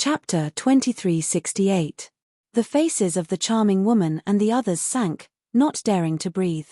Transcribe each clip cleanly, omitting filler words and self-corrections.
Chapter 2368. The faces of the charming woman and the others sank, not daring to breathe.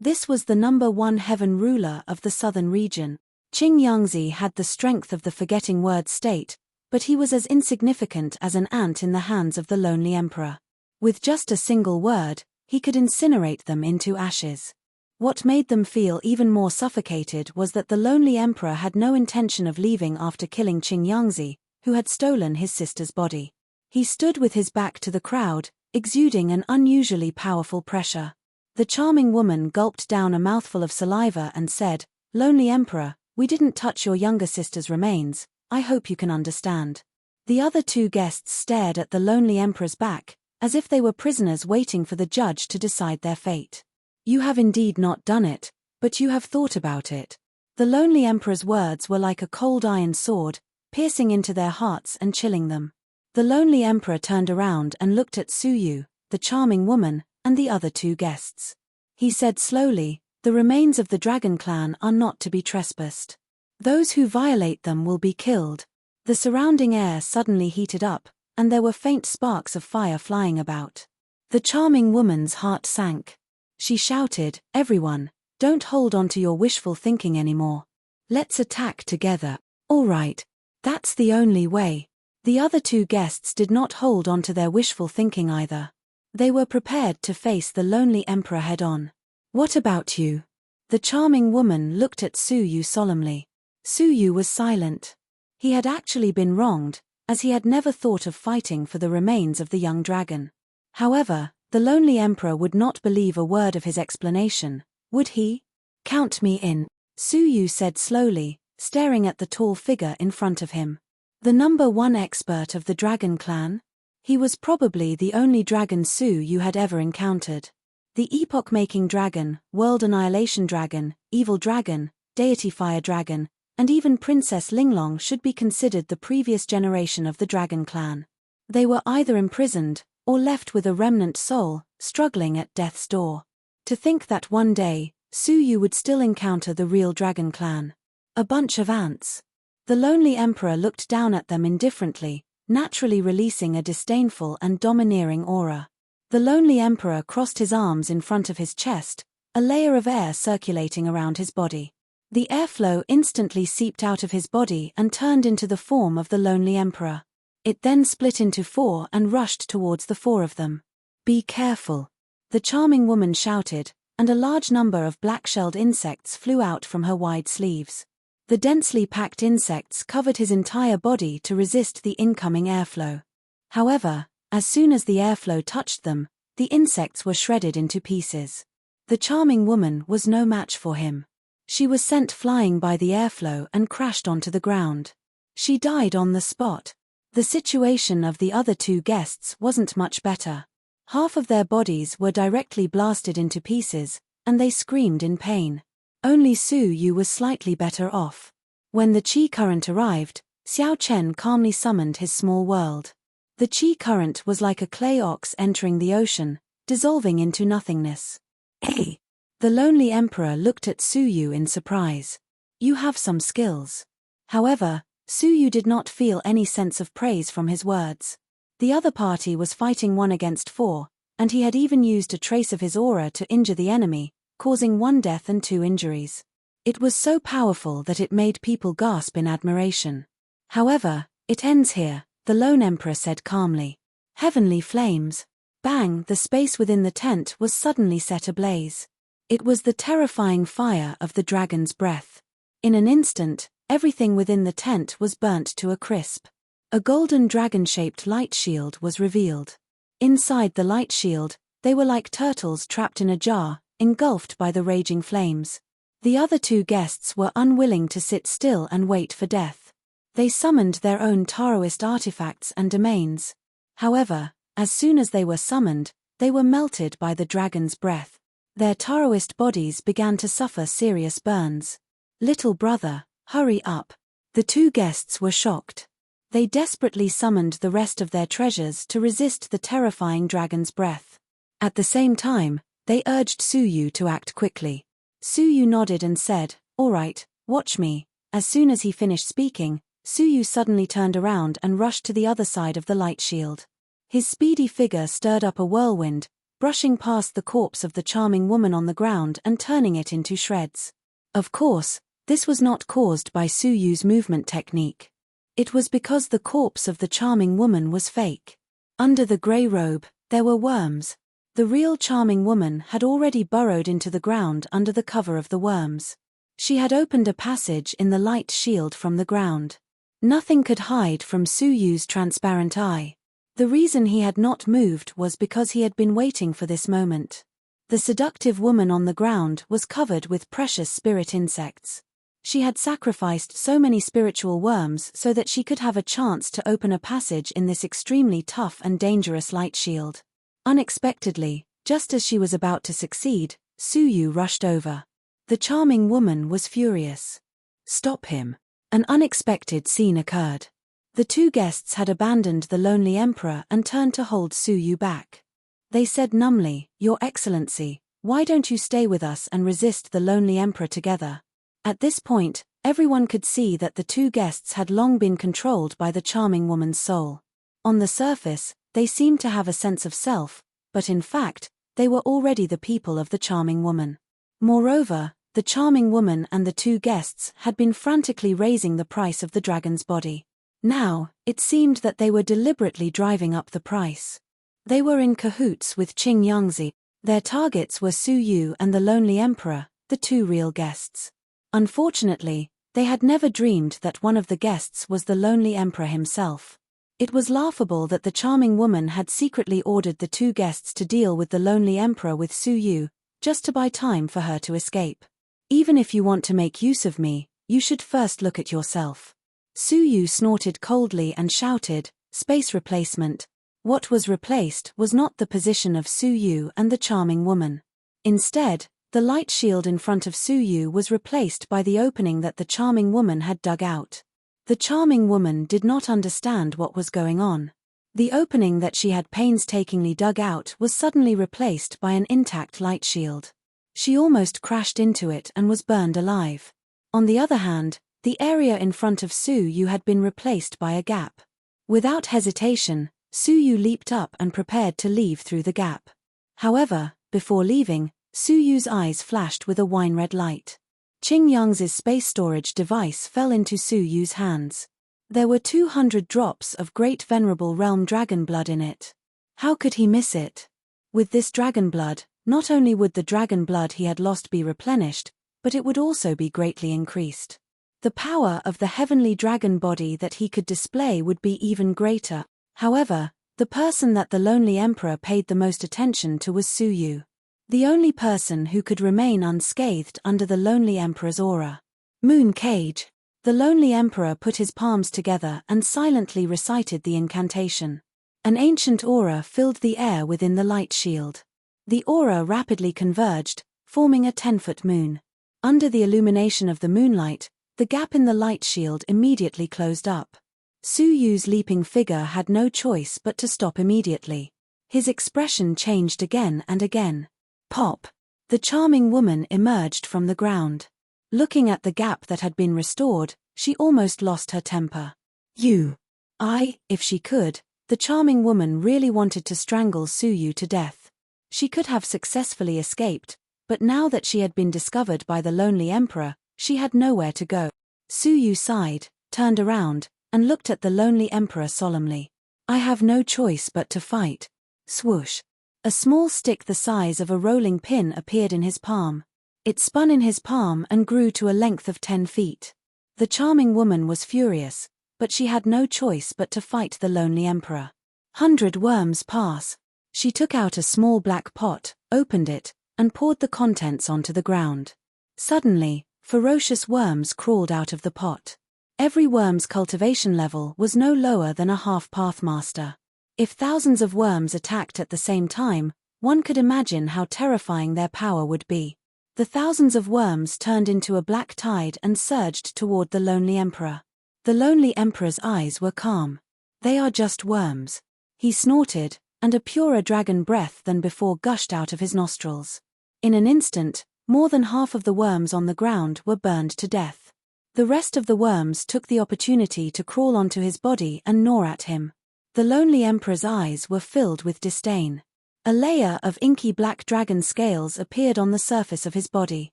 This was the number one heaven ruler of the southern region. Qing Yangzi had the strength of the forgetting word state, but he was as insignificant as an ant in the hands of the lonely emperor. With just a single word, he could incinerate them into ashes. What made them feel even more suffocated was that the lonely emperor had no intention of leaving after killing Qing Yangzi, who had stolen his sister's body. He stood with his back to the crowd, exuding an unusually powerful pressure. The charming woman gulped down a mouthful of saliva and said, "Lonely Emperor, we didn't touch your younger sister's remains, I hope you can understand." The other two guests stared at the lonely emperor's back, as if they were prisoners waiting for the judge to decide their fate. "You have indeed not done it, but you have thought about it." The lonely emperor's words were like a cold iron sword, piercing into their hearts and chilling them. The lonely emperor turned around and looked at Su Yu, the charming woman, and the other two guests. He said slowly, "The remains of the dragon clan are not to be trespassed. Those who violate them will be killed." The surrounding air suddenly heated up, and there were faint sparks of fire flying about. The charming woman's heart sank. She shouted, "Everyone, don't hold on to your wishful thinking anymore. Let's attack together." "All right. That's the only way." The other two guests did not hold on to their wishful thinking either. They were prepared to face the lonely emperor head-on. "What about you?" The charming woman looked at Su Yu solemnly. Su Yu was silent. He had actually been wronged, as he had never thought of fighting for the remains of the young dragon. However, the lonely emperor would not believe a word of his explanation, would he? "Count me in," Su Yu said slowly, staring at the tall figure in front of him. The number one expert of the dragon clan? He was probably the only dragon Su Yu had ever encountered. The epoch-making dragon, world annihilation dragon, evil dragon, deity fire dragon, and even Princess Linglong should be considered the previous generation of the dragon clan. They were either imprisoned, or left with a remnant soul, struggling at death's door. To think that one day, Su Yu would still encounter the real dragon clan. A bunch of ants. The lonely emperor looked down at them indifferently, naturally releasing a disdainful and domineering aura. The lonely emperor crossed his arms in front of his chest, a layer of air circulating around his body. The airflow instantly seeped out of his body and turned into the form of the lonely emperor. It then split into four and rushed towards the four of them. "Be careful," the charming woman shouted, and a large number of black-shelled insects flew out from her wide sleeves. The densely packed insects covered his entire body to resist the incoming airflow. However, as soon as the airflow touched them, the insects were shredded into pieces. The charming woman was no match for him. She was sent flying by the airflow and crashed onto the ground. She died on the spot. The situation of the other two guests wasn't much better. Half of their bodies were directly blasted into pieces, and they screamed in pain. Only Su Yu was slightly better off. When the qi current arrived, Xiao Chen calmly summoned his small world. The qi current was like a clay ox entering the ocean, dissolving into nothingness. "Hey!" The lonely emperor looked at Su Yu in surprise. "You have some skills." However, Su Yu did not feel any sense of praise from his words. The other party was fighting 1 against 4, and he had even used a trace of his aura to injure the enemy, causing 1 death and 2 injuries. It was so powerful that it made people gasp in admiration. "However, it ends here," the lone emperor said calmly. Heavenly flames. Bang! The space within the tent was suddenly set ablaze. It was the terrifying fire of the dragon's breath. In an instant, everything within the tent was burnt to a crisp. A golden dragon-shaped light shield was revealed. Inside the light shield, they were like turtles trapped in a jar, engulfed by the raging flames. The other two guests were unwilling to sit still and wait for death. They summoned their own Taoist artifacts and domains. However, as soon as they were summoned, they were melted by the dragon's breath. Their Taoist bodies began to suffer serious burns. "Little brother, hurry up." The two guests were shocked. They desperately summoned the rest of their treasures to resist the terrifying dragon's breath. At the same time, they urged Su Yu to act quickly. Su Yu nodded and said, "All right, watch me." As soon as he finished speaking, Suyu suddenly turned around and rushed to the other side of the light shield. His speedy figure stirred up a whirlwind, brushing past the corpse of the charming woman on the ground and turning it into shreds. Of course, this was not caused by Suyu's movement technique. It was because the corpse of the charming woman was fake. Under the grey robe, there were worms. The real charming woman had already burrowed into the ground under the cover of the worms. She had opened a passage in the light shield from the ground. Nothing could hide from Suyu's transparent eye. The reason he had not moved was because he had been waiting for this moment. The seductive woman on the ground was covered with precious spirit insects. She had sacrificed so many spiritual worms so that she could have a chance to open a passage in this extremely tough and dangerous light shield. Unexpectedly, just as she was about to succeed, Suyu rushed over. The charming woman was furious. "Stop him." An unexpected scene occurred. The two guests had abandoned the lonely emperor and turned to hold Suyu back. They said numbly, "Your Excellency, why don't you stay with us and resist the lonely emperor together?" At this point, everyone could see that the two guests had long been controlled by the charming woman's soul. On the surface, they seemed to have a sense of self, but in fact, they were already the people of the charming woman. Moreover, the charming woman and the two guests had been frantically raising the price of the dragon's body. Now, it seemed that they were deliberately driving up the price. They were in cahoots with Qing Yangzi. Their targets were Suyu and the lonely emperor, the two real guests. Unfortunately, they had never dreamed that one of the guests was the lonely emperor himself. It was laughable that the charming woman had secretly ordered the two guests to deal with the lonely emperor with Suyu, just to buy time for her to escape. "Even if you want to make use of me, you should first look at yourself." Suyu snorted coldly and shouted, "Space replacement." What was replaced was not the position of Suyu and the charming woman. Instead, the light shield in front of Suyu was replaced by the opening that the charming woman had dug out. The charming woman did not understand what was going on. The opening that she had painstakingly dug out was suddenly replaced by an intact light shield. She almost crashed into it and was burned alive. On the other hand, the area in front of Suyu had been replaced by a gap. Without hesitation, Suyu leaped up and prepared to leave through the gap. However, before leaving, Suyu's eyes flashed with a wine-red light. Qing Yangzi's space storage device fell into Suyu's hands. There were 200 drops of great venerable realm dragon blood in it. How could he miss it? With this dragon blood, not only would the dragon blood he had lost be replenished, but it would also be greatly increased. The power of the heavenly dragon body that he could display would be even greater. However, the person that the lonely emperor paid the most attention to was Suyu. The only person who could remain unscathed under the lonely emperor's aura. Moon Cage. The lonely emperor put his palms together and silently recited the incantation. An ancient aura filled the air within the light shield. The aura rapidly converged, forming a 10-foot moon. Under the illumination of the moonlight, the gap in the light shield immediately closed up. Suyu's leaping figure had no choice but to stop immediately. His expression changed again and again. Pop! The charming woman emerged from the ground. Looking at the gap that had been restored, she almost lost her temper. If she could, the charming woman really wanted to strangle Suyu to death. She could have successfully escaped, but now that she had been discovered by the lonely emperor, she had nowhere to go. Suyu sighed, turned around, and looked at the lonely emperor solemnly. "I have no choice but to fight." Swoosh! A small stick the size of a rolling pin appeared in his palm. It spun in his palm and grew to a length of 10 feet. The charming woman was furious, but she had no choice but to fight the lonely emperor. 100 worms pass. She took out a small black pot, opened it, and poured the contents onto the ground. Suddenly, ferocious worms crawled out of the pot. Every worm's cultivation level was no lower than a half pathmaster. If thousands of worms attacked at the same time, one could imagine how terrifying their power would be. The thousands of worms turned into a black tide and surged toward the lonely emperor. The lonely emperor's eyes were calm. "They are just worms." He snorted, and a purer dragon breath than before gushed out of his nostrils. In an instant, more than half of the worms on the ground were burned to death. The rest of the worms took the opportunity to crawl onto his body and gnaw at him. The lonely emperor's eyes were filled with disdain. A layer of inky black dragon scales appeared on the surface of his body.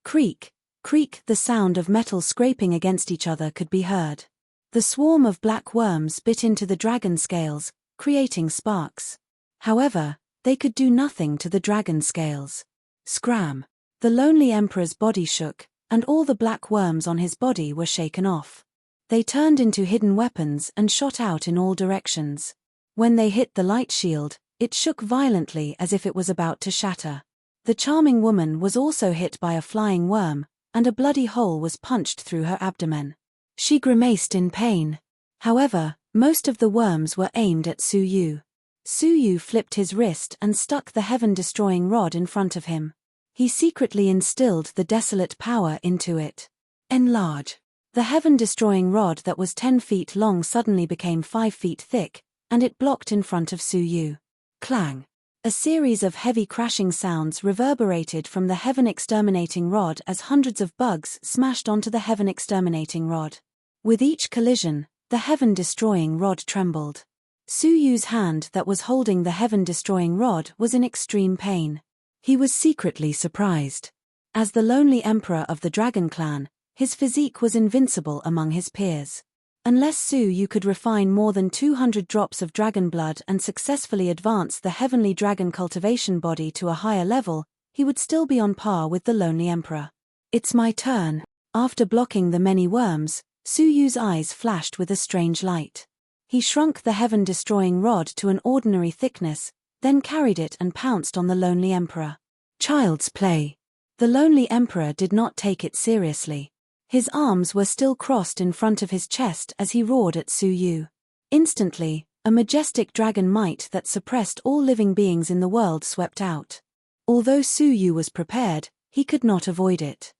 Creak, creak, the sound of metal scraping against each other could be heard. The swarm of black worms bit into the dragon scales, creating sparks. However, they could do nothing to the dragon scales. Scram! The lonely emperor's body shook, and all the black worms on his body were shaken off. They turned into hidden weapons and shot out in all directions. When they hit the light shield, it shook violently as if it was about to shatter. The charming woman was also hit by a flying worm, and a bloody hole was punched through her abdomen. She grimaced in pain. However, most of the worms were aimed at Su Yu. Su Yu flipped his wrist and stuck the heaven-destroying rod in front of him. He secretly instilled the desolate power into it. Enlarge. The heaven-destroying rod that was 10 feet long suddenly became 5 feet thick, and it blocked in front of Su Yu. Clang. A series of heavy crashing sounds reverberated from the heaven-exterminating rod as hundreds of bugs smashed onto the heaven-exterminating rod. With each collision, the heaven-destroying rod trembled. Su Yu's hand that was holding the heaven-destroying rod was in extreme pain. He was secretly surprised. As the lonely emperor of the Dragon Clan, his physique was invincible among his peers. Unless Su Yu could refine more than 200 drops of dragon blood and successfully advance the heavenly dragon cultivation body to a higher level, he would still be on par with the lonely emperor. It's my turn. After blocking the many worms, Su Yu's eyes flashed with a strange light. He shrunk the heaven-destroying rod to an ordinary thickness, then carried it and pounced on the lonely emperor. Child's play. The lonely emperor did not take it seriously. His arms were still crossed in front of his chest as he roared at Su Yu. Instantly, a majestic dragon might that suppressed all living beings in the world swept out. Although Su Yu was prepared, he could not avoid it.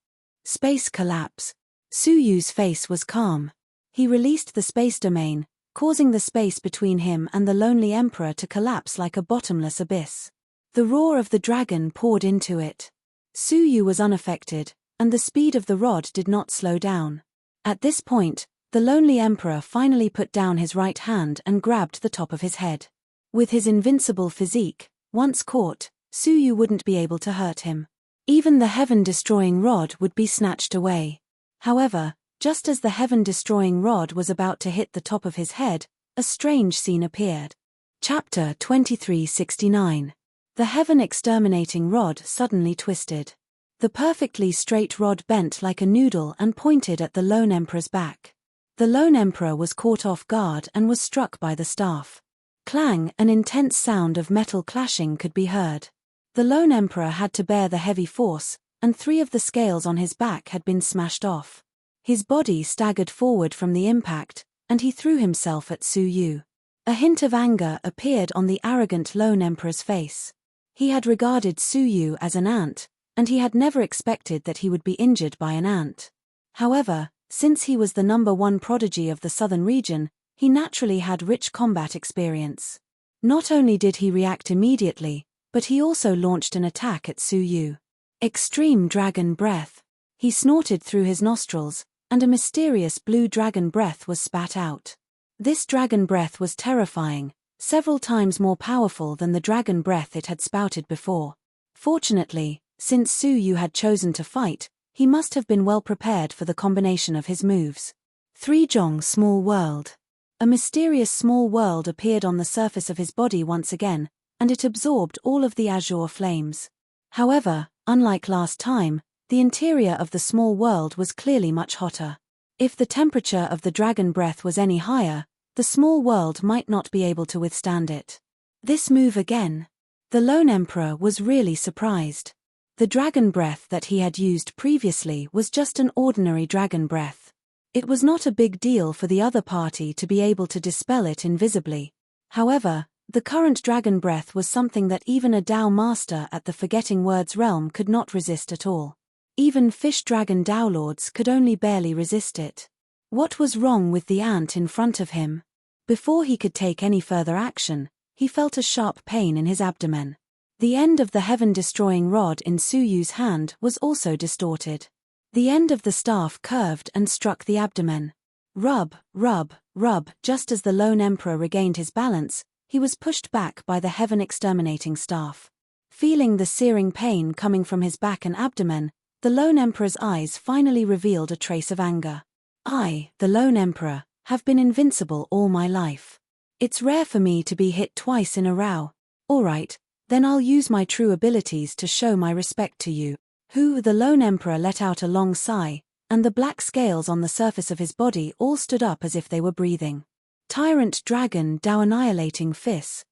Space collapse. Su Yu's face was calm. He released the space domain, causing the space between him and the lonely emperor to collapse like a bottomless abyss. The roar of the dragon poured into it. Su Yu was unaffected, and the speed of the rod did not slow down. At this point, the lonely emperor finally put down his right hand and grabbed the top of his head. With his invincible physique, once caught, Su Yu wouldn't be able to hurt him. Even the heaven-destroying rod would be snatched away. However, just as the heaven-destroying rod was about to hit the top of his head, a strange scene appeared. Chapter 2369. The heaven-exterminating rod suddenly twisted. The perfectly straight rod bent like a noodle and pointed at the lone emperor's back. The lone emperor was caught off guard and was struck by the staff. Clang, an intense sound of metal clashing could be heard. The lone emperor had to bear the heavy force, and 3 of the scales on his back had been smashed off. His body staggered forward from the impact, and he threw himself at Su Yu. A hint of anger appeared on the arrogant lone emperor's face. He had regarded Su Yu as an ant, and he had never expected that he would be injured by an ant. However, since he was the #1 prodigy of the southern region, he naturally had rich combat experience. Not only did he react immediately, but he also launched an attack at Su Yu. Extreme Dragon Breath. He snorted through his nostrils, and a mysterious blue dragon breath was spat out. This dragon breath was terrifying, several times more powerful than the dragon breath it had spouted before. Fortunately, since Su Yu had chosen to fight, he must have been well prepared for the combination of his moves. 3 Zhong Small World. A mysterious small world appeared on the surface of his body once again, and it absorbed all of the azure flames. However, unlike last time, the interior of the small world was clearly much hotter. If the temperature of the dragon breath was any higher, the small world might not be able to withstand it. This move again. The lone emperor was really surprised. The dragon breath that he had used previously was just an ordinary dragon breath. It was not a big deal for the other party to be able to dispel it invisibly. However, the current dragon breath was something that even a Dao master at the Forgetting Words realm could not resist at all. Even fish dragon Dao lords could only barely resist it. What was wrong with the ant in front of him? Before he could take any further action, he felt a sharp pain in his abdomen. The end of the heaven-destroying rod in Su Yu's hand was also distorted. The end of the staff curved and struck the abdomen. Rub, rub, rub. Just as the lone emperor regained his balance, he was pushed back by the heaven-exterminating staff. Feeling the searing pain coming from his back and abdomen, the lone emperor's eyes finally revealed a trace of anger. I, the lone emperor, have been invincible all my life. It's rare for me to be hit twice in a row. Alright, then I'll use my true abilities to show my respect to you. The lone emperor let out a long sigh, and the black scales on the surface of his body all stood up as if they were breathing. Tyrant dragon Dao annihilating fist.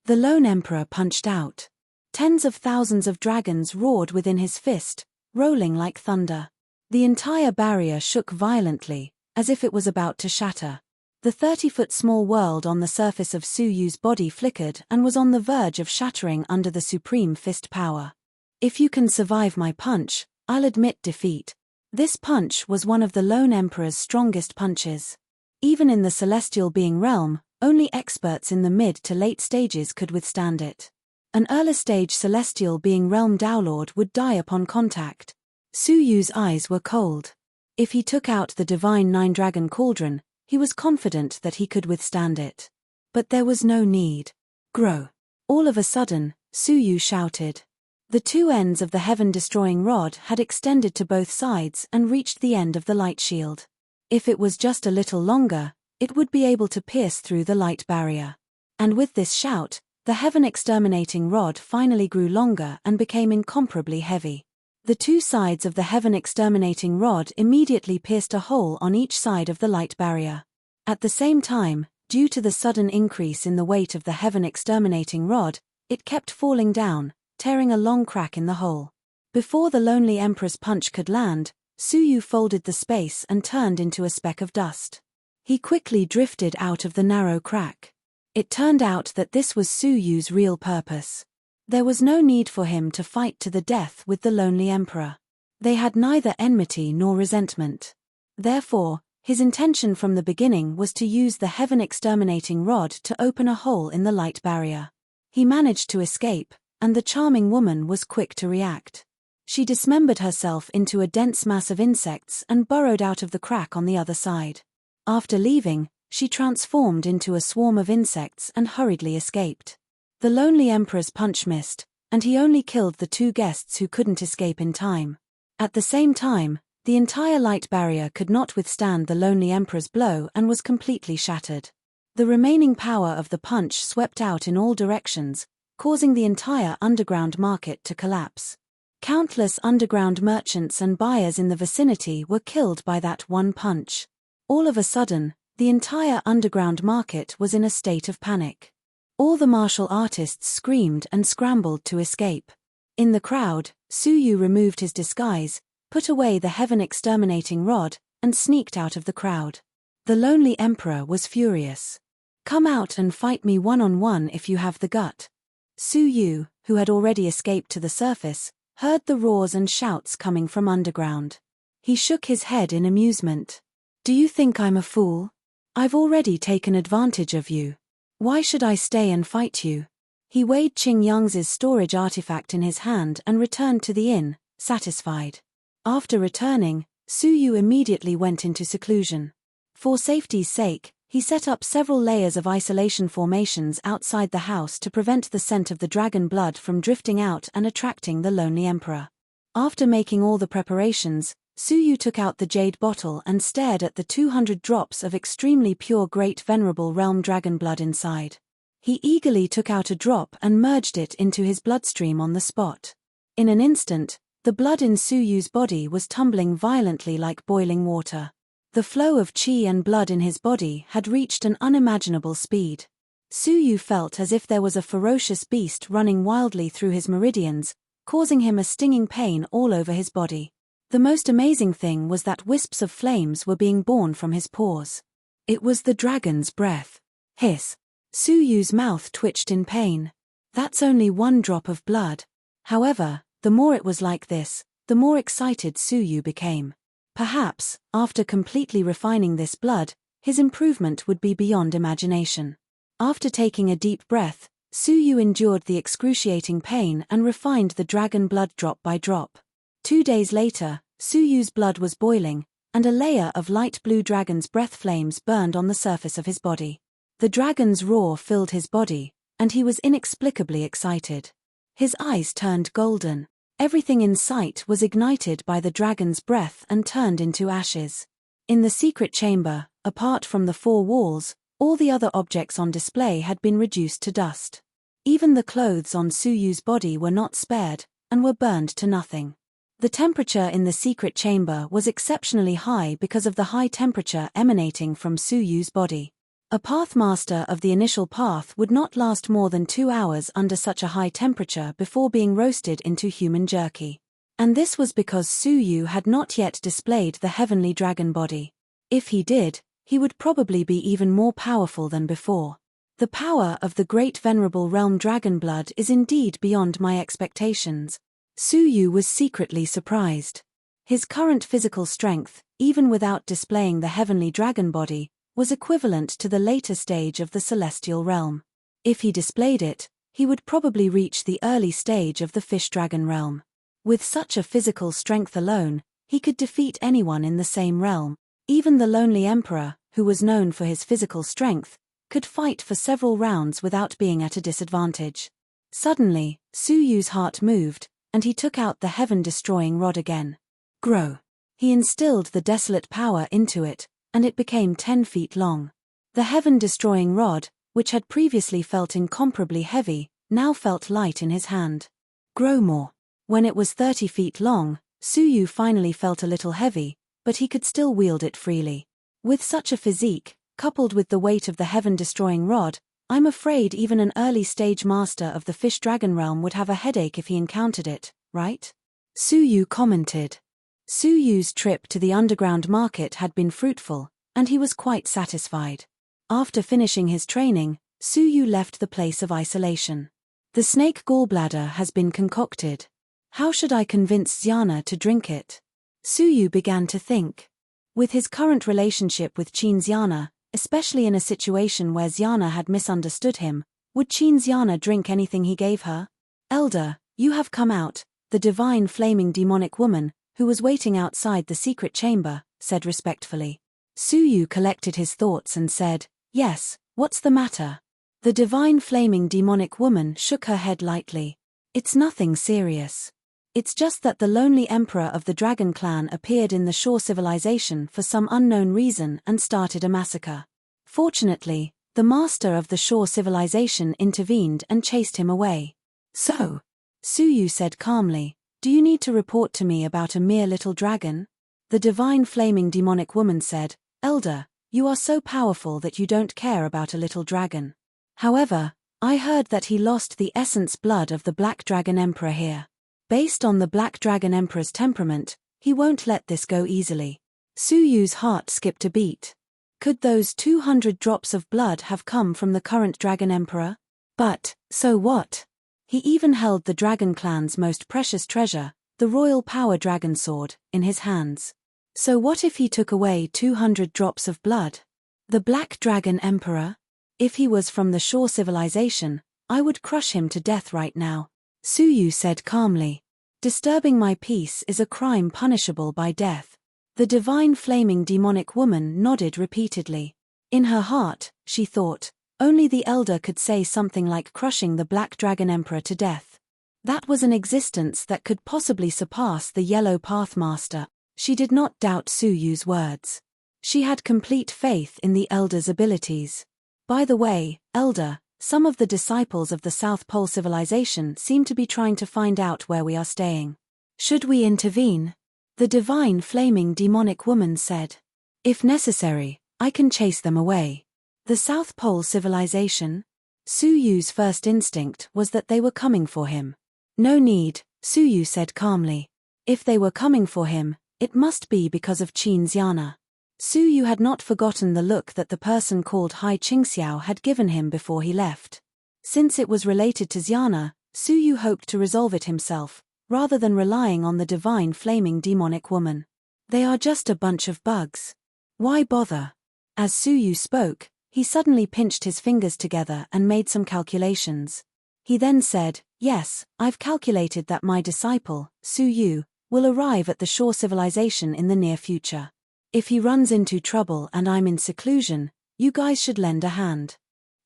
The lone emperor punched out. Tens of thousands of dragons roared within his fist, rolling like thunder. The entire barrier shook violently, as if it was about to shatter. The 30-foot small world on the surface of Su Yu's body flickered and was on the verge of shattering under the supreme fist power. If you can survive my punch, I'll admit defeat. This punch was one of the lone emperor's strongest punches. Even in the celestial being realm, only experts in the mid to late stages could withstand it. An early-stage celestial being realm Daolord would die upon contact. Su Yu's eyes were cold. If he took out the divine nine-dragon cauldron, he was confident that he could withstand it. But there was no need. Grow. All of a sudden, Su Yu shouted. The two ends of the heaven-destroying rod had extended to both sides and reached the end of the light shield. If it was just a little longer, it would be able to pierce through the light barrier. And with this shout, the heaven-exterminating rod finally grew longer and became incomparably heavy. The two sides of the heaven-exterminating rod immediately pierced a hole on each side of the light barrier. At the same time, due to the sudden increase in the weight of the heaven-exterminating rod, it kept falling down, tearing a long crack in the hole. Before the lonely emperor's punch could land, Su Yu folded the space and turned into a speck of dust. He quickly drifted out of the narrow crack. It turned out that this was Su Yu's real purpose. There was no need for him to fight to the death with the lonely emperor. They had neither enmity nor resentment. Therefore, his intention from the beginning was to use the heaven-exterminating rod to open a hole in the light barrier. He managed to escape, and the charming woman was quick to react. She dismembered herself into a dense mass of insects and burrowed out of the crack on the other side. After leaving, she transformed into a swarm of insects and hurriedly escaped. The lonely emperor's punch missed, and he only killed the two guests who couldn't escape in time. At the same time, the entire light barrier could not withstand the lonely emperor's blow and was completely shattered. The remaining power of the punch swept out in all directions, causing the entire underground market to collapse. Countless underground merchants and buyers in the vicinity were killed by that one punch. All of a sudden, the entire underground market was in a state of panic. All the martial artists screamed and scrambled to escape. In the crowd, Su Yu removed his disguise, put away the heaven-exterminating rod, and sneaked out of the crowd. The lonely emperor was furious. "Come out and fight me one-on-one if you have the gut." Su Yu, who had already escaped to the surface, heard the roars and shouts coming from underground. He shook his head in amusement. "Do you think I'm a fool? I've already taken advantage of you. Why should I stay and fight you?" He weighed Qing Yang's storage artifact in his hand and returned to the inn, satisfied. After returning, Su Yu immediately went into seclusion. For safety's sake, he set up several layers of isolation formations outside the house to prevent the scent of the dragon blood from drifting out and attracting the lonely emperor. After making all the preparations, Su Yu took out the jade bottle and stared at the 200 drops of extremely pure great venerable realm dragon blood inside. He eagerly took out a drop and merged it into his bloodstream on the spot. In an instant, the blood in Su Yu's body was tumbling violently like boiling water. The flow of qi and blood in his body had reached an unimaginable speed. Su Yu felt as if there was a ferocious beast running wildly through his meridians, causing him a stinging pain all over his body. The most amazing thing was that wisps of flames were being born from his pores. It was the dragon's breath. Hiss. Su Yu's mouth twitched in pain. That's only one drop of blood. However, the more it was like this, the more excited Su Yu became. Perhaps, after completely refining this blood, his improvement would be beyond imagination. After taking a deep breath, Su Yu endured the excruciating pain and refined the dragon blood drop by drop. 2 days later, Su Yu's blood was boiling, and a layer of light blue dragon's breath flames burned on the surface of his body. The dragon's roar filled his body, and he was inexplicably excited. His eyes turned golden. Everything in sight was ignited by the dragon's breath and turned into ashes. In the secret chamber, apart from the four walls, all the other objects on display had been reduced to dust. Even the clothes on Su Yu's body were not spared, and were burned to nothing. The temperature in the secret chamber was exceptionally high because of the high temperature emanating from Su Yu's body. A pathmaster of the initial path would not last more than 2 hours under such a high temperature before being roasted into human jerky. And this was because Su Yu had not yet displayed the heavenly dragon body. If he did, he would probably be even more powerful than before. The power of the great venerable realm dragon blood is indeed beyond my expectations. Su Yu was secretly surprised. His current physical strength, even without displaying the heavenly dragon body, was equivalent to the later stage of the celestial realm. If he displayed it, he would probably reach the early stage of the fish dragon realm. With such a physical strength alone, he could defeat anyone in the same realm. Even the lonely emperor, who was known for his physical strength, could fight for several rounds without being at a disadvantage. Suddenly, Su Yu's heart moved, and he took out the heaven-destroying rod again. Grow. He instilled the desolate power into it, and it became 10 feet long. The heaven-destroying rod, which had previously felt incomparably heavy, now felt light in his hand. Grow more. When it was 30 feet long, Su Yu finally felt a little heavy, but he could still wield it freely. With such a physique, coupled with the weight of the heaven-destroying rod, I'm afraid even an early-stage master of the fish dragon realm would have a headache if he encountered it, right? Su Yu commented. Su Yu's trip to the underground market had been fruitful, and he was quite satisfied. After finishing his training, Su Yu left the place of isolation. The snake gallbladder has been concocted. How should I convince Xiana to drink it? Su Yu began to think. With his current relationship with Qin Xiana, especially in a situation where Xiana had misunderstood him, would Qin Xiana drink anything he gave her? Elder, you have come out, the divine flaming demonic woman, who was waiting outside the secret chamber, said respectfully. Su Yu collected his thoughts and said, Yes, what's the matter? The divine flaming demonic woman shook her head lightly. It's nothing serious. It's just that the lonely emperor of the dragon clan appeared in the shore civilization for some unknown reason and started a massacre. Fortunately, the master of the shore civilization intervened and chased him away. So, Su Yu said calmly, do you need to report to me about a mere little dragon? The divine flaming demonic woman said, Elder, you are so powerful that you don't care about a little dragon. However, I heard that he lost the essence blood of the Black Dragon Emperor here. Based on the Black Dragon Emperor's temperament, he won't let this go easily. Su Yu's heart skipped a beat. Could those 200 drops of blood have come from the current Dragon Emperor? But, so what? He even held the Dragon Clan's most precious treasure, the Royal Power Dragon Sword, in his hands. So what if he took away 200 drops of blood? The Black Dragon Emperor? If he was from the shore civilization, I would crush him to death right now. Su Yu said calmly. Disturbing my peace is a crime punishable by death. The divine flaming demonic woman nodded repeatedly. In her heart, she thought, only the elder could say something like crushing the Black Dragon Emperor to death. That was an existence that could possibly surpass the Yellow Pathmaster. She did not doubt Su Yu's words. She had complete faith in the elder's abilities. By the way, elder, some of the disciples of the South Pole civilization seem to be trying to find out where we are staying. Should we intervene? The divine flaming demonic woman said. If necessary, I can chase them away. The South Pole civilization? Su Yu's first instinct was that they were coming for him. No need, Su Yu said calmly. If they were coming for him, it must be because of Qin Xiana. Su Yu had not forgotten the look that the person called Hai Qingxiao had given him before he left. Since it was related to Xiana, Su Yu hoped to resolve it himself, rather than relying on the divine flaming demonic woman. They are just a bunch of bugs. Why bother? As Su Yu spoke, he suddenly pinched his fingers together and made some calculations. He then said, Yes, I've calculated that my disciple, Su Yu, will arrive at the shore civilization in the near future. If he runs into trouble and I'm in seclusion, you guys should lend a hand."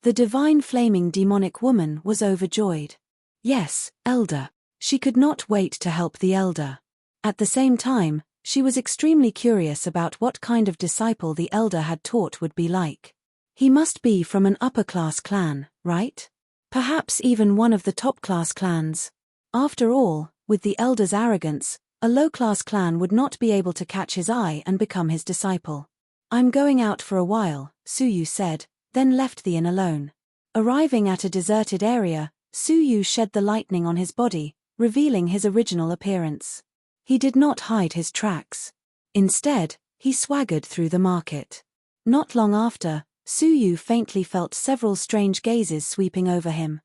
The divine flaming demonic woman was overjoyed. Yes, Elder. She could not wait to help the Elder. At the same time, she was extremely curious about what kind of disciple the Elder had taught would be like. He must be from an upper-class clan, right? Perhaps even one of the top-class clans. After all, with the Elder's arrogance, a low-class clan would not be able to catch his eye and become his disciple. "I'm going out for a while," Suyu said, then left the inn alone. Arriving at a deserted area, Suyu shed the lightning on his body, revealing his original appearance. He did not hide his tracks. Instead, he swaggered through the market. Not long after, Suyu faintly felt several strange gazes sweeping over him.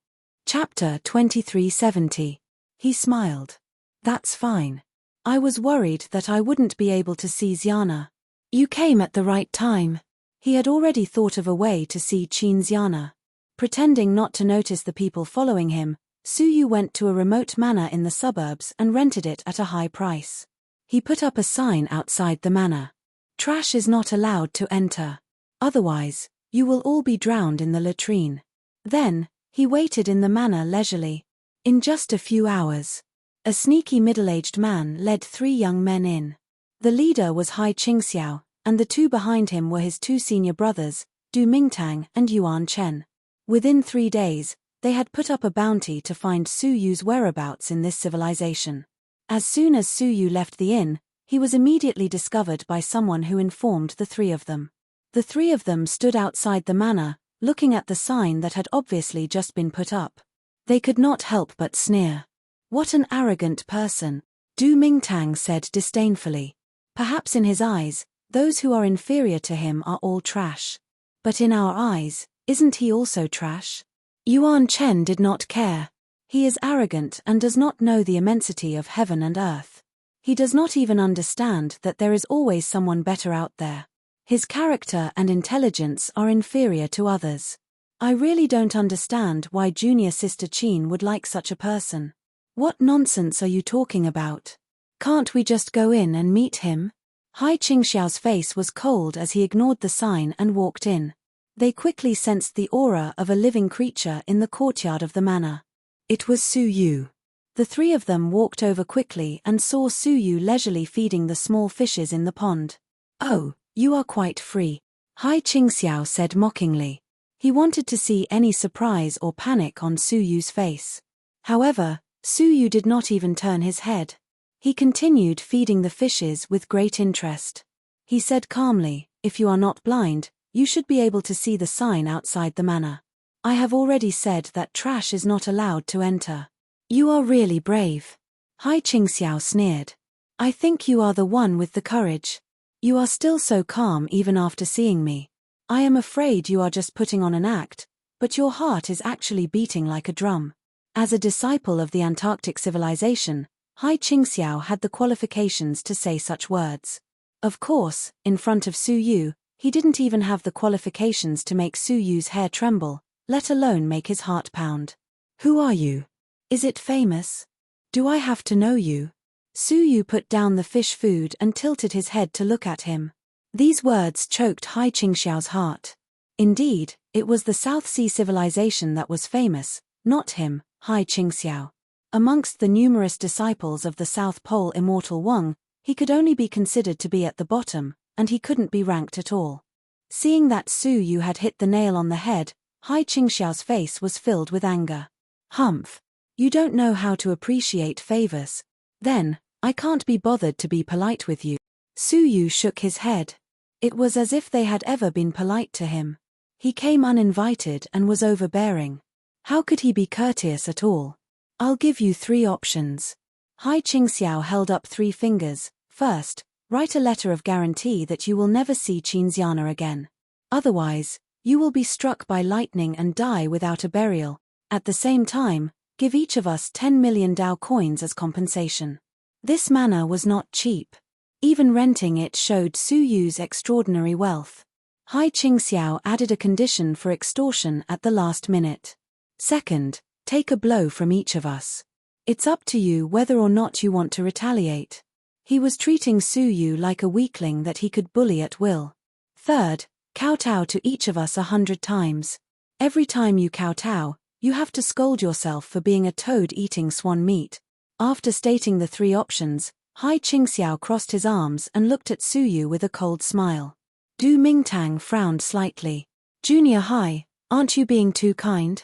Chapter 2370. He smiled. "That's fine. I was worried that I wouldn't be able to see Xiana. You came at the right time." He had already thought of a way to see Qin Xiana. Pretending not to notice the people following him, Suyu went to a remote manor in the suburbs and rented it at a high price. He put up a sign outside the manor. "Trash is not allowed to enter. Otherwise, you will all be drowned in the latrine." Then, he waited in the manor leisurely. In just a few hours, a sneaky middle-aged man led 3 young men in. The leader was Hai Qingxiao, and the 2 behind him were his 2 senior brothers, Du Mingtang and Yuan Chen. Within 3 days, they had put up a bounty to find Suyu's whereabouts in this civilization. As soon as Suyu left the inn, he was immediately discovered by someone who informed the 3 of them. The 3 of them stood outside the manor, looking at the sign that had obviously just been put up. They could not help but sneer. "What an arrogant person," Du Mingtang said disdainfully. Perhaps in his eyes, those who are inferior to him are all trash. But in our eyes, isn't he also trash? Yuan Chen did not care. He is arrogant and does not know the immensity of heaven and earth. He does not even understand that there is always someone better out there. His character and intelligence are inferior to others. I really don't understand why junior sister Qin would like such a person. What nonsense are you talking about? Can't we just go in and meet him? Hai Qingxiao's face was cold as he ignored the sign and walked in. They quickly sensed the aura of a living creature in the courtyard of the manor. It was Suyu. The 3 of them walked over quickly and saw Suyu leisurely feeding the small fishes in the pond. "Oh, you are quite free," Hai Qingxiao said mockingly. He wanted to see any surprise or panic on Suyu's face. However, Suyu did not even turn his head. He continued feeding the fishes with great interest. He said calmly, "If you are not blind, you should be able to see the sign outside the manor. I have already said that trash is not allowed to enter." "You are really brave," Hai Qingxiao sneered. "I think you are the one with the courage. You are still so calm even after seeing me. I am afraid you are just putting on an act, but your heart is actually beating like a drum." As a disciple of the Antarctic civilization, Hai Qingxiao had the qualifications to say such words. Of course, in front of Suyu, he didn't even have the qualifications to make Suyu's hair tremble, let alone make his heart pound. "Who are you? Is it famous? Do I have to know you?" Suyu put down the fish food and tilted his head to look at him. These words choked Hai Qingxiao's heart. Indeed, it was the South Sea civilization that was famous, not him, Hai Qingxiao. Amongst the numerous disciples of the South Pole immortal Wang, he could only be considered to be at the bottom, and he couldn't be ranked at all. Seeing that Suyu had hit the nail on the head, Hai Qingxiao's face was filled with anger. "Humph. You don't know how to appreciate favors. Then, I can't be bothered to be polite with you." Suyu shook his head. It was as if they had ever been polite to him. He came uninvited and was overbearing. How could he be courteous at all? "I'll give you 3 options." Hai Qingxiao held up 3 fingers. "First, write a letter of guarantee that you will never see Qin Xiana again. Otherwise, you will be struck by lightning and die without a burial. At the same time, give each of us 10 million Dao coins as compensation." This manor was not cheap. Even renting it showed Suyu's extraordinary wealth. Hai Qingxiao added a condition for extortion at the last minute. "Second, take a blow from each of us." It's up to you whether or not you want to retaliate. He was treating Su Yu like a weakling that he could bully at will. Third, kowtow to each of us 100 times. Every time you kowtow, you have to scold yourself for being a toad eating swan meat. After stating the 3 options, Hai Qingxiao crossed his arms and looked at Su Yu with a cold smile. Du Mingtang frowned slightly. Junior Hai, aren't you being too kind?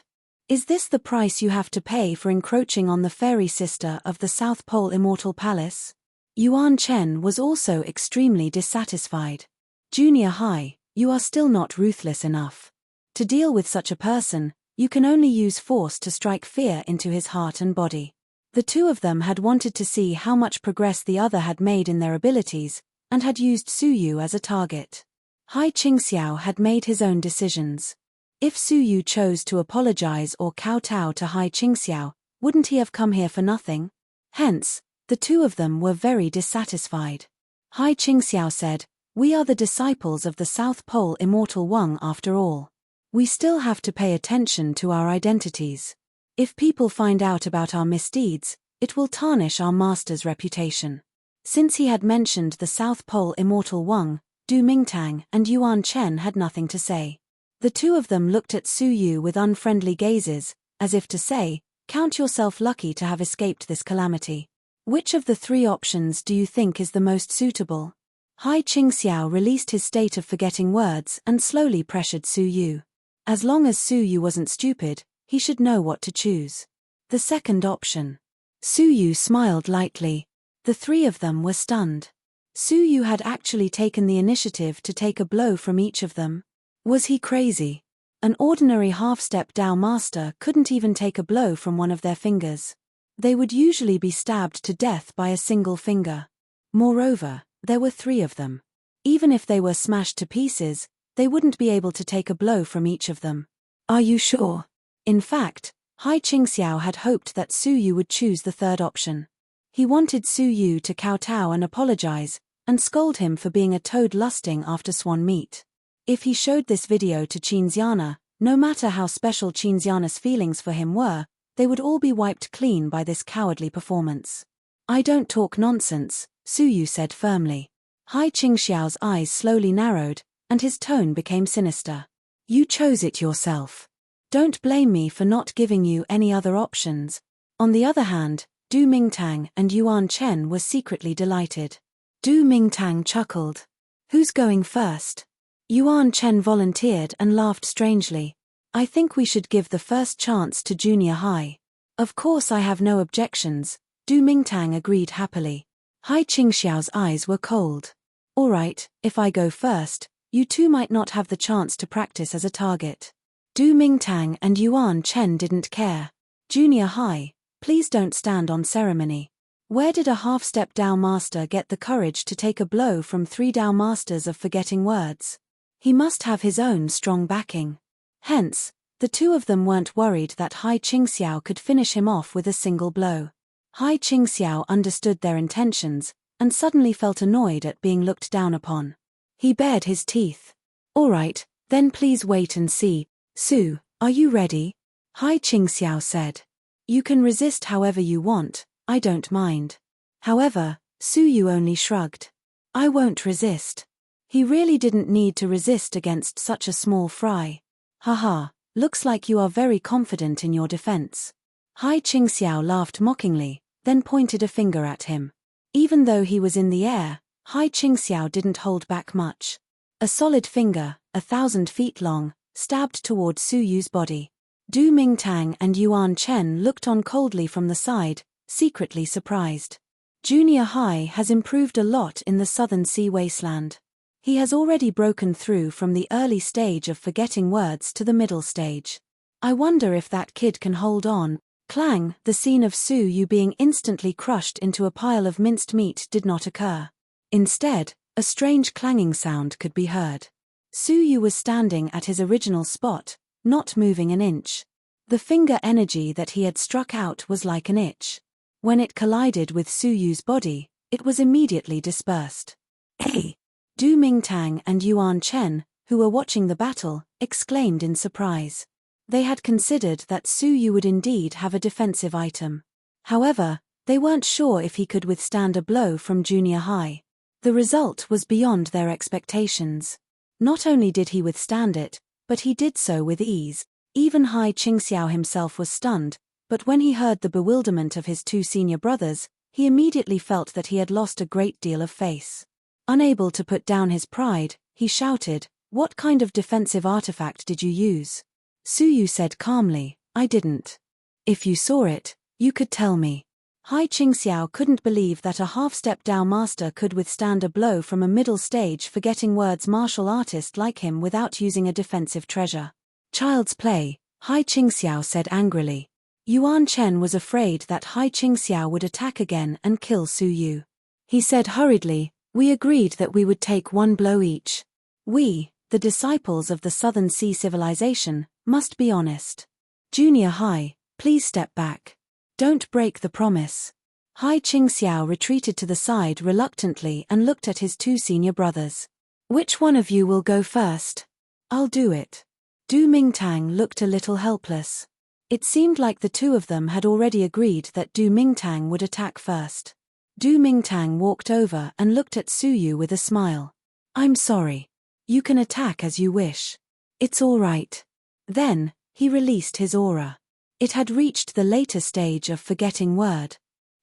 Is this the price you have to pay for encroaching on the fairy sister of the South Pole Immortal Palace? Yuan Chen was also extremely dissatisfied. Junior Hai, you are still not ruthless enough. To deal with such a person, you can only use force to strike fear into his heart and body. The 2 of them had wanted to see how much progress the other had made in their abilities, and had used Su Yu as a target. Hai Qingxiao had made his own decisions. If Su Yu chose to apologize or kowtow to Hai Qingxiao, wouldn't he have come here for nothing? Hence, the 2 of them were very dissatisfied. Hai Qingxiao said, "We are the disciples of the South Pole Immortal Wang after all. We still have to pay attention to our identities. If people find out about our misdeeds, it will tarnish our master's reputation." Since he had mentioned the South Pole Immortal Wang, Du Mingtang and Yuan Chen had nothing to say. The 2 of them looked at Su Yu with unfriendly gazes, as if to say, "Count yourself lucky to have escaped this calamity. Which of the 3 options do you think is the most suitable?" Hai Qingxiao released his state of forgetting words and slowly pressured Su Yu. As long as Su Yu wasn't stupid, he should know what to choose. The second option. Su Yu smiled lightly. The 3 of them were stunned. Su Yu had actually taken the initiative to take a blow from each of them. Was he crazy? An ordinary half-step Dao master couldn't even take a blow from one of their fingers. They would usually be stabbed to death by a single finger. Moreover, there were 3 of them. Even if they were smashed to pieces, they wouldn't be able to take a blow from each of them. Are you sure? In fact, Hai Qingxiao had hoped that Su Yu would choose the third option. He wanted Su Yu to kowtow and apologize, and scold him for being a toad lusting after swan meat. If he showed this video to Qinxiana, no matter how special Qinxiana's feelings for him were, they would all be wiped clean by this cowardly performance. "I don't talk nonsense," Su Yu said firmly. Hai Qingxiao's eyes slowly narrowed, and his tone became sinister. "You chose it yourself. Don't blame me for not giving you any other options." On the other hand, Du Mingtang and Yuan Chen were secretly delighted. Du Mingtang chuckled. "Who's going first?" Yuan Chen volunteered and laughed strangely. "I think we should give the first chance to Junior Hai." "Of course I have no objections," Du Mingtang agreed happily. Hai Qingxiao's eyes were cold. "All right, if I go first, you 2 might not have the chance to practice as a target." Du Mingtang and Yuan Chen didn't care. "Junior Hai, please don't stand on ceremony. Where did a half-step Dao master get the courage to take a blow from 3 Dao masters of forgetting words? He must have his own strong backing." Hence, the 2 of them weren't worried that Hai Qingxiao could finish him off with a single blow. Hai Qingxiao understood their intentions, and suddenly felt annoyed at being looked down upon. He bared his teeth. "All right, then please wait and see. Su, are you ready?" Hai Qingxiao said. "You can resist however you want, I don't mind." However, Su Yu only shrugged. "I won't resist." He really didn't need to resist against such a small fry. "Haha, looks like you are very confident in your defense." Hai Qingxiao laughed mockingly, then pointed a finger at him. Even though he was in the air, Hai Qingxiao didn't hold back much. A solid finger, 1,000 feet long, stabbed toward Su Yu's body. Du Mingtang and Yuan Chen looked on coldly from the side, secretly surprised. Junior Hai has improved a lot in the Southern Sea Wasteland. He has already broken through from the early stage of forgetting words to the middle stage. I wonder if that kid can hold on. Clang, the scene of Su Yu being instantly crushed into a pile of minced meat did not occur. Instead, a strange clanging sound could be heard. Su Yu was standing at his original spot, not moving an inch. The finger energy that he had struck out was like an itch. When it collided with Su Yu's body, it was immediately dispersed. "Hey!" Du Mingtang and Yuan Chen, who were watching the battle, exclaimed in surprise. They had considered that Su Yu would indeed have a defensive item. However, they weren't sure if he could withstand a blow from junior high. The result was beyond their expectations. Not only did he withstand it, but he did so with ease. Even Hai Qingxiao himself was stunned, but when he heard the bewilderment of his two senior brothers, he immediately felt that he had lost a great deal of face. Unable to put down his pride, he shouted, "What kind of defensive artifact did you use?" Su Yu said calmly, "I didn't. If you saw it, you could tell me." Hai Qingxiao couldn't believe that a half-step Dao master could withstand a blow from a middle-stage forgetting words martial artist like him without using a defensive treasure. "Child's play," Hai Qingxiao said angrily. Yuan Chen was afraid that Hai Qingxiao would attack again and kill Su Yu. He said hurriedly, "We agreed that we would take one blow each. We, the disciples of the Southern Sea civilization, must be honest. Junior Hai, please step back. Don't break the promise." Hai Qingxiao retreated to the side reluctantly and looked at his two senior brothers. "Which one of you will go first?" "I'll do it." Du Mingtang looked a little helpless. It seemed like the two of them had already agreed that Du Mingtang would attack first. Du Mingtang walked over and looked at Su Yu with a smile. "I'm sorry. You can attack as you wish. It's all right." Then, he released his aura. It had reached the later stage of forgetting word.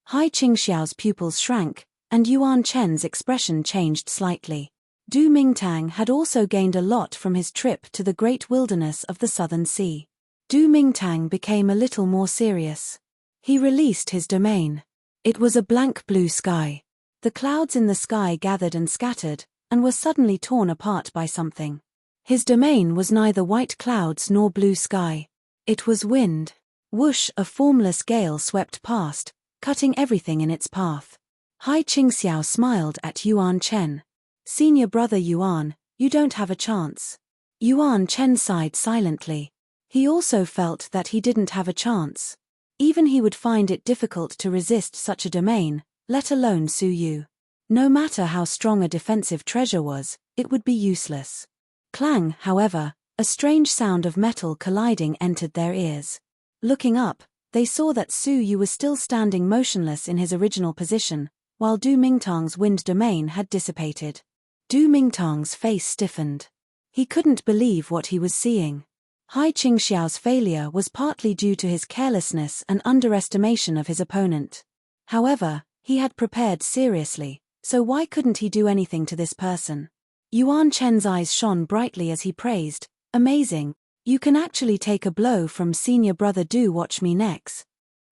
Hai Qingxiao's pupils shrank, and Yuan Chen's expression changed slightly. Du Mingtang had also gained a lot from his trip to the great wilderness of the Southern Sea. Du Mingtang became a little more serious. He released his domain. It was a blank blue sky. The clouds in the sky gathered and scattered, and were suddenly torn apart by something. His domain was neither white clouds nor blue sky. It was wind. Whoosh! A formless gale swept past, cutting everything in its path. Hai Qingxiao smiled at Yuan Chen. "Senior brother Yuan, you don't have a chance." Yuan Chen sighed silently. He also felt that he didn't have a chance. Even he would find it difficult to resist such a domain, let alone Su Yu. No matter how strong a defensive treasure was, it would be useless. Clang, however, a strange sound of metal colliding entered their ears. Looking up, they saw that Su Yu was still standing motionless in his original position, while Du Mingtang's wind domain had dissipated. Du Mingtang's face stiffened. He couldn't believe what he was seeing. Hai Qingxiao's failure was partly due to his carelessness and underestimation of his opponent. However, he had prepared seriously, so why couldn't he do anything to this person? Yuan Chen's eyes shone brightly as he praised, "Amazing. You can actually take a blow from senior brother Du. Watch me next."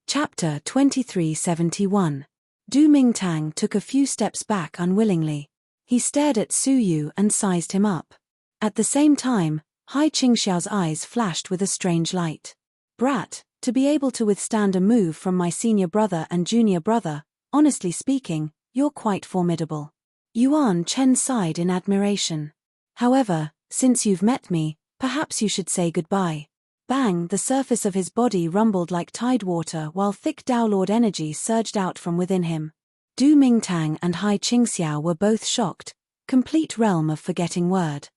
Chapter 2371. Du Mingtang took a few steps back unwillingly. He stared at Su Yu and sized him up. At the same time, Hai Qingxiao's eyes flashed with a strange light. "Brat, to be able to withstand a move from my senior brother and junior brother, honestly speaking, you're quite formidable." Yuan Chen sighed in admiration. "However, since you've met me, perhaps you should say goodbye." Bang! The surface of his body rumbled like tidewater while thick Dao Lord energy surged out from within him. Du Mingtang and Hai Qingxiao were both shocked, complete realm of forgetting word.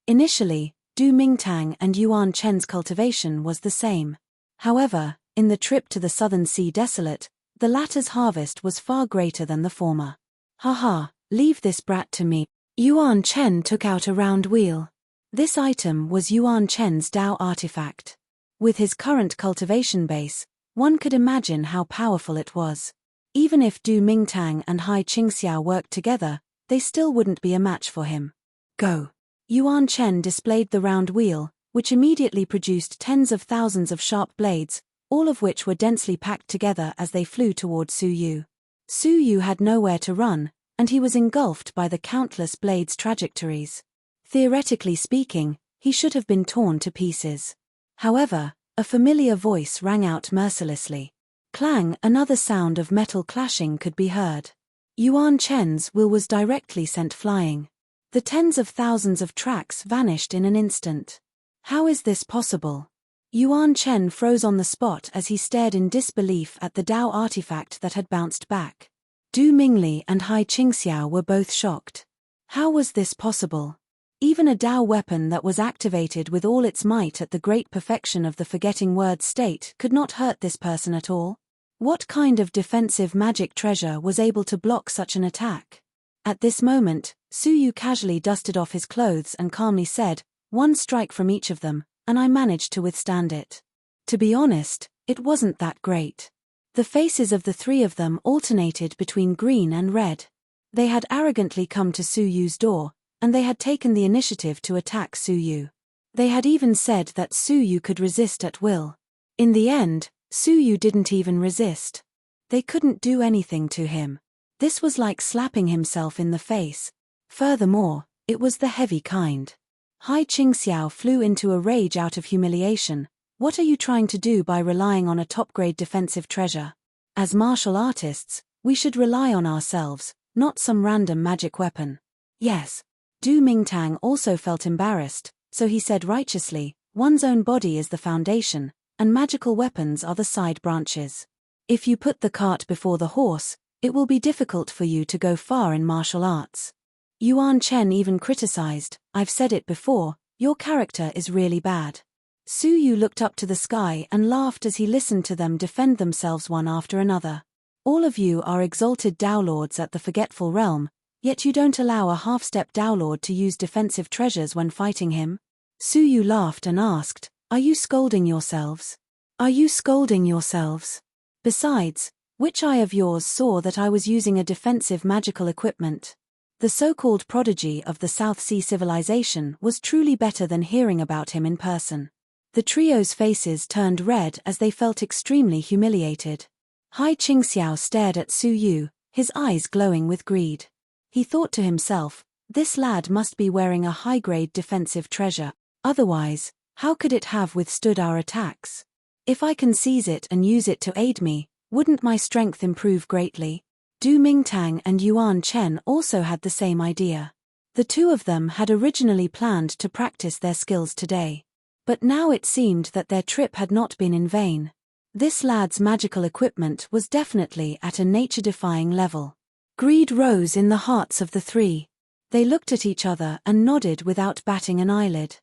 Initially, Du Mingtang and Yuan Chen's cultivation was the same. However, in the trip to the Southern Sea Desolate, the latter's harvest was far greater than the former. "Haha, leave this brat to me." Yuan Chen took out a round wheel. This item was Yuan Chen's Dao artifact. With his current cultivation base, one could imagine how powerful it was. Even if Du Mingtang and Hai Qingxiao worked together, they still wouldn't be a match for him. "Go." Yuan Chen displayed the round wheel, which immediately produced tens of thousands of sharp blades, all of which were densely packed together as they flew toward Su Yu. Su Yu had nowhere to run, and he was engulfed by the countless blades' trajectories. Theoretically speaking, he should have been torn to pieces. However, a familiar voice rang out mercilessly. Clang! Another sound of metal clashing could be heard. Yuan Chen's will was directly sent flying. The tens of thousands of tracks vanished in an instant. How is this possible? Yuan Chen froze on the spot as he stared in disbelief at the Dao artifact that had bounced back. Du Mingli and Hai Qingxiao were both shocked. How was this possible? Even a Dao weapon that was activated with all its might at the great perfection of the forgetting word state could not hurt this person at all. What kind of defensive magic treasure was able to block such an attack? At this moment, Suyu casually dusted off his clothes and calmly said, "One strike from each of them, and I managed to withstand it." To be honest, it wasn't that great. The faces of the three of them alternated between green and red. They had arrogantly come to Suyu's door, and they had taken the initiative to attack Suyu. They had even said that Suyu could resist at will. In the end, Suyu didn't even resist. They couldn't do anything to him. This was like slapping himself in the face. Furthermore, it was the heavy kind. Hai Qingxiao flew into a rage out of humiliation. What are you trying to do by relying on a top-grade defensive treasure? As martial artists, we should rely on ourselves, not some random magic weapon. Yes. Du Mingtang also felt embarrassed, so he said righteously, one's own body is the foundation, and magical weapons are the side branches. If you put the cart before the horse, it will be difficult for you to go far in martial arts. Yuan Chen even criticized, "I've said it before, your character is really bad." Suyu looked up to the sky and laughed as he listened to them defend themselves one after another. "All of you are exalted Downlords at the Forgetful Realm, yet you don't allow a half-step Downlord to use defensive treasures when fighting him?" Suyu laughed and asked, "Are you scolding yourselves? Are you scolding yourselves? Besides, which eye of yours saw that I was using a defensive magical equipment?" The so-called prodigy of the South Sea civilization was truly better than hearing about him in person. The trio's faces turned red as they felt extremely humiliated. Hai Qingxiao stared at Suyu, his eyes glowing with greed. He thought to himself, this lad must be wearing a high-grade defensive treasure, otherwise, how could it have withstood our attacks? If I can seize it and use it to aid me, wouldn't my strength improve greatly? Du Mingtang and Yuan Chen also had the same idea. The two of them had originally planned to practice their skills today. But now it seemed that their trip had not been in vain. This lad's magical equipment was definitely at a nature-defying level. Greed rose in the hearts of the three. They looked at each other and nodded without batting an eyelid.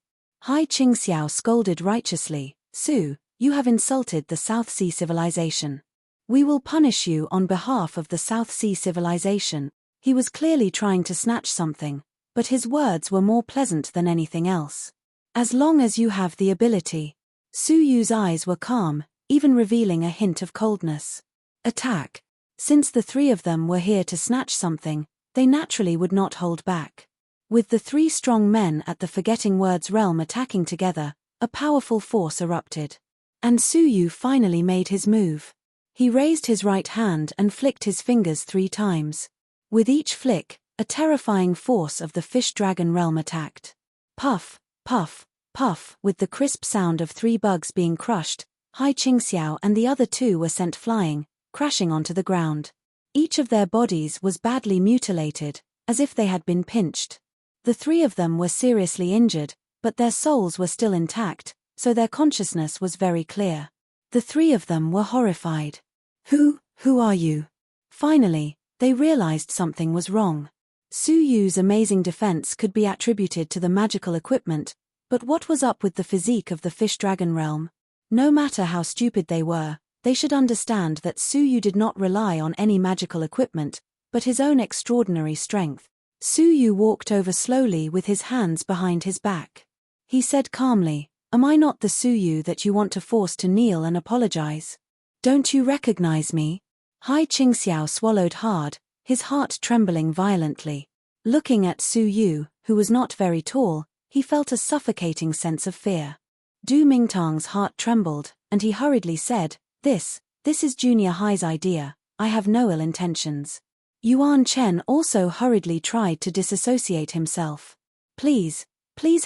Hai Qingxiao scolded righteously, "Su, you have insulted the South Sea civilization. We will punish you on behalf of the South Sea civilization." He was clearly trying to snatch something, but his words were more pleasant than anything else. "As long as you have the ability." Suyu's eyes were calm, even revealing a hint of coldness. Attack. Since the three of them were here to snatch something, they naturally would not hold back. With the three strong men at the Forgetting Words realm attacking together, a powerful force erupted. And Suyu finally made his move. He raised his right hand and flicked his fingers 3 times. With each flick, a terrifying force of the Fish Dragon realm attacked. Puff, puff, puff. With the crisp sound of 3 bugs being crushed, Hai Qingxiao and the other 2 were sent flying, crashing onto the ground. Each of their bodies was badly mutilated, as if they had been pinched. The 3 of them were seriously injured, but their souls were still intact, so their consciousness was very clear. The 3 of them were horrified. Who are you?" Finally, they realized something was wrong. Suyu's amazing defense could be attributed to the magical equipment, but what was up with the physique of the Fish Dragon realm? No matter how stupid they were, they should understand that Suyu did not rely on any magical equipment, but his own extraordinary strength. Suyu walked over slowly with his hands behind his back. He said calmly, "Am I not the Suyu that you want to force to kneel and apologize? Don't you recognize me?" Hai Qingxiao swallowed hard, his heart trembling violently. Looking at Suyu, who was not very tall, he felt a suffocating sense of fear. Du Mingtang's heart trembled, and he hurriedly said, This is Junior Hai's idea, I have no ill intentions." Yuan Chen also hurriedly tried to disassociate himself. Please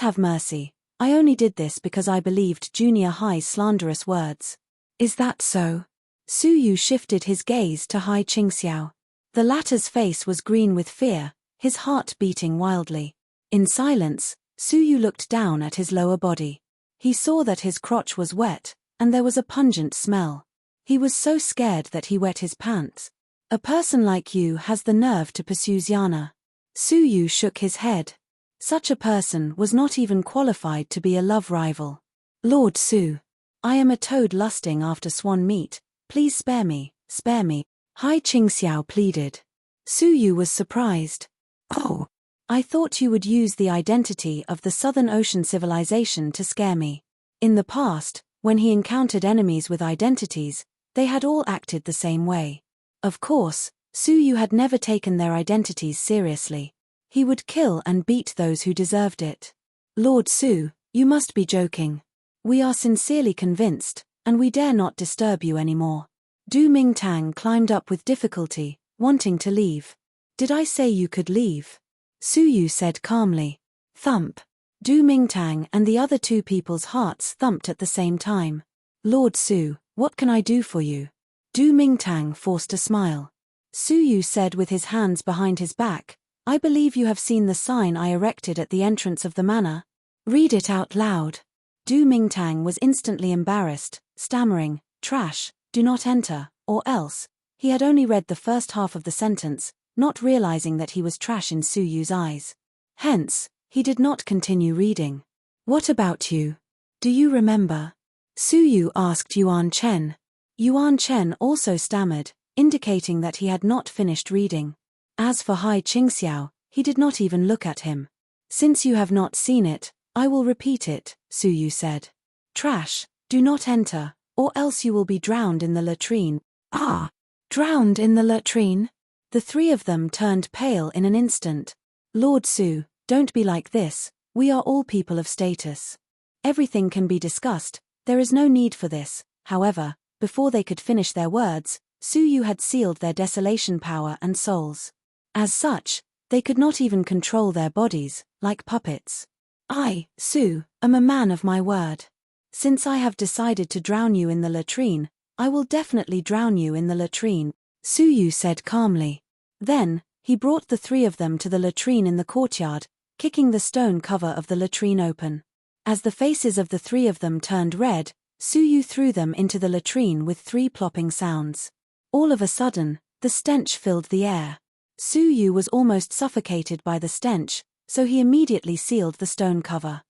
have mercy. I only did this because I believed Junior Hai's slanderous words." "Is that so?" Suyu shifted his gaze to Hai Qingxiao. The latter's face was green with fear, his heart beating wildly. In silence, Suyu looked down at his lower body. He saw that his crotch was wet, and there was a pungent smell. He was so scared that he wet his pants. "A person like you has the nerve to pursue Xiana." Suyu shook his head. Such a person was not even qualified to be a love rival. "Lord Su, I am a toad lusting after swan meat, please spare me," spare me, Hai Qingxiao pleaded. Su Yu was surprised. Oh, I thought you would use the identity of the Southern Ocean civilization to scare me. In the past, when he encountered enemies with identities, they had all acted the same way. Of course, Su Yu had never taken their identities seriously. He would kill and beat those who deserved it. Lord Su, you must be joking. We are sincerely convinced, and we dare not disturb you anymore. Du Mingtang climbed up with difficulty, wanting to leave. Did I say you could leave? Su Yu said calmly. Thump. Du Mingtang and the other two people's hearts thumped at the same time. Lord Su, what can I do for you? Du Mingtang forced a smile. Su Yu said with his hands behind his back, I believe you have seen the sign I erected at the entrance of the manor. Read it out loud. Du Mingtang was instantly embarrassed, stammering, trash, do not enter, or else. He had only read the first half of the sentence, not realizing that he was trash in Su Yu's eyes. Hence, he did not continue reading. What about you? Do you remember? Su Yu asked Yuan Chen. Yuan Chen also stammered, indicating that he had not finished reading. As for Hai Qingxiao, he did not even look at him. Since you have not seen it, I will repeat it, Su Yu said. Trash, do not enter, or else you will be drowned in the latrine. Ah! Drowned in the latrine? The three of them turned pale in an instant. Lord Su, don't be like this, we are all people of status. Everything can be discussed, there is no need for this. However, before they could finish their words, Su Yu had sealed their desolation power and souls. As such, they could not even control their bodies, like puppets. I, Su, am a man of my word. Since I have decided to drown you in the latrine, I will definitely drown you in the latrine, Su Yu said calmly. Then, he brought the three of them to the latrine in the courtyard, kicking the stone cover of the latrine open. As the faces of the three of them turned red, Su Yu threw them into the latrine with three plopping sounds. All of a sudden, the stench filled the air. Su Yu was almost suffocated by the stench, so he immediately sealed the stone cover.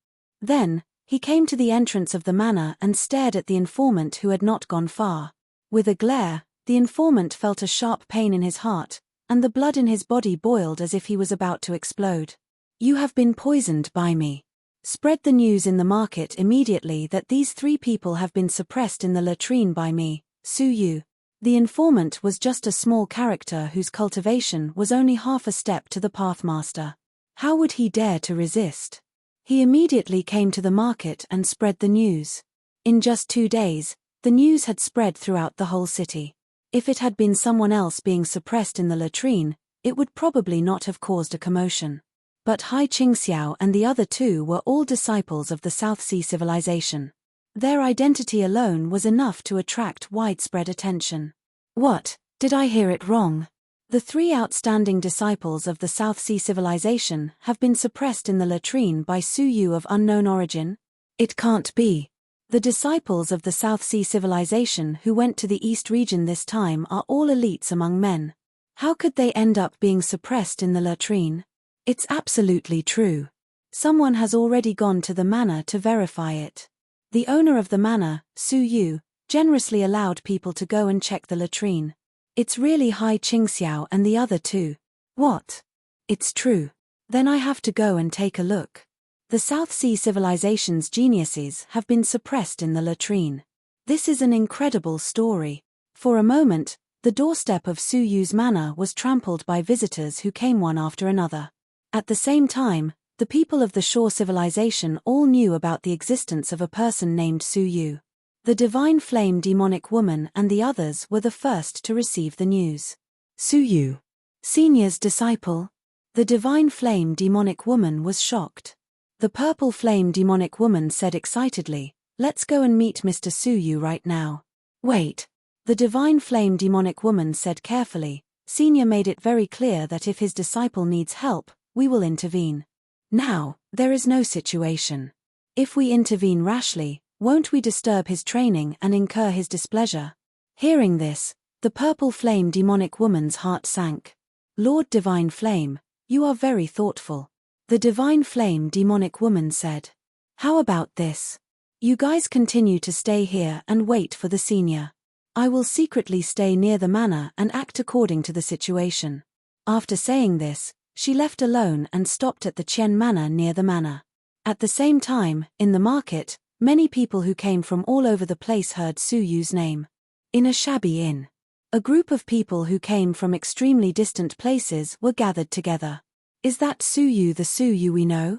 Then, he came to the entrance of the manor and stared at the informant who had not gone far. With a glare, the informant felt a sharp pain in his heart, and the blood in his body boiled as if he was about to explode. You have been poisoned by me. Spread the news in the market immediately that these three people have been suppressed in the latrine by me, Su Yu. The informant was just a small character whose cultivation was only half a step to the Pathmaster. How would he dare to resist? He immediately came to the market and spread the news. In just 2 days, the news had spread throughout the whole city. If it had been someone else being suppressed in the latrine, it would probably not have caused a commotion. But Hai Qingxiao and the other two were all disciples of the South Sea civilization. Their identity alone was enough to attract widespread attention. What, did I hear it wrong? The three outstanding disciples of the South Sea civilization have been suppressed in the latrine by Su Yu of unknown origin? It can't be. The disciples of the South Sea civilization who went to the East region this time are all elites among men. How could they end up being suppressed in the latrine? It's absolutely true. Someone has already gone to the manor to verify it. The owner of the manor, Su Yu, generously allowed people to go and check the latrine. It's really Hai Qingxiao and the other two. What? It's true. Then I have to go and take a look. The South Sea civilization's geniuses have been suppressed in the latrine. This is an incredible story. For a moment, the doorstep of Su Yu's manor was trampled by visitors who came one after another. At the same time, the people of the shore civilization all knew about the existence of a person named Su Yu. The divine flame demonic woman and the others were the first to receive the news. Su Yu, Senior's disciple? The divine flame demonic woman was shocked. The purple flame demonic woman said excitedly, "Let's go and meet Mr. Su Yu right now." Wait. The divine flame demonic woman said carefully, "Senior made it very clear that if his disciple needs help, we will intervene. Now, there is no situation. If we intervene rashly, won't we disturb his training and incur his displeasure?" Hearing this, the purple flame demonic woman's heart sank. "Lord Divine Flame, you are very thoughtful." The divine flame demonic woman said. "How about this? You guys continue to stay here and wait for the senior. I will secretly stay near the manor and act according to the situation. After saying this, she left alone and stopped at the Qian manor near the manor. At the same time, in the market, many people who came from all over the place heard Su Yu's name. In a shabby inn, a group of people who came from extremely distant places were gathered together. Is that Su Yu the Su Yu we know?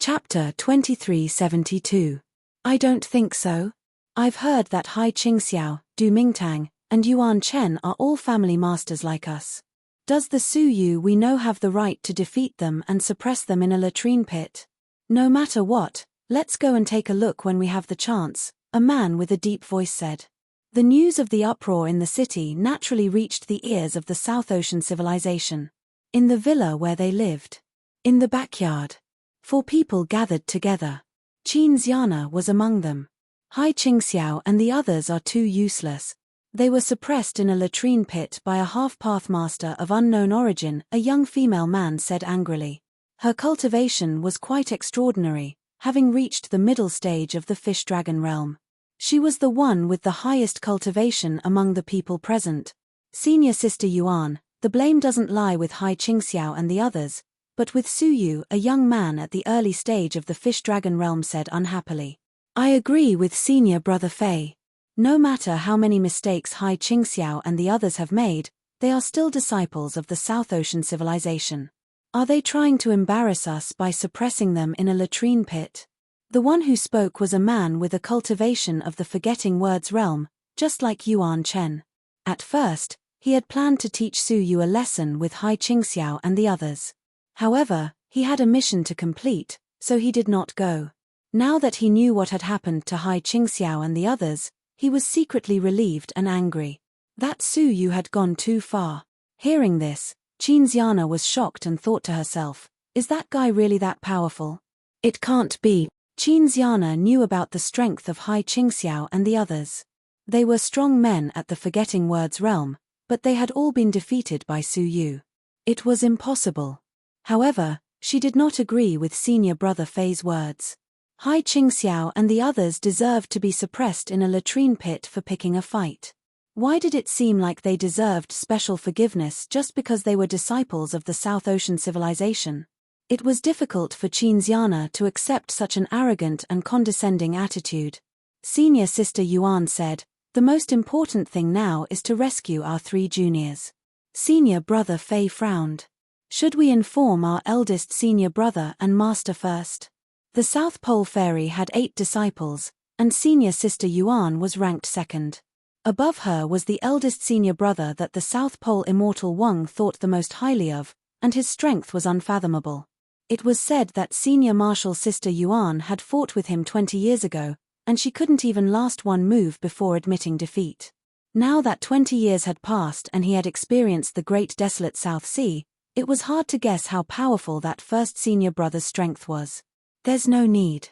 Chapter 2372. I don't think so. I've heard that Hai Qingxiao, Du Mingtang, and Yuan Chen are all family masters like us. Does the Su Yu we know have the right to defeat them and suppress them in a latrine pit? No matter what, let's go and take a look when we have the chance, a man with a deep voice said. The news of the uproar in the city naturally reached the ears of the South Ocean civilization. In the villa where they lived. In the backyard. 4 people gathered together. Qin Xiana was among them. Hai Qingxiao and the others are too useless. They were suppressed in a latrine pit by a half-path master of unknown origin, a young female man said angrily. Her cultivation was quite extraordinary, having reached the middle stage of the fish-dragon realm. She was the one with the highest cultivation among the people present. Senior Sister Yuan, the blame doesn't lie with Hai Qingxiao and the others, but with Su Yu, a young man at the early stage of the fish-dragon realm said unhappily. I agree with Senior Brother Fei. No matter how many mistakes Hai Qingxiao and the others have made, they are still disciples of the South Ocean civilization. Are they trying to embarrass us by suppressing them in a latrine pit? The one who spoke was a man with a cultivation of the forgetting words realm, just like Yuan Chen. At first, he had planned to teach Su Yu a lesson with Hai Qingxiao and the others. However, he had a mission to complete, so he did not go. Now that he knew what had happened to Hai Qingxiao and the others, he was secretly relieved and angry. That Su Yu had gone too far. Hearing this, Qin Xiana was shocked and thought to herself, is that guy really that powerful? It can't be. Qin Xiana knew about the strength of Hai Qingxiao and the others. They were strong men at the Forgetting Words realm, but they had all been defeated by Su Yu. It was impossible. However, she did not agree with Senior Brother Fei's words. Hai Qingxiao and the others deserved to be suppressed in a latrine pit for picking a fight. Why did it seem like they deserved special forgiveness just because they were disciples of the South Ocean civilization? It was difficult for Qin Xiana to accept such an arrogant and condescending attitude. Senior Sister Yuan said, the most important thing now is to rescue our 3 juniors. Senior Brother Fei frowned. Should we inform our eldest senior brother and master first? The South Pole Fairy had 8 disciples, and Senior Sister Yuan was ranked second. Above her was the eldest senior brother that the South Pole Immortal Wang thought the most highly of, and his strength was unfathomable. It was said that Senior Martial Sister Yuan had fought with him 20 years ago, and she couldn't even last one move before admitting defeat. Now that 20 years had passed and he had experienced the great desolate South Sea, it was hard to guess how powerful that first senior brother's strength was. There's no need.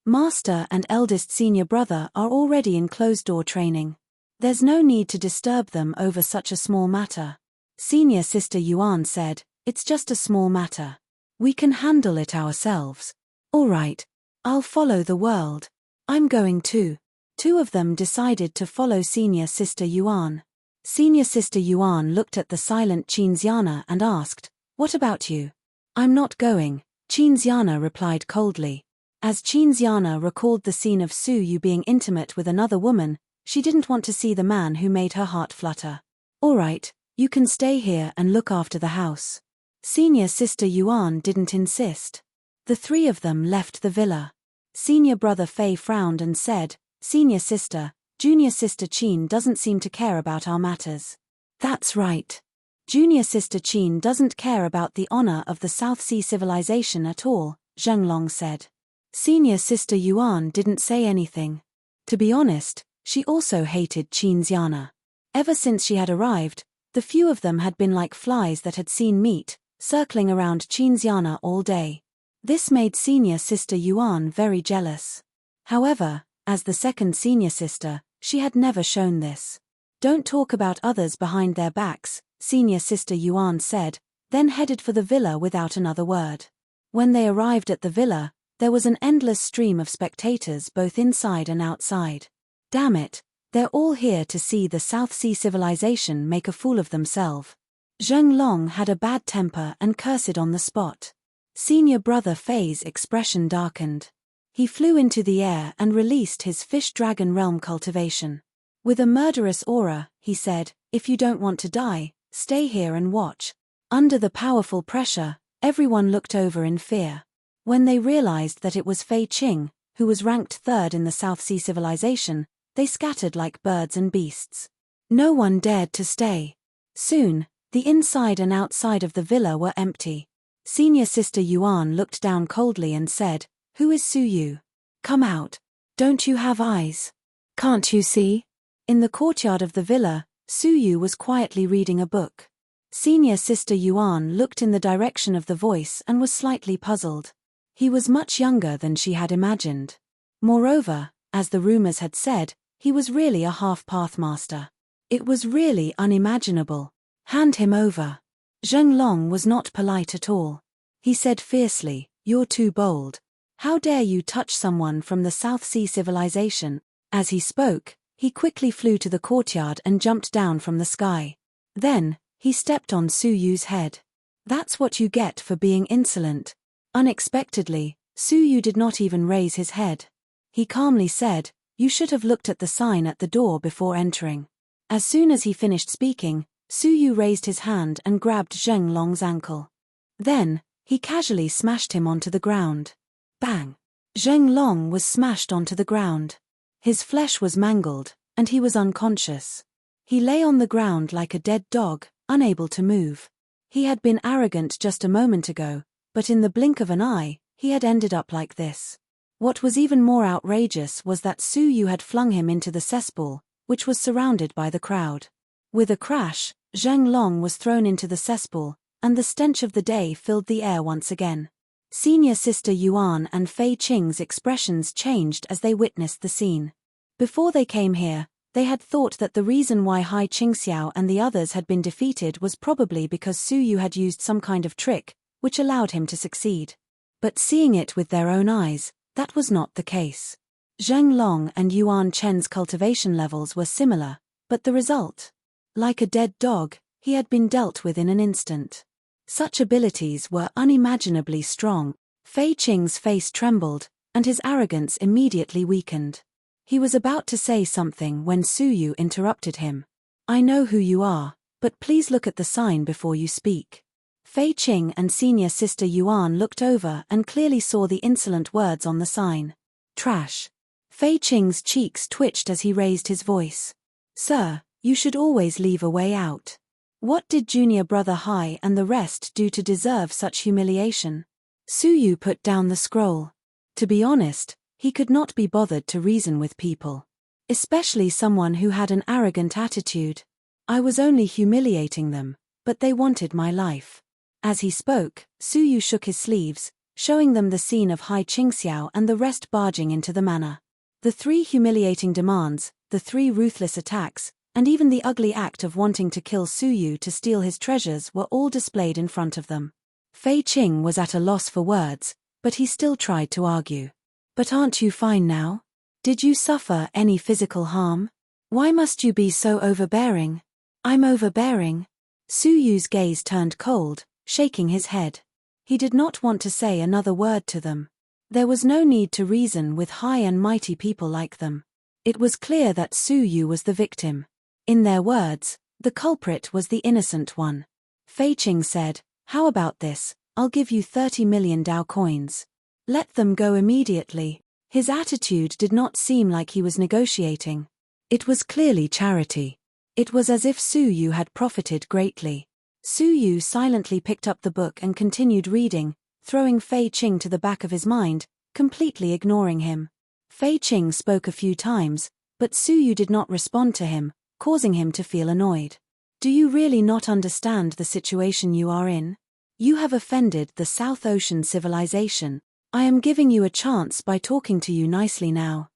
Master and eldest senior brother are already in closed-door training. There's no need to disturb them over such a small matter. Senior Sister Yuan said, it's just a small matter. We can handle it ourselves. All right, I'll follow the world. I'm going too. 2 of them decided to follow Senior Sister Yuan. Senior Sister Yuan looked at the silent Qin Xiana and asked, what about you? I'm not going. Qin Xiana replied coldly. As Qin Xiana recalled the scene of Su Yu being intimate with another woman, she didn't want to see the man who made her heart flutter. All right, you can stay here and look after the house. Senior Sister Yuan didn't insist. The 3 of them left the villa. Senior Brother Fei frowned and said, Senior Sister, Junior Sister Qin doesn't seem to care about our matters. That's right. Junior Sister Qin doesn't care about the honor of the South Sea civilization at all, Zhenglong said. Senior Sister Yuan didn't say anything. To be honest, she also hated Qin Xiana. Ever since she had arrived, the few of them had been like flies that had seen meat, circling around Qin Xiana all day. This made Senior Sister Yuan very jealous. However, as the second senior sister, she had never shown this. Don't talk about others behind their backs, Senior Sister Yuan said, then headed for the villa without another word. When they arrived at the villa, there was an endless stream of spectators both inside and outside. Damn it, They're all here to see the South Sea civilization make a fool of themselves. Zheng Long had a bad temper and cursed on the spot. Senior brother Fei's expression darkened. He flew into the air and released his fish dragon realm cultivation. With a murderous aura, he said, "If you don't want to die, stay here and watch." Under the powerful pressure, everyone looked over in fear. When they realized that it was Fei Qing, who was ranked third in the South Sea civilization, they scattered like birds and beasts. No one dared to stay. Soon, the inside and outside of the villa were empty. Senior Sister Yuan looked down coldly and said, "Who is Su Yu? Come out. Don't you have eyes? Can't you see?" In the courtyard of the villa, Su Yu was quietly reading a book. Senior Sister Yuan looked in the direction of the voice and was slightly puzzled. He was much younger than she had imagined. Moreover, as the rumors had said, he was really a half-pathmaster. It was really unimaginable. "Hand him over." Zheng Long was not polite at all. He said fiercely, "You're too bold. How dare you touch someone from the South Sea civilization?" As he spoke, he quickly flew to the courtyard and jumped down from the sky. Then, he stepped on Su Yu's head. "That's what you get for being insolent." Unexpectedly, Su Yu did not even raise his head. He calmly said, "You should have looked at the sign at the door before entering." As soon as he finished speaking, Su Yu raised his hand and grabbed Zheng Long's ankle. Then, he casually smashed him onto the ground. Bang! Zheng Long was smashed onto the ground. His flesh was mangled, and he was unconscious. He lay on the ground like a dead dog, unable to move. He had been arrogant just a moment ago, but in the blink of an eye, he had ended up like this. What was even more outrageous was that Su Yu had flung him into the cesspool, which was surrounded by the crowd. With a crash, Zheng Long was thrown into the cesspool, and the stench of the day filled the air once again. Senior Sister Yuan and Fei Qing's expressions changed as they witnessed the scene. Before they came here, they had thought that the reason why Hai Qingxiao and the others had been defeated was probably because Su Yu had used some kind of trick, which allowed him to succeed. But seeing it with their own eyes, that was not the case. Zheng Long and Yuan Chen's cultivation levels were similar, but the result? Like a dead dog, he had been dealt with in an instant. Such abilities were unimaginably strong. Fei Qing's face trembled, and his arrogance immediately weakened. He was about to say something when Su Yu interrupted him. "I know who you are, but please look at the sign before you speak." Fei Qing and Senior Sister Yuan looked over and clearly saw the insolent words on the sign. "Trash." Fei Qing's cheeks twitched as he raised his voice. "Sir, you should always leave a way out. What did junior brother Hai and the rest do to deserve such humiliation?" Su Yu put down the scroll. To be honest, he could not be bothered to reason with people. Especially someone who had an arrogant attitude. "I was only humiliating them, but they wanted my life." As he spoke, Su Yu shook his sleeves, showing them the scene of Hai Qingxiao and the rest barging into the manor. The 3 humiliating demands, the 3 ruthless attacks, and even the ugly act of wanting to kill Su Yu to steal his treasures were all displayed in front of them. Fei Qing was at a loss for words, but he still tried to argue. "But aren't you fine now? Did you suffer any physical harm? Why must you be so overbearing?" "I'm overbearing." Su Yu's gaze turned cold, shaking his head. He did not want to say another word to them. There was no need to reason with high and mighty people like them. It was clear that Su Yu was the victim. In their words, the culprit was the innocent one. Fei Qing said, "How about this? I'll give you 30 million Dao coins. Let them go immediately." His attitude did not seem like he was negotiating. It was clearly charity. It was as if Su Yu had profited greatly. Su Yu silently picked up the book and continued reading, throwing Fei Qing to the back of his mind, completely ignoring him. Fei Qing spoke a few times, but Su Yu did not respond to him, causing him to feel annoyed. "Do you really not understand the situation you are in? You have offended the South Ocean civilization. I am giving you a chance by talking to you nicely now.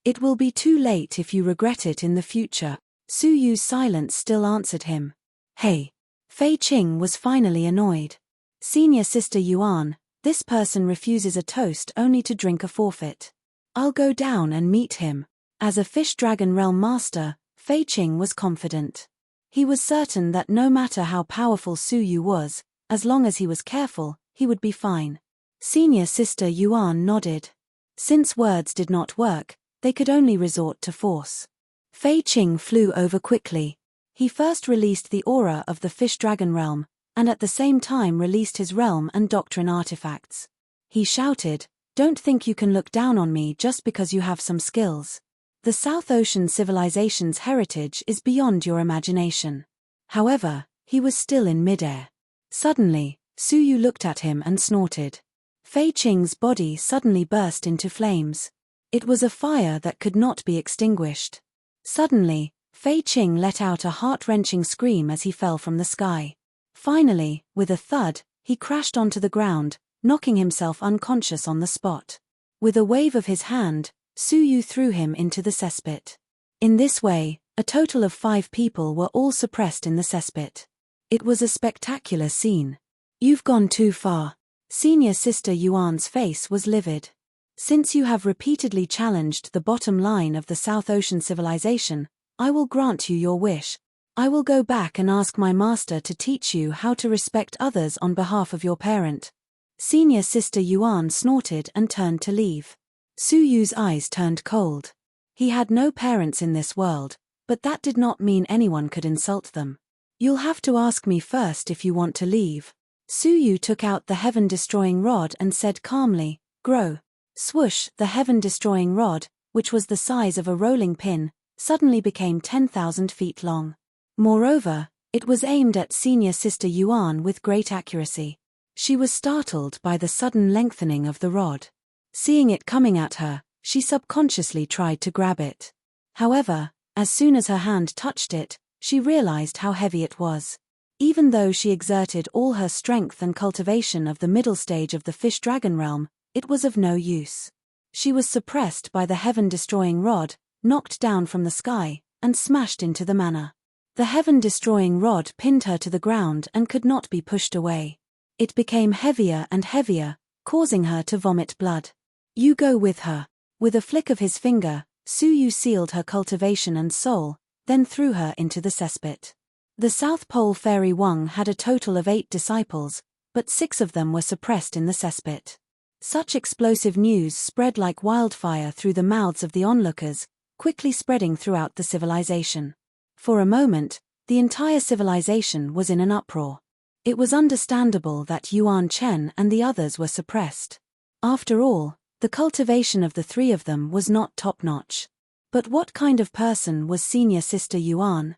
It will be too late if you regret it in the future." Su Yu's silence still answered him. "Hey." Fei Qing was finally annoyed. "Senior Sister Yuan, this person refuses a toast only to drink a forfeit. I'll go down and meet him." As a Fish Dragon Realm master, Fei Qing was confident. He was certain that no matter how powerful Su Yu was, as long as he was careful, he would be fine. Senior Sister Yuan nodded. Since words did not work, they could only resort to force. Fei Qing flew over quickly. He first released the aura of the Fish Dragon Realm, and at the same time released his realm and doctrine artifacts. He shouted, "Don't think you can look down on me just because you have some skills. The South Ocean civilization's heritage is beyond your imagination." However, he was still in midair. Suddenly, Su Yu looked at him and snorted. Fei Qing's body suddenly burst into flames. It was a fire that could not be extinguished. Suddenly, Fei Qing let out a heart-wrenching scream as he fell from the sky. Finally, with a thud, he crashed onto the ground, knocking himself unconscious on the spot. With a wave of his hand, Su Yu threw him into the cesspit. In this way, a total of 5 people were all suppressed in the cesspit. It was a spectacular scene. "You've gone too far." Senior Sister Yuan's face was livid. "Since you have repeatedly challenged the bottom line of the South Ocean civilization, I will grant you your wish. I will go back and ask my master to teach you how to respect others on behalf of your parent." Senior Sister Yuan snorted and turned to leave. Su Yu's eyes turned cold. He had no parents in this world, but that did not mean anyone could insult them. "You'll have to ask me first if you want to leave." Su Yu took out the heaven-destroying rod and said calmly, "Grow." Swoosh, the heaven-destroying rod, which was the size of a rolling pin, suddenly became 10,000 feet long. Moreover, it was aimed at Senior Sister Yuan with great accuracy. She was startled by the sudden lengthening of the rod. Seeing it coming at her, she subconsciously tried to grab it. However, as soon as her hand touched it, she realized how heavy it was. Even though she exerted all her strength and cultivation of the middle stage of the Fish Dragon Realm, it was of no use. She was suppressed by the heaven-destroying rod, knocked down from the sky, and smashed into the manor. The heaven-destroying rod pinned her to the ground and could not be pushed away. It became heavier and heavier, causing her to vomit blood. "You go with her." With a flick of his finger, Su Yu sealed her cultivation and soul, then threw her into the cesspit. The South Pole Fairy Wang had a total of 8 disciples, but 6 of them were suppressed in the cesspit. Such explosive news spread like wildfire through the mouths of the onlookers, quickly spreading throughout the civilization. For a moment, the entire civilization was in an uproar. It was understandable that Yuan Chen and the others were suppressed. After all, the cultivation of the 3 of them was not top-notch. But what kind of person was Senior Sister Yuan?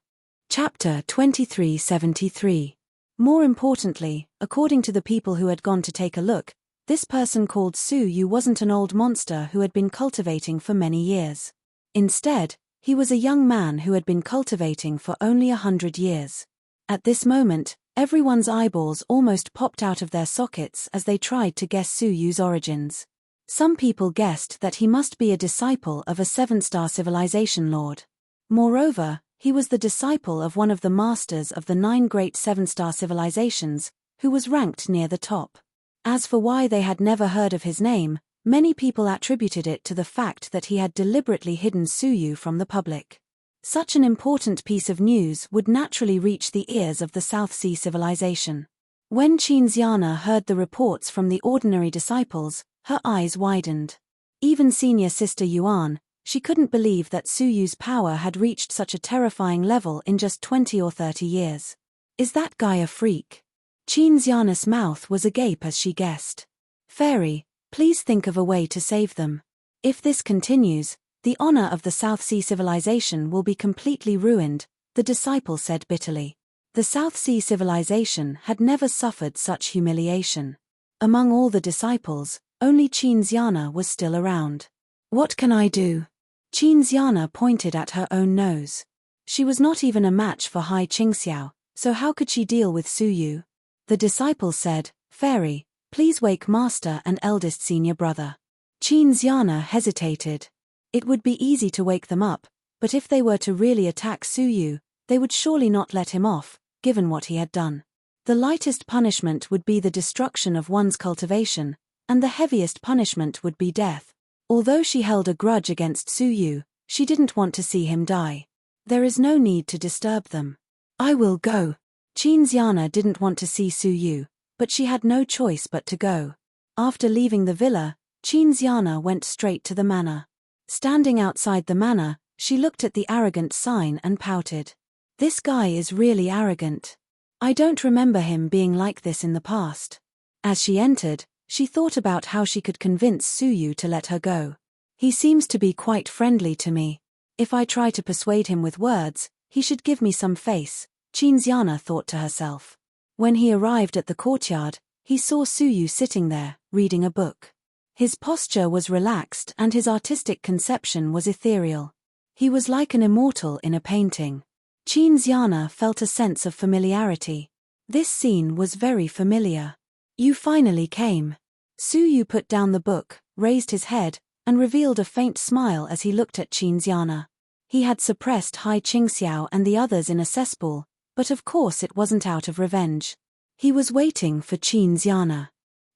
Chapter 2373. More importantly, according to the people who had gone to take a look, this person called Su Yu wasn't an old monster who had been cultivating for many years. Instead, he was a young man who had been cultivating for only 100 years. At this moment, everyone's eyeballs almost popped out of their sockets as they tried to guess Su Yu's origins. Some people guessed that he must be a disciple of a 7-star civilization lord. Moreover, he was the disciple of one of the masters of the 9 great 7-star civilizations, who was ranked near the top. As for why they had never heard of his name, many people attributed it to the fact that he had deliberately hidden Su Yu from the public. Such an important piece of news would naturally reach the ears of the South Sea civilization. When Qinxiana heard the reports from the ordinary disciples, her eyes widened. Even Senior Sister Yuan, she couldn't believe that Su Yu's power had reached such a terrifying level in just 20 or 30 years. Is that guy a freak? Qinxiana's mouth was agape as she guessed. "Fairy, please think of a way to save them. If this continues, the honor of the South Sea civilization will be completely ruined," the disciple said bitterly. The South Sea civilization had never suffered such humiliation. Among all the disciples, only Qinxiana was still around. "What can I do?" Qinxiana pointed at her own nose. She was not even a match for Hai Qingxiao, so how could she deal with Su Yu? The disciple said, "Fairy, please wake master and eldest senior brother." Qinxiana hesitated. It would be easy to wake them up, but if they were to really attack Su Yu, they would surely not let him off, given what he had done. The lightest punishment would be the destruction of one's cultivation, and the heaviest punishment would be death. Although she held a grudge against Su Yu, She didn't want to see him die. There is no need to disturb them. I will go. Chinziana didn't want to see Su Yu, but she had no choice but to go. After leaving the villa, Chinziana went straight to the manor. Standing outside the manor, she looked at the arrogant sign and pouted. This guy is really arrogant. I don't remember him being like this in the past. As she entered, she thought about how she could convince Su Yu to let her go. He seems to be quite friendly to me. If I try to persuade him with words, he should give me some face, Chinziana thought to herself. When he arrived at the courtyard, he saw Su Yu sitting there, reading a book. His posture was relaxed and his artistic conception was ethereal. He was like an immortal in a painting. Chinziana felt a sense of familiarity. This scene was very familiar. You finally came. Su Yu put down the book, raised his head, and revealed a faint smile as he looked at Chinziana. He had suppressed Hai Qingxiao and the others in a cesspool, but of course it wasn't out of revenge. He was waiting for Chinziana.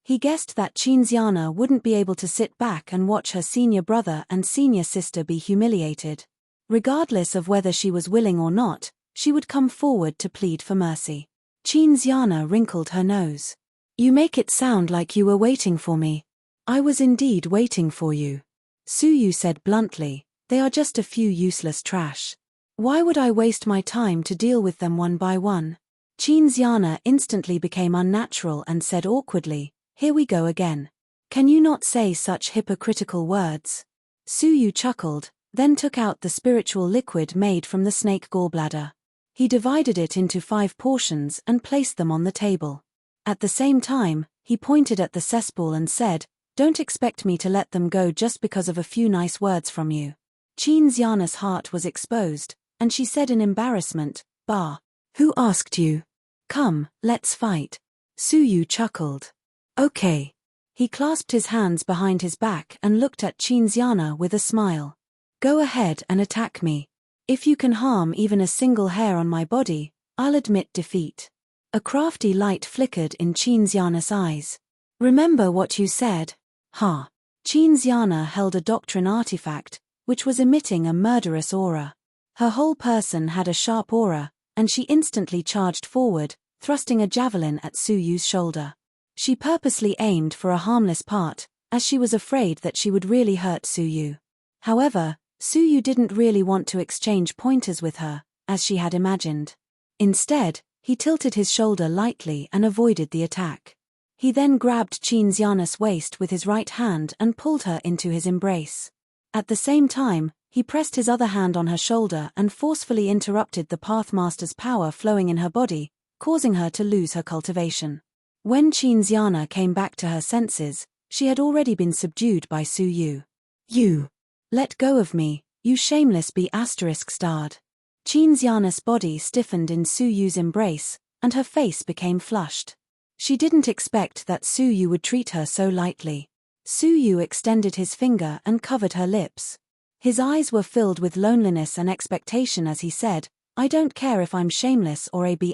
He guessed that Chinziana wouldn't be able to sit back and watch her senior brother and senior sister be humiliated. Regardless of whether she was willing or not, she would come forward to plead for mercy. Chinziana wrinkled her nose. You make it sound like you were waiting for me. I was indeed waiting for you. Su Yu said bluntly, they are just a few useless trash. Why would I waste my time to deal with them one by one? Chinziana instantly became unnatural and said awkwardly, here we go again. Can you not say such hypocritical words? Su Yu chuckled, then took out the spiritual liquid made from the snake gallbladder. He divided it into 5 portions and placed them on the table. At the same time, he pointed at the cesspool and said, don't expect me to let them go just because of a few nice words from you. Chinziana's heart was exposed, and she said in embarrassment, Bah, who asked you? Come, let's fight. Su Yu chuckled. Okay. He clasped his hands behind his back and looked at Chinziana with a smile. Go ahead and attack me. If you can harm even a single hair on my body, I'll admit defeat. A crafty light flickered in Chinziana's eyes. Remember what you said. Ha. Chinziana held a doctrine artifact, which was emitting a murderous aura. Her whole person had a sharp aura, and she instantly charged forward, thrusting a javelin at Su Yu's shoulder. She purposely aimed for a harmless part, as she was afraid that she would really hurt Su Yu. However, Su Yu didn't really want to exchange pointers with her, as she had imagined. Instead, he tilted his shoulder lightly and avoided the attack. He then grabbed Chinziana's waist with his right hand and pulled her into his embrace. At the same time, he pressed his other hand on her shoulder and forcefully interrupted the Pathmaster's power flowing in her body, causing her to lose her cultivation. When Chinziana came back to her senses, she had already been subdued by Su Yu. You! Let go of me, you shameless ****. Chinziana's body stiffened in Su Yu's embrace, and her face became flushed. She didn't expect that Su Yu would treat her so lightly. Su Yu extended his finger and covered her lips. His eyes were filled with loneliness and expectation as he said, I don't care if I'm shameless or a ****,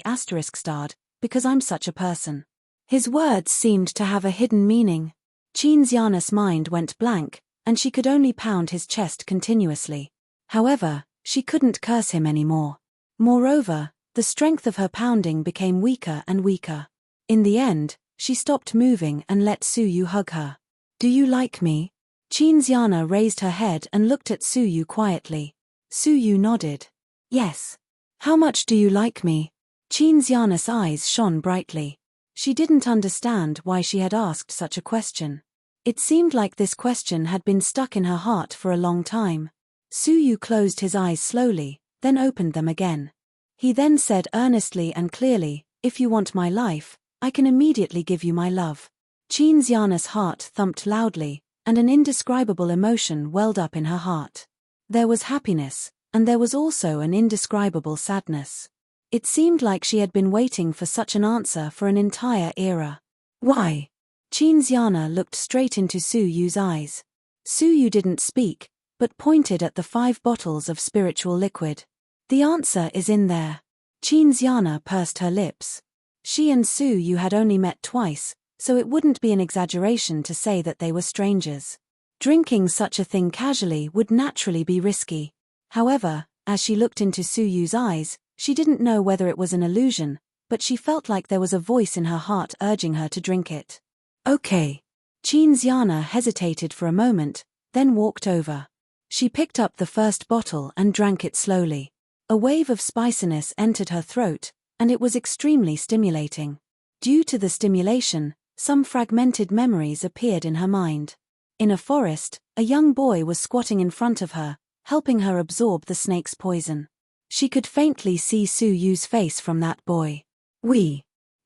because I'm such a person. His words seemed to have a hidden meaning. Chinziana's mind went blank, and she could only pound his chest continuously. However, she couldn't curse him anymore. Moreover, the strength of her pounding became weaker and weaker. In the end, she stopped moving and let Su Yu hug her. Do you like me? Chinziana raised her head and looked at Su Yu quietly. Su Yu nodded. Yes. How much do you like me? Chinziana's eyes shone brightly. She didn't understand why she had asked such a question. It seemed like this question had been stuck in her heart for a long time. Su Yu closed his eyes slowly, then opened them again. He then said earnestly and clearly, if you want my life, I can immediately give you my love. Chinziana's heart thumped loudly, and an indescribable emotion welled up in her heart. There was happiness, and there was also an indescribable sadness. It seemed like she had been waiting for such an answer for an entire era. Why? Chinziana looked straight into Su Yu's eyes. Su Yu didn't speak, but pointed at the 5 bottles of spiritual liquid. The answer is in there. Chinziana pursed her lips. She and Su Yu had only met twice, so it wouldn't be an exaggeration to say that they were strangers. Drinking such a thing casually would naturally be risky. However, as she looked into Su Yu's eyes, she didn't know whether it was an illusion, but she felt like there was a voice in her heart urging her to drink it. Okay. Qin Xiana hesitated for a moment, then walked over. She picked up the first bottle and drank it slowly. A wave of spiciness entered her throat, and it was extremely stimulating. Due to the stimulation, some fragmented memories appeared in her mind. In a forest, a young boy was squatting in front of her, helping her absorb the snake's poison. She could faintly see Su Yu's face from that boy.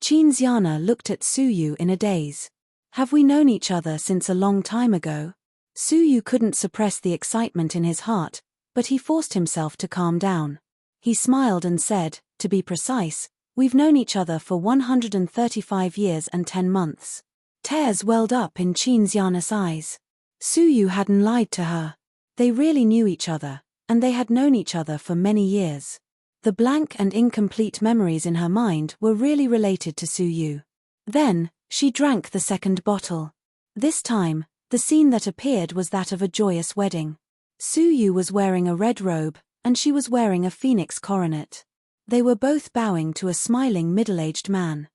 Qin Xiana looked at Su Yu in a daze. Have we known each other since a long time ago? Su Yu couldn't suppress the excitement in his heart, but he forced himself to calm down. He smiled and said, to be precise, we've known each other for 135 years and 10 months. Tears welled up in Qin Xiana's eyes. Su Yu hadn't lied to her. They really knew each other, and they had known each other for many years. The blank and incomplete memories in her mind were really related to Su Yu. Then, she drank the second bottle. This time, the scene that appeared was that of a joyous wedding. Su Yu was wearing a red robe, and she was wearing a phoenix coronet. They were both bowing to a smiling middle-aged man.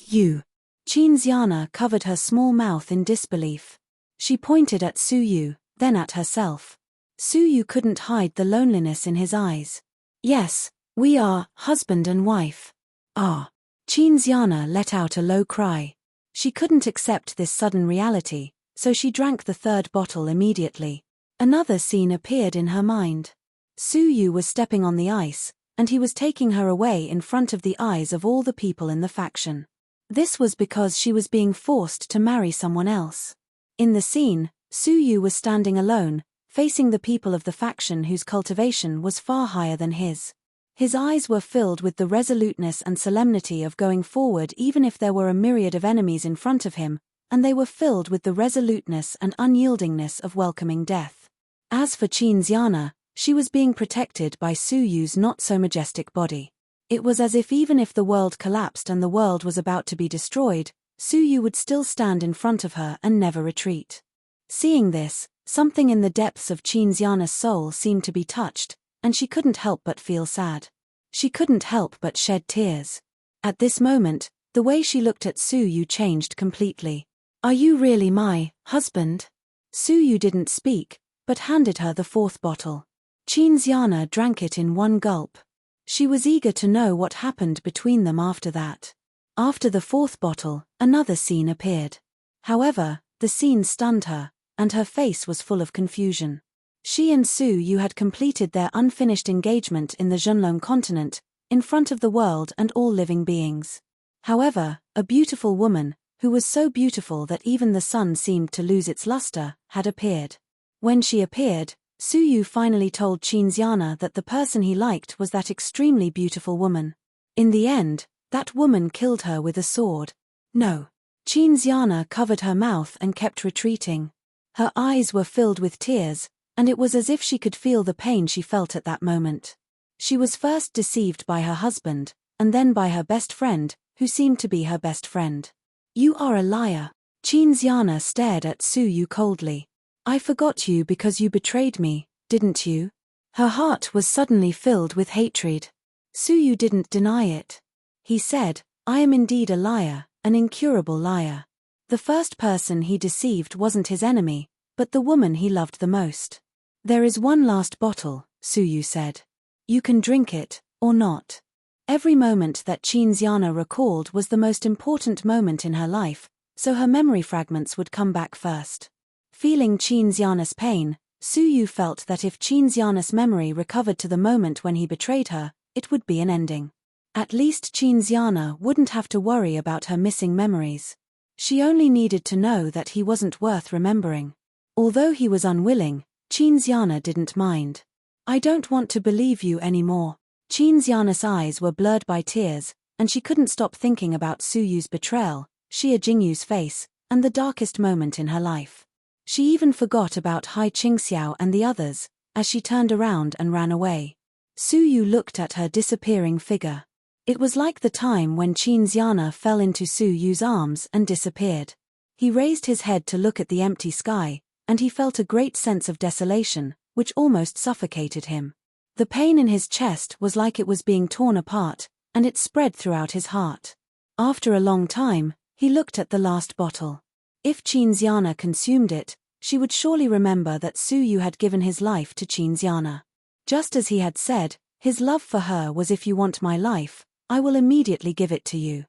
You. Qin Xiana covered her small mouth in disbelief. She pointed at Su Yu, then at herself. Su Yu couldn't hide the loneliness in his eyes. Yes, we are husband and wife. Qin Xiana let out a low cry. She couldn't accept this sudden reality, so she drank the third bottle immediately. Another scene appeared in her mind. Su Yu was stepping on the ice, and he was taking her away in front of the eyes of all the people in the faction. This was because she was being forced to marry someone else. In the scene, Su Yu was standing alone, facing the people of the faction whose cultivation was far higher than his. His eyes were filled with the resoluteness and solemnity of going forward even if there were a myriad of enemies in front of him, and they were filled with the resoluteness and unyieldingness of welcoming death. As for Qin Xiana, she was being protected by Su Yu's not-so-majestic body. It was as if even if the world collapsed and the world was about to be destroyed, Su Yu would still stand in front of her and never retreat. Seeing this, something in the depths of Qin Xiana's soul seemed to be touched, and she couldn't help but feel sad. She couldn't help but shed tears. At this moment, the way she looked at Su Yu changed completely. Are you really my husband? Su Yu didn't speak, but handed her the fourth bottle. Qin Xiana drank it in one gulp. She was eager to know what happened between them after that. After the fourth bottle, another scene appeared. However, the scene stunned her, and her face was full of confusion. She and Su Yu had completed their unfinished engagement in the Zhenlong continent, in front of the world and all living beings. However, a beautiful woman, who was so beautiful that even the sun seemed to lose its luster, had appeared. When she appeared, Su Yu finally told Qin Xiana that the person he liked was that extremely beautiful woman. In the end, that woman killed her with a sword. No. Qin Xiana covered her mouth and kept retreating. Her eyes were filled with tears, and it was as if she could feel the pain she felt at that moment. She was first deceived by her husband, and then by her best friend, who seemed to be her best friend. You are a liar. Qin Xiana stared at Su Yu coldly. I forgot you because you betrayed me, didn't you? Her heart was suddenly filled with hatred. Su Yu didn't deny it. He said, I am indeed a liar, an incurable liar. The first person he deceived wasn't his enemy, but the woman he loved the most. There is one last bottle, Su Yu said. You can drink it, or not. Every moment that Qin Xiana recalled was the most important moment in her life, so her memory fragments would come back first. Feeling Qin Xiana's pain, Su Yu felt that if Qin Xiana's memory recovered to the moment when he betrayed her, it would be an ending. At least Qin Xiana wouldn't have to worry about her missing memories. She only needed to know that he wasn't worth remembering. Although he was unwilling, Qin Xiana didn't mind. I don't want to believe you anymore. Qin Xiana's eyes were blurred by tears, and she couldn't stop thinking about Su Yu's betrayal, Xia Jingyu's face, and the darkest moment in her life. She even forgot about Hai Qingxiao and the others, as she turned around and ran away. Su Yu looked at her disappearing figure. It was like the time when Qin Xiana fell into Su Yu's arms and disappeared. He raised his head to look at the empty sky, and he felt a great sense of desolation, which almost suffocated him. The pain in his chest was like it was being torn apart, and it spread throughout his heart. After a long time, he looked at the last bottle. If Qinxiana consumed it, she would surely remember that Su Yu had given his life to Qinxiana. Just as he had said, his love for her was, if you want my life, I will immediately give it to you.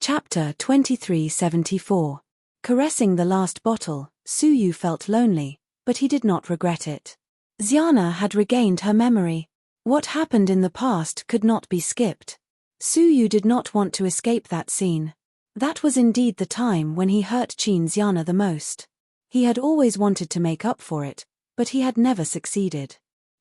Chapter 2374. Caressing the last bottle, Su Yu felt lonely, but he did not regret it. Xiana had regained her memory. What happened in the past could not be skipped. Su Yu did not want to escape that scene. That was indeed the time when he hurt Qinxiana the most. He had always wanted to make up for it, but he had never succeeded.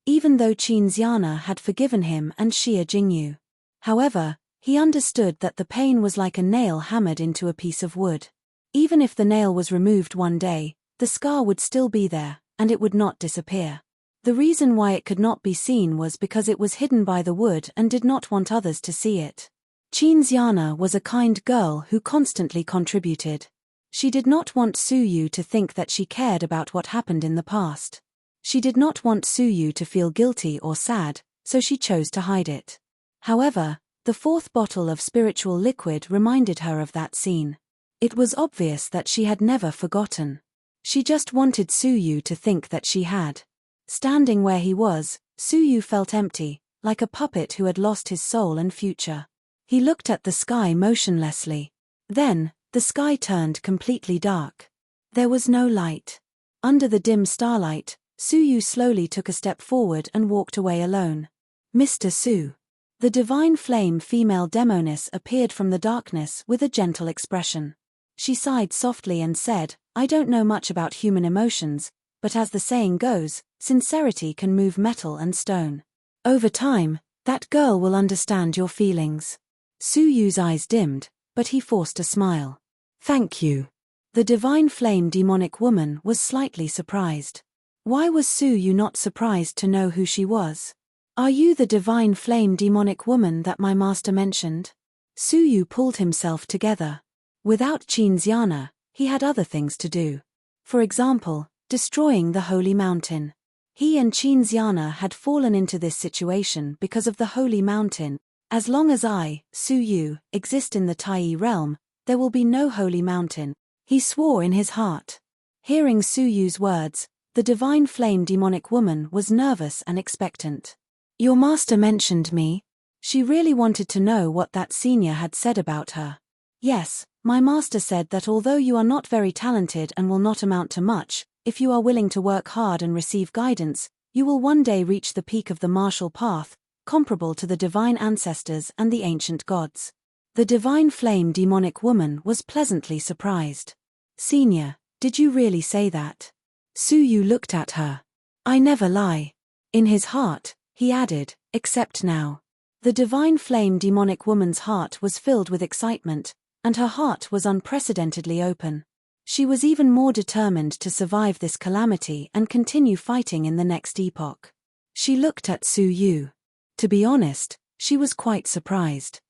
Even though Qinxiana had forgiven him and Xia Jingyu. However, he understood that the pain was like a nail hammered into a piece of wood. Even if the nail was removed one day, the scar would still be there, and it would not disappear. The reason why it could not be seen was because it was hidden by the wood and did not want others to see it. Qinxiana was a kind girl who constantly contributed. She did not want Su Yu to think that she cared about what happened in the past. She did not want Su Yu to feel guilty or sad, so she chose to hide it. However, the fourth bottle of spiritual liquid reminded her of that scene. It was obvious that she had never forgotten. She just wanted Su Yu to think that she had. Standing where he was, Su Yu felt empty, like a puppet who had lost his soul and future. He looked at the sky motionlessly. Then, the sky turned completely dark. There was no light. Under the dim starlight, Su Yu slowly took a step forward and walked away alone. Mr. Su. The divine flame female demoness appeared from the darkness with a gentle expression. She sighed softly and said, I don't know much about human emotions, but as the saying goes, sincerity can move metal and stone. Over time, that girl will understand your feelings. Su Yu's eyes dimmed, but he forced a smile. Thank you. The divine flame demonic woman was slightly surprised. Why was Su Yu not surprised to know who she was? Are you the divine flame demonic woman that my master mentioned? Su Yu pulled himself together. Without Qinxiana, he had other things to do. For example, destroying the holy mountain. He and Qinxiana had fallen into this situation because of the holy mountain. As long as I, Su Yu, exist in the Tai realm, there will be no holy mountain, he swore in his heart. Hearing Su Yu's words, the divine flame demonic woman was nervous and expectant. Your master mentioned me? She really wanted to know what that senior had said about her. Yes, my master said that although you are not very talented and will not amount to much, if you are willing to work hard and receive guidance, you will one day reach the peak of the martial path, comparable to the divine ancestors and the ancient gods. The divine flame demonic woman was pleasantly surprised. Senior, did you really say that? Su Yu looked at her. I never lie. In his heart, he added, except now. The divine flame demonic woman's heart was filled with excitement, and her heart was unprecedentedly open. She was even more determined to survive this calamity and continue fighting in the next epoch. She looked at Su Yu. To be honest, she was quite surprised.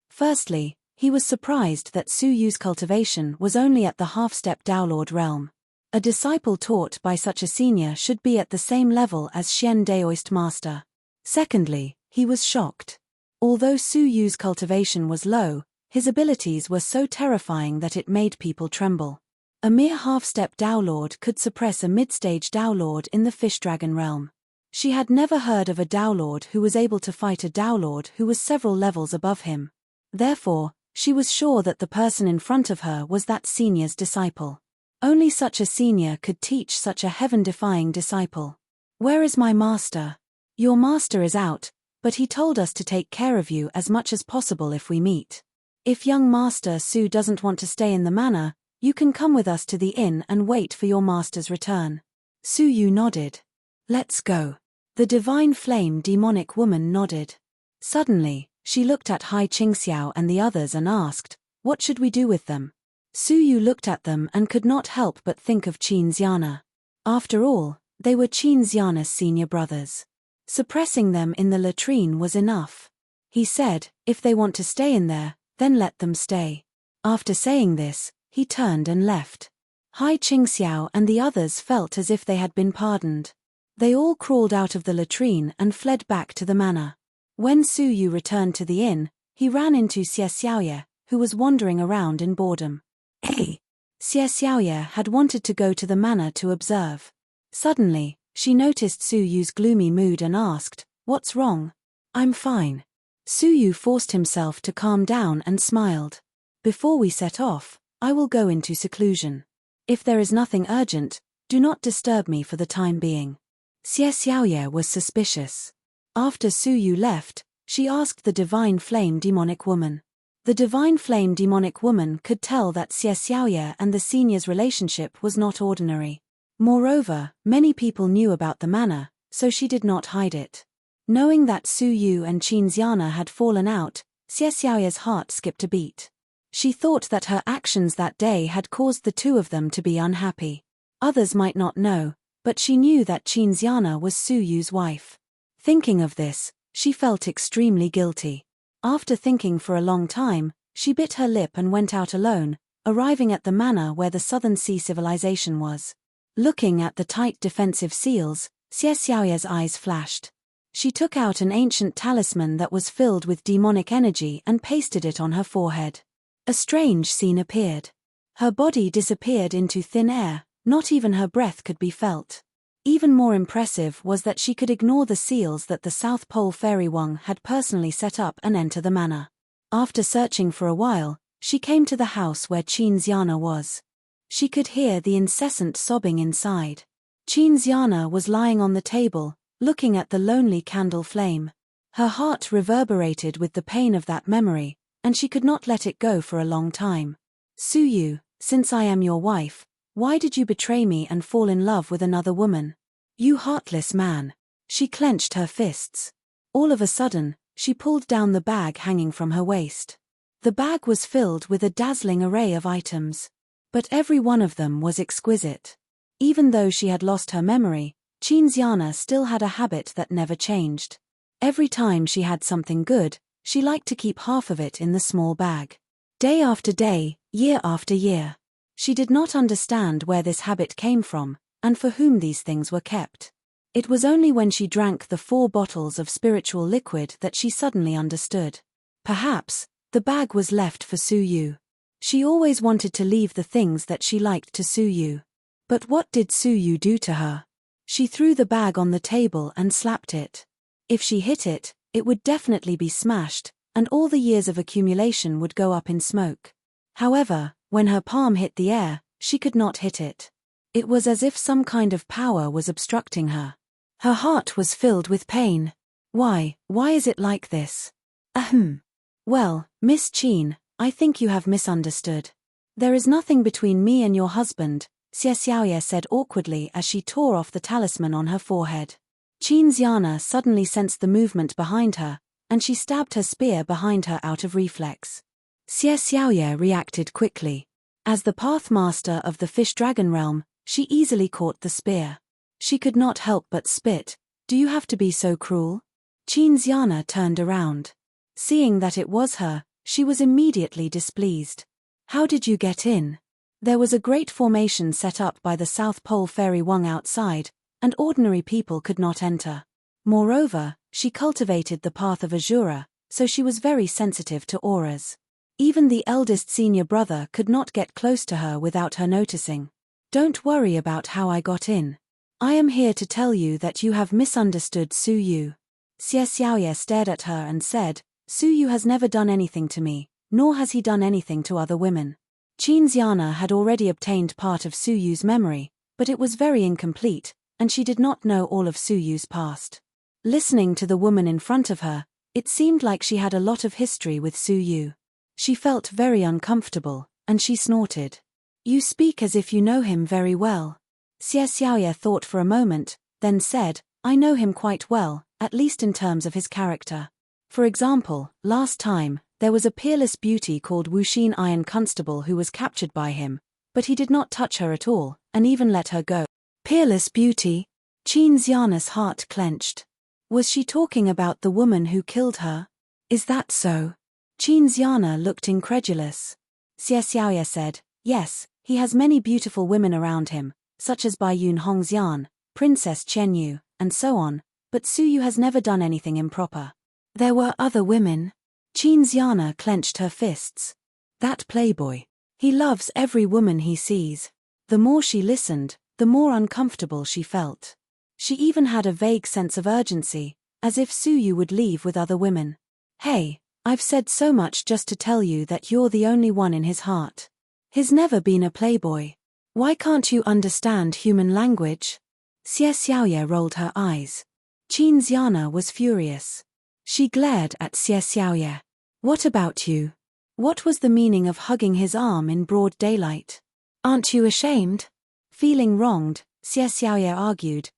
Firstly, he was surprised that Su Yu's cultivation was only at the half-step Daolord realm. A disciple taught by such a senior should be at the same level as Xian Daoist master. Secondly, he was shocked. Although Su Yu's cultivation was low, his abilities were so terrifying that it made people tremble. A mere half-step Daolord could suppress a mid-stage Daolord in the fish dragon realm. She had never heard of a Daolord who was able to fight a Daolord who was several levels above him. Therefore, she was sure that the person in front of her was that senior's disciple. Only such a senior could teach such a heaven-defying disciple. Where is my master? Your master is out, but he told us to take care of you as much as possible if we meet. If young master Su doesn't want to stay in the manor, you can come with us to the inn and wait for your master's return. Su Yu nodded. Let's go. The divine flame demonic woman nodded. Suddenly, she looked at Hai Qingxiao and the others and asked, what should we do with them? Su Yu looked at them and could not help but think of Qinxiana. After all, they were Qinxiana's senior brothers. Suppressing them in the latrine was enough. He said, if they want to stay in there, then let them stay. After saying this, he turned and left. Hai Qingxiao and the others felt as if they had been pardoned. They all crawled out of the latrine and fled back to the manor. When Su Yu returned to the inn, he ran into Xie Xiaoye, who was wandering around in boredom. Hey! Xie Xiaoye had wanted to go to the manor to observe. Suddenly, she noticed Su Yu's gloomy mood and asked, "What's wrong?" "I'm fine." Su Yu forced himself to calm down and smiled. "Before we set off, I will go into seclusion. If there is nothing urgent, do not disturb me for the time being." Xie Xiaoye was suspicious. After Su Yu left, she asked the divine flame demonic woman. The divine flame demonic woman could tell that Xie Xiaoye and the senior's relationship was not ordinary. Moreover, many people knew about the manor, so she did not hide it. Knowing that Su Yu and Qin Xiana had fallen out, Xie Xiaoye's heart skipped a beat. She thought that her actions that day had caused the two of them to be unhappy. Others might not know, but she knew that Qin Xiana was Su Yu's wife. Thinking of this, she felt extremely guilty. After thinking for a long time, she bit her lip and went out alone, arriving at the manor where the Southern Sea civilization was. Looking at the tight defensive seals, Xie Xiaoye's eyes flashed. She took out an ancient talisman that was filled with demonic energy and pasted it on her forehead. A strange scene appeared. Her body disappeared into thin air, not even her breath could be felt. Even more impressive was that she could ignore the seals that the South Pole Fairy Wang had personally set up and enter the manor. After searching for a while, she came to the house where Qin Xiana was. She could hear the incessant sobbing inside. Qin Xiana was lying on the table, looking at the lonely candle flame. Her heart reverberated with the pain of that memory, and she could not let it go for a long time. "Su Yu, since I am your wife, why did you betray me and fall in love with another woman? You heartless man." She clenched her fists. All of a sudden, she pulled down the bag hanging from her waist. The bag was filled with a dazzling array of items. But every one of them was exquisite. Even though she had lost her memory, Qin Xiana still had a habit that never changed. Every time she had something good, she liked to keep half of it in the small bag. Day after day, year after year. She did not understand where this habit came from, and for whom these things were kept. It was only when she drank the 4 bottles of spiritual liquid that she suddenly understood. Perhaps, the bag was left for Su Yu. She always wanted to leave the things that she liked to Su Yu. But what did Su Yu do to her? She threw the bag on the table and slapped it. If she hit it, it would definitely be smashed, and all the years of accumulation would go up in smoke. However, when her palm hit the air, she could not hit it. It was as if some kind of power was obstructing her. Her heart was filled with pain. Why is it like this? Ahem. Well, Miss Qin, I think you have misunderstood. There is nothing between me and your husband, Xie Xiaoye said awkwardly as she tore off the talisman on her forehead. Qin Xiana suddenly sensed the movement behind her, and she stabbed her spear behind her out of reflex. Xie Xiaoye reacted quickly. As the pathmaster of the fish dragon realm, she easily caught the spear. She could not help but spit. "Do you have to be so cruel?" Qin Xiana turned around. Seeing that it was her, she was immediately displeased. "How did you get in?" There was a great formation set up by the South Pole Fairy Wang outside, and ordinary people could not enter. Moreover, she cultivated the path of Azura, so she was very sensitive to auras. Even the eldest senior brother could not get close to her without her noticing. "Don't worry about how I got in. I am here to tell you that you have misunderstood Su Yu." Xie Xiaoye stared at her and said, "Su Yu has never done anything to me, nor has he done anything to other women." Qin Xiana had already obtained part of Su Yu's memory, but it was very incomplete, and she did not know all of Su Yu's past. Listening to the woman in front of her, it seemed like she had a lot of history with Su Yu. She felt very uncomfortable, and she snorted. "You speak as if you know him very well." Xie Xiaoye thought for a moment, then said, "I know him quite well, at least in terms of his character. For example, last time, there was a peerless beauty called Wuxin Iron Constable who was captured by him, but he did not touch her at all, and even let her go." Peerless beauty? Qin Xiana's heart clenched. Was she talking about the woman who killed her? Is that so? Qin Xiana looked incredulous. Xie Xiaoye said, "Yes, he has many beautiful women around him, such as Bai Yun Hongxian, Princess Chenyu, and so on, but Suyu has never done anything improper. There were other women. Qin Xiana clenched her fists. That playboy. He loves every woman he sees. The more she listened, the more uncomfortable she felt. She even had a vague sense of urgency, as if Suyu would leave with other women. Hey, I've said so much just to tell you that you're the only one in his heart. He's never been a playboy. Why can't you understand human language? Xie Xiaoye rolled her eyes. Qin Xiana was furious. She glared at Xie Xiaoye. What about you? What was the meaning of hugging his arm in broad daylight? Aren't you ashamed? Feeling wronged, Xie Xiaoye argued,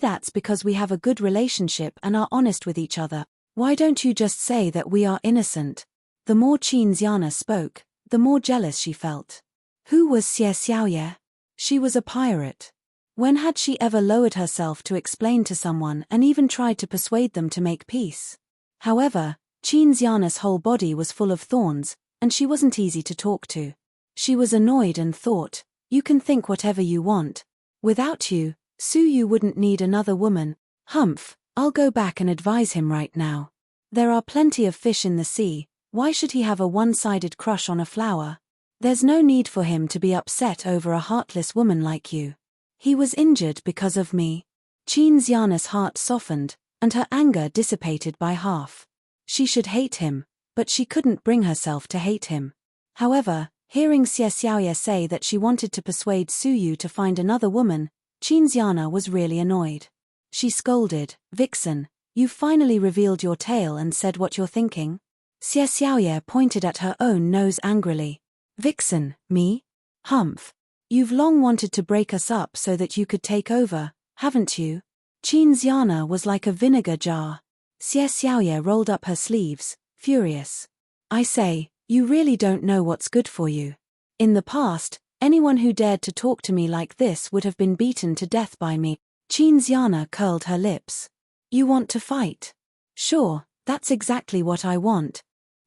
That's because we have a good relationship and are honest with each other. Why don't you just say that we are innocent? The more Qin Xiana spoke, the more jealous she felt. Who was Xie Xiaoye? She was a pirate. When had she ever lowered herself to explain to someone and even tried to persuade them to make peace? However, Qin Xiana's whole body was full of thorns, and she wasn't easy to talk to. She was annoyed and thought, you can think whatever you want. Without you, Suyu wouldn't need another woman. Humph, I'll go back and advise him right now. There are plenty of fish in the sea, why should he have a one-sided crush on a flower? There's no need for him to be upset over a heartless woman like you. He was injured because of me. Qin Xiana's heart softened, and her anger dissipated by half. She should hate him, but she couldn't bring herself to hate him. However, hearing Xie Xiaoye say that she wanted to persuade Suyu to find another woman, Qin Xiana was really annoyed. She scolded, Vixen, you've finally revealed your tale and said what you're thinking? Xie Xiaoye pointed at her own nose angrily. Vixen, me? Humph. You've long wanted to break us up so that you could take over, haven't you? Qin Xiana was like a vinegar jar. Xie Xiaoye rolled up her sleeves, furious. I say, you really don't know what's good for you. In the past, anyone who dared to talk to me like this would have been beaten to death by me. Qin Xiana curled her lips. You want to fight? Sure, that's exactly what I want.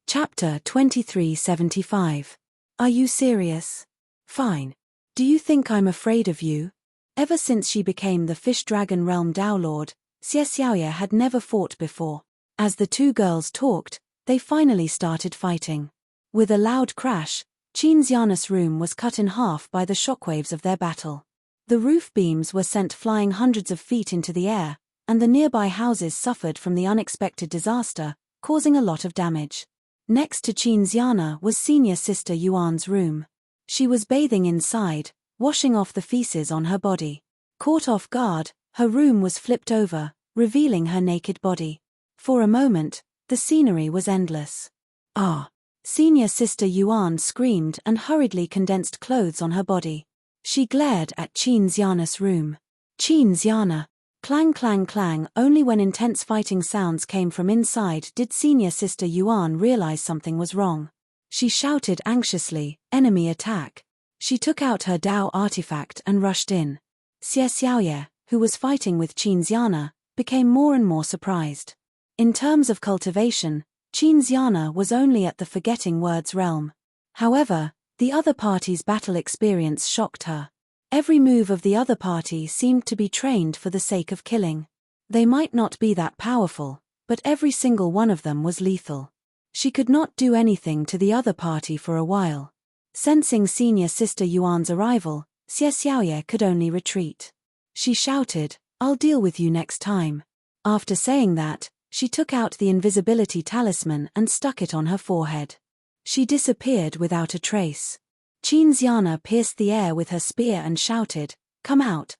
Chapter 2375. Are you serious? Fine. Do you think I'm afraid of you? Ever since she became the Fish Dragon Realm Dao Lord, Xie Xiaoye had never fought before. As the two girls talked, they finally started fighting. With a loud crash, Qin Xiana's room was cut in half by the shockwaves of their battle. The roof beams were sent flying hundreds of feet into the air, and the nearby houses suffered from the unexpected disaster, causing a lot of damage. Next to Qin Xiana was senior sister Yuan's room. She was bathing inside, washing off the feces on her body. Caught off guard, her room was flipped over, revealing her naked body. For a moment, the scenery was endless. Ah! Senior sister Yuan screamed and hurriedly condensed clothes on her body. She glared at Qin Xiana's room. Qin Xiana! Clang clang clang. Only when intense fighting sounds came from inside did senior sister Yuan realize something was wrong. She shouted anxiously, enemy attack. She took out her Dao artifact and rushed in. Xie Xiaoye, who was fighting with Qin Xiana, became more and more surprised. In terms of cultivation, Qin Xiana was only at the forgetting words realm. However, the other party's battle experience shocked her. Every move of the other party seemed to be trained for the sake of killing. They might not be that powerful, but every single one of them was lethal. She could not do anything to the other party for a while. Sensing senior sister Yuan's arrival, Xie Xiaoye could only retreat. She shouted, I'll deal with you next time. After saying that, she took out the invisibility talisman and stuck it on her forehead. She disappeared without a trace. Qin Xiana pierced the air with her spear and shouted, come out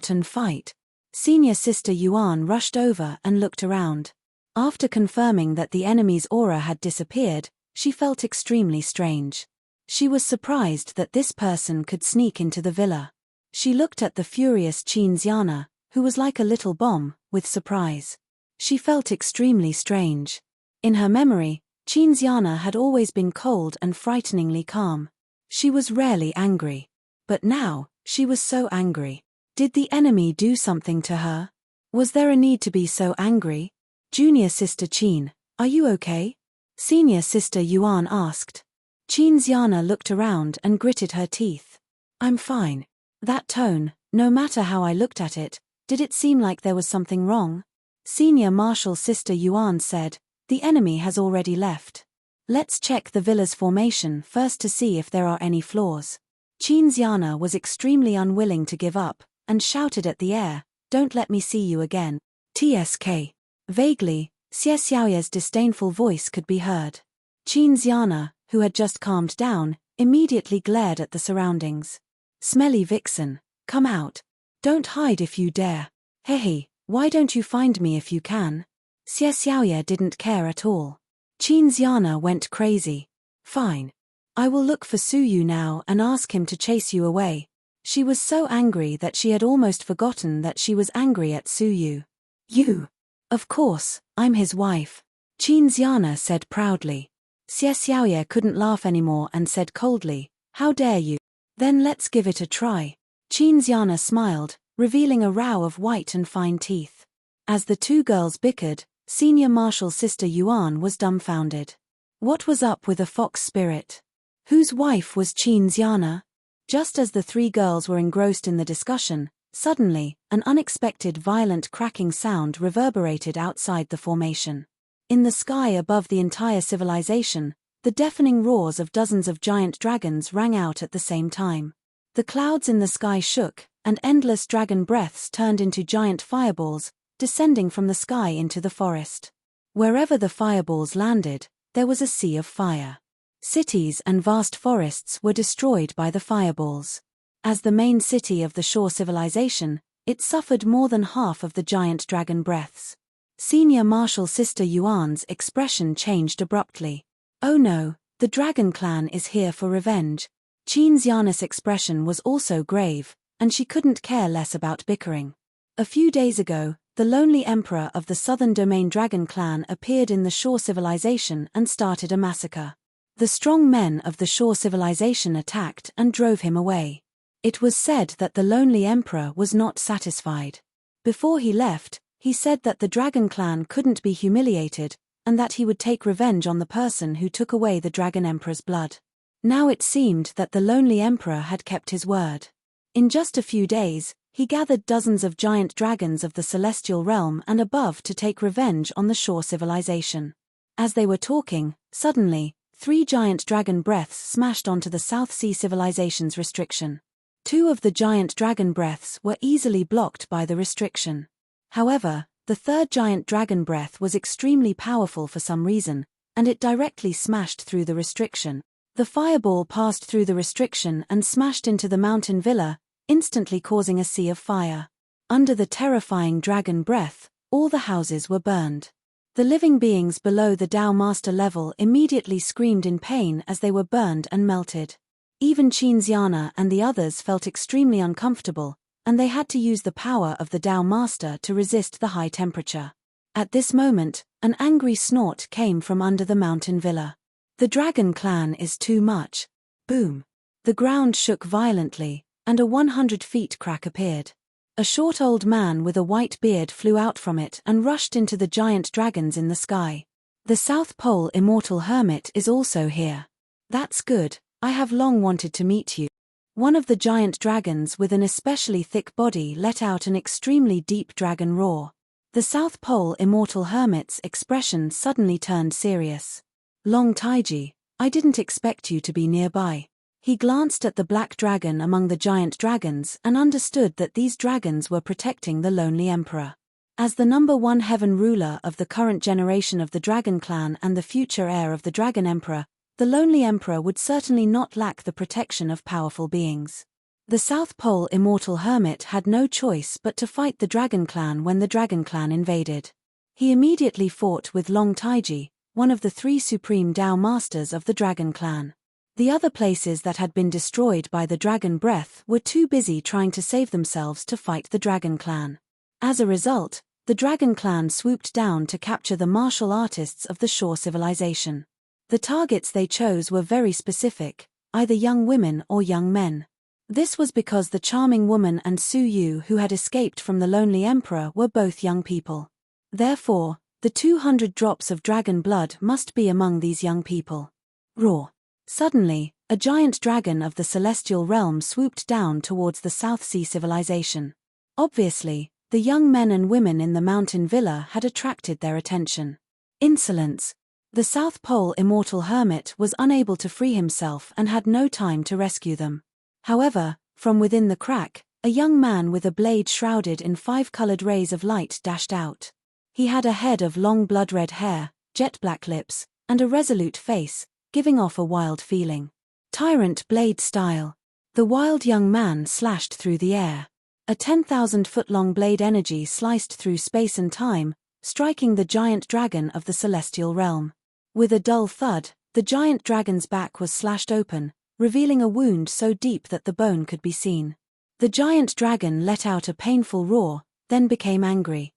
and fight. Senior sister Yuan rushed over and looked around. After confirming that the enemy's aura had disappeared, she felt extremely strange. She was surprised that this person could sneak into the villa. She looked at the furious Qin Xiana, who was like a little bomb, with surprise. She felt extremely strange. In her memory, Qin Xiana had always been cold and frighteningly calm. She was rarely angry. But now, she was so angry. Did the enemy do something to her? Was there a need to be so angry? Junior sister Qin, are you okay? Senior sister Yuan asked. Qin Xiana looked around and gritted her teeth. I'm fine. That tone, No matter how I looked at it, did it seem like there was something wrong? Senior Marshal Sister Yuan said, "The enemy has already left. Let's check the villa's formation first to see if there are any flaws." Qin Xiana was extremely unwilling to give up, and shouted at the air, "Don't let me see you again." TSK. Vaguely, Xie Xiaoye's disdainful voice could be heard. Qin Xiana, who had just calmed down, immediately glared at the surroundings. "Smelly vixen, come out. Don't hide if you dare. Hehe, why don't you find me if you can?" Xie Xiaoye didn't care at all. Qin Xiana went crazy. "Fine. I will look for Su Yu now and ask him to chase you away." She was so angry that she had almost forgotten that she was angry at Su Yu. "You? Of course, I'm his wife," Qin Xiana said proudly. Xie Xiaoye couldn't laugh anymore and said coldly, "How dare you? Then let's give it a try." Qin Xiana smiled, revealing a row of white and fine teeth. As the two girls bickered, Senior Marshal Sister Yuan was dumbfounded. What was up with a fox spirit? Whose wife was Qin Xiana? Just as the three girls were engrossed in the discussion, suddenly, an unexpected violent cracking sound reverberated outside the formation. In the sky above the entire civilization, the deafening roars of dozens of giant dragons rang out at the same time. The clouds in the sky shook, and endless dragon breaths turned into giant fireballs, descending from the sky into the forest. Wherever the fireballs landed, there was a sea of fire. Cities and vast forests were destroyed by the fireballs. As the main city of the shore civilization, it suffered more than half of the giant dragon breaths. Senior Marshal Sister Yuan's expression changed abruptly. "Oh no, the Dragon Clan is here for revenge." Qin Xiana's expression was also grave, and she couldn't care less about bickering. A few days ago, the lonely emperor of the Southern Domain Dragon Clan appeared in the shore civilization and started a massacre. The strong men of the shore civilization attacked and drove him away. It was said that the lonely emperor was not satisfied. Before he left, he said that the Dragon Clan couldn't be humiliated, and that he would take revenge on the person who took away the Dragon Emperor's blood. Now it seemed that the lonely emperor had kept his word. In just a few days, he gathered dozens of giant dragons of the celestial realm and above to take revenge on the shore civilization. As they were talking, suddenly, 3 giant dragon breaths smashed onto the South Sea civilization's restriction. 2 of the giant dragon breaths were easily blocked by the restriction. However, the third giant dragon breath was extremely powerful for some reason, and it directly smashed through the restriction. The fireball passed through the restriction and smashed into the mountain villa, instantly causing a sea of fire. Under the terrifying dragon breath, all the houses were burned. The living beings below the Tao Master level immediately screamed in pain as they were burned and melted. Even Qin Xiana and the others felt extremely uncomfortable, and they had to use the power of the Tao Master to resist the high temperature. At this moment, an angry snort came from under the mountain villa. "The Dragon Clan is too much." Boom. The ground shook violently, and a 100 feet crack appeared. A short old man with a white beard flew out from it and rushed into the giant dragons in the sky. "The South Pole Immortal Hermit is also here." "That's good, I have long wanted to meet you." One of the giant dragons with an especially thick body let out an extremely deep dragon roar. The South Pole Immortal Hermit's expression suddenly turned serious. "Long Taiji, I didn't expect you to be nearby." He glanced at the black dragon among the giant dragons and understood that these dragons were protecting the lonely emperor. As the number 1 heaven ruler of the current generation of the Dragon Clan and the future heir of the Dragon Emperor, the lonely emperor would certainly not lack the protection of powerful beings. The South Pole Immortal Hermit had no choice but to fight the Dragon Clan when the Dragon Clan invaded. He immediately fought with Long Taiji, one of the 3 supreme Tao Masters of the Dragon Clan. The other places that had been destroyed by the Dragon Breath were too busy trying to save themselves to fight the Dragon Clan. As a result, the Dragon Clan swooped down to capture the martial artists of the shore civilization. The targets they chose were very specific, either young women or young men. This was because the charming woman and Su Yu who had escaped from the lonely emperor were both young people. Therefore, the 200 drops of dragon blood must be among these young people. Roar. Suddenly, a giant dragon of the celestial realm swooped down towards the South Sea civilization. Obviously, the young men and women in the mountain villa had attracted their attention. Insolence. The South Pole immortal hermit was unable to free himself and had no time to rescue them. However, from within the crack, a young man with a blade shrouded in 5-colored rays of light dashed out. He had a head of long blood-red hair, jet-black lips, and a resolute face, giving off a wild feeling. Tyrant blade style. The wild young man slashed through the air. A 10,000-foot-long blade energy sliced through space and time, striking the giant dragon of the celestial realm. With a dull thud, the giant dragon's back was slashed open, revealing a wound so deep that the bone could be seen. The giant dragon let out a painful roar, then became angry.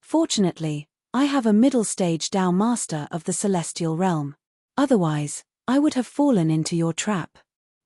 Fortunately, I have a middle-stage Dao master of the celestial realm. Otherwise, I would have fallen into your trap.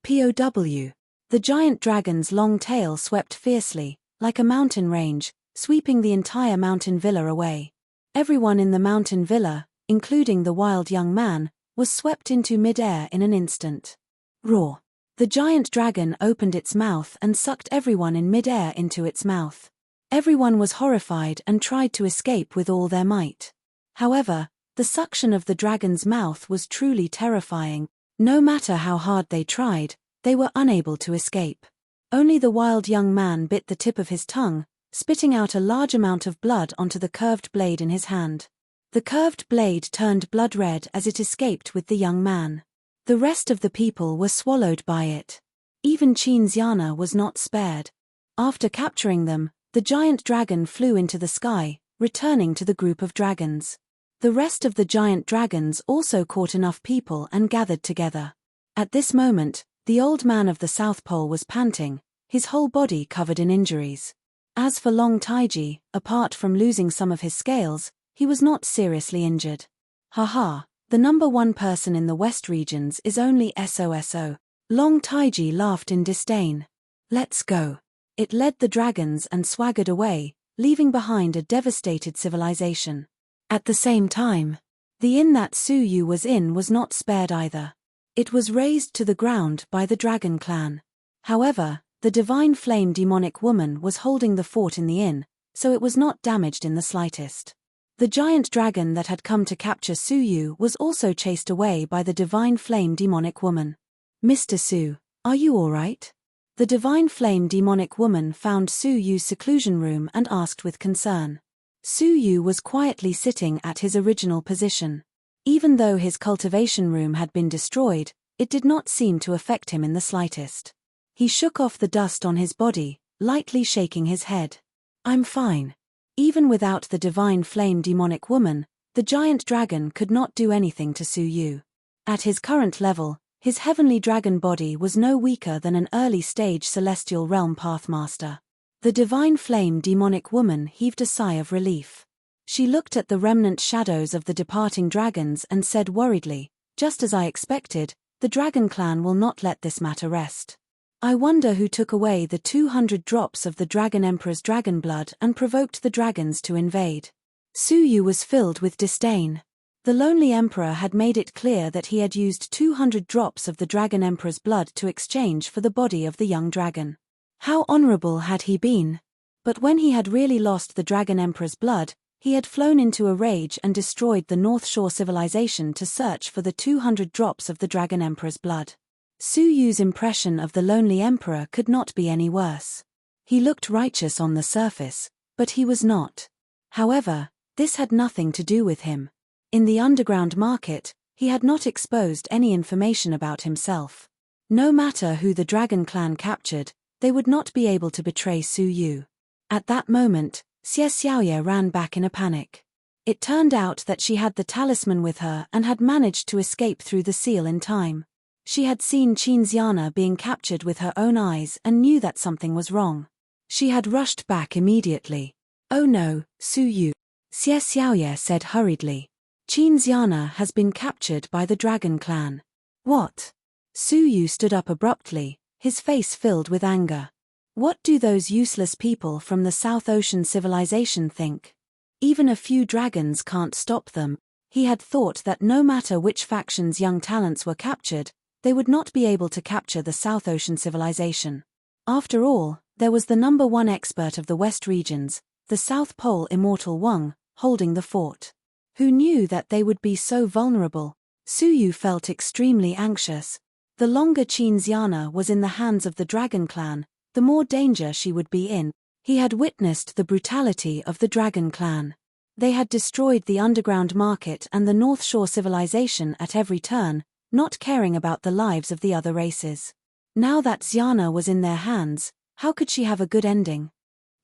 POW. The giant dragon's long tail swept fiercely, like a mountain range, sweeping the entire mountain villa away. Everyone in the mountain villa, including the wild young man, was swept into mid-air in an instant. Roar. The giant dragon opened its mouth and sucked everyone in mid-air into its mouth. Everyone was horrified and tried to escape with all their might. However, the suction of the dragon's mouth was truly terrifying. No matter how hard they tried, they were unable to escape. Only the wild young man bit the tip of his tongue, spitting out a large amount of blood onto the curved blade in his hand. The curved blade turned blood red as it escaped with the young man. The rest of the people were swallowed by it. Even Xianxiana was not spared. After capturing them, the giant dragon flew into the sky, returning to the group of dragons. The rest of the giant dragons also caught enough people and gathered together. At this moment, the old man of the South Pole was panting, his whole body covered in injuries. As for Long Taiji, apart from losing some of his scales, he was not seriously injured. Haha, the number one person in the West regions is only SOSO. Long Taiji laughed in disdain. Let's go. It led the dragons and swaggered away, leaving behind a devastated civilization. At the same time, the inn that Su Yu was in was not spared either. It was razed to the ground by the dragon clan. However, the divine flame demonic woman was holding the fort in the inn, so it was not damaged in the slightest. The giant dragon that had come to capture Su Yu was also chased away by the divine flame demonic woman. Mr. Su, are you alright? The divine flame demonic woman found Su Yu's seclusion room and asked with concern. Su Yu was quietly sitting at his original position. Even though his cultivation room had been destroyed, it did not seem to affect him in the slightest. He shook off the dust on his body, lightly shaking his head. I'm fine. Even without the divine flame demonic woman, the giant dragon could not do anything to Su Yu. At his current level, his heavenly dragon body was no weaker than an early-stage celestial realm pathmaster. The divine flame demonic woman heaved a sigh of relief. She looked at the remnant shadows of the departing dragons and said worriedly, just as I expected, the dragon clan will not let this matter rest. I wonder who took away the 200 drops of the dragon emperor's dragon blood and provoked the dragons to invade. Su Yu was filled with disdain. The lonely emperor had made it clear that he had used 200 drops of the dragon emperor's blood to exchange for the body of the young dragon. How honorable had he been? But when he had really lost the dragon emperor's blood, he had flown into a rage and destroyed the North Shore civilization to search for the 200 drops of the dragon emperor's blood. Su Yu's impression of the lonely emperor could not be any worse. He looked righteous on the surface, but he was not. However, this had nothing to do with him. In the underground market, he had not exposed any information about himself. No matter who the dragon clan captured, they would not be able to betray Su Yu. At that moment, Xie Xiaoye ran back in a panic. It turned out that she had the talisman with her and had managed to escape through the seal in time. She had seen Xianxiana being captured with her own eyes and knew that something was wrong. She had rushed back immediately. Oh no, Su Yu. Xie Xiaoye said hurriedly. Xianxiana has been captured by the dragon clan. What? Su Yu stood up abruptly, his face filled with anger. What do those useless people from the South Ocean civilization think? Even a few dragons can't stop them. He had thought that no matter which faction's young talents were captured, they would not be able to capture the South Ocean civilization. After all, there was the number one expert of the West regions, the South Pole Immortal Wang, holding the fort. Who knew that they would be so vulnerable? Suyu felt extremely anxious. The longer Qinziana was in the hands of the Dragon Clan, the more danger she would be in. He had witnessed the brutality of the Dragon Clan. They had destroyed the underground market and the North Shore civilization at every turn, not caring about the lives of the other races. Now that Xiana was in their hands, how could she have a good ending?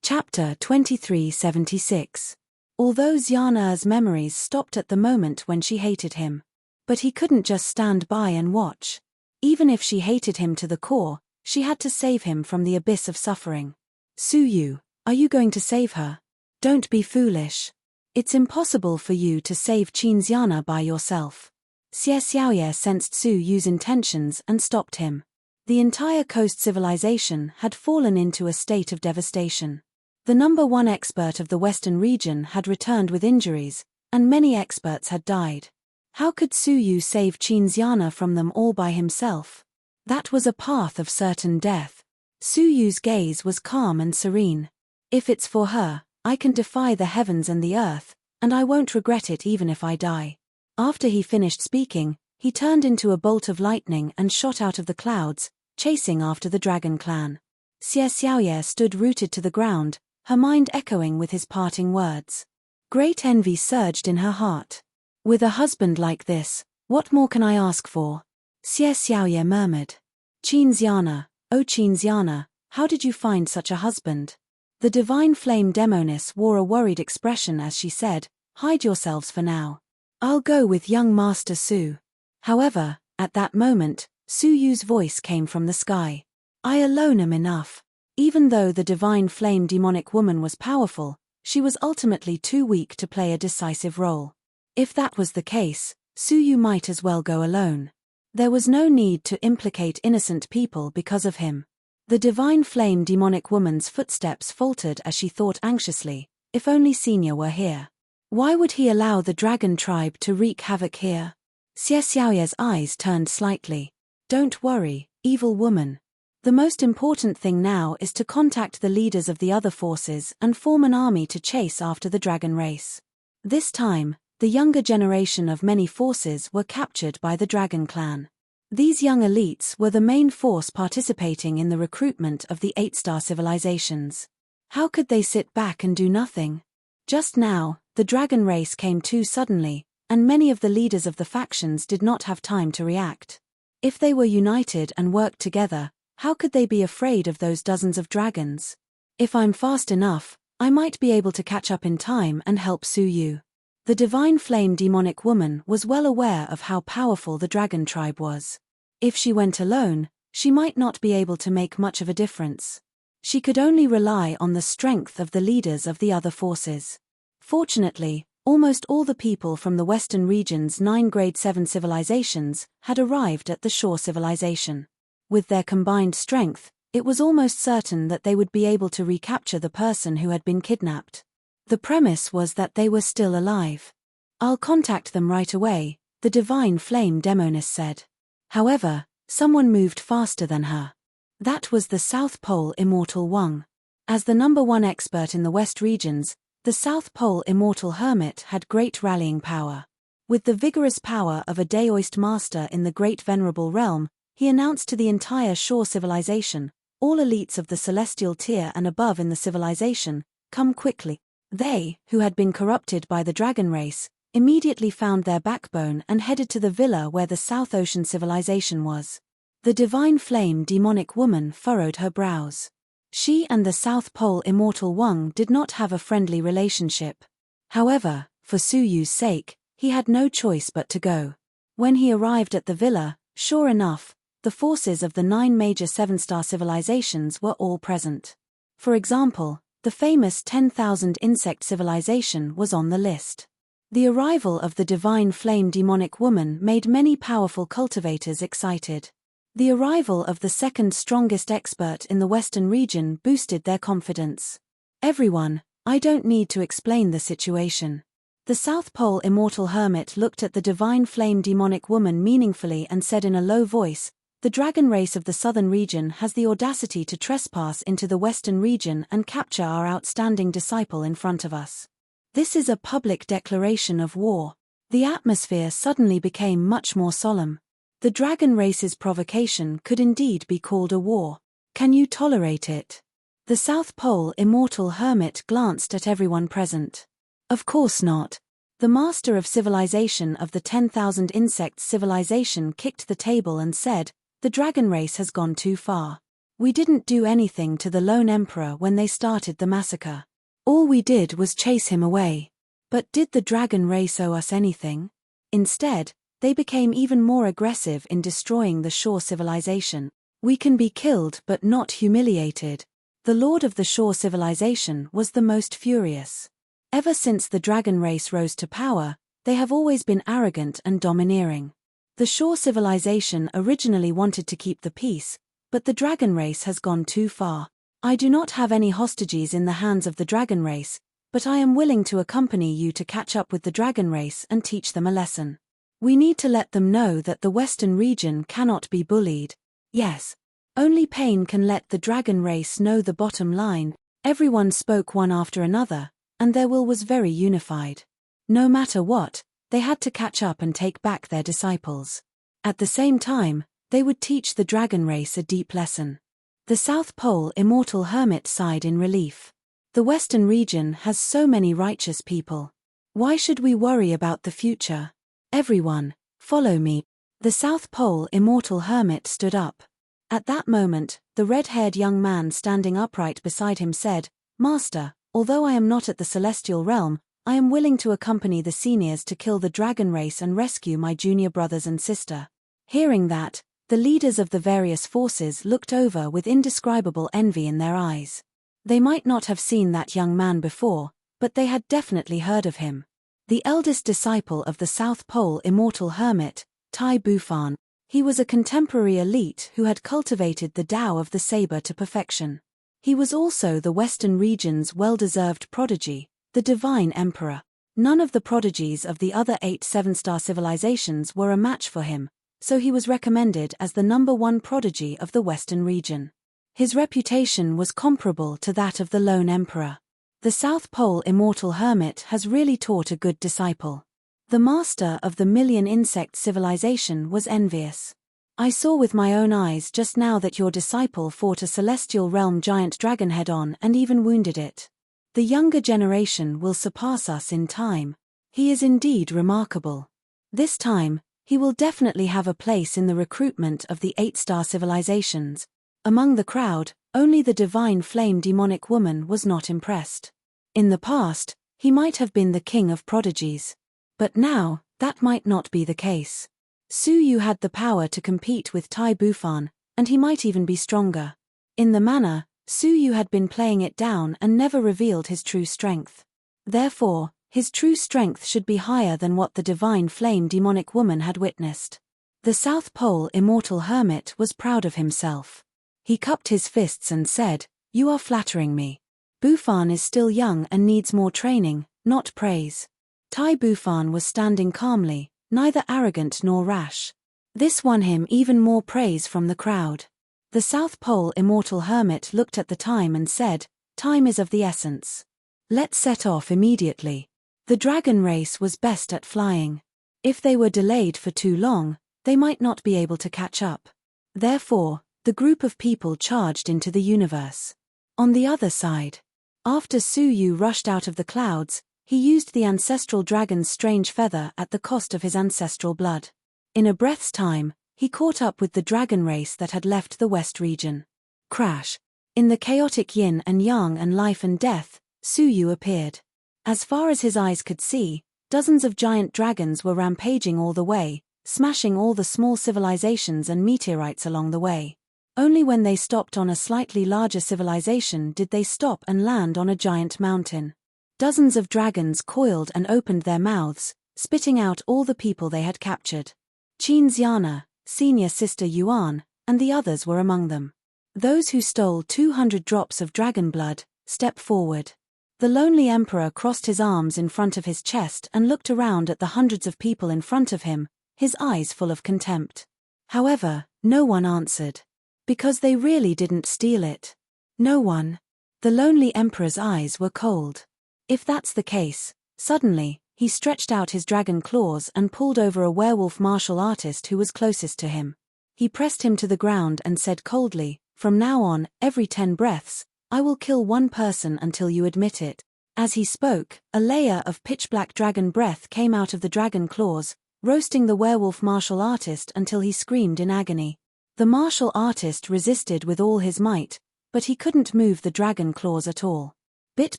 Chapter 2376. Although Xiana's memories stopped at the moment when she hated him. But he couldn't just stand by and watch. Even if she hated him to the core, she had to save him from the abyss of suffering. Suyu, are you going to save her? Don't be foolish. It's impossible for you to save Qinziana by yourself. Xie Xiaoye sensed Suyu's intentions and stopped him. The entire coast civilization had fallen into a state of devastation. The number one expert of the Western region had returned with injuries, and many experts had died. How could Suyu save Qinziana from them all by himself? That was a path of certain death. Suyu's gaze was calm and serene. If it's for her, I can defy the heavens and the earth, and I won't regret it even if I die. After he finished speaking, he turned into a bolt of lightning and shot out of the clouds, chasing after the Dragon Clan. Xie Xiaoye stood rooted to the ground, her mind echoing with his parting words. Great envy surged in her heart. With a husband like this, what more can I ask for? Xie Xiaoye murmured. Qinziana, oh Qinziana, how did you find such a husband? The divine flame demoness wore a worried expression as she said, hide yourselves for now. I'll go with young Master Su. However, at that moment, Suyu's voice came from the sky. I alone am enough. Even though the divine flame demonic woman was powerful, she was ultimately too weak to play a decisive role. If that was the case, Suyu might as well go alone. There was no need to implicate innocent people because of him. The divine flame demonic woman's footsteps faltered as she thought anxiously, if only Senior were here. Why would he allow the dragon tribe to wreak havoc here? Xie Xiaoye's eyes turned slightly. Don't worry, evil woman. The most important thing now is to contact the leaders of the other forces and form an army to chase after the dragon race. This time, the younger generation of many forces were captured by the Dragon Clan. These young elites were the main force participating in the recruitment of the 8-star civilizations. How could they sit back and do nothing? Just now, the dragon race came too suddenly, and many of the leaders of the factions did not have time to react. If they were united and worked together, how could they be afraid of those dozens of dragons? If I'm fast enough, I might be able to catch up in time and help Suyu. The divine flame demonic woman was well aware of how powerful the dragon tribe was. If she went alone, she might not be able to make much of a difference. She could only rely on the strength of the leaders of the other forces. Fortunately, almost all the people from the Western region's 9 Grade 7 civilizations had arrived at the Shore civilization. With their combined strength, it was almost certain that they would be able to recapture the person who had been kidnapped. The premise was that they were still alive. I'll contact them right away, the divine flame demoness said. However, someone moved faster than her. That was the South Pole Immortal Wang. As the number one expert in the West regions, the South Pole Immortal Hermit had great rallying power. With the vigorous power of a Daoist master in the Great Venerable Realm, he announced to the entire Shore civilization, all elites of the celestial tier and above in the civilization, come quickly. They, who had been corrupted by the dragon race, immediately found their backbone and headed to the villa where the South Ocean civilization was. The divine flame demonic woman furrowed her brows. She and the South Pole Immortal Wang did not have a friendly relationship. However, for Suyu's sake, he had no choice but to go. When he arrived at the villa, sure enough, the forces of the 9 major 7-star civilizations were all present. For example, the famous 10,000 insect civilization was on the list. The arrival of the divine flame demonic woman made many powerful cultivators excited. The arrival of the second strongest expert in the Western region boosted their confidence. Everyone, I don't need to explain the situation. The South Pole immortal hermit looked at the divine flame demonic woman meaningfully and said in a low voice, "The dragon race of the southern region has the audacity to trespass into the western region and capture our outstanding disciple in front of us. This is a public declaration of war." The atmosphere suddenly became much more solemn. The dragon race's provocation could indeed be called a war. Can you tolerate it? The South Pole immortal hermit glanced at everyone present. Of course not. The master of civilization of the 10,000 insects civilization kicked the table and said, "The dragon race has gone too far. We didn't do anything to the lone emperor when they started the massacre. All we did was chase him away. But did the dragon race owe us anything? Instead, they became even more aggressive in destroying the shore civilization. We can be killed but not humiliated." The lord of the shore civilization was the most furious. Ever since the dragon race rose to power, they have always been arrogant and domineering. The shore civilization originally wanted to keep the peace, but the dragon race has gone too far. I do not have any hostages in the hands of the dragon race, but I am willing to accompany you to catch up with the dragon race and teach them a lesson. We need to let them know that the western region cannot be bullied. Yes. Only pain can let the dragon race know the bottom line. Everyone spoke one after another, and their will was very unified. No matter what, they had to catch up and take back their disciples. At the same time, they would teach the dragon race a deep lesson. The South Pole immortal hermit sighed in relief. The western region has so many righteous people. Why should we worry about the future? Everyone, follow me. The South Pole immortal hermit stood up. At that moment, the red-haired young man standing upright beside him said, "Master, although I am not at the celestial realm, I am willing to accompany the seniors to kill the dragon race and rescue my junior brothers and sister." Hearing that, the leaders of the various forces looked over with indescribable envy in their eyes. They might not have seen that young man before, but they had definitely heard of him. The eldest disciple of the South Pole immortal hermit, Tai Bufan. He was a contemporary elite who had cultivated the Tao of the saber to perfection. He was also the Western region's well-deserved prodigy, the Divine Emperor. None of the prodigies of the other 8 seven-star civilizations were a match for him, so he was recommended as the #1 prodigy of the Western region. His reputation was comparable to that of the lone emperor. The South Pole immortal hermit has really taught a good disciple. The master of the million insect civilization was envious. "I saw with my own eyes just now that your disciple fought a celestial realm giant dragon head-on and even wounded it. The younger generation will surpass us in time. He is indeed remarkable. This time, he will definitely have a place in the recruitment of the 8-star civilizations." Among the crowd, only the divine flame demonic woman was not impressed. In the past, he might have been the king of prodigies. But now, that might not be the case. Su Yu had the power to compete with Tai Bufan, and he might even be stronger. In the manner, Su Yu had been playing it down and never revealed his true strength. Therefore, his true strength should be higher than what the divine flame demonic woman had witnessed. The South Pole immortal hermit was proud of himself. He cupped his fists and said, "You are flattering me. Bufan is still young and needs more training, not praise." Tai Bufan was standing calmly, neither arrogant nor rash. This won him even more praise from the crowd. The South Pole immortal hermit looked at the time and said, "Time is of the essence. Let's set off immediately." The dragon race was best at flying. If they were delayed for too long, they might not be able to catch up. Therefore, the group of people charged into the universe. On the other side, after Su Yu rushed out of the clouds, he used the ancestral dragon's strange feather at the cost of his ancestral blood. In a breath's time, he caught up with the dragon race that had left the West region. Crash! In the chaotic yin and yang and life and death, Su Yu appeared. As far as his eyes could see, dozens of giant dragons were rampaging all the way, smashing all the small civilizations and meteorites along the way. Only when they stopped on a slightly larger civilization did they stop and land on a giant mountain. Dozens of dragons coiled and opened their mouths, spitting out all the people they had captured. Qin Xiana, senior sister Yuan, and the others were among them. Those who stole 200 drops of dragon blood, step forward. The lonely emperor crossed his arms in front of his chest and looked around at the hundreds of people in front of him, his eyes full of contempt. However, no one answered. Because they really didn't steal it. No one. The lonely emperor's eyes were cold. If that's the case, suddenly, he stretched out his dragon claws and pulled over a werewolf martial artist who was closest to him. He pressed him to the ground and said coldly, "From now on, every 10 breaths, I will kill one person until you admit it." As he spoke, a layer of pitch-black dragon breath came out of the dragon claws, roasting the werewolf martial artist until he screamed in agony. The martial artist resisted with all his might, but he couldn't move the dragon claws at all. Bit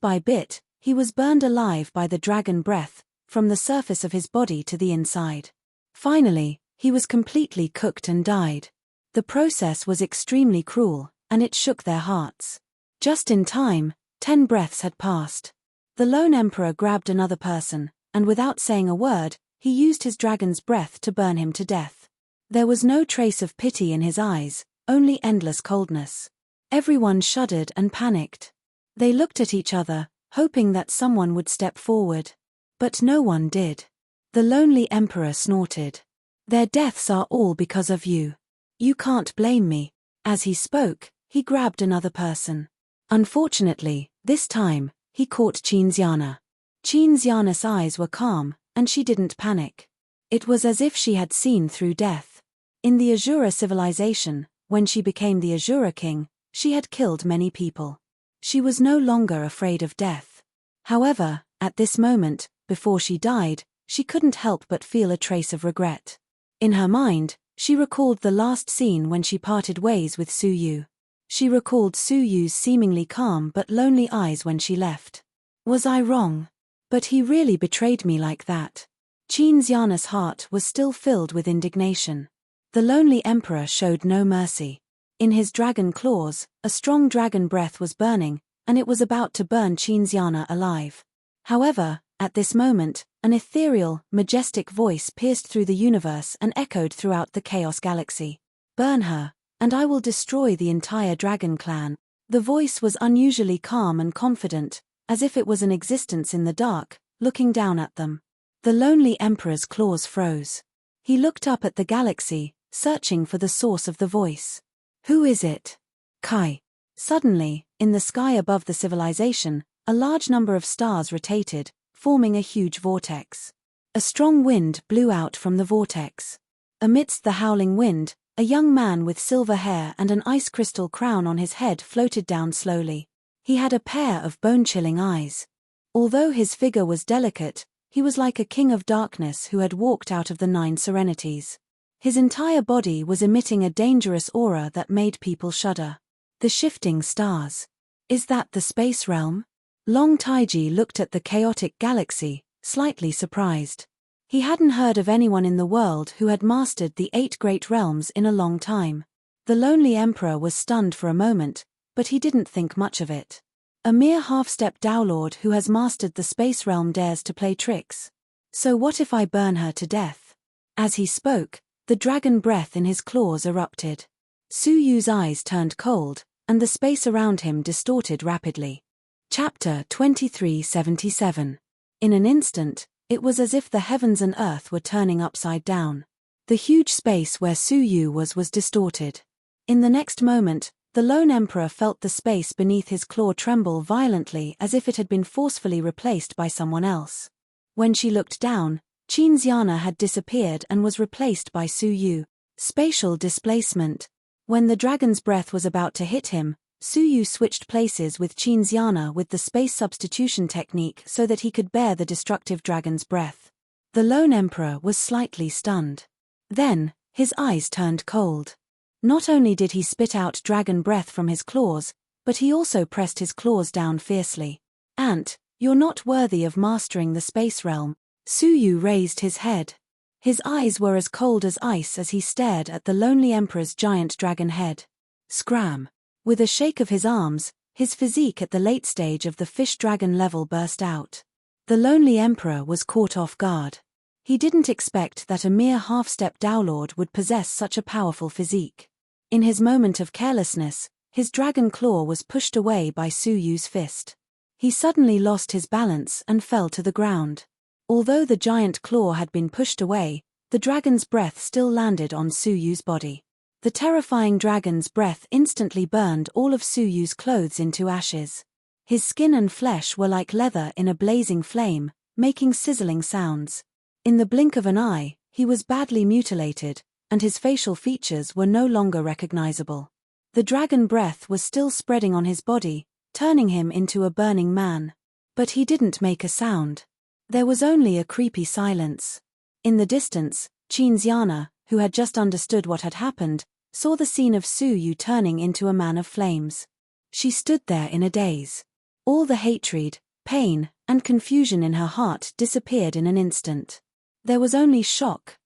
by bit, he was burned alive by the dragon breath, from the surface of his body to the inside. Finally, he was completely cooked and died. The process was extremely cruel, and it shook their hearts. Just in time, 10 breaths had passed. The lone emperor grabbed another person, and without saying a word, he used his dragon's breath to burn him to death. There was no trace of pity in his eyes, only endless coldness. Everyone shuddered and panicked. They looked at each other, hoping that someone would step forward. But no one did. The lonely emperor snorted. "Their deaths are all because of you. You can't blame me." As he spoke, he grabbed another person. Unfortunately, this time, he caught Cinziana. Cinziana's eyes were calm, and she didn't panic. It was as if she had seen through death. In the Azura civilization, when she became the Azura king, she had killed many people. She was no longer afraid of death. However, at this moment, before she died, she couldn't help but feel a trace of regret. In her mind, she recalled the last scene when she parted ways with Su Yu. She recalled Su Yu's seemingly calm but lonely eyes when she left. Was I wrong? But he really betrayed me like that. Cinziana's heart was still filled with indignation. The lonely emperor showed no mercy. In his dragon claws, a strong dragon breath was burning, and it was about to burn Cinziana alive. However, at this moment, an ethereal, majestic voice pierced through the universe and echoed throughout the Chaos Galaxy. "Burn her, and I will destroy the entire dragon clan." The voice was unusually calm and confident, as if it was an existence in the dark, looking down at them. The lonely emperor's claws froze. He looked up at the galaxy, searching for the source of the voice. "Who is it?" "Kai." Suddenly, in the sky above the civilization, a large number of stars rotated, forming a huge vortex. A strong wind blew out from the vortex. Amidst the howling wind, a young man with silver hair and an ice crystal crown on his head floated down slowly. He had a pair of bone-chilling eyes. Although his figure was delicate, he was like a king of darkness who had walked out of the 9 serenities. His entire body was emitting a dangerous aura that made people shudder. The shifting stars. Is that the space realm? Long Taiji looked at the chaotic galaxy, slightly surprised. He hadn't heard of anyone in the world who had mastered the 8 great realms in a long time. The lonely emperor was stunned for a moment, but he didn't think much of it. A mere half-step Dowlord who has mastered the space realm dares to play tricks. So what if I burn her to death? As he spoke, the dragon breath in his claws erupted. Su Yu's eyes turned cold, and the space around him distorted rapidly. Chapter 2377. In an instant, it was as if the heavens and earth were turning upside down. The huge space where Su Yu was distorted. In the next moment, the lone emperor felt the space beneath his claw tremble violently as if it had been forcefully replaced by someone else. When she looked down, Cinziana had disappeared and was replaced by Su Yu. Spatial displacement. When the dragon's breath was about to hit him, Su Yu switched places with Cinziana with the space substitution technique so that he could bear the destructive dragon's breath. The lone emperor was slightly stunned. Then, his eyes turned cold. Not only did he spit out dragon breath from his claws, but he also pressed his claws down fiercely. "Ant, you're not worthy of mastering the space realm." Su Yu raised his head. His eyes were as cold as ice as he stared at the lonely emperor's giant dragon head. Scram! With a shake of his arms, his physique at the late stage of the fish dragon level burst out. The lonely emperor was caught off guard. He didn't expect that a mere half-step Dowlord would possess such a powerful physique. In his moment of carelessness, his dragon claw was pushed away by Su Yu's fist. He suddenly lost his balance and fell to the ground. Although the giant claw had been pushed away, the dragon's breath still landed on Suyu's body. The terrifying dragon's breath instantly burned all of Suyu's clothes into ashes. His skin and flesh were like leather in a blazing flame, making sizzling sounds. In the blink of an eye, he was badly mutilated, and his facial features were no longer recognizable. The dragon breath was still spreading on his body, turning him into a burning man. But he didn't make a sound. There was only a creepy silence. In the distance, Qinxiana, who had just understood what had happened, saw the scene of Suyu turning into a man of flames. She stood there in a daze. All the hatred, pain, and confusion in her heart disappeared in an instant. There was only shock,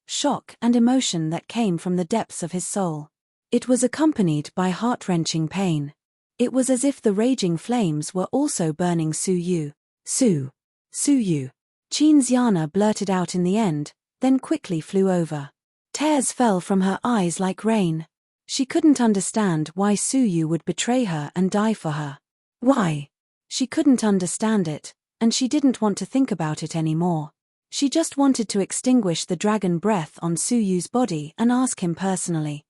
and emotion that came from the depths of his soul. It was accompanied by heart-wrenching pain. It was as if the raging flames were also burning Suyu. Suyu. Qinxiana blurted out in the end, then quickly flew over. Tears fell from her eyes like rain. She couldn't understand why Suyu would betray her and die for her. Why? She couldn't understand it, and she didn't want to think about it anymore. She just wanted to extinguish the dragon breath on Suyu's body and ask him personally.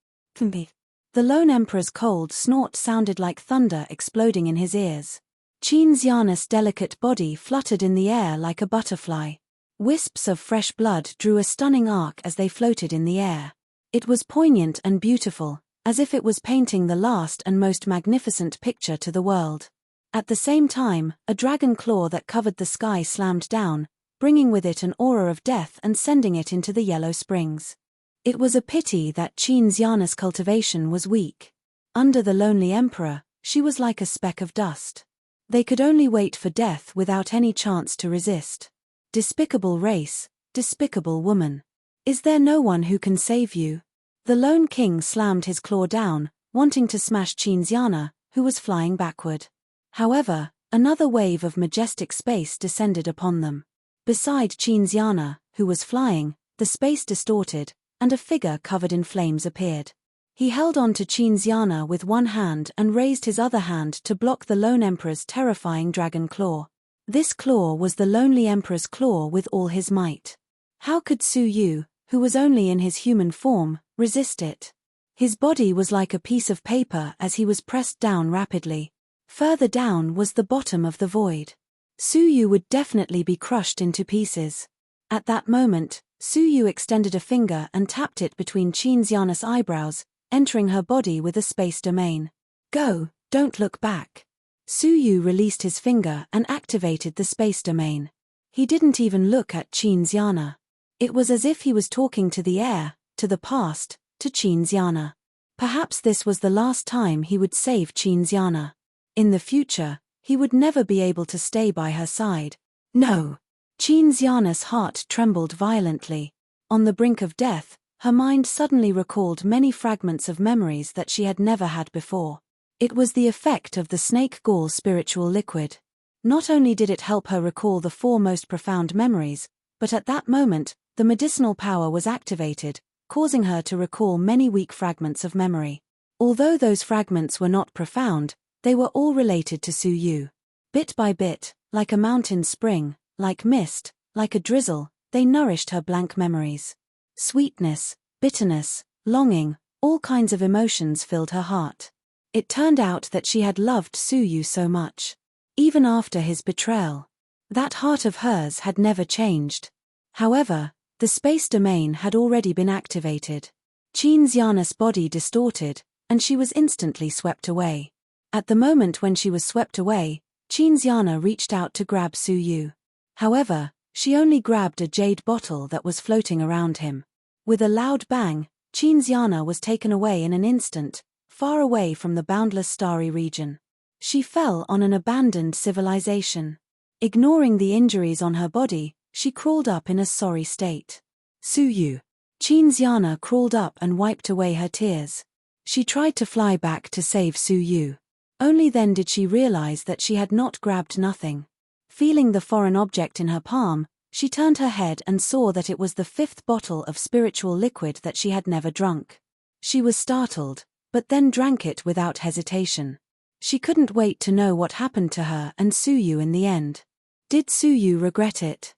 The lone emperor's cold snort sounded like thunder exploding in his ears. Qinxiana's delicate body fluttered in the air like a butterfly. Wisps of fresh blood drew a stunning arc as they floated in the air. It was poignant and beautiful, as if it was painting the last and most magnificent picture to the world. At the same time, a dragon claw that covered the sky slammed down, bringing with it an aura of death and sending it into the yellow springs. It was a pity that Qinxiana's cultivation was weak. Under the lonely emperor, she was like a speck of dust. They could only wait for death without any chance to resist. Despicable race, despicable woman. Is there no one who can save you? The lone king slammed his claw down, wanting to smash Qinxiana, who was flying backward. However, another wave of majestic space descended upon them. Beside Qinxiana, who was flying, the space distorted, and a figure covered in flames appeared. He held on to Qinxiana with one hand and raised his other hand to block the lone emperor's terrifying dragon claw. This claw was the lonely emperor's claw with all his might. How could Suyu, who was only in his human form, resist it? His body was like a piece of paper as he was pressed down rapidly. Further down was the bottom of the void. Suyu would definitely be crushed into pieces. At that moment, Suyu extended a finger and tapped it between Qinxiana's eyebrows, entering her body with a space domain. Go, don't look back. Suyu released his finger and activated the space domain. He didn't even look at Qinxiana. It was as if he was talking to the air, to the past, to Qinxiana. Perhaps this was the last time he would save Qinxiana. In the future, he would never be able to stay by her side. No. Qinxiana's heart trembled violently. On the brink of death, her mind suddenly recalled many fragments of memories that she had never had before. It was the effect of the snake gall spiritual liquid. Not only did it help her recall the 4 most profound memories, but at that moment, the medicinal power was activated, causing her to recall many weak fragments of memory. Although those fragments were not profound, they were all related to Suyu. Bit by bit, like a mountain spring, like mist, like a drizzle, they nourished her blank memories. Sweetness, bitterness, longing, all kinds of emotions filled her heart. It turned out that she had loved Suyu so much. Even after his betrayal. That heart of hers had never changed. However, the space domain had already been activated. Qinxiana's body distorted, and she was instantly swept away. At the moment when she was swept away, Qinxiana reached out to grab Suyu. However, she only grabbed a jade bottle that was floating around him. With a loud bang, Qinxiana was taken away in an instant, far away from the boundless starry region. She fell on an abandoned civilization. Ignoring the injuries on her body, she crawled up in a sorry state. Suyu. Qinxiana crawled up and wiped away her tears. She tried to fly back to save Suyu. Only then did she realize that she had not grabbed nothing. Feeling the foreign object in her palm, she turned her head and saw that it was the 5th bottle of spiritual liquid that she had never drunk. She was startled, but then drank it without hesitation. She couldn't wait to know what happened to her and Suyu in the end. Did Suyu regret it?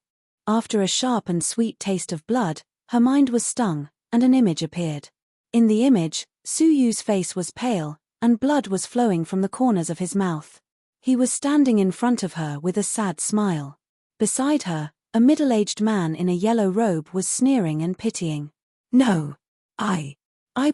After a sharp and sweet taste of blood, her mind was stung, and an image appeared. In the image, Suyu's face was pale, and blood was flowing from the corners of his mouth. He was standing in front of her with a sad smile. Beside her, a middle-aged man in a yellow robe was sneering and pitying. No. I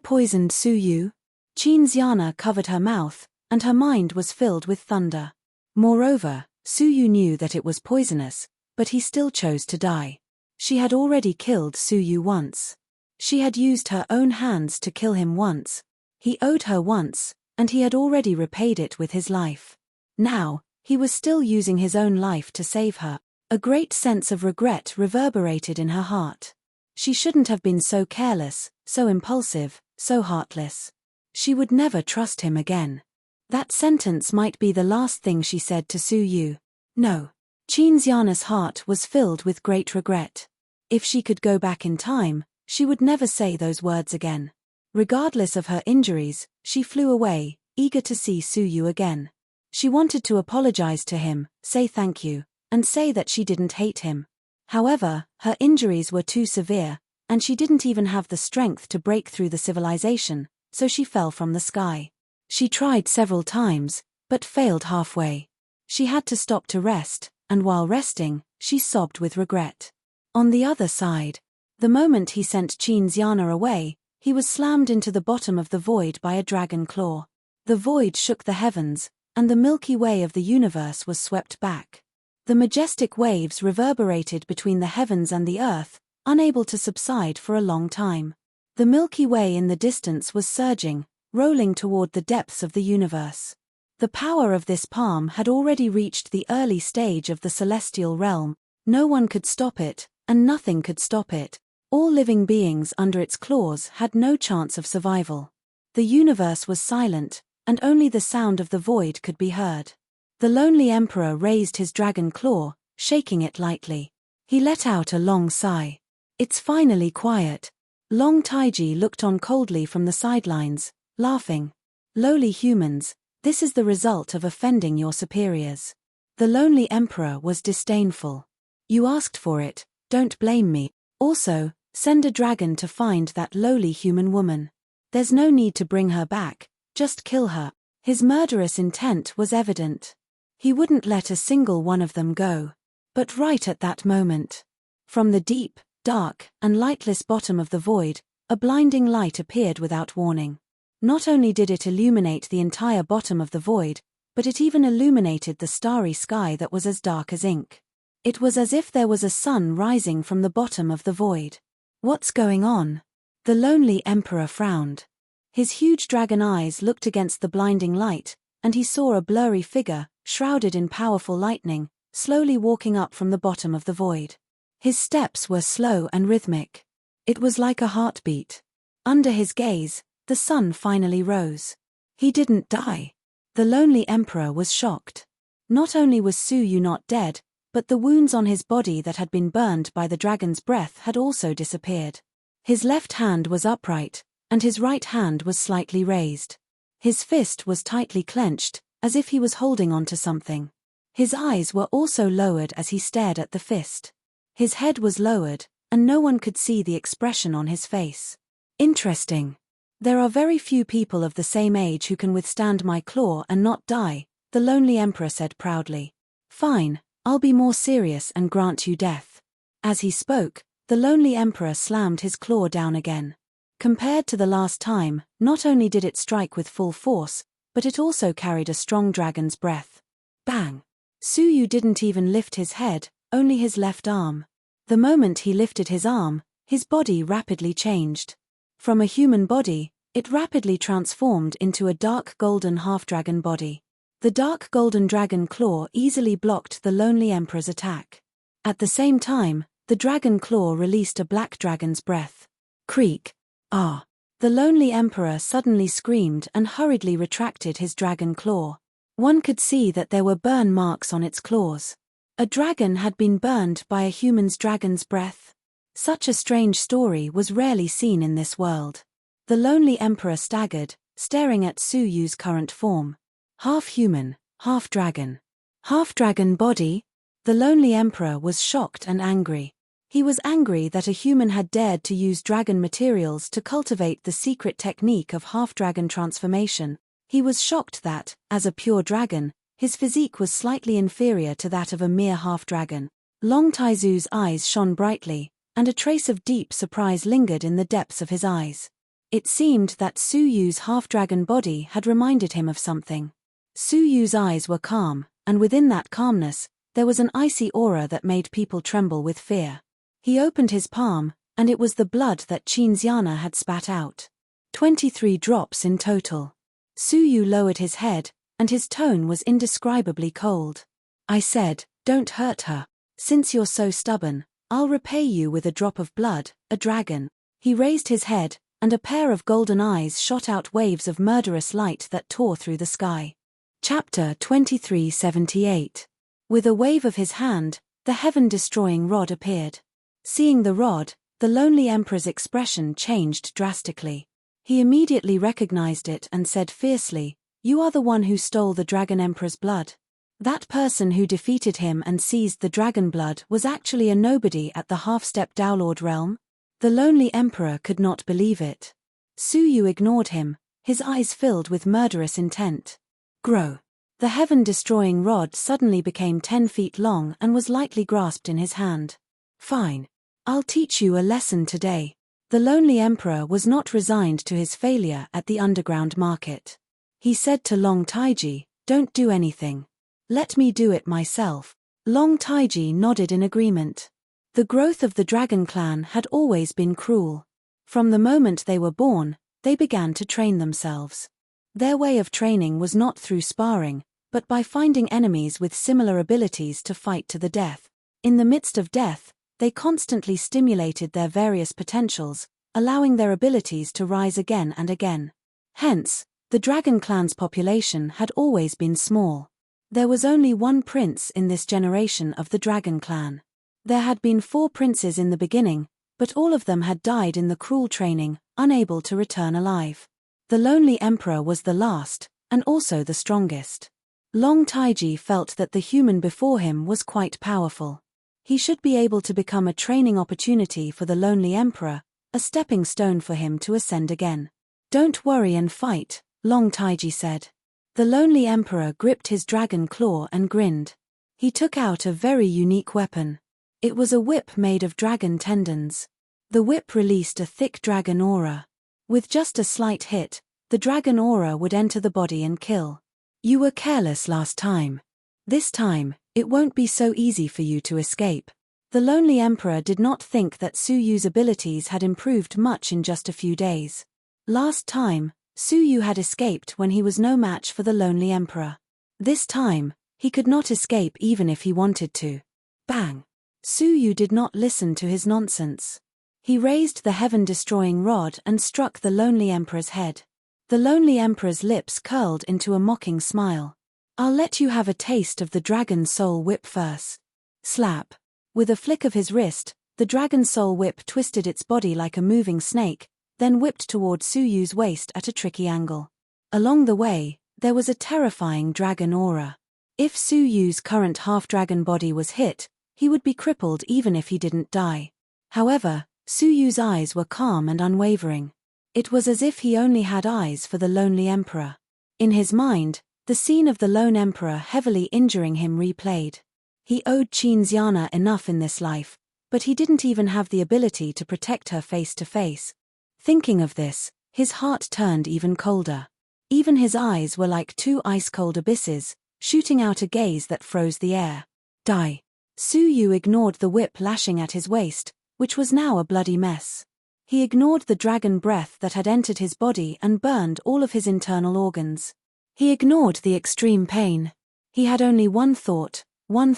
poisoned Suyu. Chinziana covered her mouth, and her mind was filled with thunder. Moreover, Suyu knew that it was poisonous, but he still chose to die. She had already killed Suyu once. She had used her own hands to kill him once. He owed her once, and he had already repaid it with his life. Now, he was still using his own life to save her. A great sense of regret reverberated in her heart. She shouldn't have been so careless, so impulsive, so heartless. She would never trust him again. That sentence might be the last thing she said to Suyu. No. Chinziana's heart was filled with great regret. If she could go back in time, she would never say those words again. Regardless of her injuries, she flew away, eager to see Suyu again. She wanted to apologize to him, say thank you, and say that she didn't hate him. However, her injuries were too severe, and she didn't even have the strength to break through the civilization, so she fell from the sky. She tried several times, but failed halfway. She had to stop to rest, and while resting, she sobbed with regret. On the other side, the moment he sent Chinziana away, he was slammed into the bottom of the void by a dragon claw. The void shook the heavens, and the Milky Way of the universe was swept back. The majestic waves reverberated between the heavens and the earth, unable to subside for a long time. The Milky Way in the distance was surging, rolling toward the depths of the universe. The power of this palm had already reached the early stage of the celestial realm. No one could stop it, and nothing could stop it. All living beings under its claws had no chance of survival. The universe was silent, and only the sound of the void could be heard. The lonely emperor raised his dragon claw, shaking it lightly. He let out a long sigh. It's finally quiet. Long Taiji looked on coldly from the sidelines, laughing. Lowly humans, this is the result of offending your superiors. The lonely emperor was disdainful. You asked for it, don't blame me. Also, send a dragon to find that lowly human woman. There's no need to bring her back, just kill her. His murderous intent was evident. He wouldn't let a single one of them go. But right at that moment, from the deep, dark, and lightless bottom of the void, a blinding light appeared without warning. Not only did it illuminate the entire bottom of the void, but it even illuminated the starry sky that was as dark as ink. It was as if there was a sun rising from the bottom of the void. What's going on? The lonely emperor frowned. His huge dragon eyes looked against the blinding light, and he saw a blurry figure, shrouded in powerful lightning, slowly walking up from the bottom of the void. His steps were slow and rhythmic. It was like a heartbeat. Under his gaze, the sun finally rose. He didn't die. The lonely emperor was shocked. Not only was Suyu not dead, but the wounds on his body that had been burned by the dragon's breath had also disappeared. His left hand was upright, and his right hand was slightly raised. His fist was tightly clenched, as if he was holding on to something. His eyes were also lowered as he stared at the fist. His head was lowered, and no one could see the expression on his face. Interesting. There are very few people of the same age who can withstand my claw and not die, the lonely emperor said proudly. Fine, I'll be more serious and grant you death. As he spoke, the lonely emperor slammed his claw down again. Compared to the last time, not only did it strike with full force, but it also carried a strong dragon's breath. Bang! Suyu didn't even lift his head, only his left arm. The moment he lifted his arm, his body rapidly changed. From a human body, it rapidly transformed into a dark golden half-dragon body. The dark golden dragon claw easily blocked the lonely emperor's attack. At the same time, the dragon claw released a black dragon's breath. Creak! Ah! The lonely emperor suddenly screamed and hurriedly retracted his dragon claw. One could see that there were burn marks on its claws. A dragon had been burned by a human's dragon's breath. Such a strange story was rarely seen in this world. The lonely emperor staggered, staring at Suyu's current form. Half human, half dragon. Half dragon body? The lonely emperor was shocked and angry. He was angry that a human had dared to use dragon materials to cultivate the secret technique of half-dragon transformation. He was shocked that, as a pure dragon, his physique was slightly inferior to that of a mere half-dragon. Long Taizu's eyes shone brightly, and a trace of deep surprise lingered in the depths of his eyes. It seemed that Su Yu's half-dragon body had reminded him of something. Su Yu's eyes were calm, and within that calmness, there was an icy aura that made people tremble with fear. He opened his palm, and it was the blood that Qinxiana had spat out. 23 drops in total. Su Yu lowered his head, and his tone was indescribably cold. I said, "Don't hurt her. Since you're so stubborn, I'll repay you with a drop of blood, a dragon." He raised his head, and a pair of golden eyes shot out waves of murderous light that tore through the sky. Chapter 2378. With a wave of his hand, the heaven-destroying rod appeared. Seeing the rod, the lonely emperor's expression changed drastically. He immediately recognized it and said fiercely, "You are the one who stole the dragon emperor's blood." That person who defeated him and seized the dragon blood was actually a nobody at the half-step Dowlord realm. The lonely emperor could not believe it. Su Yu ignored him, his eyes filled with murderous intent. Grow. The heaven-destroying rod suddenly became 10 feet long and was lightly grasped in his hand. Fine. I'll teach you a lesson today. The lonely emperor was not resigned to his failure at the underground market. He said to Long Taiji, "Don't do anything. Let me do it myself." Long Taiji nodded in agreement. The growth of the dragon clan had always been cruel. From the moment they were born, they began to train themselves. Their way of training was not through sparring, but by finding enemies with similar abilities to fight to the death. In the midst of death, they constantly stimulated their various potentials, allowing their abilities to rise again and again. Hence, the dragon clan's population had always been small. There was only one prince in this generation of the dragon clan. There had been 4 princes in the beginning, but all of them had died in the cruel training, unable to return alive. The lonely emperor was the last, and also the strongest. Long Taiji felt that the human before him was quite powerful. He should be able to become a training opportunity for the lonely emperor, a stepping stone for him to ascend again. "Don't worry and fight," Long Taiji said. The lonely emperor gripped his dragon claw and grinned. He took out a very unique weapon. It was a whip made of dragon tendons. The whip released a thick dragon aura. With just a slight hit, the dragon aura would enter the body and kill. "You were careless last time. This time, it won't be so easy for you to escape." The lonely emperor did not think that Su Yu's abilities had improved much in just a few days. Last time, Su Yu had escaped when he was no match for the lonely emperor. This time, he could not escape even if he wanted to. Bang! Su Yu did not listen to his nonsense. He raised the heaven-destroying rod and struck the lonely emperor's head. The lonely emperor's lips curled into a mocking smile. "I'll let you have a taste of the dragon soul whip first." Slap. With a flick of his wrist, the dragon soul whip twisted its body like a moving snake, then whipped toward Su Yu's waist at a tricky angle. Along the way, there was a terrifying dragon aura. If Su Yu's current half-dragon body was hit, he would be crippled even if he didn't die. However, Su Yu's eyes were calm and unwavering. It was as if he only had eyes for the lonely emperor. In his mind, the scene of the lone emperor heavily injuring him replayed. He owed Qinxiana enough in this life, but he didn't even have the ability to protect her face to face. Thinking of this, his heart turned even colder. Even his eyes were like 2 ice-cold abysses, shooting out a gaze that froze the air. Die. Su Yu ignored the whip lashing at his waist, which was now a bloody mess. He ignored the dragon breath that had entered his body and burned all of his internal organs. He ignored the extreme pain. He had only one thought, one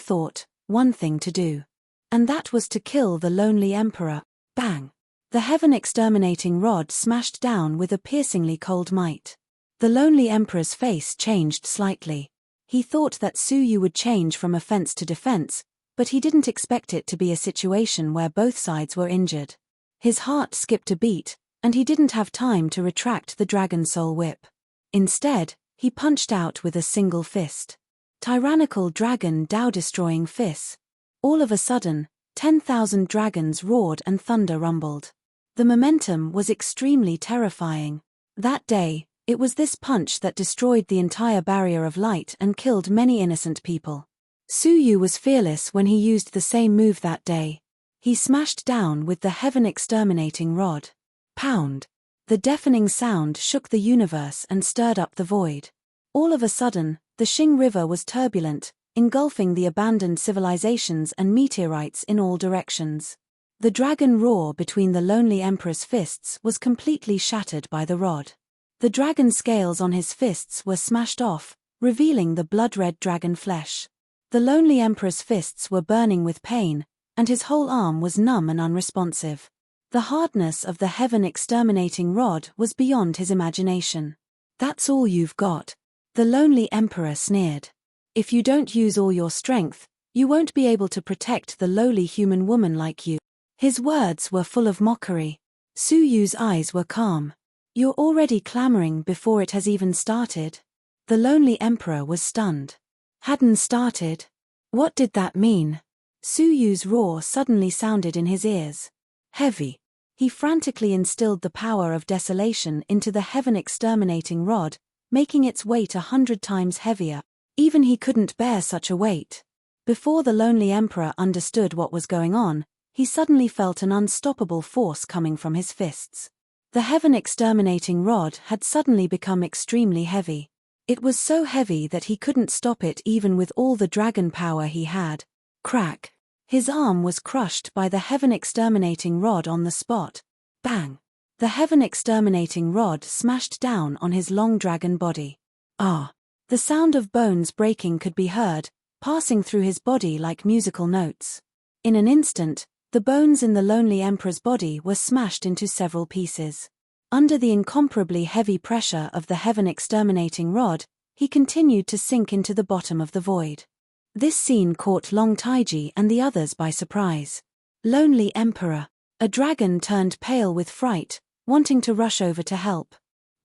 thing to do. And that was to kill the lonely emperor. Bang! The heaven-exterminating rod smashed down with a piercingly cold might. The lonely emperor's face changed slightly. He thought that Su Yu would change from offense to defense, but he didn't expect it to be a situation where both sides were injured. His heart skipped a beat, and he didn't have time to retract the dragon soul whip. Instead, He punched out with a single fist. Tyrannical dragon Tao-destroying fist. All of a sudden, 10,000 dragons roared and thunder rumbled. The momentum was extremely terrifying. That day, it was this punch that destroyed the entire barrier of light and killed many innocent people. Su Yu was fearless when he used the same move that day. He smashed down with the heaven-exterminating rod. Pound. The deafening sound shook the universe and stirred up the void. All of a sudden, the Xing River was turbulent, engulfing the abandoned civilizations and meteorites in all directions. The dragon roar between the lonely emperor's fists was completely shattered by the rod. The dragon scales on his fists were smashed off, revealing the blood-red dragon flesh. The lonely emperor's fists were burning with pain, and his whole arm was numb and unresponsive. The hardness of the heaven-exterminating rod was beyond his imagination. "That's all you've got," the lonely emperor sneered. "If you don't use all your strength, you won't be able to protect the lowly human woman like you." His words were full of mockery. Su Yu's eyes were calm. "You're already clamoring before it has even started?" The lonely emperor was stunned. Hadn't started? What did that mean? Su Yu's roar suddenly sounded in his ears. Heavy. He frantically instilled the power of desolation into the heaven-exterminating rod, making its weight 100 times heavier. Even he couldn't bear such a weight. Before the lonely emperor understood what was going on, he suddenly felt an unstoppable force coming from his fists. The heaven-exterminating rod had suddenly become extremely heavy. It was so heavy that he couldn't stop it even with all the dragon power he had. Crack. His arm was crushed by the heaven-exterminating rod on the spot. Bang. The heaven-exterminating rod smashed down on his long dragon body. Ah. The sound of bones breaking could be heard, passing through his body like musical notes. In an instant, the bones in the lonely emperor's body were smashed into several pieces. Under the incomparably heavy pressure of the heaven-exterminating rod, he continued to sink into the bottom of the void. This scene caught Long Taiji and the others by surprise. Lonely Emperor. A dragon turned pale with fright, wanting to rush over to help.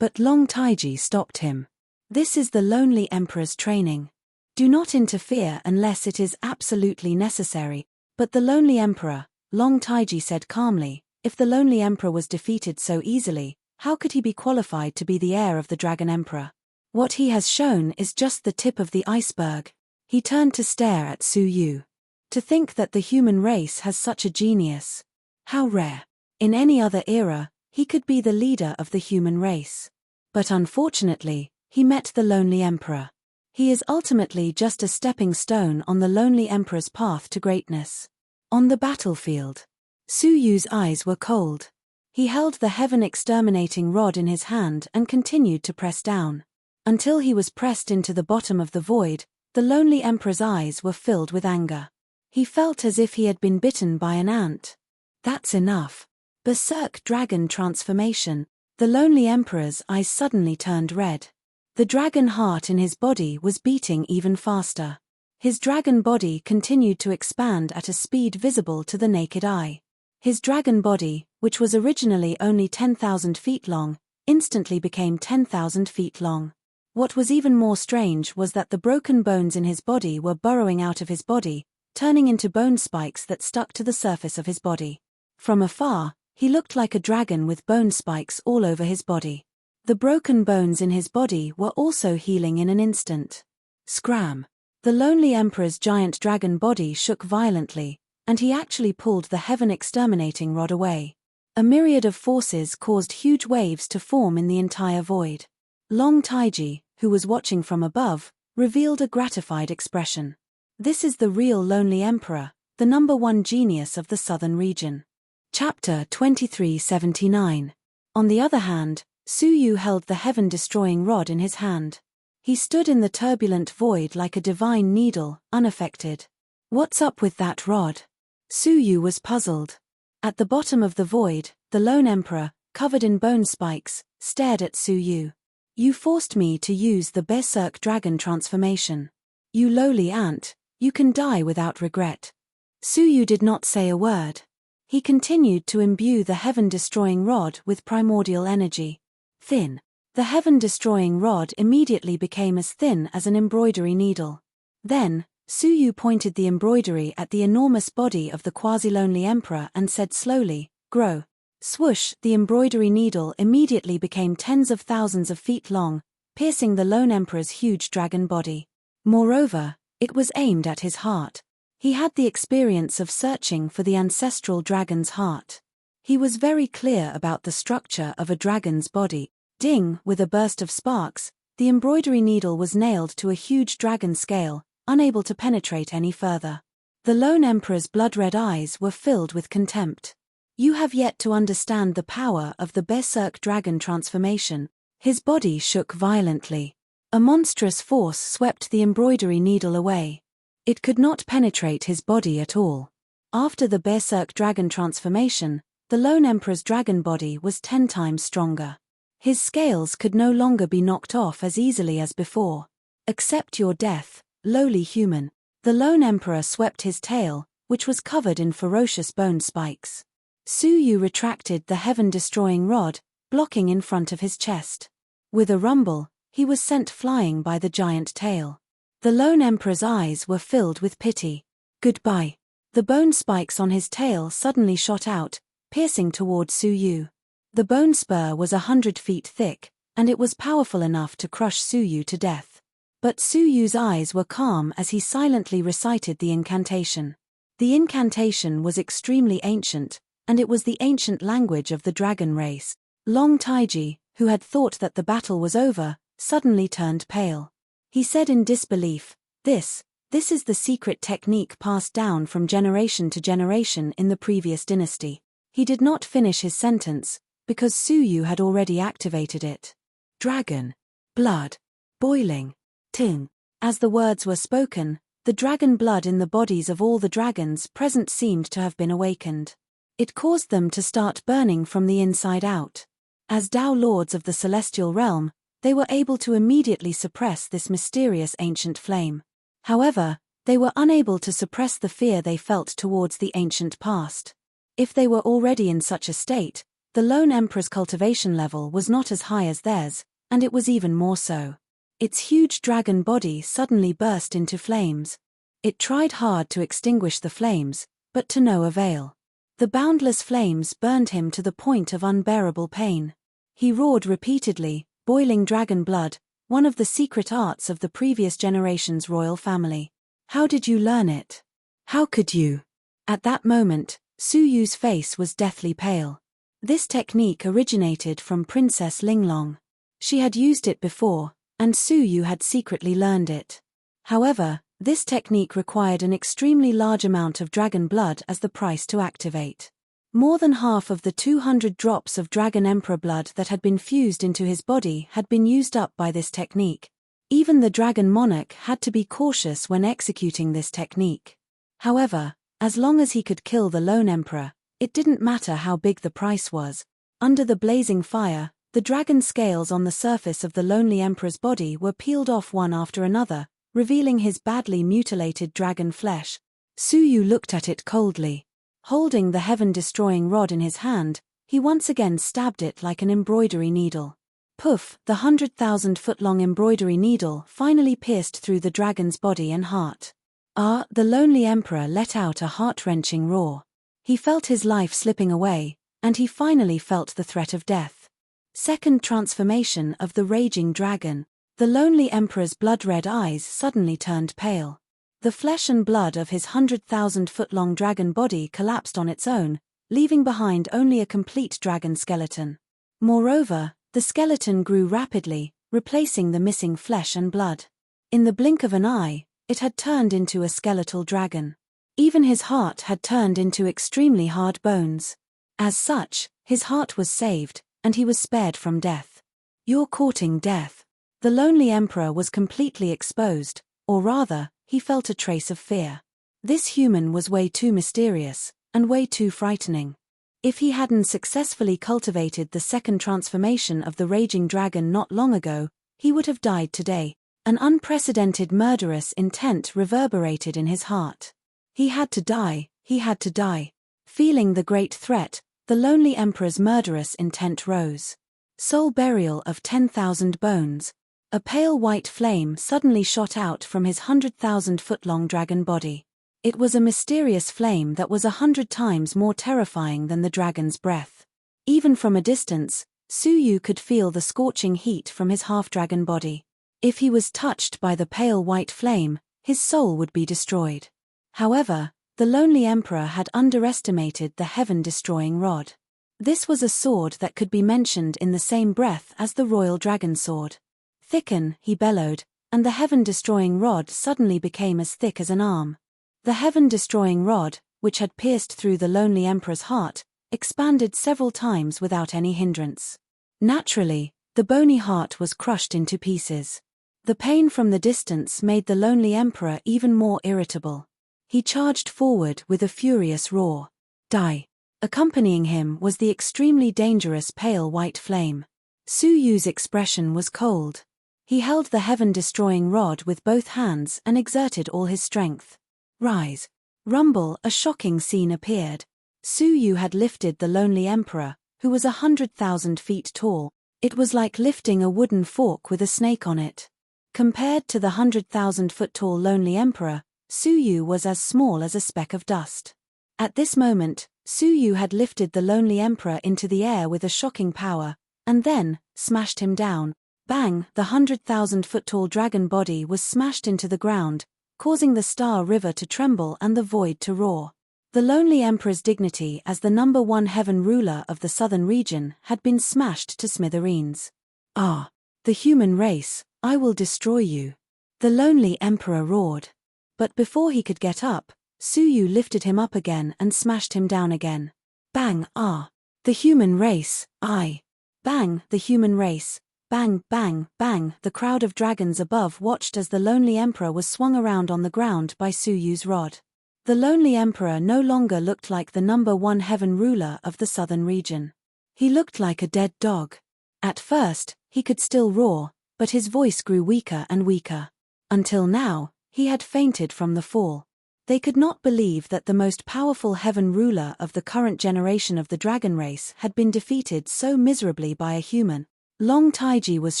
But Long Taiji stopped him. "This is the Lonely Emperor's training. Do not interfere unless it is absolutely necessary." But the Lonely Emperor, Long Taiji said calmly, if the Lonely Emperor was defeated so easily, how could he be qualified to be the heir of the Dragon Emperor? What he has shown is just the tip of the iceberg. He turned to stare at Su Yu. To think that the human race has such a genius. How rare. In any other era, he could be the leader of the human race. But unfortunately, he met the Lonely Emperor. He is ultimately just a stepping stone on the Lonely Emperor's path to greatness. On the battlefield, Su Yu's eyes were cold. He held the heaven-exterminating rod in his hand and continued to press down. Until he was pressed into the bottom of the void, the Lonely Emperor's eyes were filled with anger. He felt as if he had been bitten by an ant. That's enough. Berserk dragon transformation. The Lonely Emperor's eyes suddenly turned red. The dragon heart in his body was beating even faster. His dragon body continued to expand at a speed visible to the naked eye. His dragon body, which was originally only 10,000 feet long, instantly became 10,000 feet long. What was even more strange was that the broken bones in his body were burrowing out of his body, turning into bone spikes that stuck to the surface of his body. From afar, he looked like a dragon with bone spikes all over his body. The broken bones in his body were also healing in an instant. Scram! The Lonely Emperor's giant dragon body shook violently, and he actually pulled the heaven-exterminating rod away. A myriad of forces caused huge waves to form in the entire void. Long Taiji, who was watching from above, revealed a gratified expression. This is the real Lonely Emperor, the #1 genius of the southern region. Chapter 2379. On the other hand, Su Yu held the heaven-destroying rod in his hand. He stood in the turbulent void like a divine needle, unaffected. What's up with that rod? Su Yu was puzzled. At the bottom of the void, the lone emperor, covered in bone spikes, stared at Su Yu. "You forced me to use the Berserk dragon transformation. You lowly ant, you can die without regret." Su Yu did not say a word. He continued to imbue the heaven-destroying rod with primordial energy. Thin. The heaven-destroying rod immediately became as thin as an embroidery needle. Then, Suyu pointed the embroidery at the enormous body of the quasi-lonely emperor and said slowly, "Grow." Swoosh, the embroidery needle immediately became tens of thousands of feet long, piercing the lone emperor's huge dragon body. Moreover, it was aimed at his heart. He had the experience of searching for the ancestral dragon's heart. He was very clear about the structure of a dragon's body. Ding, with a burst of sparks, the embroidery needle was nailed to a huge dragon scale, unable to penetrate any further. The lone emperor's blood-red eyes were filled with contempt. You have yet to understand the power of the berserk dragon transformation. His body shook violently. A monstrous force swept the embroidery needle away. It could not penetrate his body at all. After the berserk dragon transformation, the lone emperor's dragon body was 10 times stronger. His scales could no longer be knocked off as easily as before. Accept your death, lowly human. The lone emperor swept his tail, which was covered in ferocious bone spikes. Suyu retracted the heaven-destroying rod, blocking in front of his chest. With a rumble, he was sent flying by the giant tail. The lone emperor's eyes were filled with pity. Goodbye. The bone spikes on his tail suddenly shot out, piercing toward Suyu. The bone spur was 100 feet thick, and it was powerful enough to crush Suyu to death. But Suyu's eyes were calm as he silently recited the incantation. The incantation was extremely ancient, and it was the ancient language of the dragon race. Long Taiji, who had thought that the battle was over, suddenly turned pale. He said in disbelief, This is the secret technique passed down from generation to generation in the previous dynasty." He did not finish his sentence, because Suyu had already activated it. Dragon. Blood. Boiling. Ting. As the words were spoken, the dragon blood in the bodies of all the dragons present seemed to have been awakened. It caused them to start burning from the inside out. As Tao lords of the celestial realm, they were able to immediately suppress this mysterious ancient flame. However, they were unable to suppress the fear they felt towards the ancient past. If they were already in such a state, the lone emperor's cultivation level was not as high as theirs, and it was even more so. Its huge dragon body suddenly burst into flames. It tried hard to extinguish the flames, but to no avail. The boundless flames burned him to the point of unbearable pain. He roared repeatedly, boiling dragon blood, one of the secret arts of the previous generation's royal family. How did you learn it? How could you? At that moment, Suyu's face was deathly pale. This technique originated from Princess Linglong. She had used it before, and Suyu had secretly learned it. However, this technique required an extremely large amount of dragon blood as the price to activate. More than half of the 200 drops of dragon emperor blood that had been fused into his body had been used up by this technique. Even the dragon monarch had to be cautious when executing this technique. However, as long as he could kill the lone emperor, it didn't matter how big the price was. Under the blazing fire, the dragon scales on the surface of the lonely emperor's body were peeled off one after another, revealing his badly mutilated dragon flesh. Suyu looked at it coldly. Holding the heaven-destroying rod in his hand, he once again stabbed it like an embroidery needle. Poof, the 100,000-foot-long embroidery needle finally pierced through the dragon's body and heart. The lonely emperor let out a heart-wrenching roar. He felt his life slipping away, and he finally felt the threat of death. Second transformation of the raging dragon. The lonely emperor's blood-red eyes suddenly turned pale. The flesh and blood of his 100,000-foot-long dragon body collapsed on its own, leaving behind only a complete dragon skeleton. Moreover, the skeleton grew rapidly, replacing the missing flesh and blood. In the blink of an eye, it had turned into a skeletal dragon. Even his heart had turned into extremely hard bones. As such, his heart was saved, and he was spared from death. You're courting death. The lonely emperor was completely exposed, or rather, he felt a trace of fear. This human was way too mysterious, and way too frightening. If he hadn't successfully cultivated the second transformation of the raging dragon not long ago, he would have died today. An unprecedented murderous intent reverberated in his heart. He had to die, he had to die. Feeling the great threat, the lonely emperor's murderous intent rose. Soul burial of 10,000 bones. A pale white flame suddenly shot out from his 100,000-foot-long dragon body. It was a mysterious flame that was 100 times more terrifying than the dragon's breath. Even from a distance, Suyu could feel the scorching heat from his half-dragon body. If he was touched by the pale white flame, his soul would be destroyed. However, the lonely emperor had underestimated the heaven-destroying rod. This was a sword that could be mentioned in the same breath as the royal dragon sword. "Thicken," he bellowed, and the heaven-destroying rod suddenly became as thick as an arm. The heaven-destroying rod, which had pierced through the lonely emperor's heart, expanded several times without any hindrance. Naturally, the bony heart was crushed into pieces. The pain from the distance made the lonely emperor even more irritable. He charged forward with a furious roar. Die! Accompanying him was the extremely dangerous pale white flame. Suyu's expression was cold. He held the heaven-destroying rod with both hands and exerted all his strength. Rise! Rumble! A shocking scene appeared. Suyu had lifted the lonely emperor, who was 100,000 feet tall. It was like lifting a wooden fork with a snake on it. Compared to the 100,000-foot-tall lonely emperor, Suyu was as small as a speck of dust. At this moment, Suyu had lifted the lonely emperor into the air with a shocking power, and then smashed him down. Bang! The 100,000-foot-tall dragon body was smashed into the ground, causing the Star River to tremble and the void to roar. The lonely emperor's dignity as the number one heaven ruler of the southern region had been smashed to smithereens. "Ah! The human race, I will destroy you!" the lonely emperor roared. But before he could get up, Suyu lifted him up again and smashed him down again. Bang! Ah! The human race, I! Bang! The human race! Bang! Bang! Bang! The crowd of dragons above watched as the lonely emperor was swung around on the ground by Suyu's rod. The lonely emperor no longer looked like the number one heaven ruler of the southern region. He looked like a dead dog. At first, he could still roar, but his voice grew weaker and weaker. Until now, he had fainted from the fall. They could not believe that the most powerful heaven ruler of the current generation of the dragon race had been defeated so miserably by a human. Long Taiji was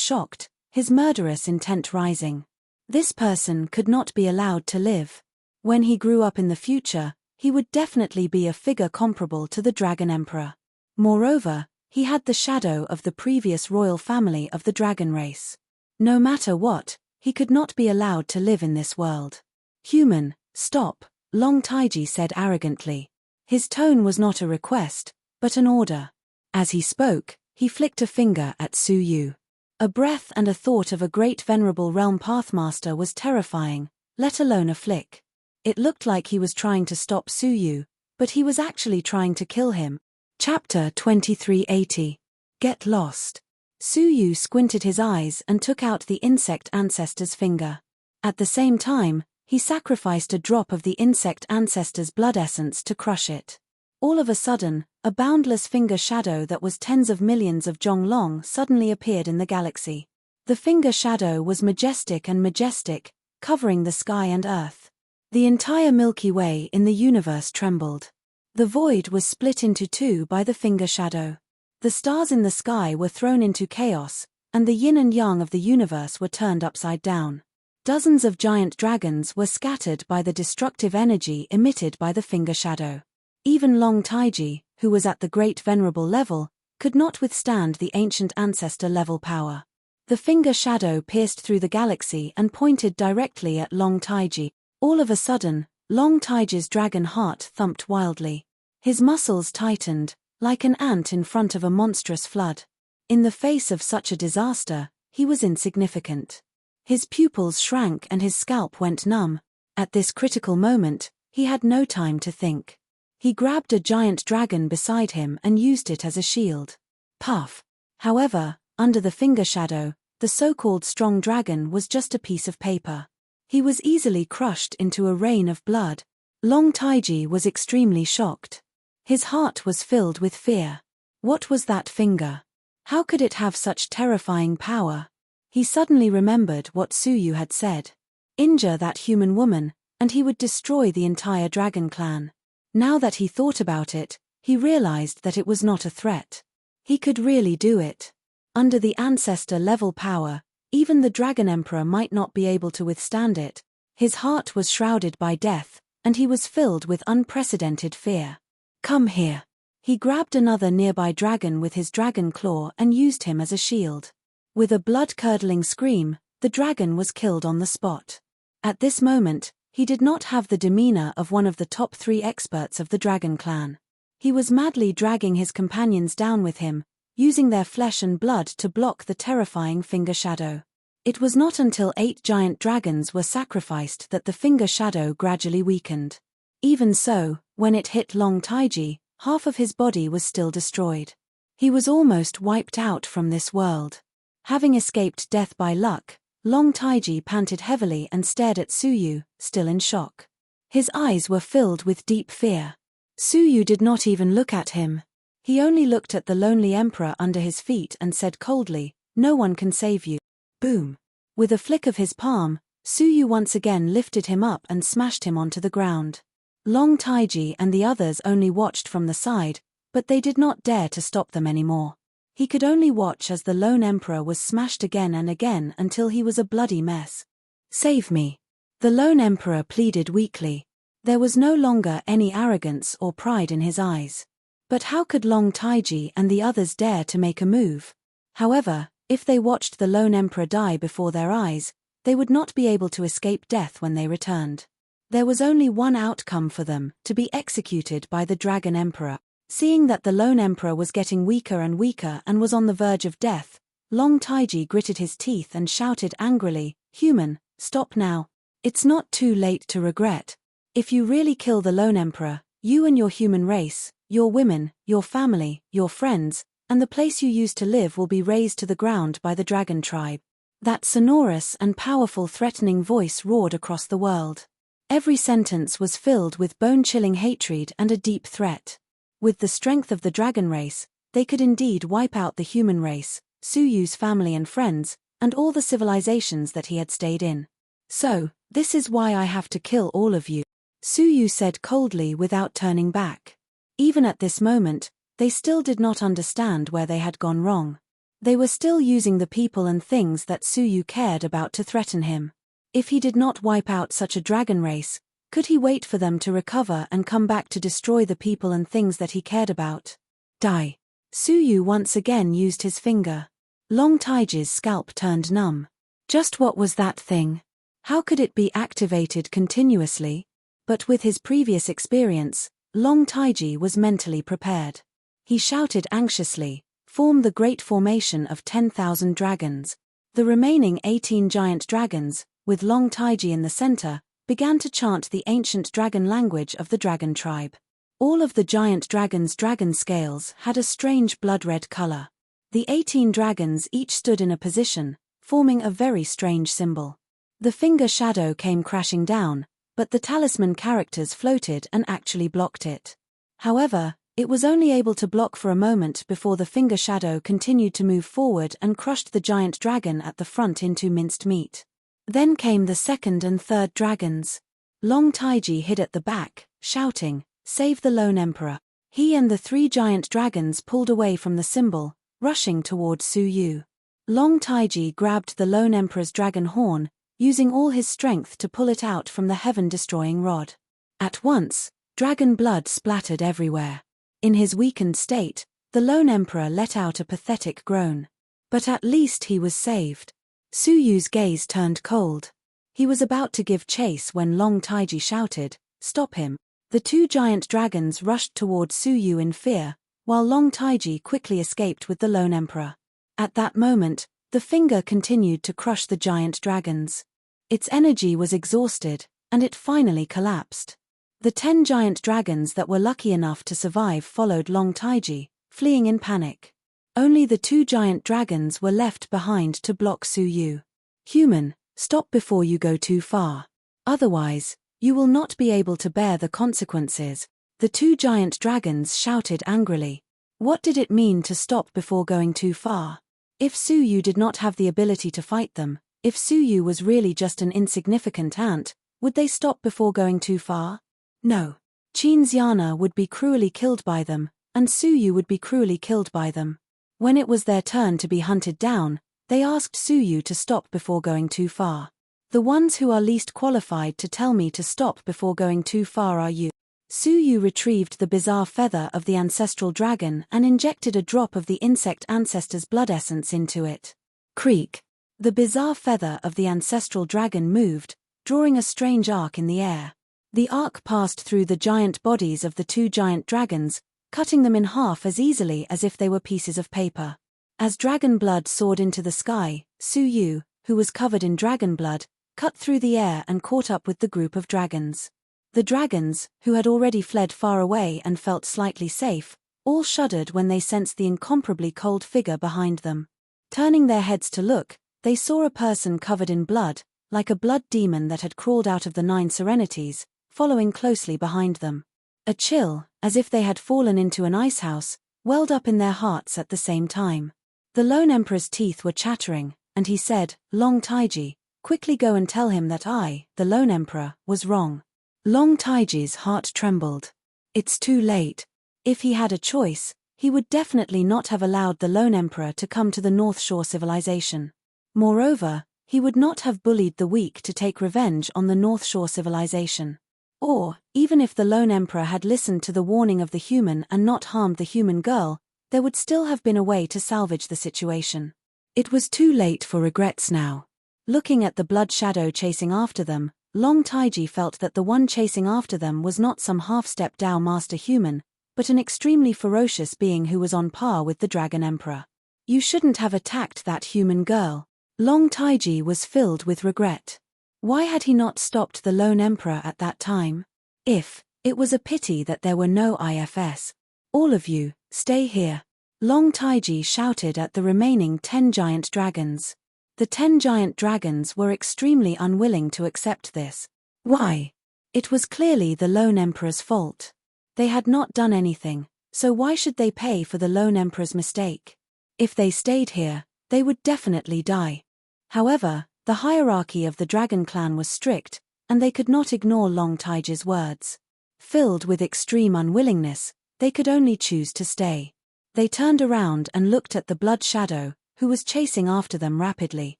shocked, his murderous intent rising. This person could not be allowed to live. When he grew up in the future, he would definitely be a figure comparable to the Dragon Emperor. Moreover, he had the shadow of the previous royal family of the dragon race. No matter what, he could not be allowed to live in this world. "Human, stop," Long Taiji said arrogantly. His tone was not a request, but an order. As he spoke, he flicked a finger at Suyu. A breath and a thought of a great venerable realm pathmaster was terrifying, let alone a flick. It looked like he was trying to stop Suyu, but he was actually trying to kill him. Chapter 2380. Get lost. Suyu squinted his eyes and took out the insect ancestor's finger. At the same time, he sacrificed a drop of the insect ancestor's blood essence to crush it. All of a sudden, a boundless finger shadow that was tens of millions of Zhonglong suddenly appeared in the galaxy. The finger shadow was majestic, covering the sky and earth. The entire Milky Way in the universe trembled. The void was split into two by the finger shadow. The stars in the sky were thrown into chaos, and the yin and yang of the universe were turned upside down. Dozens of giant dragons were scattered by the destructive energy emitted by the finger shadow. Even Long Taiji, who was at the great venerable level, could not withstand the ancient ancestor level power. The finger shadow pierced through the galaxy and pointed directly at Long Taiji. All of a sudden, Long Taiji's dragon heart thumped wildly. His muscles tightened, like an ant in front of a monstrous flood. In the face of such a disaster, he was insignificant. His pupils shrank and his scalp went numb. At this critical moment, he had no time to think. He grabbed a giant dragon beside him and used it as a shield. Puff! However, under the finger shadow, the so-called strong dragon was just a piece of paper. He was easily crushed into a rain of blood. Long Taiji was extremely shocked. His heart was filled with fear. What was that finger? How could it have such terrifying power? He suddenly remembered what Suyu had said. Injure that human woman, and he would destroy the entire dragon clan. Now that he thought about it, he realized that it was not a threat. He could really do it. Under the ancestor-level power, even the Dragon Emperor might not be able to withstand it. His heart was shrouded by death, and he was filled with unprecedented fear. Come here. He grabbed another nearby dragon with his dragon claw and used him as a shield. With a blood-curdling scream, the dragon was killed on the spot. At this moment, he did not have the demeanor of one of the top 3 experts of the dragon clan. He was madly dragging his companions down with him, using their flesh and blood to block the terrifying finger shadow. It was not until 8 giant dragons were sacrificed that the finger shadow gradually weakened. Even so, when it hit Long Taiji, half of his body was still destroyed. He was almost wiped out from this world. Having escaped death by luck, Long Taiji panted heavily and stared at Suyu, still in shock. His eyes were filled with deep fear. Suyu did not even look at him. He only looked at the lonely emperor under his feet and said coldly, "No one can save you." Boom. With a flick of his palm, Suyu once again lifted him up and smashed him onto the ground. Long Taiji and the others only watched from the side, but they did not dare to stop them anymore. He could only watch as the lone emperor was smashed again and again until he was a bloody mess. "Save me." The lone emperor pleaded weakly. There was no longer any arrogance or pride in his eyes. But how could Long Taiji and the others dare to make a move? However, if they watched the lone emperor die before their eyes, they would not be able to escape death when they returned. There was only one outcome for them, to be executed by the Dragon Emperor. Seeing that the lone emperor was getting weaker and weaker and was on the verge of death, Long Taiji gritted his teeth and shouted angrily, "Human, stop now. It's not too late to regret. If you really kill the lone emperor, you and your human race, your women, your family, your friends, and the place you used to live will be razed to the ground by the dragon tribe." That sonorous and powerful threatening voice roared across the world. Every sentence was filled with bone-chilling hatred and a deep threat. With the strength of the dragon race, they could indeed wipe out the human race, Suyu's family and friends, and all the civilizations that he had stayed in. "So, this is why I have to kill all of you," Suyu said coldly without turning back. Even at this moment, they still did not understand where they had gone wrong. They were still using the people and things that Suyu cared about to threaten him. If he did not wipe out such a dragon race, could he wait for them to recover and come back to destroy the people and things that he cared about? Die. Suyu once again used his finger. Long Taiji's scalp turned numb. Just what was that thing? How could it be activated continuously? But with his previous experience, Long Taiji was mentally prepared. He shouted anxiously, "Form the great formation of 10,000 dragons." The remaining 18 giant dragons, with Long Taiji in the center, began to chant the ancient dragon language of the dragon tribe. All of the giant dragons' dragon scales had a strange blood-red color. The 18 dragons each stood in a position, forming a very strange symbol. The finger shadow came crashing down, but the talisman characters floated and actually blocked it. However, it was only able to block for a moment before the finger shadow continued to move forward and crushed the giant dragon at the front into minced meat. Then came the second and third dragons. Long Taiji hid at the back, shouting, "Save the lone emperor." He and the 3 giant dragons pulled away from the symbol, rushing towards Suyu. Long Taiji grabbed the lone emperor's dragon horn, using all his strength to pull it out from the heaven-destroying rod. At once, dragon blood splattered everywhere. In his weakened state, the lone emperor let out a pathetic groan. But at least he was saved. Suyu's gaze turned cold. He was about to give chase when Long Taiji shouted, "Stop him." The 2 giant dragons rushed towards Suyu in fear, while Long Taiji quickly escaped with the lone emperor. At that moment, the finger continued to crush the giant dragons. Its energy was exhausted, and it finally collapsed. The 10 giant dragons that were lucky enough to survive followed Long Taiji, fleeing in panic. Only the 2 giant dragons were left behind to block Suyu. "Human, stop before you go too far. Otherwise, you will not be able to bear the consequences," the 2 giant dragons shouted angrily. What did it mean to stop before going too far? If Suyu did not have the ability to fight them, if Suyu was really just an insignificant ant, would they stop before going too far? No. Qin Xiana would be cruelly killed by them, and Suyu would be cruelly killed by them. When it was their turn to be hunted down, they asked Suyu to stop before going too far. The ones who are least qualified to tell me to stop before going too far are you. Suyu retrieved the bizarre feather of the ancestral dragon and injected a drop of the insect ancestor's blood essence into it. Creak. The bizarre feather of the ancestral dragon moved, drawing a strange arc in the air. The arc passed through the giant bodies of the two giant dragons, cutting them in half as easily as if they were pieces of paper. As dragon blood soared into the sky, Suyu, who was covered in dragon blood, cut through the air and caught up with the group of dragons. The dragons, who had already fled far away and felt slightly safe, all shuddered when they sensed the incomparably cold figure behind them. Turning their heads to look, they saw a person covered in blood, like a blood demon that had crawled out of the 9 serenities, following closely behind them. A chill, as if they had fallen into an icehouse, welled up in their hearts at the same time. The lone emperor's teeth were chattering, and he said, "Long Taiji, quickly go and tell him that I, the lone emperor, was wrong." Long Taiji's heart trembled. It's too late. If he had a choice, he would definitely not have allowed the lone emperor to come to the North Shore civilization. Moreover, he would not have bullied the weak to take revenge on the North Shore civilization. Or, even if the lone emperor had listened to the warning of the human and not harmed the human girl, there would still have been a way to salvage the situation. It was too late for regrets now. Looking at the blood shadow chasing after them, Long Taiji felt that the one chasing after them was not some half-step Dao master human, but an extremely ferocious being who was on par with the Dragon Emperor. You shouldn't have attacked that human girl. Long Taiji was filled with regret. Why had he not stopped the lone emperor at that time? It was a pity that there were no IFS. All of you, stay here. Long Taiji shouted at the remaining 10 giant dragons. The 10 giant dragons were extremely unwilling to accept this. Why? It was clearly the lone emperor's fault. They had not done anything, so why should they pay for the lone emperor's mistake? If they stayed here, they would definitely die. However, the hierarchy of the dragon clan was strict, and they could not ignore Long Taiji's words. Filled with extreme unwillingness, they could only choose to stay. They turned around and looked at the blood shadow, who was chasing after them rapidly.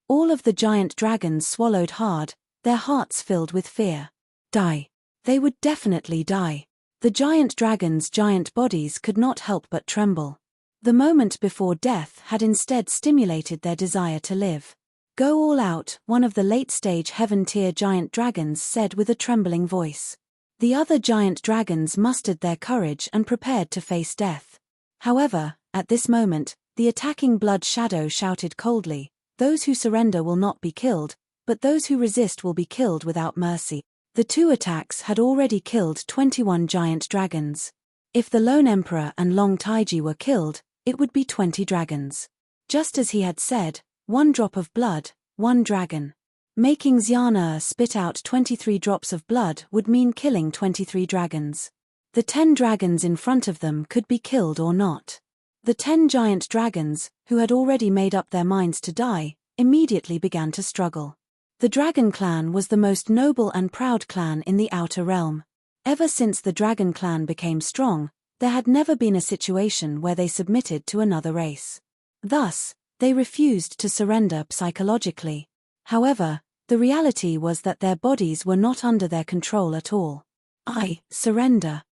All of the giant dragons swallowed hard, their hearts filled with fear. Die. They would definitely die. The giant dragons' giant bodies could not help but tremble. The moment before death had instead stimulated their desire to live. Go all out, one of the late-stage heaven-tier giant dragons said with a trembling voice. The other giant dragons mustered their courage and prepared to face death. However, at this moment, the attacking blood shadow shouted coldly, "Those who surrender will not be killed, but those who resist will be killed without mercy." The 2 attacks had already killed 21 giant dragons. If the lone emperor and Long Taiji were killed, it would be 20 dragons. Just as he had said, 1 drop of blood, 1 dragon. Making Xiana spit out 23 drops of blood would mean killing 23 dragons. The 10 dragons in front of them could be killed or not. The 10 giant dragons, who had already made up their minds to die, immediately began to struggle. The Dragon Clan was the most noble and proud clan in the Outer Realm. Ever since the Dragon Clan became strong, there had never been a situation where they submitted to another race. Thus, they refused to surrender psychologically. However, the reality was that their bodies were not under their control at all. I surrender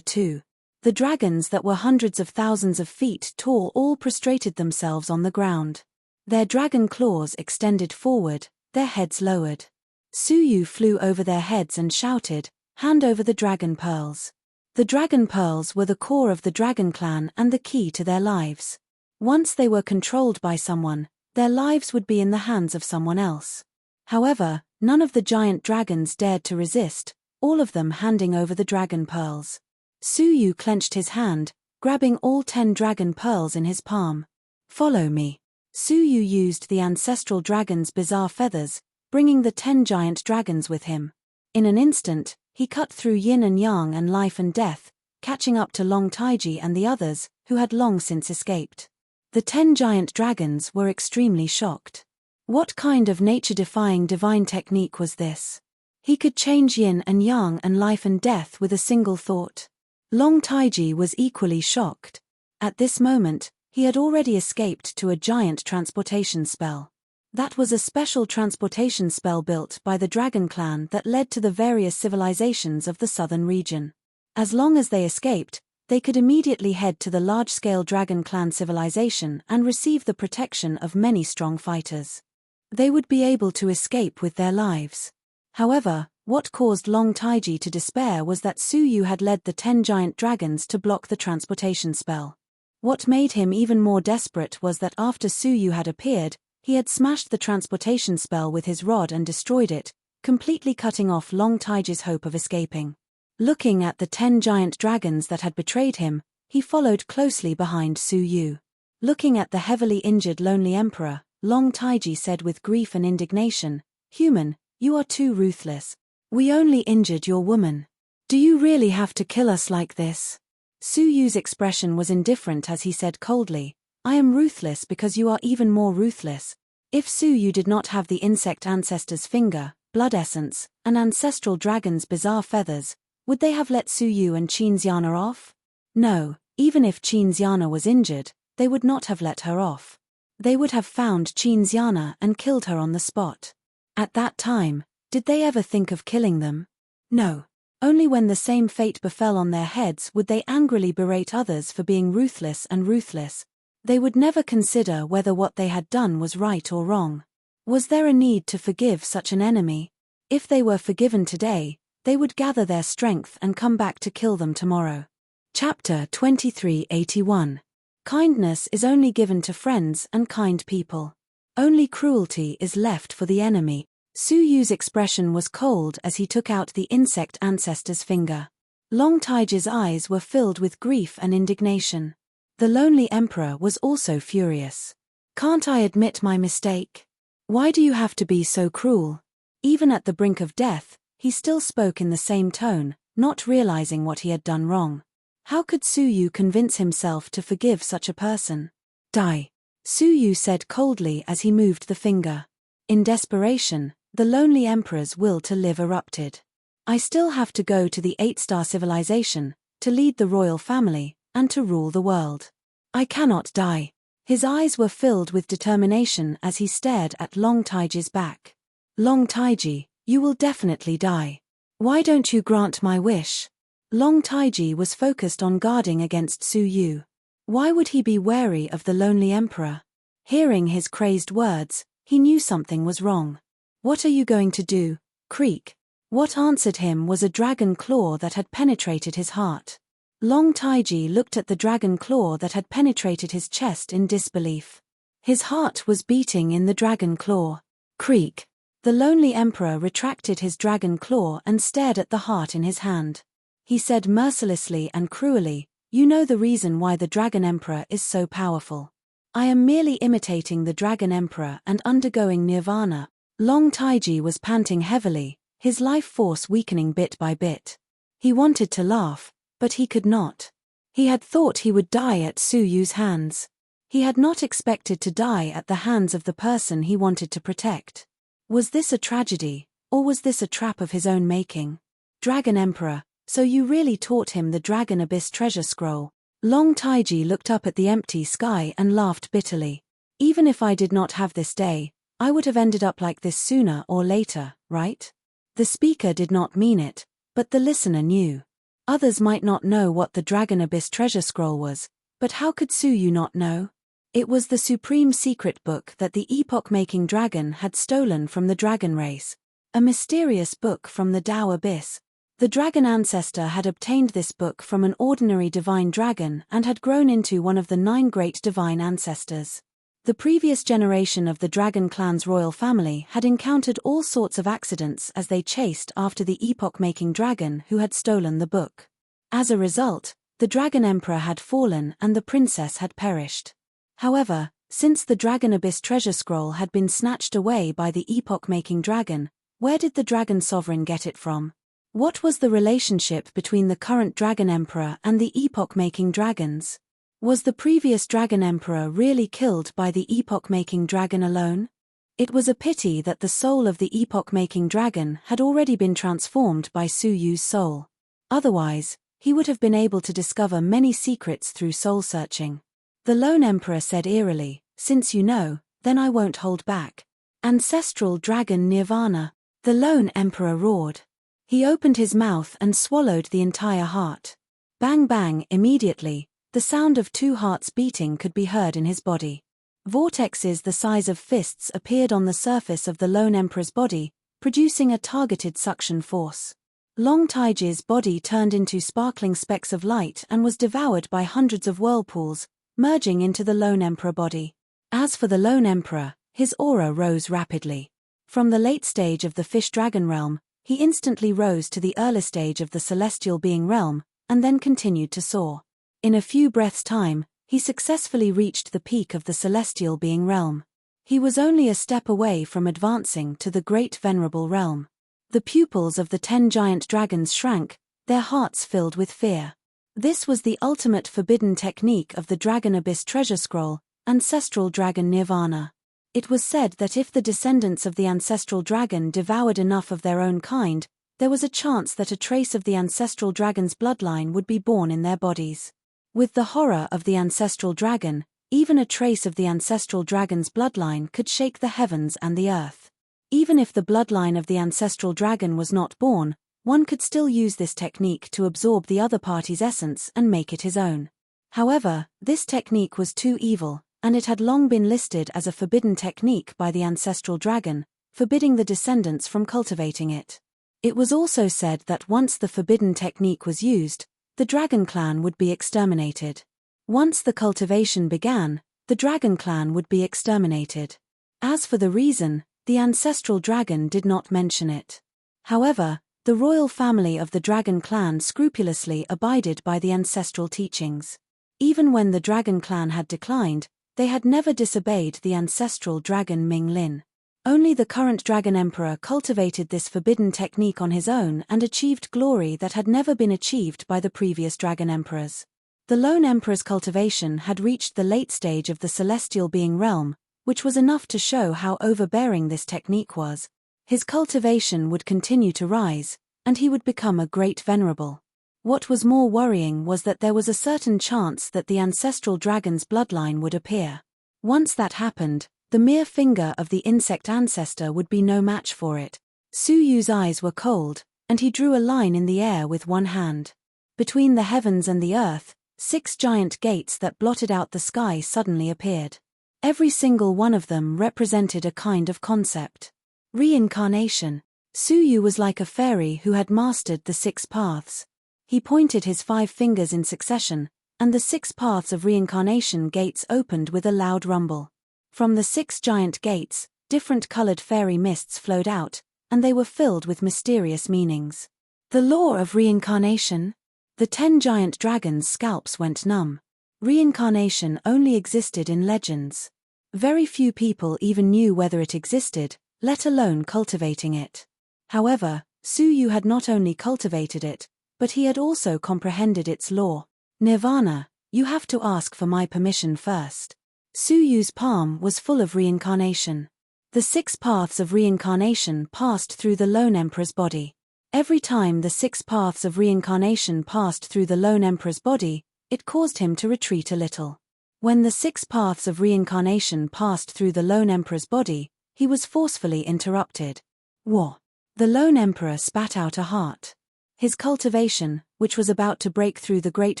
too. The dragons that were hundreds of thousands of feet tall all prostrated themselves on the ground. Their dragon claws extended forward, their heads lowered. Suyu flew over their heads and shouted, "Hand over the dragon pearls." The dragon pearls were the core of the Dragon Clan and the key to their lives. Once they were controlled by someone, their lives would be in the hands of someone else. However, none of the giant dragons dared to resist, all of them handing over the dragon pearls. Suyu clenched his hand, grabbing all 10 dragon pearls in his palm. "Follow me." Suyu used the ancestral dragon's bizarre feathers, bringing the 10 giant dragons with him. In an instant, he cut through yin and yang and life and death, catching up to Long Taiji and the others, who had long since escaped. The 10 giant dragons were extremely shocked. What kind of nature-defying divine technique was this? He could change yin and yang and life and death with a single thought. Long Taiji was equally shocked. At this moment, He had already escaped to a giant transportation spell. That was a special transportation spell built by the Dragon Clan that led to the various civilizations of the southern region. As long as they escaped, they could immediately head to the large-scale Dragon Clan civilization and receive the protection of many strong fighters. They would be able to escape with their lives. However, what caused Long Taiji to despair was that Su Yu had led the 10 giant dragons to block the transportation spell. What made him even more desperate was that after Su Yu had appeared, he had smashed the transportation spell with his rod and destroyed it, completely cutting off Long Taiji's hope of escaping. Looking at the 10 giant dragons that had betrayed him, he followed closely behind Su Yu. Looking at the heavily injured Lonely Emperor, Long Taiji said with grief and indignation, "Human, you are too ruthless. We only injured your woman. Do you really have to kill us like this?" Su Yu's expression was indifferent as he said coldly, "I am ruthless because you are even more ruthless. If Su Yu did not have the insect ancestor's finger, blood essence, and ancestral dragon's bizarre feathers, would they have let Su Yu and Qinxiana off? No, even if Qinxiana was injured, they would not have let her off. They would have found Qinxiana and killed her on the spot. At that time, did they ever think of killing them? No. Only when the same fate befell on their heads would they angrily berate others for being ruthless and ruthless. They would never consider whether what they had done was right or wrong. Was there a need to forgive such an enemy? If they were forgiven today, they would gather their strength and come back to kill them tomorrow. Chapter 2381. Kindness is only given to friends and kind people. Only cruelty is left for the enemy. Su Yu's expression was cold as he took out the insect ancestor's finger. Long Taiji's eyes were filled with grief and indignation. The Lonely Emperor was also furious. "Can't I admit my mistake? Why do you have to be so cruel?" Even at the brink of death, he still spoke in the same tone, not realizing what he had done wrong. How could Su Yu convince himself to forgive such a person? "Die," Su Yu said coldly as he moved the finger. In desperation, the Lonely Emperor's will to live erupted. "I still have to go to the 8-star civilization, to lead the royal family, and to rule the world. I cannot die." His eyes were filled with determination as he stared at Long Taiji's back. "Long Taiji, you will definitely die. Why don't you grant my wish?" Long Taiji was focused on guarding against Su Yu. Why would he be wary of the Lonely Emperor? Hearing his crazed words, he knew something was wrong. "What are you going to do, Creek?" What answered him was a dragon claw that had penetrated his heart. Long Taiji looked at the dragon claw that had penetrated his chest in disbelief. His heart was beating in the dragon claw. "Creek." The Lonely Emperor retracted his dragon claw and stared at the heart in his hand. He said mercilessly and cruelly, "You know the reason why the Dragon Emperor is so powerful. I am merely imitating the Dragon Emperor and undergoing nirvana." Long Taiji was panting heavily, his life force weakening bit by bit. He wanted to laugh, but he could not. He had thought he would die at Su Yu's hands. He had not expected to die at the hands of the person he wanted to protect. Was this a tragedy, or was this a trap of his own making? "Dragon Emperor, so you really taught him the Dragon Abyss treasure scroll?" Long Taiji looked up at the empty sky and laughed bitterly. "Even if I did not have this day, I would have ended up like this sooner or later, right?" The speaker did not mean it, but the listener knew. Others might not know what the Dragon Abyss treasure scroll was, but how could Su Yu not know? It was the supreme secret book that the epoch-making dragon had stolen from the dragon race. A mysterious book from the Tao Abyss. The dragon ancestor had obtained this book from an ordinary divine dragon and had grown into one of the 9 great divine ancestors. The previous generation of the Dragon Clan's royal family had encountered all sorts of accidents as they chased after the epoch-making dragon who had stolen the book. As a result, the Dragon Emperor had fallen and the princess had perished. However, since the Dragon Abyss treasure scroll had been snatched away by the epoch-making dragon, where did the Dragon Sovereign get it from? What was the relationship between the current Dragon Emperor and the epoch-making dragons? Was the previous Dragon Emperor really killed by the epoch-making dragon alone? It was a pity that the soul of the epoch-making dragon had already been transformed by Su Yu's soul. Otherwise, he would have been able to discover many secrets through soul-searching. The lone emperor said eerily, "Since you know, then I won't hold back." Ancestral dragon Nirvana. The lone emperor roared. He opened his mouth and swallowed the entire heart. Bang bang, immediately, the sound of 2 hearts beating could be heard in his body. Vortexes the size of fists appeared on the surface of the lone emperor's body, producing a targeted suction force. Long Taiji's body turned into sparkling specks of light and was devoured by hundreds of whirlpools, merging into the lone emperor body. As for the lone emperor, his aura rose rapidly. From the late stage of the fish-dragon realm, he instantly rose to the early stage of the celestial being realm, and then continued to soar. In a few breaths' time, he successfully reached the peak of the celestial being realm. He was only a step away from advancing to the great venerable realm. The pupils of the 10 giant dragons shrank, their hearts filled with fear. This was the ultimate forbidden technique of the Dragon Abyss treasure scroll, Ancestral Dragon Nirvana. It was said that if the descendants of the ancestral dragon devoured enough of their own kind, there was a chance that a trace of the ancestral dragon's bloodline would be born in their bodies. With the horror of the ancestral dragon, even a trace of the ancestral dragon's bloodline could shake the heavens and the earth. Even if the bloodline of the ancestral dragon was not born, one could still use this technique to absorb the other party's essence and make it his own. However, this technique was too evil, and it had long been listed as a forbidden technique by the ancestral dragon, forbidding the descendants from cultivating it. It was also said that once the forbidden technique was used, the dragon clan would be exterminated. Once the cultivation began, the dragon clan would be exterminated. As for the reason, the ancestral dragon did not mention it. However, the royal family of the dragon clan scrupulously abided by the ancestral teachings. Even when the dragon clan had declined, they had never disobeyed the ancestral dragon Ming Lin. Only the current dragon emperor cultivated this forbidden technique on his own and achieved glory that had never been achieved by the previous dragon emperors. The lone emperor's cultivation had reached the late stage of the celestial being realm, which was enough to show how overbearing this technique was. His cultivation would continue to rise, and he would become a great venerable. What was more worrying was that there was a certain chance that the ancestral dragon's bloodline would appear. Once that happened, the mere finger of the insect ancestor would be no match for it. Su Yu's eyes were cold, and he drew a line in the air with one hand. Between the heavens and the earth, 6 giant gates that blotted out the sky suddenly appeared. Every single one of them represented a kind of concept. Reincarnation. Su Yu was like a fairy who had mastered the 6 paths. He pointed his 5 fingers in succession, and the 6 paths of reincarnation gates opened with a loud rumble. From the 6 giant gates, different colored fairy mists flowed out, and they were filled with mysterious meanings. The law of reincarnation? The 10 giant dragons' scalps went numb. Reincarnation only existed in legends. Very few people even knew whether it existed, let alone cultivating it. However, Su Yu had not only cultivated it, but he had also comprehended its law. Nirvana, you have to ask for my permission first. Su Yu's palm was full of reincarnation. The 6 paths of reincarnation passed through the lone emperor's body. Every time the 6 paths of reincarnation passed through the lone emperor's body, it caused him to retreat a little. When the 6 paths of reincarnation passed through the lone emperor's body, he was forcefully interrupted. War. The lone emperor spat out a heart. His cultivation, which was about to break through the great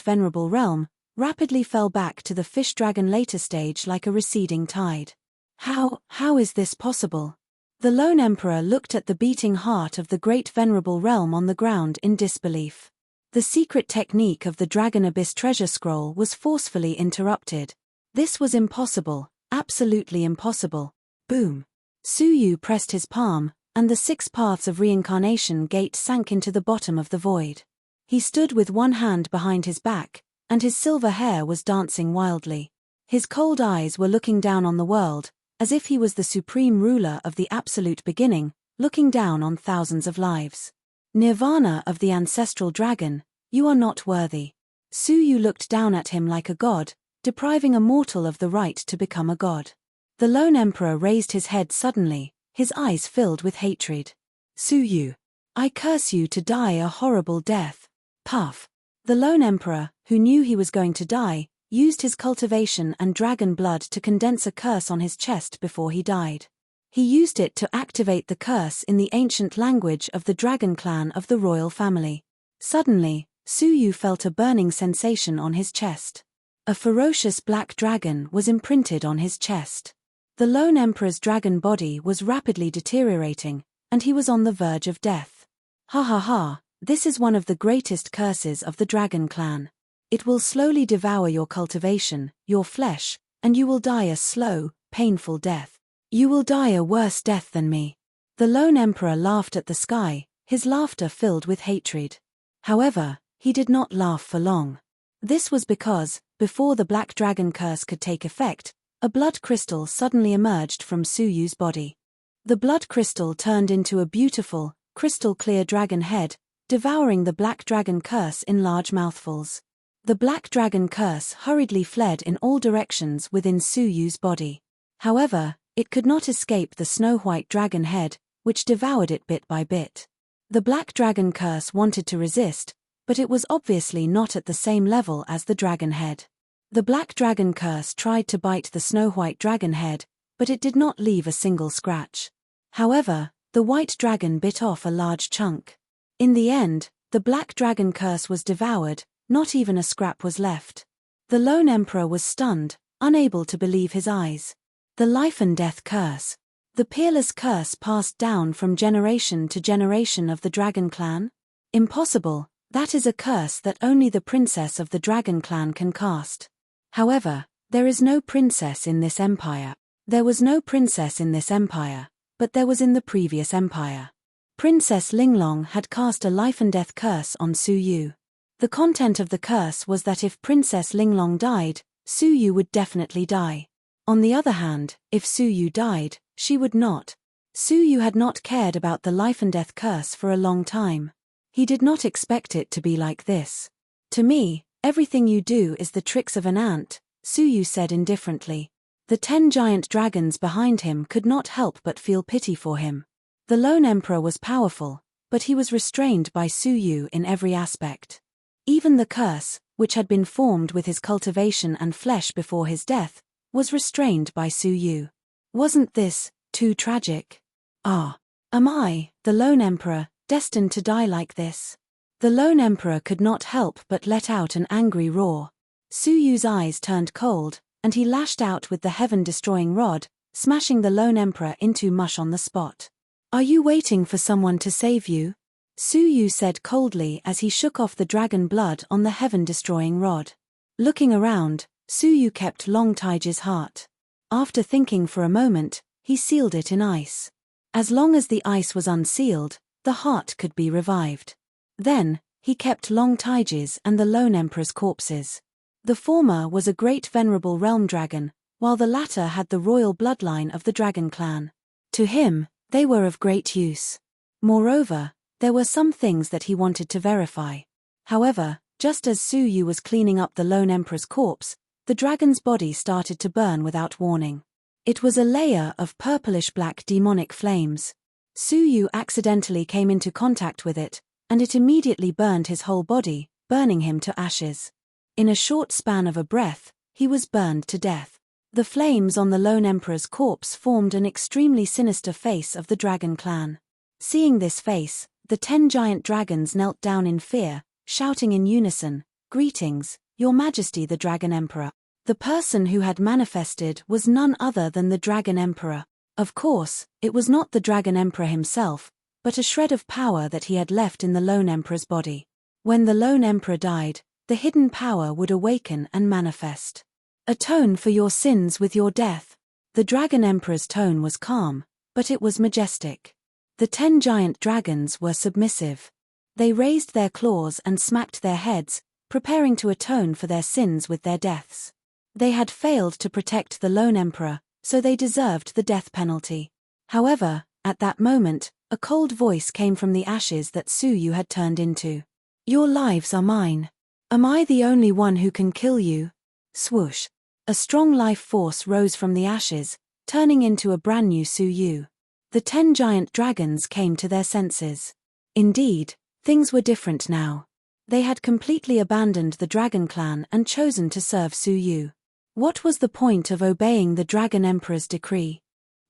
venerable realm, rapidly fell back to the fish-dragon later stage like a receding tide. How is this possible? The lone emperor looked at the beating heart of the great venerable realm on the ground in disbelief. The secret technique of the Dragon Abyss treasure scroll was forcefully interrupted. This was impossible, absolutely impossible. Boom. Su Yu pressed his palm, and the 6 paths of reincarnation gate sank into the bottom of the void. He stood with one hand behind his back, and his silver hair was dancing wildly. His cold eyes were looking down on the world, as if he was the supreme ruler of the absolute beginning, looking down on thousands of lives. Nirvana of the ancestral dragon, you are not worthy. Su Yu looked down at him like a god, depriving a mortal of the right to become a god. The lone emperor raised his head suddenly, his eyes filled with hatred. Su Yu, I curse you to die a horrible death. Puff. The lone emperor, who knew he was going to die, used his cultivation and dragon blood to condense a curse on his chest before he died. He used it to activate the curse in the ancient language of the dragon clan of the royal family. Suddenly, Suyu felt a burning sensation on his chest. A ferocious black dragon was imprinted on his chest. The lone emperor's dragon body was rapidly deteriorating, and he was on the verge of death. Ha ha ha, this is one of the greatest curses of the dragon clan. It will slowly devour your cultivation, your flesh, and you will die a slow, painful death. You will die a worse death than me. The lone emperor laughed at the sky, his laughter filled with hatred. However, he did not laugh for long. This was because, before the black dragon curse could take effect, a blood crystal suddenly emerged from Suyu's body. The blood crystal turned into a beautiful, crystal-clear dragon head, devouring the black dragon curse in large mouthfuls. The black dragon curse hurriedly fled in all directions within Suyu's body. However, it could not escape the snow-white dragon head, which devoured it bit by bit. The black dragon curse wanted to resist, but it was obviously not at the same level as the dragon head. The black dragon curse tried to bite the snow-white dragon head, but it did not leave a single scratch. However, the white dragon bit off a large chunk. In the end, the black dragon curse was devoured, not even a scrap was left. The lone emperor was stunned, unable to believe his eyes. The life and death curse. The peerless curse passed down from generation to generation of the dragon clan? Impossible, that is a curse that only the princess of the dragon clan can cast. However, there is no princess in this empire. There was no princess in this empire, but there was in the previous empire. Princess Linglong had cast a life and death curse on Suyu. The content of the curse was that if Princess Linglong died, Suyu would definitely die. On the other hand, if Suyu died, she would not. Suyu had not cared about the life and death curse for a long time. He did not expect it to be like this. To me, everything you do is the tricks of an ant, Suyu said indifferently. The 10 giant dragons behind him could not help but feel pity for him. The lone emperor was powerful, but he was restrained by Suyu in every aspect. Even the curse, which had been formed with his cultivation and flesh before his death, was restrained by Suyu. Wasn't this too tragic? Ah, am I, the lone emperor, destined to die like this? The lone emperor could not help but let out an angry roar. Suyu's eyes turned cold, and he lashed out with the heaven-destroying rod, smashing the lone emperor into mush on the spot. Are you waiting for someone to save you? Suyu said coldly as he shook off the dragon blood on the heaven-destroying rod. Looking around, Suyu kept Long Taiji's heart. After thinking for a moment, he sealed it in ice. As long as the ice was unsealed, the heart could be revived. Then, he kept Long Taiji's and the lone emperor's corpses. The former was a great venerable realm dragon, while the latter had the royal bloodline of the dragon clan. To him, they were of great use. Moreover, there were some things that he wanted to verify. However, just as Suyu was cleaning up the lone emperor's corpse, the dragon's body started to burn without warning. It was a layer of purplish-black demonic flames. Suyu accidentally came into contact with it, and it immediately burned his whole body, burning him to ashes. In a short span of a breath, he was burned to death. The flames on the lone emperor's corpse formed an extremely sinister face of the dragon clan. Seeing this face, the 10 giant dragons knelt down in fear, shouting in unison, "Greetings, Your Majesty the Dragon Emperor." The person who had manifested was none other than the Dragon Emperor. Of course, it was not the Dragon Emperor himself, but a shred of power that he had left in the lone emperor's body. When the lone emperor died, the hidden power would awaken and manifest. Atone for your sins with your death. The Dragon Emperor's tone was calm, but it was majestic. The 10 giant dragons were submissive. They raised their claws and smacked their heads, preparing to atone for their sins with their deaths. They had failed to protect the lone emperor, so they deserved the death penalty. However, at that moment, a cold voice came from the ashes that Suyu had turned into. "Your lives are mine. Am I the only one who can kill you?" Swoosh. A strong life force rose from the ashes, turning into a brand new Suyu. The 10 giant dragons came to their senses. Indeed, things were different now. They had completely abandoned the Dragon Clan and chosen to serve Su Yu. What was the point of obeying the Dragon Emperor's decree?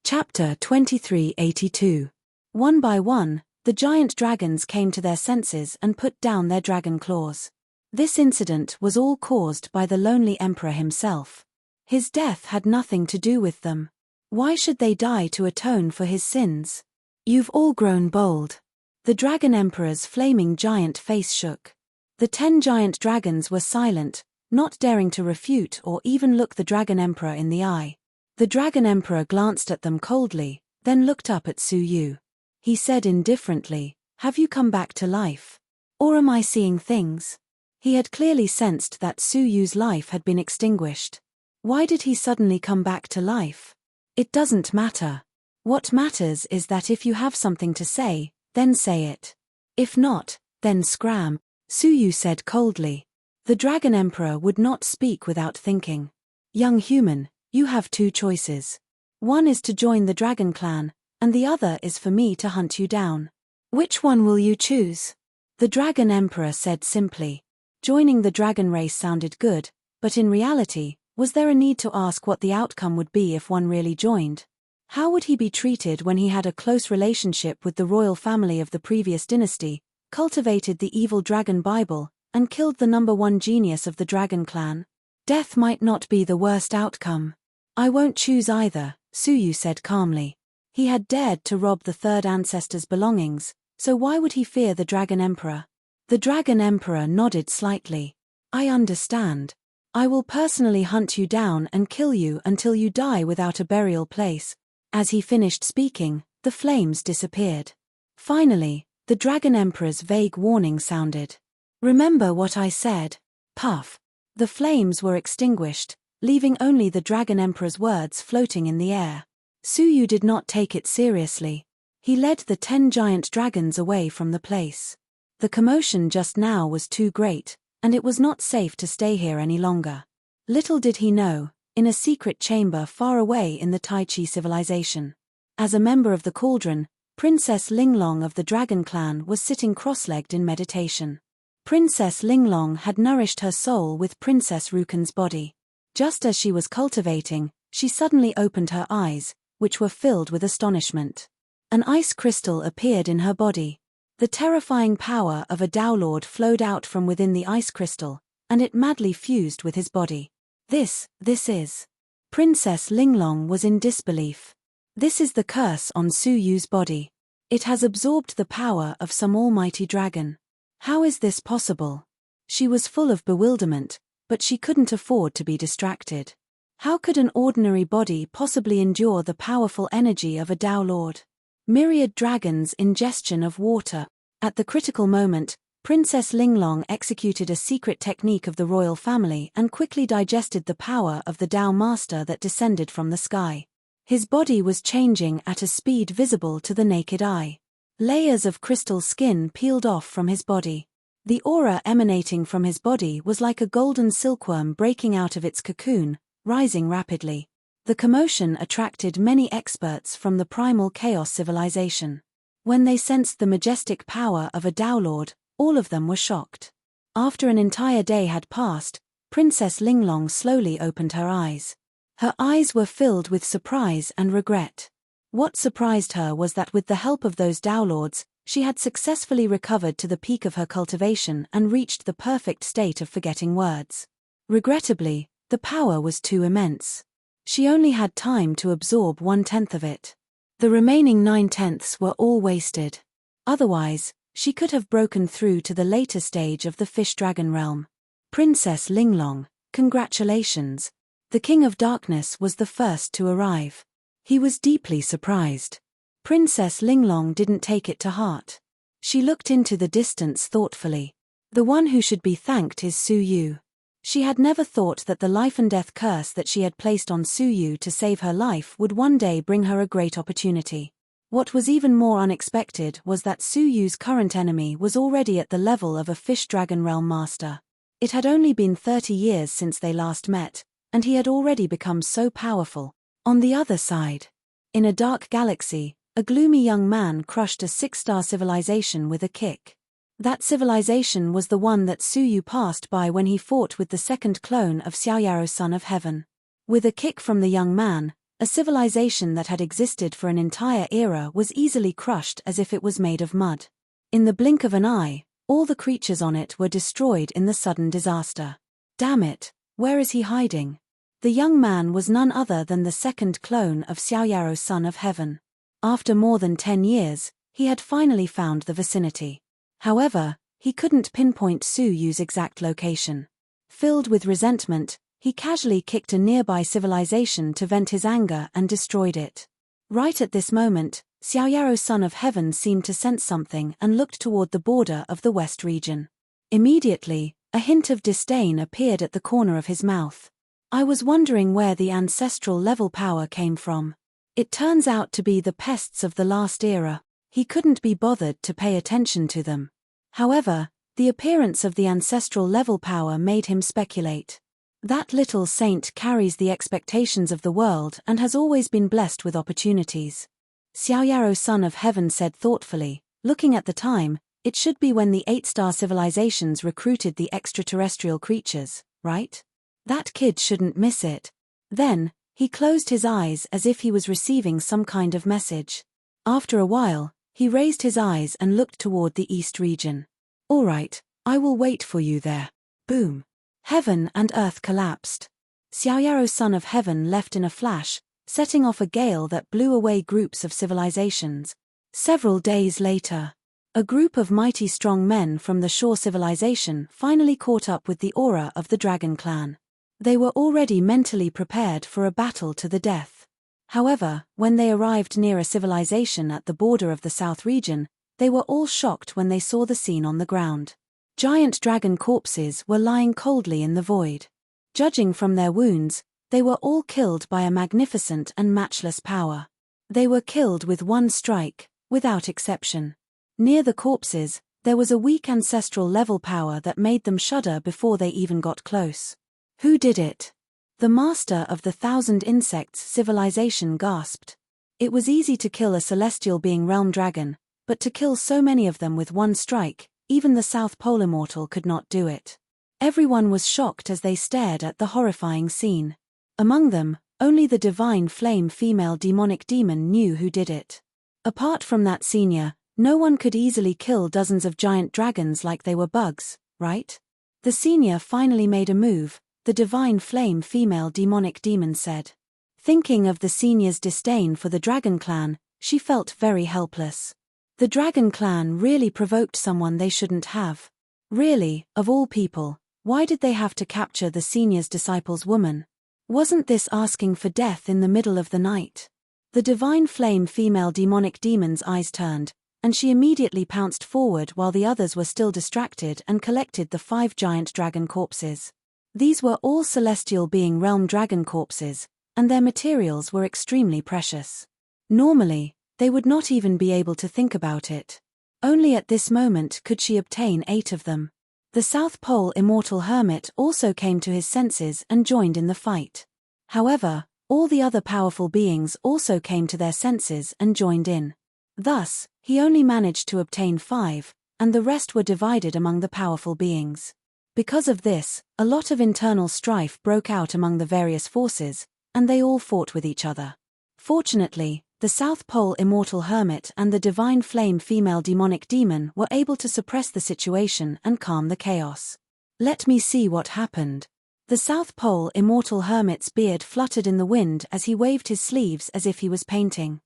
Chapter 2382. One by one, the giant dragons came to their senses and put down their dragon claws. This incident was all caused by the lonely emperor himself. His death had nothing to do with them. Why should they die to atone for his sins? You've all grown bold. The Dragon Emperor's flaming giant face shook. The 10 giant dragons were silent, not daring to refute or even look the Dragon Emperor in the eye. The Dragon Emperor glanced at them coldly, then looked up at Su Yu. He said indifferently, "Have you come back to life? Or am I seeing things?" He had clearly sensed that Su Yu's life had been extinguished. Why did he suddenly come back to life? It doesn't matter. What matters is that if you have something to say, then say it. If not, then scram, Su Yu said coldly. The Dragon Emperor would not speak without thinking. Young human, you have 2 choices. One is to join the Dragon Clan, and the other is for me to hunt you down. Which one will you choose? The Dragon Emperor said simply. Joining the dragon race sounded good, but in reality, was there a need to ask what the outcome would be if one really joined? How would he be treated when he had a close relationship with the royal family of the previous dynasty, cultivated the evil dragon Bible, and killed the #1 genius of the Dragon Clan? Death might not be the worst outcome. I won't choose either, Su Yu said calmly. He had dared to rob the 3rd ancestor's belongings, so why would he fear the Dragon Emperor? The Dragon Emperor nodded slightly. I understand. I will personally hunt you down and kill you until you die without a burial place. As he finished speaking, the flames disappeared. Finally, the Dragon Emperor's vague warning sounded. Remember what I said. Puff. The flames were extinguished, leaving only the Dragon Emperor's words floating in the air. Su Yu did not take it seriously. He led the 10 giant dragons away from the place. The commotion just now was too great, and it was not safe to stay here any longer. Little did he know, in a secret chamber far away in the Tai Chi civilization. As a member of the Cauldron, Princess Linglong of the Dragon Clan was sitting cross-legged in meditation. Princess Linglong had nourished her soul with Princess Rukan's body. Just as she was cultivating, she suddenly opened her eyes, which were filled with astonishment. An ice crystal appeared in her body. The terrifying power of a Tao Lord flowed out from within the ice crystal, and it madly fused with his body. This is. Princess Linglong was in disbelief. This is the curse on Su Yu's body. It has absorbed the power of some almighty dragon. How is this possible? She was full of bewilderment, but she couldn't afford to be distracted. How could an ordinary body possibly endure the powerful energy of a Tao Lord? Myriad dragons' ingestion of water. At the critical moment, Princess Linglong executed a secret technique of the royal family and quickly digested the power of the Tao Master that descended from the sky. His body was changing at a speed visible to the naked eye. Layers of crystal skin peeled off from his body. The aura emanating from his body was like a golden silkworm breaking out of its cocoon, rising rapidly. The commotion attracted many experts from the primal chaos civilization. When they sensed the majestic power of a Tao Lord, all of them were shocked. After an entire day had passed, Princess Linglong slowly opened her eyes. Her eyes were filled with surprise and regret. What surprised her was that with the help of those Tao Lords, she had successfully recovered to the peak of her cultivation and reached the perfect state of forgetting words. Regrettably, the power was too immense. She only had time to absorb 1/10 of it. The remaining 9/10 were all wasted. Otherwise, she could have broken through to the later stage of the fish dragon realm. Princess Linglong, congratulations. The King of Darkness was the first to arrive. He was deeply surprised. Princess Linglong didn't take it to heart. She looked into the distance thoughtfully. The one who should be thanked is Su Yu. She had never thought that the life and death curse that she had placed on Su Yu to save her life would one day bring her a great opportunity. What was even more unexpected was that Su Yu's current enemy was already at the level of a fish dragon realm master. It had only been 30 years since they last met, and he had already become so powerful. On the other side, in a dark galaxy, a gloomy young man crushed a 6-star civilization with a kick. That civilization was the one that Suyu passed by when he fought with the second clone of Xiaoyaro Son of Heaven. With a kick from the young man, a civilization that had existed for an entire era was easily crushed as if it was made of mud. In the blink of an eye, all the creatures on it were destroyed in the sudden disaster. Damn it, where is he hiding? The young man was none other than the second clone of Xiaoyaro Son of Heaven. After more than 10 years, he had finally found the vicinity. However, he couldn't pinpoint Suyu's exact location. Filled with resentment, he casually kicked a nearby civilization to vent his anger and destroyed it. Right at this moment, Xiaoyaro Son of Heaven seemed to sense something and looked toward the border of the West region. Immediately, a hint of disdain appeared at the corner of his mouth. I was wondering where the ancestral level power came from. It turns out to be the pests of the last era. He couldn't be bothered to pay attention to them. However, the appearance of the ancestral level power made him speculate. That little saint carries the expectations of the world and has always been blessed with opportunities. Xiaoyaro Son of Heaven said thoughtfully, looking at the time, it should be when the 8-star civilizations recruited the extraterrestrial creatures, right? That kid shouldn't miss it. Then, he closed his eyes as if he was receiving some kind of message. After a while, he raised his eyes and looked toward the East region. All right, I will wait for you there. Boom. Heaven and earth collapsed. Xiaoyaro Son of Heaven left in a flash, setting off a gale that blew away groups of civilizations. Several days later, a group of mighty strong men from the Shore civilization finally caught up with the aura of the Dragon Clan. They were already mentally prepared for a battle to the death. However, when they arrived near a civilization at the border of the South region, they were all shocked when they saw the scene on the ground. Giant dragon corpses were lying coldly in the void. Judging from their wounds, they were all killed by a magnificent and matchless power. They were killed with one strike, without exception. Near the corpses, there was a weak ancestral level power that made them shudder before they even got close. Who did it? The master of the 1,000 insects civilization gasped. It was easy to kill a celestial being realm dragon, but to kill so many of them with one strike, even the South Pole immortal could not do it. Everyone was shocked as they stared at the horrifying scene. Among them, only the divine flame female demonic demon knew who did it. Apart from that senior, no one could easily kill dozens of giant dragons like they were bugs, right? The senior finally made a move, the divine flame female demonic demon said. Thinking of the senior's disdain for the Dragon Clan, she felt very helpless. The Dragon Clan really provoked someone they shouldn't have. Really, of all people, why did they have to capture the senior's disciple's woman? Wasn't this asking for death in the middle of the night? The divine flame female demonic demon's eyes turned, and she immediately pounced forward while the others were still distracted and collected the 5 giant dragon corpses. These were all celestial being realm dragon corpses, and their materials were extremely precious. Normally, they would not even be able to think about it. Only at this moment could she obtain 8 of them. The South Pole immortal hermit also came to his senses and joined in the fight. However, all the other powerful beings also came to their senses and joined in. Thus, he only managed to obtain 5, and the rest were divided among the powerful beings. Because of this, a lot of internal strife broke out among the various forces, and they all fought with each other. Fortunately, the South Pole immortal hermit and the divine flame female demonic demon were able to suppress the situation and calm the chaos. Let me see what happened. The South Pole immortal hermit's beard fluttered in the wind as he waved his sleeves as if he was painting.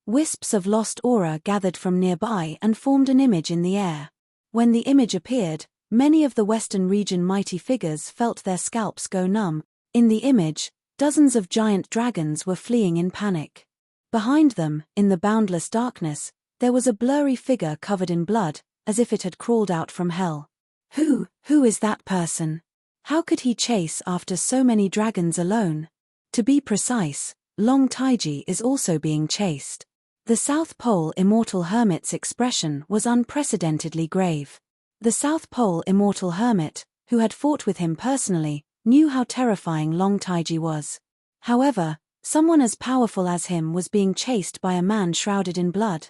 Wisps of lost aura gathered from nearby and formed an image in the air. When the image appeared, many of the Western region mighty figures felt their scalps go numb. In the image, dozens of giant dragons were fleeing in panic. Behind them, in the boundless darkness, there was a blurry figure covered in blood, as if it had crawled out from hell. Who is that person? How could he chase after so many dragons alone? To be precise, Long Taiji is also being chased. The South Pole immortal hermit's expression was unprecedentedly grave. The South Pole immortal hermit, who had fought with him personally, knew how terrifying Long Taiji was. However, someone as powerful as him was being chased by a man shrouded in blood.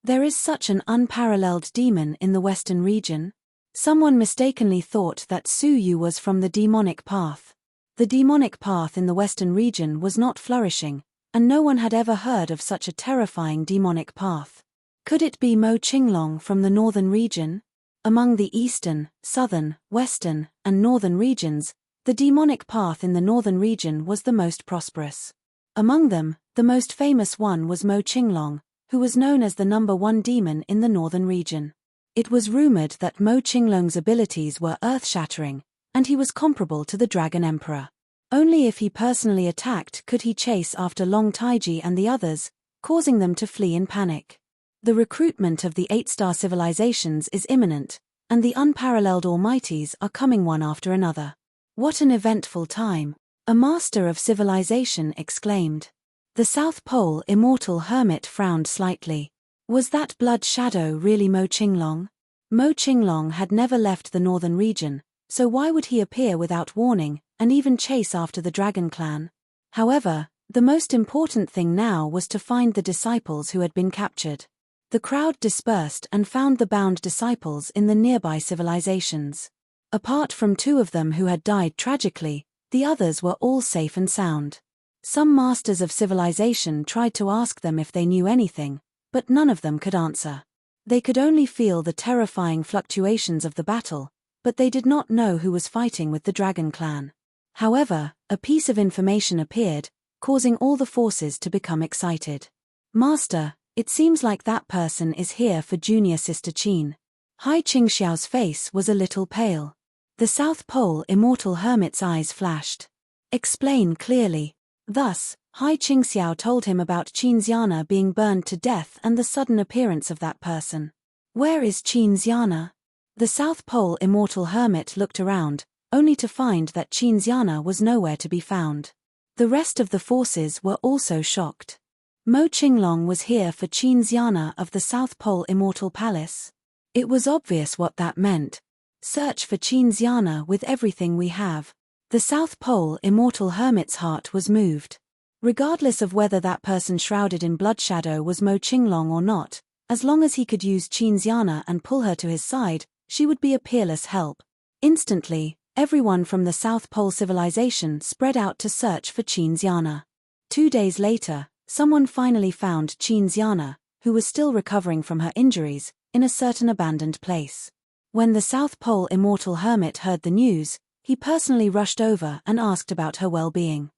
There is such an unparalleled demon in the western region. Someone mistakenly thought that Su Yu was from the demonic path. The demonic path in the western region was not flourishing, and no one had ever heard of such a terrifying demonic path. Could it be Mo Qinglong from the northern region? Among the eastern, southern, western, and northern regions, the demonic path in the northern region was the most prosperous. Among them, the most famous one was Mo Qinglong, who was known as the #1 demon in the northern region. It was rumored that Mo Qinglong's abilities were earth-shattering, and he was comparable to the Dragon Emperor. Only if he personally attacked could he chase after Long Taiji and the others, causing them to flee in panic. The recruitment of the 8-star civilizations is imminent, and the unparalleled Almighties are coming one after another. What an eventful time! A master of civilization exclaimed. The South Pole immortal hermit frowned slightly. Was that blood shadow really Mo Qinglong? Mo Qinglong had never left the northern region, so why would he appear without warning, and even chase after the Dragon Clan? However, the most important thing now was to find the disciples who had been captured. The crowd dispersed and found the bound disciples in the nearby civilizations. Apart from 2 of them who had died tragically, the others were all safe and sound. Some masters of civilization tried to ask them if they knew anything, but none of them could answer. They could only feel the terrifying fluctuations of the battle, but they did not know who was fighting with the Dragon Clan. However, a piece of information appeared, causing all the forces to become excited. Master, it seems like that person is here for Junior Sister Qin. Hai Qingxiao's face was a little pale. The South Pole immortal hermit's eyes flashed. Explain clearly. Thus, Hai Qingxiao told him about Qin Xiana being burned to death and the sudden appearance of that person. Where is Qin Xiana? The South Pole immortal hermit looked around, only to find that Qin Xiana was nowhere to be found. The rest of the forces were also shocked. Mo Qinglong was here for Qin Xiana of the South Pole Immortal Palace. It was obvious what that meant. Search for Qin Xiana with everything we have. The South Pole Immortal Hermit's heart was moved. Regardless of whether that person shrouded in blood shadow was Mo Qinglong or not, as long as he could use Qin Xiana and pull her to his side, she would be a peerless help. Instantly, everyone from the South Pole civilization spread out to search for Qin Xiana. 2 days later, someone finally found Qin Xiana, who was still recovering from her injuries, in a certain abandoned place. When the South Pole Immortal Hermit heard the news, he personally rushed over and asked about her well-being.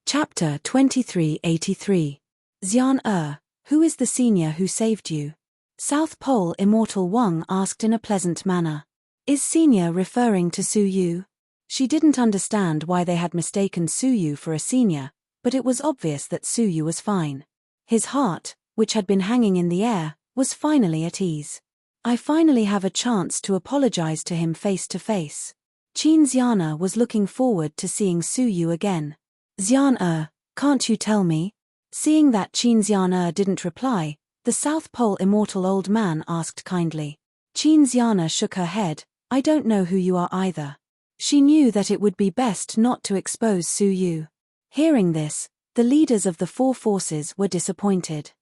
Chapter 2383. Xian who is the senior who saved you? South Pole Immortal Wang asked in a pleasant manner. Is senior referring to Su Yu? She didn't understand why they had mistaken Su Yu for a senior, but it was obvious that Su Yu was fine. His heart, which had been hanging in the air, was finally at ease. I finally have a chance to apologize to him face to face. Qin Xiana was looking forward to seeing Su Yu again. Xian can't you tell me? Seeing that Qin Xiana didn't reply, the South Pole Immortal Old Man asked kindly. Qin Xiana shook her head. I don't know who you are either. She knew that it would be best not to expose Su Yu. Hearing this, the leaders of the 4 forces were disappointed.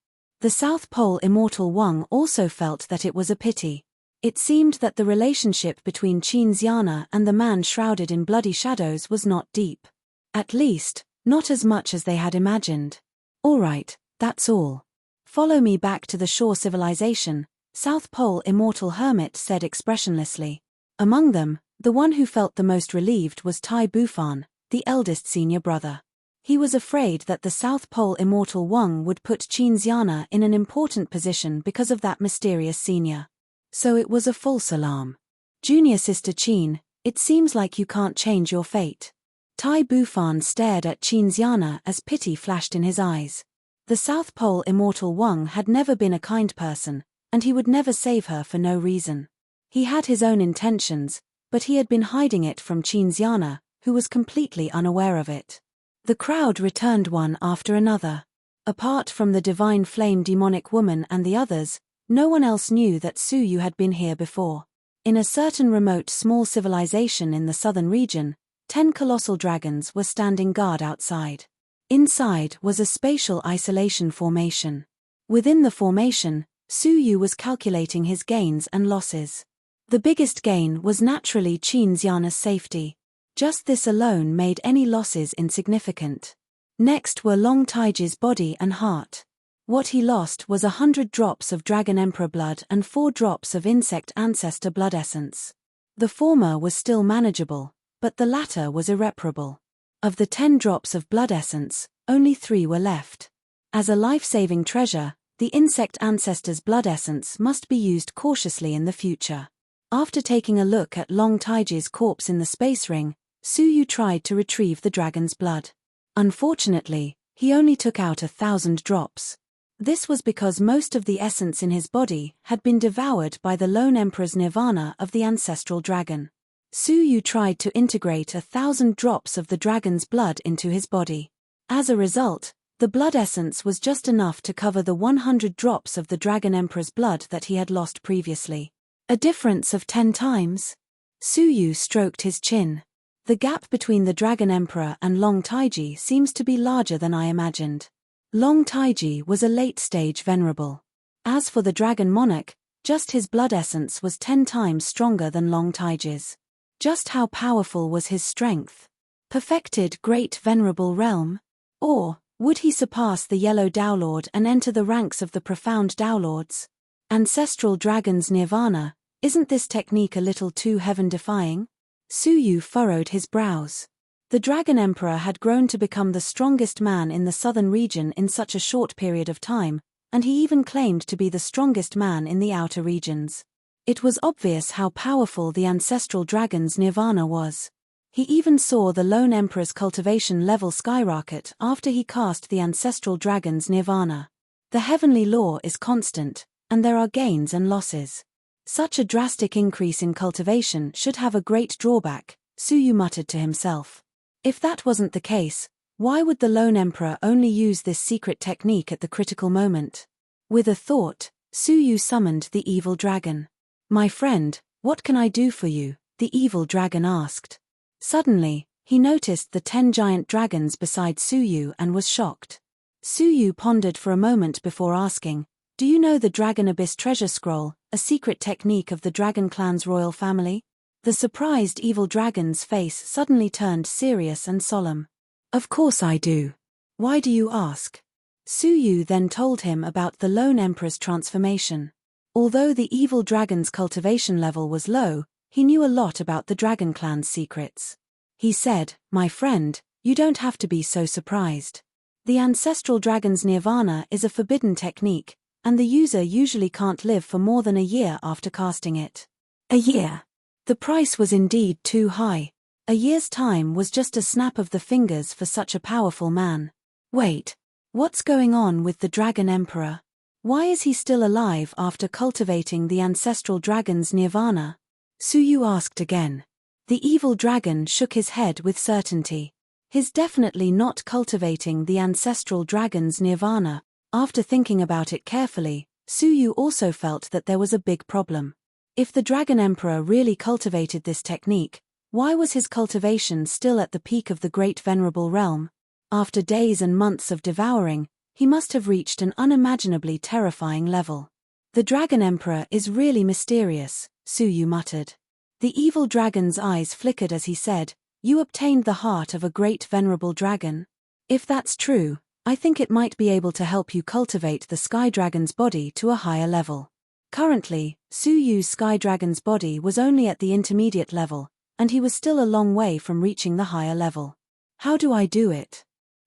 The South Pole Immortal Wang also felt that it was a pity. It seemed that the relationship between Qin Xiana and the man shrouded in bloody shadows was not deep. At least, not as much as they had imagined. All right, that's all. Follow me back to the shore civilization, South Pole Immortal Hermit said expressionlessly. Among them, the one who felt the most relieved was Tai Bufan, the eldest senior brother. He was afraid that the South Pole Immortal Wang would put Qin Xiana in an important position because of that mysterious senior. So it was a false alarm. Junior Sister Qin, it seems like you can't change your fate. Tai Bufan stared at Qin Xiana as pity flashed in his eyes. The South Pole Immortal Wang had never been a kind person, and he would never save her for no reason. He had his own intentions, but he had been hiding it from Qin Xiana, who was completely unaware of it. The crowd returned one after another. Apart from the divine flame demonic woman and the others, no one else knew that Su Yu had been here before. In a certain remote small civilization in the southern region, 10 colossal dragons were standing guard outside. Inside was a spatial isolation formation. Within the formation, Su Yu was calculating his gains and losses. The biggest gain was naturally Qin Xiana's safety. Just this alone made any losses insignificant. Next were Long Taiji's body and heart. What he lost was 100 drops of Dragon Emperor blood and 4 drops of Insect Ancestor blood essence. The former was still manageable, but the latter was irreparable. Of the 10 drops of blood essence, only 3 were left. As a life-saving treasure, the Insect Ancestor's blood essence must be used cautiously in the future. After taking a look at Long Taiji's corpse in the space ring, Su Yu tried to retrieve the dragon's blood. Unfortunately, he only took out 1,000 drops. This was because most of the essence in his body had been devoured by the lone emperor's nirvana of the ancestral dragon. Su Yu tried to integrate 1,000 drops of the dragon's blood into his body. As a result, the blood essence was just enough to cover the 100 drops of the dragon emperor's blood that he had lost previously. A difference of 10 times? Su Yu stroked his chin. The gap between the Dragon Emperor and Long Taiji seems to be larger than I imagined. Long Taiji was a late-stage venerable. As for the Dragon Monarch, just his blood essence was 10 times stronger than Long Taiji's. Just how powerful was his strength? Perfected Great Venerable Realm? Or, would he surpass the Yellow Dowlord and enter the ranks of the Profound Dowlords? Ancestral Dragon's Nirvana, isn't this technique a little too heaven-defying? Su Yu furrowed his brows. The Dragon Emperor had grown to become the strongest man in the southern region in such a short period of time, and he even claimed to be the strongest man in the outer regions. It was obvious how powerful the ancestral dragon's nirvana was. He even saw the lone emperor's cultivation level skyrocket after he cast the ancestral dragon's nirvana. The heavenly law is constant, and there are gains and losses. Such a drastic increase in cultivation should have a great drawback, Su Yu muttered to himself. If that wasn't the case, why would the lone emperor only use this secret technique at the critical moment? With a thought, Su Yu summoned the evil dragon. "My friend, what can I do for you?" the evil dragon asked. Suddenly, he noticed the 10 giant dragons beside Su Yu and was shocked. Su Yu pondered for a moment before asking, "Do you know the Dragon Abyss Treasure Scroll, a secret technique of the Dragon Clan's royal family?" The surprised evil dragon's face suddenly turned serious and solemn. "Of course I do. Why do you ask?" Su Yu then told him about the lone emperor's transformation. Although the evil dragon's cultivation level was low, he knew a lot about the Dragon Clan's secrets. He said, "My friend, you don't have to be so surprised. The ancestral dragon's nirvana is a forbidden technique, and the user usually can't live for more than a year after casting it." A year? The price was indeed too high. A year's time was just a snap of the fingers for such a powerful man. Wait, what's going on with the Dragon Emperor? Why is he still alive after cultivating the ancestral dragon's nirvana? Su Yu asked again. The evil dragon shook his head with certainty. He's definitely not cultivating the ancestral dragon's nirvana. After thinking about it carefully, Su Yu also felt that there was a big problem. If the Dragon Emperor really cultivated this technique, why was his cultivation still at the peak of the Great Venerable Realm? After days and months of devouring, he must have reached an unimaginably terrifying level. The Dragon Emperor is really mysterious, Su Yu muttered. The evil dragon's eyes flickered as he said, "You obtained the heart of a great venerable dragon? If that's true, I think it might be able to help you cultivate the Sky Dragon's body to a higher level." Currently, Su Yu's Sky Dragon's body was only at the intermediate level, and he was still a long way from reaching the higher level. How do I do it?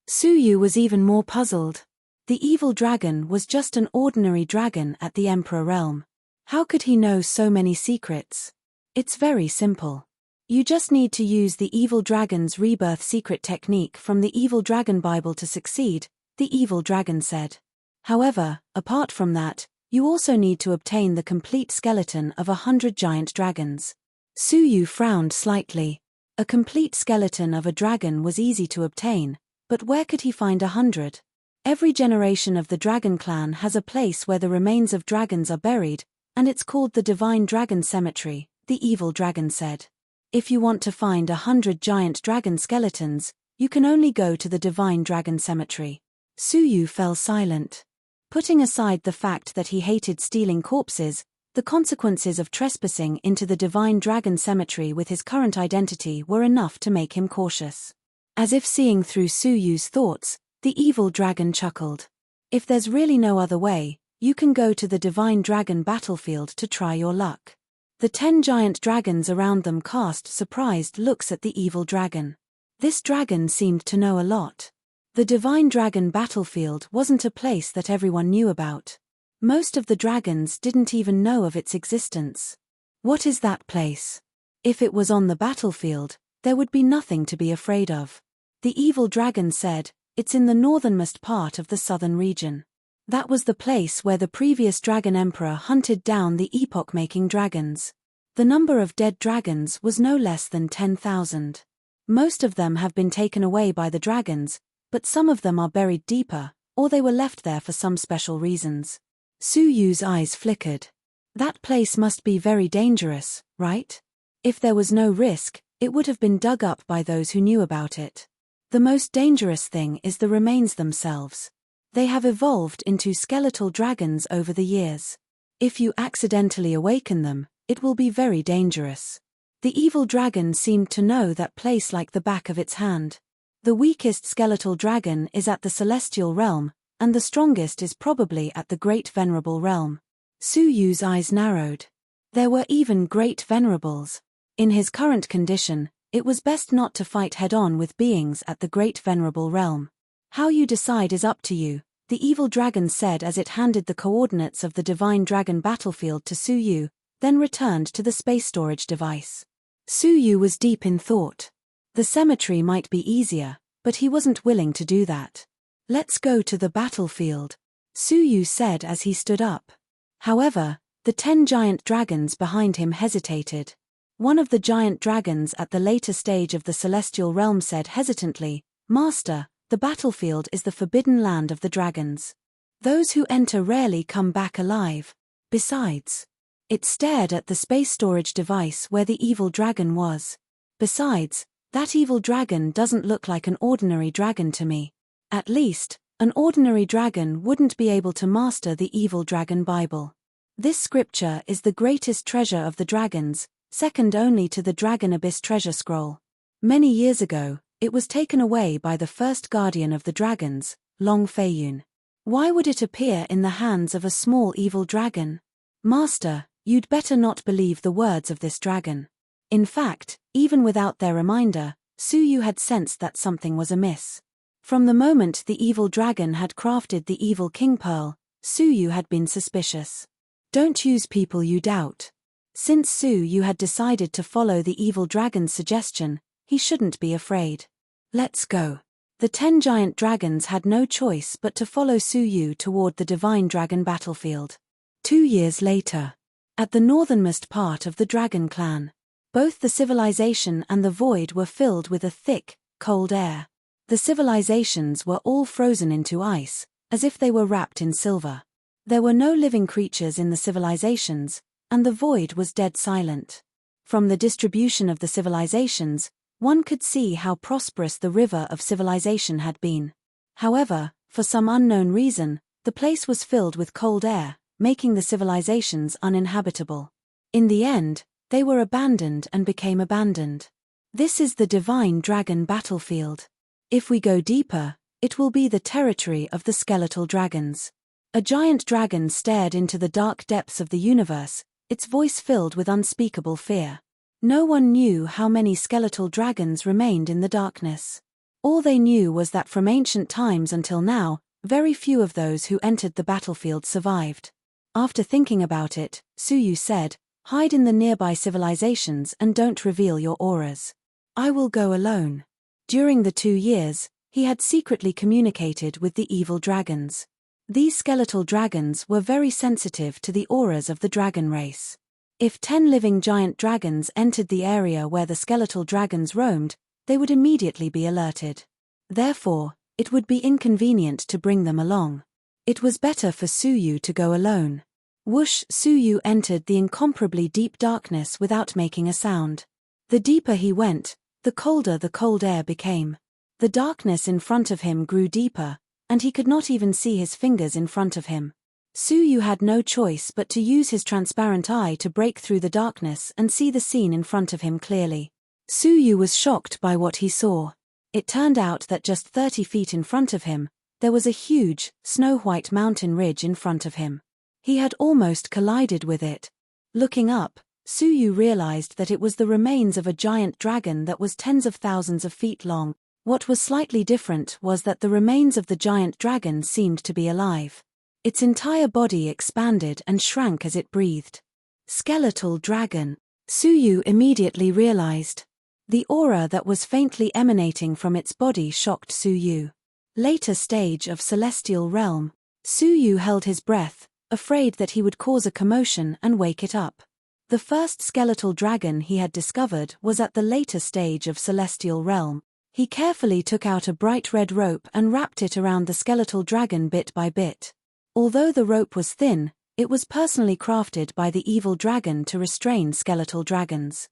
Su Yu was even more puzzled. The evil dragon was just an ordinary dragon at the Emperor realm. How could he know so many secrets? It's very simple. You just need to use the evil dragon's rebirth secret technique from the Evil Dragon Bible to succeed, the evil dragon said. However, apart from that, you also need to obtain the complete skeleton of 100 giant dragons. Su Yu frowned slightly. A complete skeleton of a dragon was easy to obtain, but where could he find 100? Every generation of the Dragon Clan has a place where the remains of dragons are buried, and it's called the Divine Dragon Cemetery, the evil dragon said. If you want to find 100 giant dragon skeletons, you can only go to the Divine Dragon Cemetery. Su Yu fell silent. Putting aside the fact that he hated stealing corpses, the consequences of trespassing into the divine dragon cemetery with his current identity were enough to make him cautious. As if seeing through Su Yu's thoughts, the evil dragon chuckled. If there's really no other way, you can go to the divine dragon battlefield to try your luck. The 10 giant dragons around them cast surprised looks at the evil dragon. This dragon seemed to know a lot. The divine dragon battlefield wasn't a place that everyone knew about. Most of the dragons didn't even know of its existence. What is that place? If it was on the battlefield, there would be nothing to be afraid of. The evil dragon said, it's in the northernmost part of the southern region. That was the place where the previous dragon emperor hunted down the epoch-making dragons. The number of dead dragons was no less than 10,000. Most of them have been taken away by the dragons, but some of them are buried deeper, or they were left there for some special reasons. Su Yu's eyes flickered. That place must be very dangerous, right? If there was no risk, it would have been dug up by those who knew about it. The most dangerous thing is the remains themselves. They have evolved into skeletal dragons over the years. If you accidentally awaken them, it will be very dangerous. The evil dragon seemed to know that place like the back of its hand. The weakest skeletal dragon is at the celestial realm, and the strongest is probably at the great venerable realm. Su Yu's eyes narrowed. There were even great venerables. In his current condition, it was best not to fight head-on with beings at the great venerable realm. How you decide is up to you, the evil dragon said as it handed the coordinates of the divine dragon battlefield to Su Yu, then returned to the space storage device. Su Yu was deep in thought. The cemetery might be easier, but he wasn't willing to do that. Let's go to the battlefield, Su Yu said as he stood up. However, the 10 giant dragons behind him hesitated. One of the giant dragons at the later stage of the celestial realm said hesitantly, Master, the battlefield is the forbidden land of the dragons. Those who enter rarely come back alive. Besides, it stared at the space storage device where the evil dragon was. Besides, that evil dragon doesn't look like an ordinary dragon to me. At least, an ordinary dragon wouldn't be able to master the evil dragon Bible. This scripture is the greatest treasure of the dragons, second only to the Dragon Abyss treasure scroll. Many years ago, it was taken away by the first guardian of the dragons, Long Feiyun. Why would it appear in the hands of a small evil dragon? Master, you'd better not believe the words of this dragon. In fact, even without their reminder, Su Yu had sensed that something was amiss. From the moment the evil dragon had crafted the evil king pearl, Su Yu had been suspicious. Don't use people you doubt. Since Su Yu had decided to follow the evil dragon's suggestion, he shouldn't be afraid. Let's go. The 10 giant dragons had no choice but to follow Su Yu toward the divine dragon battlefield. 2 years later, at the northernmost part of the dragon clan, both the civilization and the void were filled with a thick, cold air. The civilizations were all frozen into ice, as if they were wrapped in silver. There were no living creatures in the civilizations, and the void was dead silent. From the distribution of the civilizations, one could see how prosperous the river of civilization had been. However, for some unknown reason, the place was filled with cold air, making the civilizations uninhabitable. In the end, they were abandoned and became abandoned. This is the divine dragon battlefield. If we go deeper, it will be the territory of the skeletal dragons. A giant dragon stared into the dark depths of the universe, its voice filled with unspeakable fear. No one knew how many skeletal dragons remained in the darkness. All they knew was that from ancient times until now, very few of those who entered the battlefield survived. After thinking about it, Su Yu said, "Hide in the nearby civilizations and don't reveal your auras. I will go alone." During the 2 years, he had secretly communicated with the evil dragons. These skeletal dragons were very sensitive to the auras of the dragon race. If 10 living giant dragons entered the area where the skeletal dragons roamed, they would immediately be alerted. Therefore, it would be inconvenient to bring them along. It was better for Su Yu to go alone. Whoosh! Su Yu entered the incomparably deep darkness without making a sound. The deeper he went, the colder the cold air became. The darkness in front of him grew deeper, and he could not even see his fingers in front of him. Suyu had no choice but to use his transparent eye to break through the darkness and see the scene in front of him clearly. Suyu was shocked by what he saw. It turned out that just 30 feet in front of him, there was a huge, snow-white mountain ridge in front of him. He had almost collided with it. Looking up, Suyu realized that it was the remains of a giant dragon that was tens of thousands of feet long. What was slightly different was that the remains of the giant dragon seemed to be alive. Its entire body expanded and shrank as it breathed. Skeletal dragon, Suyu immediately realized. The aura that was faintly emanating from its body shocked Suyu. Later stage of celestial realm, Suyu held his breath, afraid that he would cause a commotion and wake it up. The first skeletal dragon he had discovered was at the later stage of celestial realm. He carefully took out a bright red rope and wrapped it around the skeletal dragon bit by bit. Although the rope was thin, it was personally crafted by the evil dragon to restrain skeletal dragons.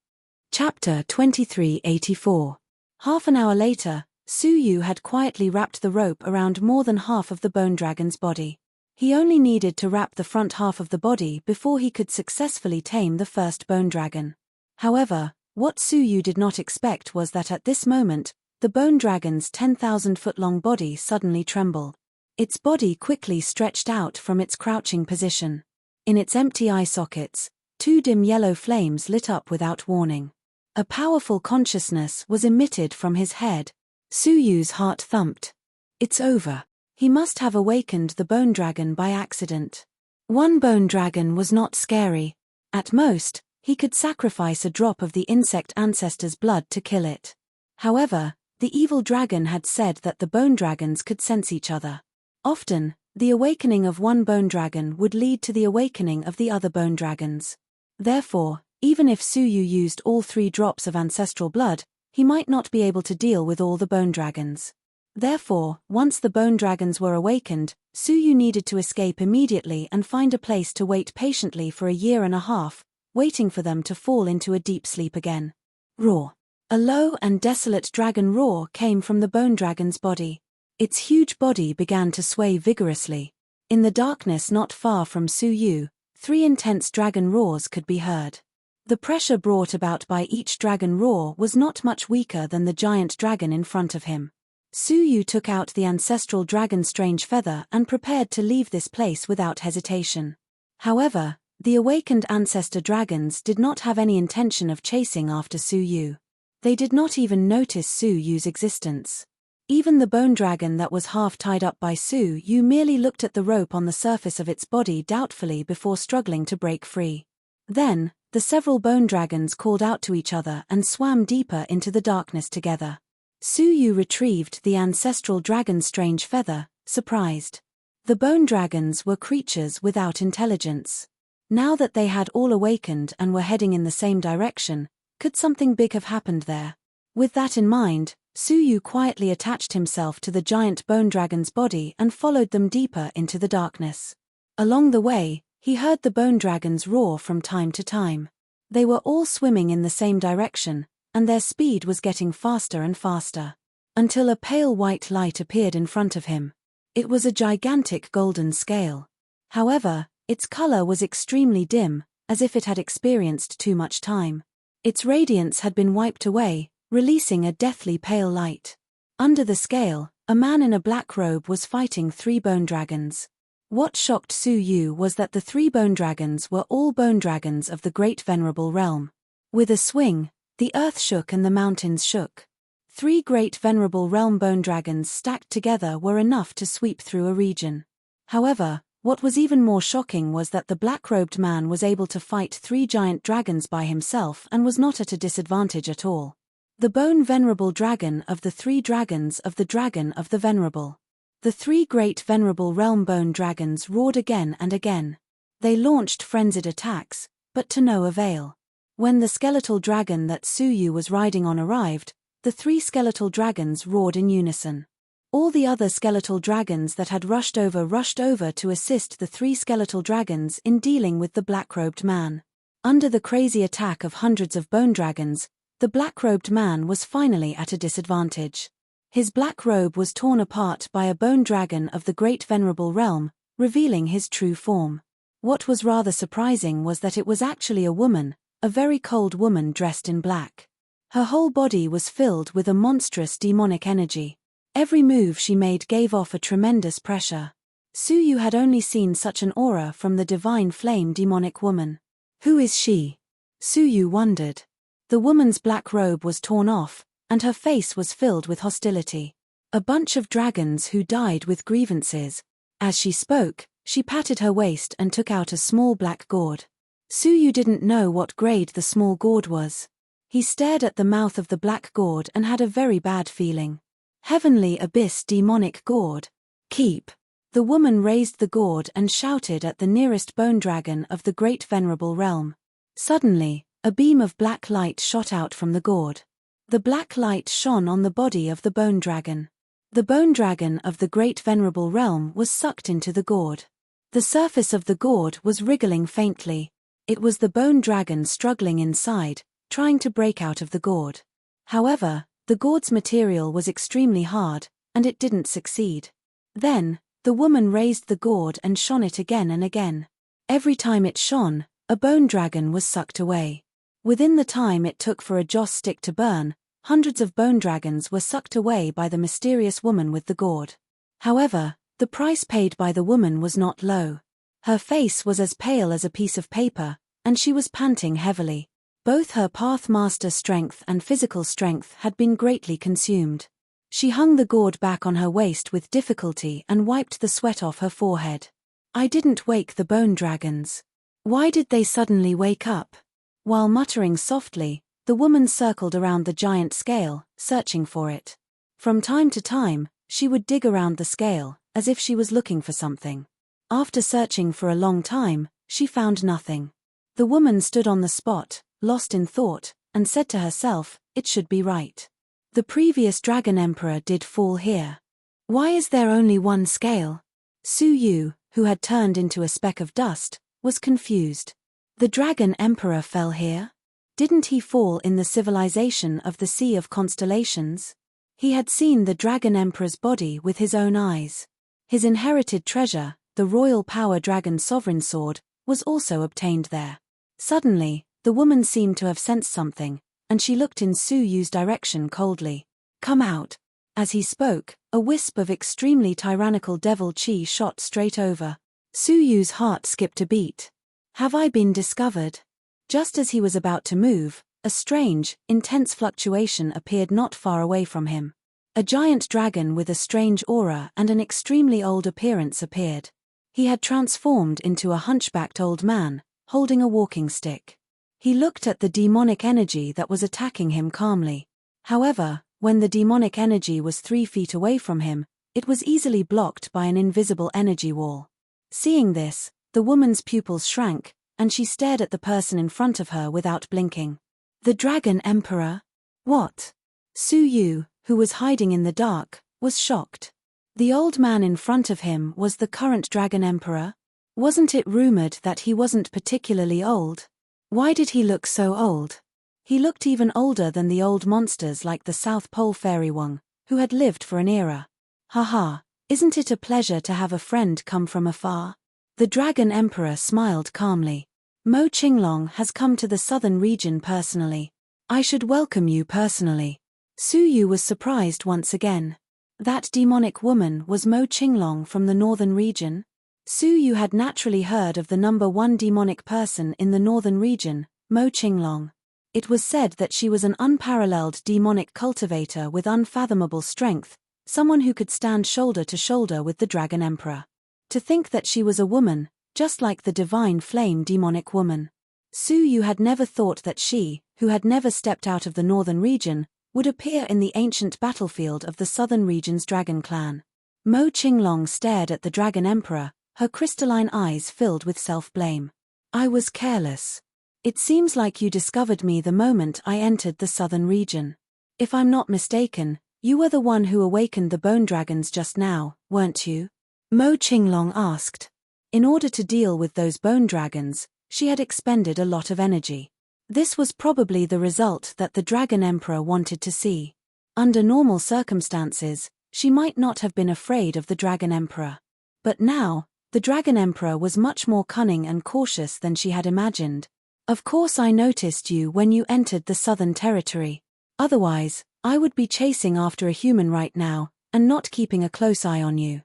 Chapter 2384. Half an hour later, Suyu had quietly wrapped the rope around more than half of the bone dragon's body. He only needed to wrap the front half of the body before he could successfully tame the first bone dragon. However, what Suyu did not expect was that at this moment, the bone dragon's 10,000-foot-long body suddenly trembled. Its body quickly stretched out from its crouching position. In its empty eye sockets, 2 dim yellow flames lit up without warning. A powerful consciousness was emitted from his head. Suyu's heart thumped. It's over. He must have awakened the bone dragon by accident. One bone dragon was not scary. At most, he could sacrifice a drop of the insect ancestor's blood to kill it. However, the evil dragon had said that the bone dragons could sense each other. Often, the awakening of one bone dragon would lead to the awakening of the other bone dragons. Therefore, even if Suyu used all 3 drops of ancestral blood, he might not be able to deal with all the bone dragons. Therefore, once the bone dragons were awakened, Suyu needed to escape immediately and find a place to wait patiently for a year and a half, waiting for them to fall into a deep sleep again. Roar. A low and desolate dragon roar came from the bone dragon's body. Its huge body began to sway vigorously. In the darkness not far from Suyu, 3 intense dragon roars could be heard. The pressure brought about by each dragon roar was not much weaker than the giant dragon in front of him. Suyu took out the ancestral dragon's strange feather and prepared to leave this place without hesitation. However, the awakened ancestor dragons did not have any intention of chasing after Suyu. They did not even notice Suyu's existence. Even the bone dragon that was half tied up by Suyu merely looked at the rope on the surface of its body doubtfully before struggling to break free. Then, the several bone dragons called out to each other and swam deeper into the darkness together. Suyu retrieved the ancestral dragon's strange feather, surprised. The bone dragons were creatures without intelligence. Now that they had all awakened and were heading in the same direction, could something big have happened there? With that in mind, Suyu quietly attached himself to the giant bone dragon's body and followed them deeper into the darkness. Along the way, he heard the bone dragons roar from time to time. They were all swimming in the same direction, and their speed was getting faster and faster. Until a pale white light appeared in front of him. It was a gigantic golden scale. However, its color was extremely dim, as if it had experienced too much time. Its radiance had been wiped away, releasing a deathly pale light. Under the scale, a man in a black robe was fighting 3 bone dragons. What shocked Suyu was that the 3 bone dragons were all bone dragons of the Great Venerable Realm. With a swing, the earth shook and the mountains shook. 3 Great Venerable Realm bone dragons stacked together were enough to sweep through a region. However, what was even more shocking was that the black-robed man was able to fight 3 giant dragons by himself and was not at a disadvantage at all. The bone venerable dragon of the 3 dragons of the dragon of the venerable. The 3 great venerable realm bone dragons roared again and again. They launched frenzied attacks, but to no avail. When the skeletal dragon that Suyu was riding on arrived, the 3 skeletal dragons roared in unison. All the other skeletal dragons that had rushed over to assist the 3 skeletal dragons in dealing with the black-robed man. Under the crazy attack of hundreds of bone dragons, the black-robed man was finally at a disadvantage. His black robe was torn apart by a bone dragon of the great venerable realm, revealing his true form. What was rather surprising was that it was actually a woman, a very cold woman dressed in black. Her whole body was filled with a monstrous demonic energy. Every move she made gave off a tremendous pressure. Suyu had only seen such an aura from the divine flame demonic woman. Who is she? Suyu wondered. The woman's black robe was torn off, and her face was filled with hostility. A bunch of dragons who died with grievances. As she spoke, she patted her waist and took out a small black gourd. Suyu didn't know what grade the small gourd was. He stared at the mouth of the black gourd and had a very bad feeling. Heavenly abyss demonic gourd. Keep. The woman raised the gourd and shouted at the nearest bone dragon of the great venerable realm. Suddenly, a beam of black light shot out from the gourd. The black light shone on the body of the bone dragon. The bone dragon of the great venerable realm was sucked into the gourd. The surface of the gourd was wriggling faintly. It was the bone dragon struggling inside, trying to break out of the gourd. However, the gourd's material was extremely hard, and it didn't succeed. Then, the woman raised the gourd and shone it again and again. Every time it shone, a bone dragon was sucked away. Within the time it took for a joss stick to burn, hundreds of bone dragons were sucked away by the mysterious woman with the gourd. However, the price paid by the woman was not low. Her face was as pale as a piece of paper, and she was panting heavily. Both her pathmaster strength and physical strength had been greatly consumed. She hung the gourd back on her waist with difficulty and wiped the sweat off her forehead. I didn't wake the bone dragons. Why did they suddenly wake up? While muttering softly, the woman circled around the giant scale, searching for it. From time to time, she would dig around the scale, as if she was looking for something. After searching for a long time, she found nothing. The woman stood on the spot, lost in thought, and said to herself, it should be right. The previous Dragon Emperor did fall here. Why is there only one scale? Suyu, who had turned into a speck of dust, was confused. The Dragon Emperor fell here? Didn't he fall in the civilization of the Sea of Constellations? He had seen the Dragon Emperor's body with his own eyes. His inherited treasure, the royal power dragon sovereign sword, was also obtained there. Suddenly, the woman seemed to have sensed something, and she looked in Suyu's direction coldly. Come out. As he spoke, a wisp of extremely tyrannical devil chi shot straight over. Suyu's heart skipped a beat. Have I been discovered? Just as he was about to move, a strange, intense fluctuation appeared not far away from him. A giant dragon with a strange aura and an extremely old appearance appeared. He had transformed into a hunchbacked old man, holding a walking stick. He looked at the demonic energy that was attacking him calmly. However, when the demonic energy was 3 feet away from him, it was easily blocked by an invisible energy wall. Seeing this, the woman's pupils shrank, and she stared at the person in front of her without blinking. The Dragon Emperor? What? Suyu, who was hiding in the dark, was shocked. The old man in front of him was the current Dragon Emperor? Wasn't it rumored that he wasn't particularly old? Why did he look so old? He looked even older than the old monsters like the South Pole Fairy Wong, who had lived for an era. Haha, isn't it a pleasure to have a friend come from afar? The Dragon Emperor smiled calmly. Mo Qinglong has come to the southern region personally. I should welcome you personally. Suyu was surprised once again. That demonic woman was Mo Qinglong from the northern region? Suyu had naturally heard of the number 1 demonic person in the northern region, Mo Qinglong. It was said that she was an unparalleled demonic cultivator with unfathomable strength, someone who could stand shoulder to shoulder with the Dragon Emperor. To think that she was a woman, just like the divine flame demonic woman. Suyu had never thought that she, who had never stepped out of the northern region, would appear in the ancient battlefield of the southern region's dragon clan. Mo Qinglong stared at the Dragon Emperor, her crystalline eyes filled with self-blame. I was careless. It seems like you discovered me the moment I entered the southern region. If I'm not mistaken, you were the one who awakened the bone dragons just now, weren't you? Mo Qinglong asked. In order to deal with those bone dragons, she had expended a lot of energy. This was probably the result that the Dragon Emperor wanted to see. Under normal circumstances, she might not have been afraid of the Dragon Emperor. But now, the Dragon Emperor was much more cunning and cautious than she had imagined. Of course I noticed you when you entered the southern territory. Otherwise, I would be chasing after a human right now, and not keeping a close eye on you.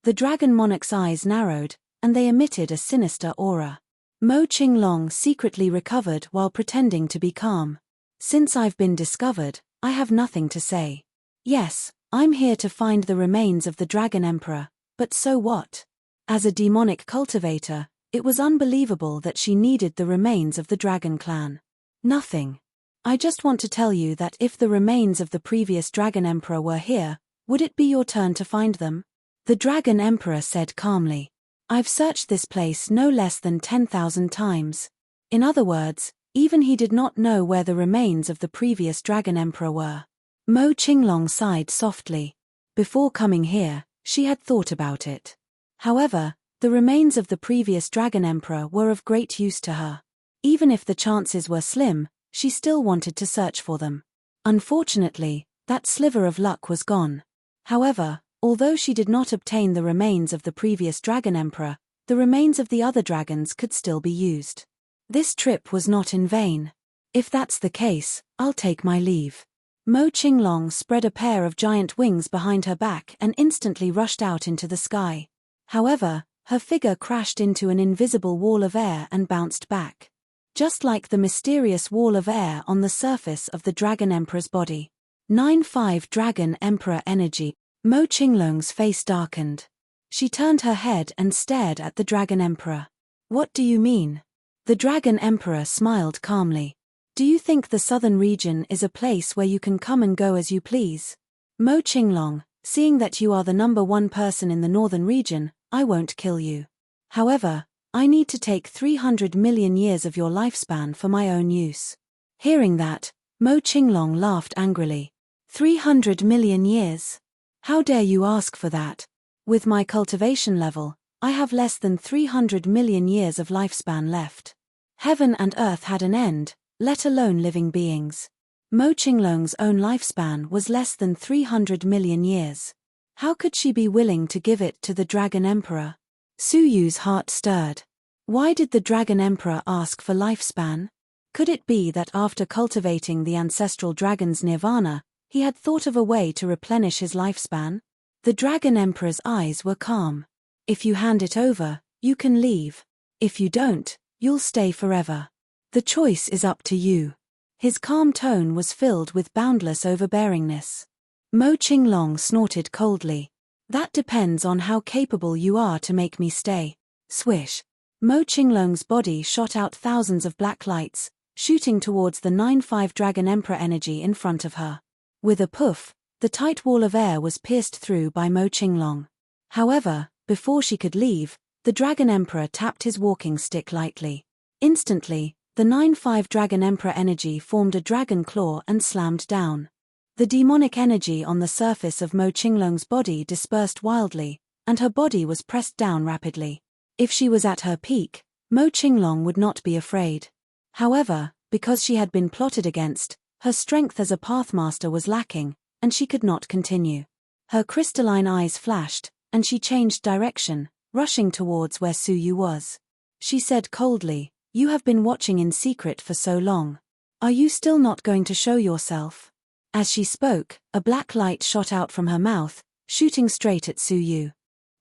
The Dragon Monarch's eyes narrowed, and they emitted a sinister aura. Mo Qinglong secretly recovered while pretending to be calm. Since I've been discovered, I have nothing to say. Yes, I'm here to find the remains of the Dragon Emperor, but so what? As a demonic cultivator, it was unbelievable that she needed the remains of the Dragon Clan. Nothing. I just want to tell you that if the remains of the previous Dragon Emperor were here, would it be your turn to find them? The Dragon Emperor said calmly. I've searched this place no less than 10,000 times. In other words, even he did not know where the remains of the previous Dragon Emperor were. Mo Qinglong sighed softly. Before coming here, she had thought about it. However, the remains of the previous Dragon Emperor were of great use to her. Even if the chances were slim, she still wanted to search for them. Unfortunately, that sliver of luck was gone. However, although she did not obtain the remains of the previous Dragon Emperor, the remains of the other dragons could still be used. This trip was not in vain. If that's the case, I'll take my leave. Mo Qinglong spread a pair of giant wings behind her back and instantly rushed out into the sky. However, her figure crashed into an invisible wall of air and bounced back. Just like the mysterious wall of air on the surface of the Dragon Emperor's body. 9-5 Dragon Emperor Energy. Mo Qinglong's face darkened. She turned her head and stared at the Dragon Emperor. What do you mean? The Dragon Emperor smiled calmly. Do you think the southern region is a place where you can come and go as you please? Mo Qinglong, seeing that you are the number one person in the northern region, I won't kill you. However, I need to take 300 million years of your lifespan for my own use. Hearing that, Mo Qinglong laughed angrily. 300 million years? How dare you ask for that? With my cultivation level, I have less than 300 million years of lifespan left. Heaven and earth had an end, let alone living beings. Mo Qinglong's own lifespan was less than 300 million years. How could she be willing to give it to the Dragon Emperor? Su Yu's heart stirred. Why did the Dragon Emperor ask for lifespan? Could it be that after cultivating the ancestral dragon's nirvana, he had thought of a way to replenish his lifespan? The Dragon Emperor's eyes were calm. If you hand it over, you can leave. If you don't, you'll stay forever. The choice is up to you. His calm tone was filled with boundless overbearingness. Mo Qinglong snorted coldly. That depends on how capable you are to make me stay. Swish. Mo Qinglong's body shot out thousands of black lights, shooting towards the 9-5 Dragon Emperor energy in front of her. With a poof, the tight wall of air was pierced through by Mo Qinglong. However, before she could leave, the Dragon Emperor tapped his walking stick lightly. Instantly, the 9-5 Dragon Emperor energy formed a dragon claw and slammed down. The demonic energy on the surface of Mo Qinglong's body dispersed wildly, and her body was pressed down rapidly. If she was at her peak, Mo Qinglong would not be afraid. However, because she had been plotted against, her strength as a Pathmaster was lacking, and she could not continue. Her crystalline eyes flashed, and she changed direction, rushing towards where Su Yu was. She said coldly, "You have been watching in secret for so long. Are you still not going to show yourself?" As she spoke, a black light shot out from her mouth, shooting straight at Su Yu.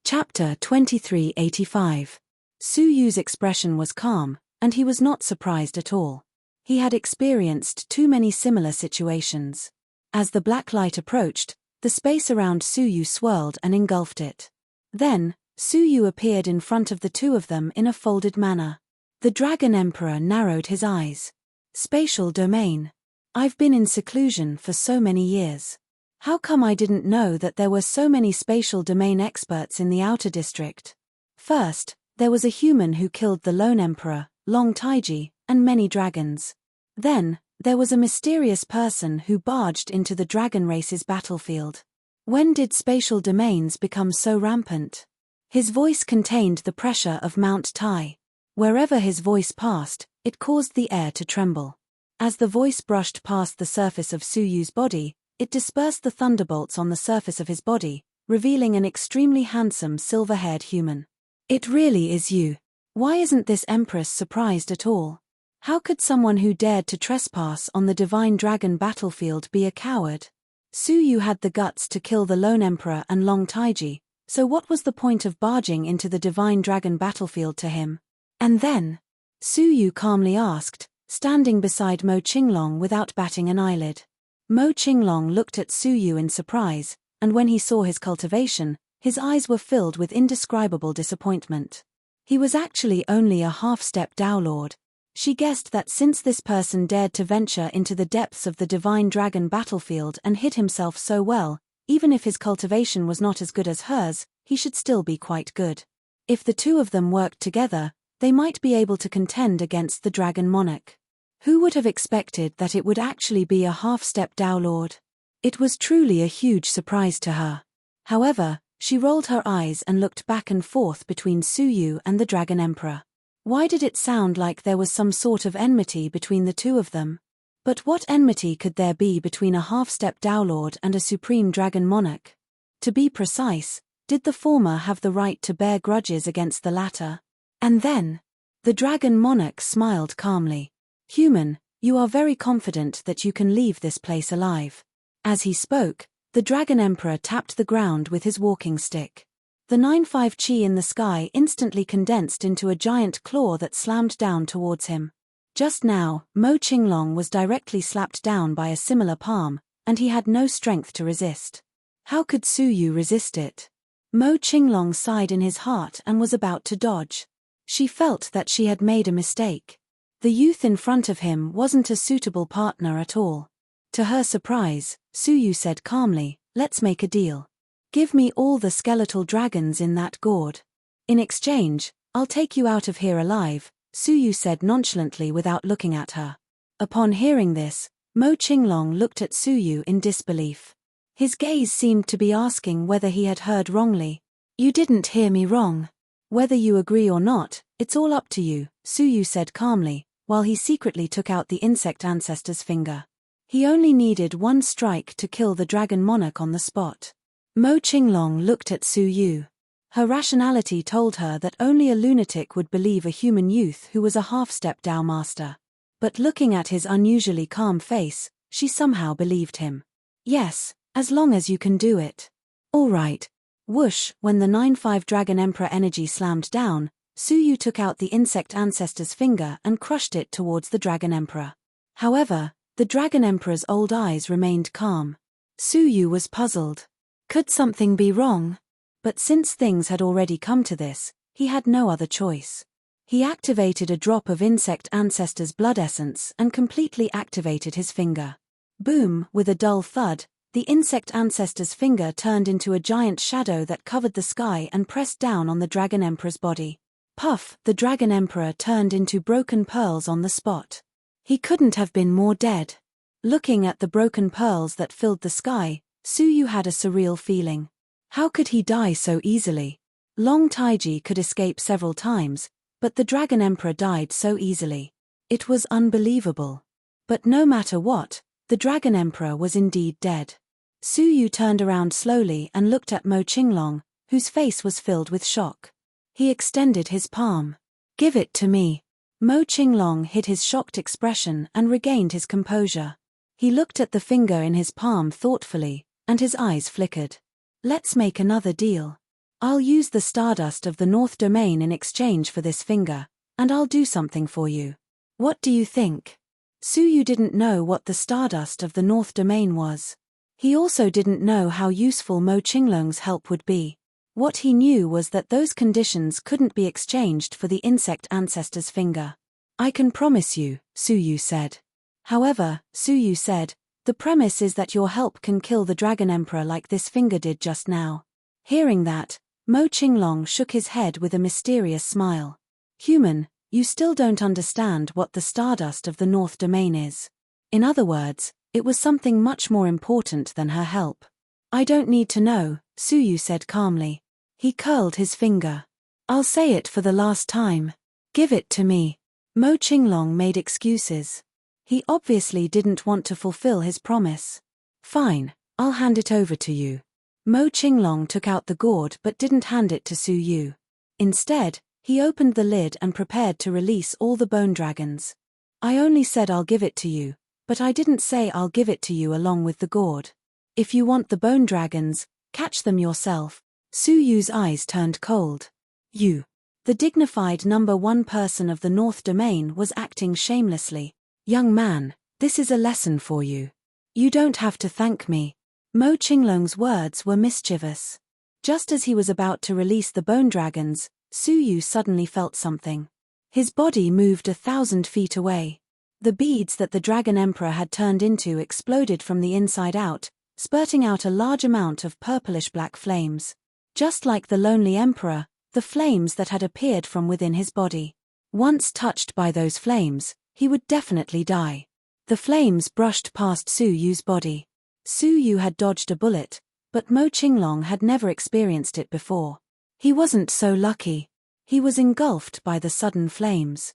Chapter 2385. Su Yu's expression was calm, and he was not surprised at all. He had experienced too many similar situations. As the black light approached, the space around Su Yu swirled and engulfed it. Then, Su Yu appeared in front of the two of them in a folded manner. The Dragon Emperor narrowed his eyes. Spatial domain. I've been in seclusion for so many years. How come I didn't know that there were so many spatial domain experts in the outer district? First, there was a human who killed the lone emperor, Long Taiji, and many dragons. Then, there was a mysterious person who barged into the dragon race's battlefield. When did spatial domains become so rampant? His voice contained the pressure of Mount Tai. Wherever his voice passed, it caused the air to tremble. As the voice brushed past the surface of Su Yu's body, it dispersed the thunderbolts on the surface of his body, revealing an extremely handsome silver-haired human. It really is you. Why isn't this Empress surprised at all? How could someone who dared to trespass on the divine dragon battlefield be a coward? Su Yu had the guts to kill the lone emperor and Long Taiji, so what was the point of barging into the divine dragon battlefield to him? And then? Su Yu calmly asked, standing beside Mo Qinglong without batting an eyelid. Mo Qinglong looked at Su Yu in surprise, and when he saw his cultivation, his eyes were filled with indescribable disappointment. He was actually only a half-step Dao Lord. She guessed that since this person dared to venture into the depths of the divine dragon battlefield and hid himself so well, even if his cultivation was not as good as hers, he should still be quite good. If the two of them worked together, they might be able to contend against the dragon monarch. Who would have expected that it would actually be a half-step Dao Lord? It was truly a huge surprise to her. However, she rolled her eyes and looked back and forth between Su Yu and the Dragon Emperor. Why did it sound like there was some sort of enmity between the two of them? But what enmity could there be between a half-step Dao Lord and a supreme dragon monarch? To be precise, did the former have the right to bear grudges against the latter? And then, the dragon monarch smiled calmly. Human, you are very confident that you can leave this place alive. As he spoke, the Dragon Emperor tapped the ground with his walking stick. The 9-5 chi in the sky instantly condensed into a giant claw that slammed down towards him. Just now, Mo Qinglong was directly slapped down by a similar palm, and he had no strength to resist. How could Su Yu resist it? Mo Qinglong sighed in his heart and was about to dodge. She felt that she had made a mistake. The youth in front of him wasn't a suitable partner at all. To her surprise, Su Yu said calmly, "Let's make a deal. Give me all the skeletal dragons in that gourd. In exchange, I'll take you out of here alive," Su Yu said nonchalantly without looking at her. Upon hearing this, Mo Qinglong looked at Su Yu in disbelief. His gaze seemed to be asking whether he had heard wrongly. "You didn't hear me wrong. Whether you agree or not, it's all up to you," Su Yu said calmly, while he secretly took out the insect ancestor's finger. He only needed one strike to kill the dragon monarch on the spot. Mo Qinglong looked at Su Yu. Her rationality told her that only a lunatic would believe a human youth who was a half-step Dao master. But looking at his unusually calm face, she somehow believed him. "Yes, as long as you can do it." "All right." Whoosh, when the 9-5 Dragon Emperor energy slammed down, Su Yu took out the insect ancestor's finger and crushed it towards the Dragon Emperor. However, the Dragon Emperor's old eyes remained calm. Su Yu was puzzled. Could something be wrong? But since things had already come to this, he had no other choice. He activated a drop of insect ancestor's blood essence and completely activated his finger. Boom, with a dull thud, the insect ancestor's finger turned into a giant shadow that covered the sky and pressed down on the Dragon Emperor's body. Puff, the Dragon Emperor turned into broken pearls on the spot. He couldn't have been more dead. Looking at the broken pearls that filled the sky, Su Yu had a surreal feeling. How could he die so easily? Long Taiji could escape several times, but the Dragon Emperor died so easily. It was unbelievable. But no matter what, the Dragon Emperor was indeed dead. Su Yu turned around slowly and looked at Mo Qinglong, whose face was filled with shock. He extended his palm. "Give it to me." Mo Qinglong hid his shocked expression and regained his composure. He looked at the finger in his palm thoughtfully, and his eyes flickered. "Let's make another deal. I'll use the stardust of the North Domain in exchange for this finger, and I'll do something for you. What do you think?" Su Yu didn't know what the stardust of the North Domain was. He also didn't know how useful Mo Qinglong's help would be. What he knew was that those conditions couldn't be exchanged for the insect ancestor's finger. "I can promise you," Su Yu said. "However," Su Yu said, "the premise is that your help can kill the Dragon Emperor like this finger did just now." Hearing that, Mo Qinglong shook his head with a mysterious smile. "Human, you still don't understand what the stardust of the North Domain is." In other words, it was something much more important than her help. "I don't need to know," Su Yu said calmly. He curled his finger. "I'll say it for the last time. Give it to me." Mo Qinglong made excuses. He obviously didn't want to fulfill his promise. Fine, I'll hand it over to you. Mo Qinglong took out the gourd but didn't hand it to Su Yu. Instead, he opened the lid and prepared to release all the bone dragons. I only said I'll give it to you, but I didn't say I'll give it to you along with the gourd. If you want the bone dragons, catch them yourself. Su Yu's eyes turned cold. You. The dignified number 1 person of the North Domain was acting shamelessly. Young man, this is a lesson for you. You don't have to thank me. Mo Qinglong's words were mischievous. Just as he was about to release the bone dragons, Su Yu suddenly felt something. His body moved 1,000 feet away. The beads that the Dragon Emperor had turned into exploded from the inside out, spurting out a large amount of purplish-black flames. Just like the Lonely Emperor, the flames that had appeared from within his body. Once touched by those flames, he would definitely die. The flames brushed past Su Yu's body. Su Yu had dodged a bullet, but Mo Qinglong had never experienced it before. He wasn't so lucky. He was engulfed by the sudden flames.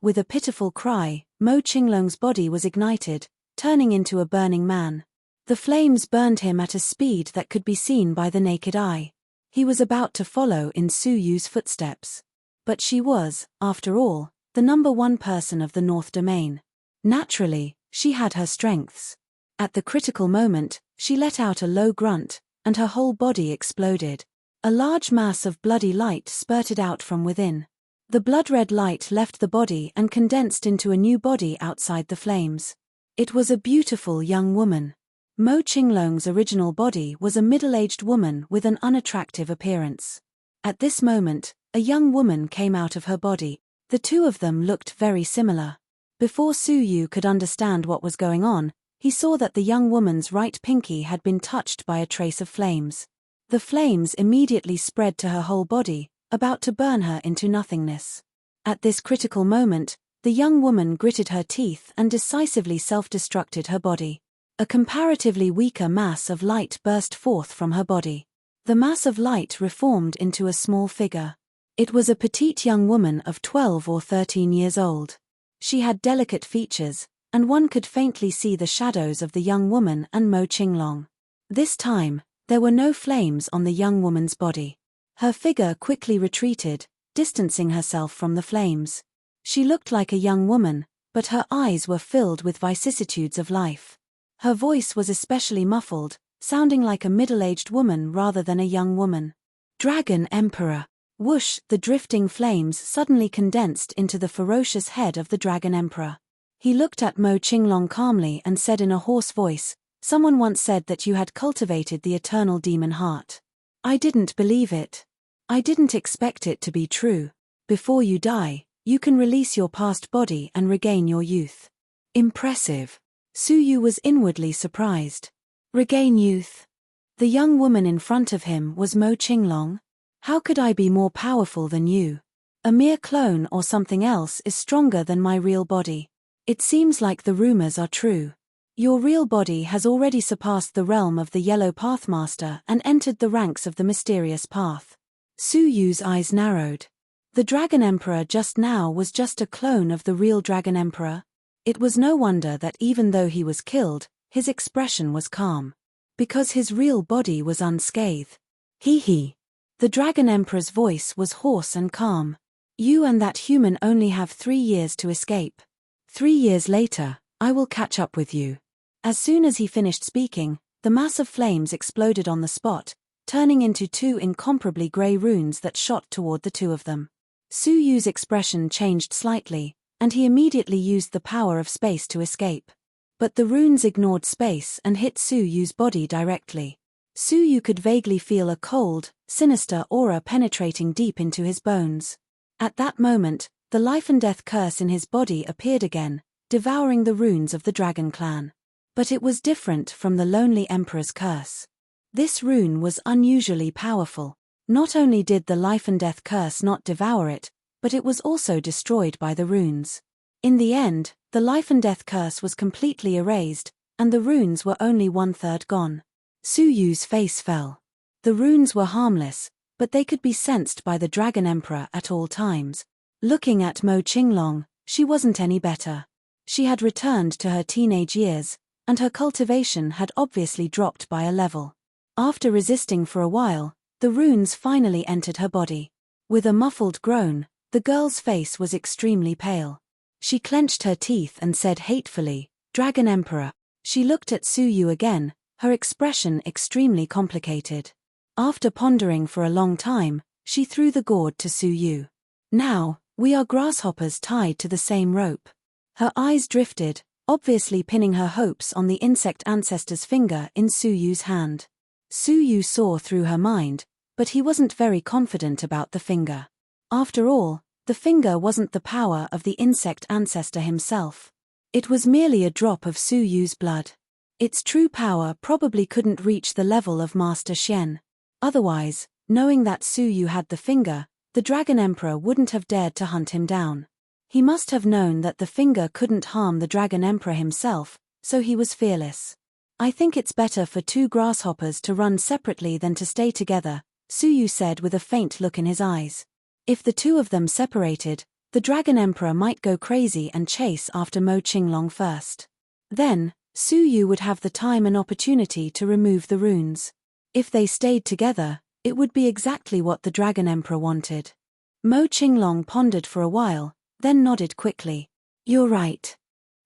With a pitiful cry, Mo Qinglong's body was ignited, turning into a burning man. The flames burned him at a speed that could be seen by the naked eye. He was about to follow in Su Yu's footsteps. But she was, after all, the number 1 person of the North Domain. Naturally, she had her strengths. At the critical moment, she let out a low grunt, and her whole body exploded. A large mass of bloody light spurted out from within. The blood-red light left the body and condensed into a new body outside the flames. It was a beautiful young woman. Mo Qinglong's original body was a middle-aged woman with an unattractive appearance. At this moment, a young woman came out of her body. The two of them looked very similar. Before Su Yu could understand what was going on, he saw that the young woman's right pinky had been touched by a trace of flames. The flames immediately spread to her whole body, about to burn her into nothingness. At this critical moment, the young woman gritted her teeth and decisively self-destructed her body. A comparatively weaker mass of light burst forth from her body. The mass of light reformed into a small figure. It was a petite young woman of 12 or 13 years old. She had delicate features, and one could faintly see the shadows of the young woman and Mo Qinglong. This time, there were no flames on the young woman's body. Her figure quickly retreated, distancing herself from the flames. She looked like a young woman, but her eyes were filled with vicissitudes of life. Her voice was especially muffled, sounding like a middle-aged woman rather than a young woman. Dragon Emperor. Whoosh! The drifting flames suddenly condensed into the ferocious head of the Dragon Emperor. He looked at Mo Qinglong calmly and said in a hoarse voice, "Someone once said that you had cultivated the eternal demon heart. I didn't believe it. I didn't expect it to be true. Before you die, you can release your past body and regain your youth." Impressive. Su Yu was inwardly surprised. Regain youth. The young woman in front of him was Mo Qinglong. How could I be more powerful than you? A mere clone or something else is stronger than my real body. It seems like the rumors are true. Your real body has already surpassed the realm of the Yellow Pathmaster and entered the ranks of the mysterious path. Su Yu's eyes narrowed. The Dragon Emperor just now was just a clone of the real Dragon Emperor. It was no wonder that even though he was killed, his expression was calm. Because his real body was unscathed. He. The Dragon Emperor's voice was hoarse and calm. You and that human only have 3 years to escape. 3 years later, I will catch up with you. As soon as he finished speaking, the mass of flames exploded on the spot, turning into 2 incomparably grey runes that shot toward the two of them. Su Yu's expression changed slightly, and he immediately used the power of space to escape. But the runes ignored space and hit Su Yu's body directly. Su Yu could vaguely feel a cold, sinister aura penetrating deep into his bones. At that moment, the life and death curse in his body appeared again, devouring the runes of the Dragon Clan. But it was different from the Lonely Emperor's curse. This rune was unusually powerful. Not only did the life and death curse not devour it, but it was also destroyed by the runes. In the end, the life and death curse was completely erased, and the runes were only 1/3 gone. Su Yu's face fell. The runes were harmless, but they could be sensed by the Dragon Emperor at all times. Looking at Mo Qinglong, she wasn't any better. She had returned to her teenage years, and her cultivation had obviously dropped by a level. After resisting for a while, the runes finally entered her body. With a muffled groan, the girl's face was extremely pale. She clenched her teeth and said hatefully, "Dragon Emperor." She looked at Suyu again, her expression extremely complicated. After pondering for a long time, she threw the gourd to Suyu. "Now, we are grasshoppers tied to the same rope." Her eyes drifted, obviously pinning her hopes on the insect ancestor's finger in Suyu's hand. Suyu saw through her mind, but he wasn't very confident about the finger. After all, the finger wasn't the power of the insect ancestor himself. It was merely a drop of Suyu's blood. Its true power probably couldn't reach the level of Master Shen. Otherwise, knowing that Suyu had the finger, the Dragon Emperor wouldn't have dared to hunt him down. He must have known that the finger couldn't harm the Dragon Emperor himself, so he was fearless. "I think it's better for two grasshoppers to run separately than to stay together," Suyu said with a faint look in his eyes. If the two of them separated, the Dragon Emperor might go crazy and chase after Mo Qinglong first. Then, Suyu would have the time and opportunity to remove the runes. If they stayed together, it would be exactly what the Dragon Emperor wanted. Mo Qinglong pondered for a while, then nodded quickly. "You're right."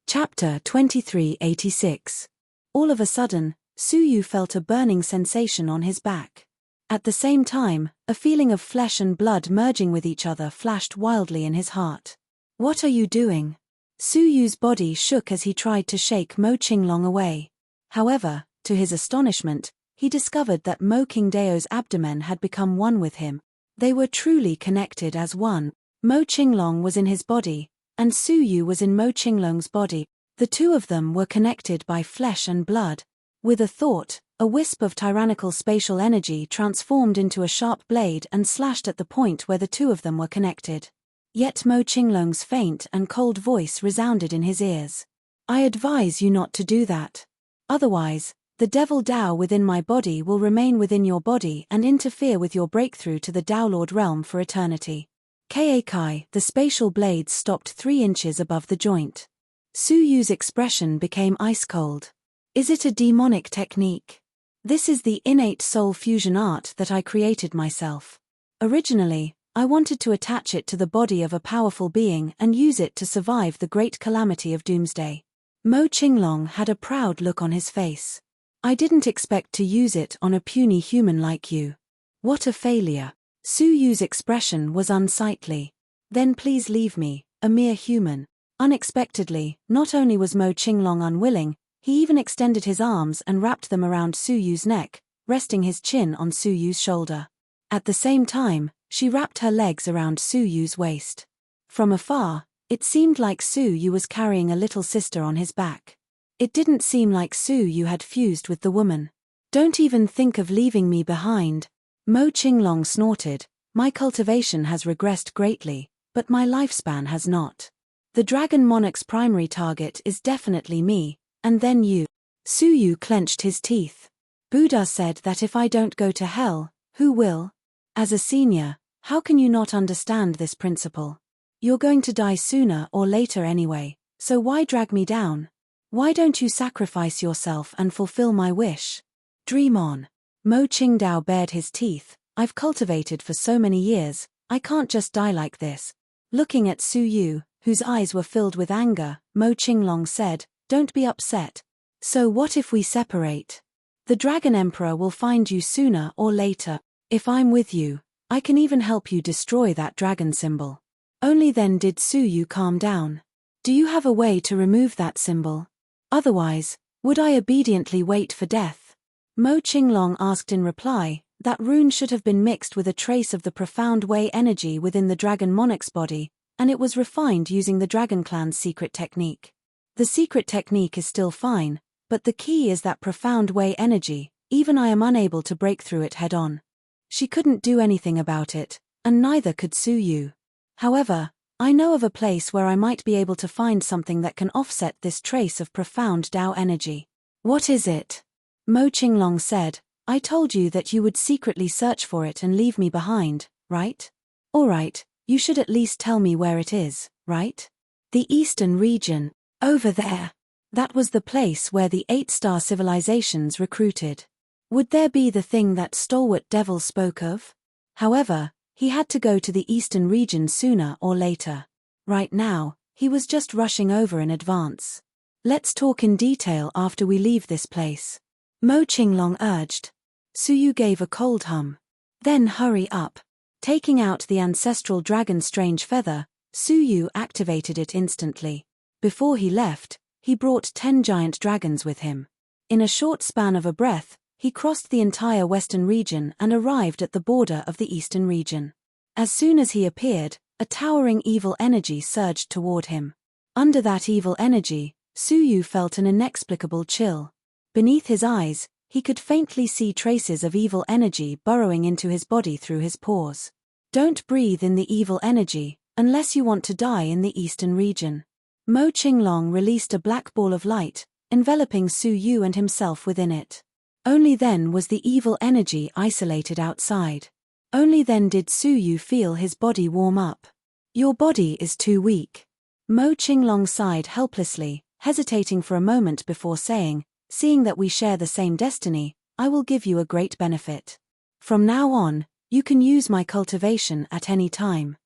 Chapter 2386. All of a sudden, Suyu felt a burning sensation on his back. At the same time, a feeling of flesh and blood merging with each other flashed wildly in his heart. "What are you doing?" Suyu's body shook as he tried to shake Mo Qinglong away. However, to his astonishment, he discovered that Mo Qingdao's abdomen had become one with him. They were truly connected as one. Mo Qinglong was in his body, and Suyu was in Mo Qinglong's body. The two of them were connected by flesh and blood. With a thought, a wisp of tyrannical spatial energy transformed into a sharp blade and slashed at the point where the two of them were connected. Yet Mo Qinglong's faint and cold voice resounded in his ears. "I advise you not to do that. Otherwise, the devil Dao within my body will remain within your body and interfere with your breakthrough to the Dao Lord realm for eternity." Kai, the spatial blades stopped 3 inches above the joint. Suyu's expression became ice-cold. "Is it a demonic technique?" "This is the innate soul fusion art that I created myself. Originally, I wanted to attach it to the body of a powerful being and use it to survive the great calamity of doomsday." Mo Qinglong had a proud look on his face. "I didn't expect to use it on a puny human like you." "What a failure." Suyu's expression was unsightly. "Then please leave me, a mere human." Unexpectedly, not only was Mo Qinglong unwilling, he even extended his arms and wrapped them around Suyu's neck, resting his chin on Suyu's shoulder. At the same time, she wrapped her legs around Suyu's waist. From afar, it seemed like Suyu was carrying a little sister on his back. It didn't seem like Suyu had fused with the woman. "Don't even think of leaving me behind." Mo Qinglong snorted, "My cultivation has regressed greatly, but my lifespan has not. The Dragon Monarch's primary target is definitely me, and then you." Suyu clenched his teeth. "Buddha said that if I don't go to hell, who will? As a senior, how can you not understand this principle? You're going to die sooner or later anyway, so why drag me down? Why don't you sacrifice yourself and fulfill my wish? Dream on." Mo Qingdao bared his teeth. "I've cultivated for so many years, I can't just die like this." Looking at Suyu, whose eyes were filled with anger, Mo Qinglong said, "Don't be upset. So what if we separate? The Dragon Emperor will find you sooner or later. If I'm with you, I can even help you destroy that dragon symbol." Only then did Suyu calm down. "Do you have a way to remove that symbol? Otherwise, would I obediently wait for death?" Mo Qinglong asked in reply. That rune should have been mixed with a trace of the profound Wei energy within the Dragon Monarch's body, and it was refined using the Dragon Clan's secret technique. The secret technique is still fine, but the key is that profound Wei energy. Even I am unable to break through it head-on. She couldn't do anything about it, and neither could Suyu. However, I know of a place where I might be able to find something that can offset this trace of profound Dao energy. "What is it?" Mo Qinglong said, "I told you that you would secretly search for it and leave me behind, right? Alright, you should at least tell me where it is, right?" "The eastern region. Over there." That was the place where the 8-star civilizations recruited. Would there be the thing that stalwart devil spoke of? However, he had to go to the eastern region sooner or later. Right now, he was just rushing over in advance. Let's talk in detail after we leave this place. Mo Qinglong urged. Suyu gave a cold hum. Then hurry up. Taking out the ancestral dragon strange feather, Suyu activated it instantly. Before he left, he brought 10 giant dragons with him. In a short span of a breath, he crossed the entire western region and arrived at the border of the eastern region. As soon as he appeared, a towering evil energy surged toward him. Under that evil energy, Suyu felt an inexplicable chill. Beneath his eyes, he could faintly see traces of evil energy burrowing into his body through his pores. Don't breathe in the evil energy, unless you want to die in the eastern region. Mo Qinglong released a black ball of light, enveloping Suyu and himself within it. Only then was the evil energy isolated outside. Only then did Suyu feel his body warm up. Your body is too weak. Mo Qinglong sighed helplessly, hesitating for a moment before saying, seeing that we share the same destiny, I will give you a great benefit. From now on, you can use my cultivation at any time.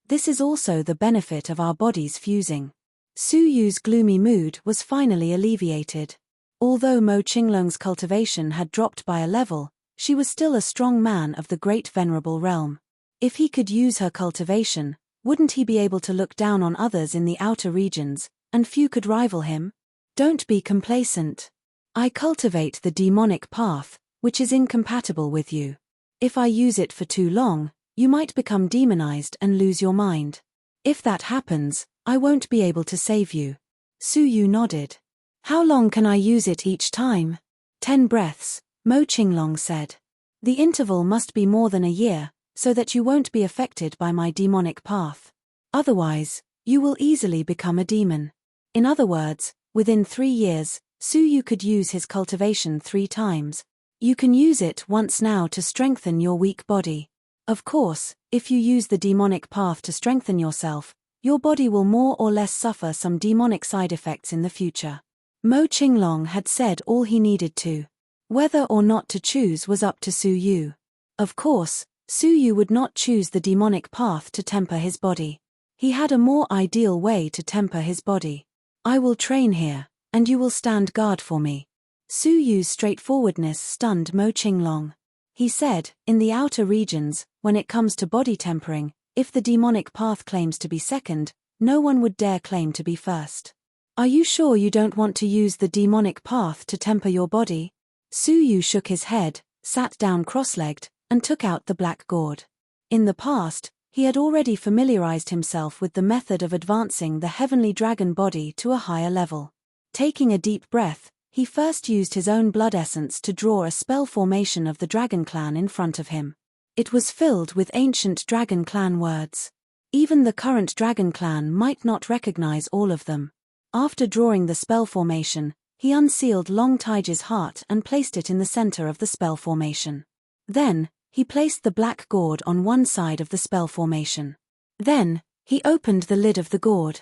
This is also the benefit of our bodies fusing. Suyu's gloomy mood was finally alleviated. Although Mo Qinglong's cultivation had dropped by a level, she was still a strong man of the great venerable realm. If he could use her cultivation, wouldn't he be able to look down on others in the outer regions, and few could rival him? Don't be complacent. I cultivate the demonic path, which is incompatible with you. If I use it for too long, you might become demonized and lose your mind. If that happens, I won't be able to save you. Suyu nodded. How long can I use it each time? 10 breaths, Mo Qinglong said. The interval must be more than a year, so that you won't be affected by my demonic path. Otherwise, you will easily become a demon. In other words, within 3 years, Suyu could use his cultivation 3 times. You can use it once now to strengthen your weak body. Of course, if you use the demonic path to strengthen yourself, your body will more or less suffer some demonic side effects in the future. Mo Qinglong had said all he needed to. Whether or not to choose was up to Suyu. Of course, Suyu would not choose the demonic path to temper his body. He had a more ideal way to temper his body. I will train here, and you will stand guard for me. Suyu's straightforwardness stunned Mo Qinglong. He said, in the outer regions, when it comes to body tempering, if the demonic path claims to be second, no one would dare claim to be first. Are you sure you don't want to use the demonic path to temper your body? Suyu shook his head, sat down cross-legged, and took out the black gourd. In the past, he had already familiarized himself with the method of advancing the heavenly dragon body to a higher level. Taking a deep breath, he first used his own blood essence to draw a spell formation of the dragon clan in front of him. It was filled with ancient dragon clan words. Even the current dragon clan might not recognize all of them. After drawing the spell formation, he unsealed Long Taige's heart and placed it in the center of the spell formation. Then, he placed the black gourd on one side of the spell formation. Then, he opened the lid of the gourd.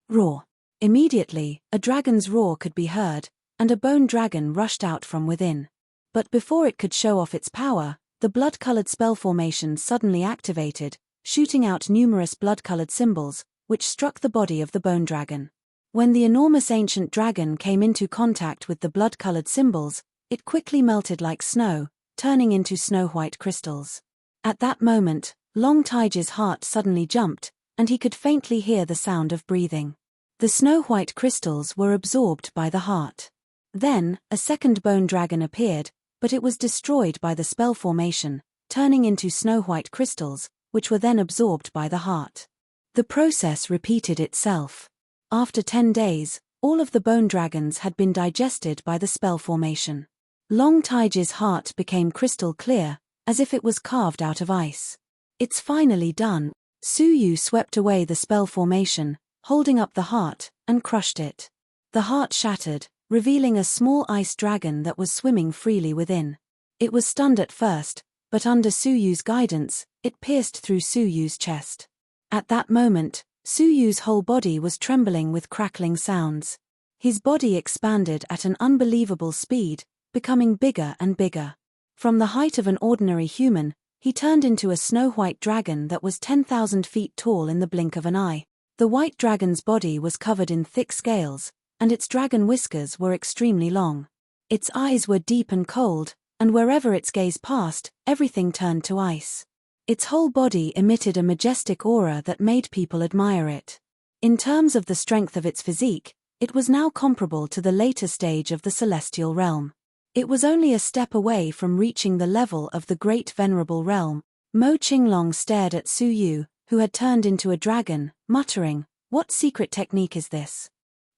Roar. Immediately, a dragon's roar could be heard, and a bone dragon rushed out from within. But before it could show off its power, the blood-colored spell formation suddenly activated, shooting out numerous blood-colored symbols, which struck the body of the bone dragon. When the enormous ancient dragon came into contact with the blood-colored symbols, it quickly melted like snow, turning into snow-white crystals. At that moment, Long Taige's heart suddenly jumped, and he could faintly hear the sound of breathing. The snow-white crystals were absorbed by the heart. Then, a second bone dragon appeared, but it was destroyed by the spell formation, turning into snow-white crystals, which were then absorbed by the heart. The process repeated itself. After 10 days, all of the bone dragons had been digested by the spell formation. Long Taige's heart became crystal clear, as if it was carved out of ice. It's finally done. Suyu swept away the spell formation, holding up the heart, and crushed it. The heart shattered, revealing a small ice dragon that was swimming freely within. It was stunned at first, but under Suyu's guidance, it pierced through Suyu's chest. At that moment, Suyu's whole body was trembling with crackling sounds. His body expanded at an unbelievable speed, becoming bigger and bigger. From the height of an ordinary human, he turned into a snow-white dragon that was 10,000 feet tall in the blink of an eye. The white dragon's body was covered in thick scales, and its dragon whiskers were extremely long. Its eyes were deep and cold, and wherever its gaze passed, everything turned to ice. Its whole body emitted a majestic aura that made people admire it. In terms of the strength of its physique, it was now comparable to the later stage of the celestial realm. It was only a step away from reaching the level of the great venerable realm. Mo Qinglong stared at Su Yu, who had turned into a dragon, muttering, "What secret technique is this?"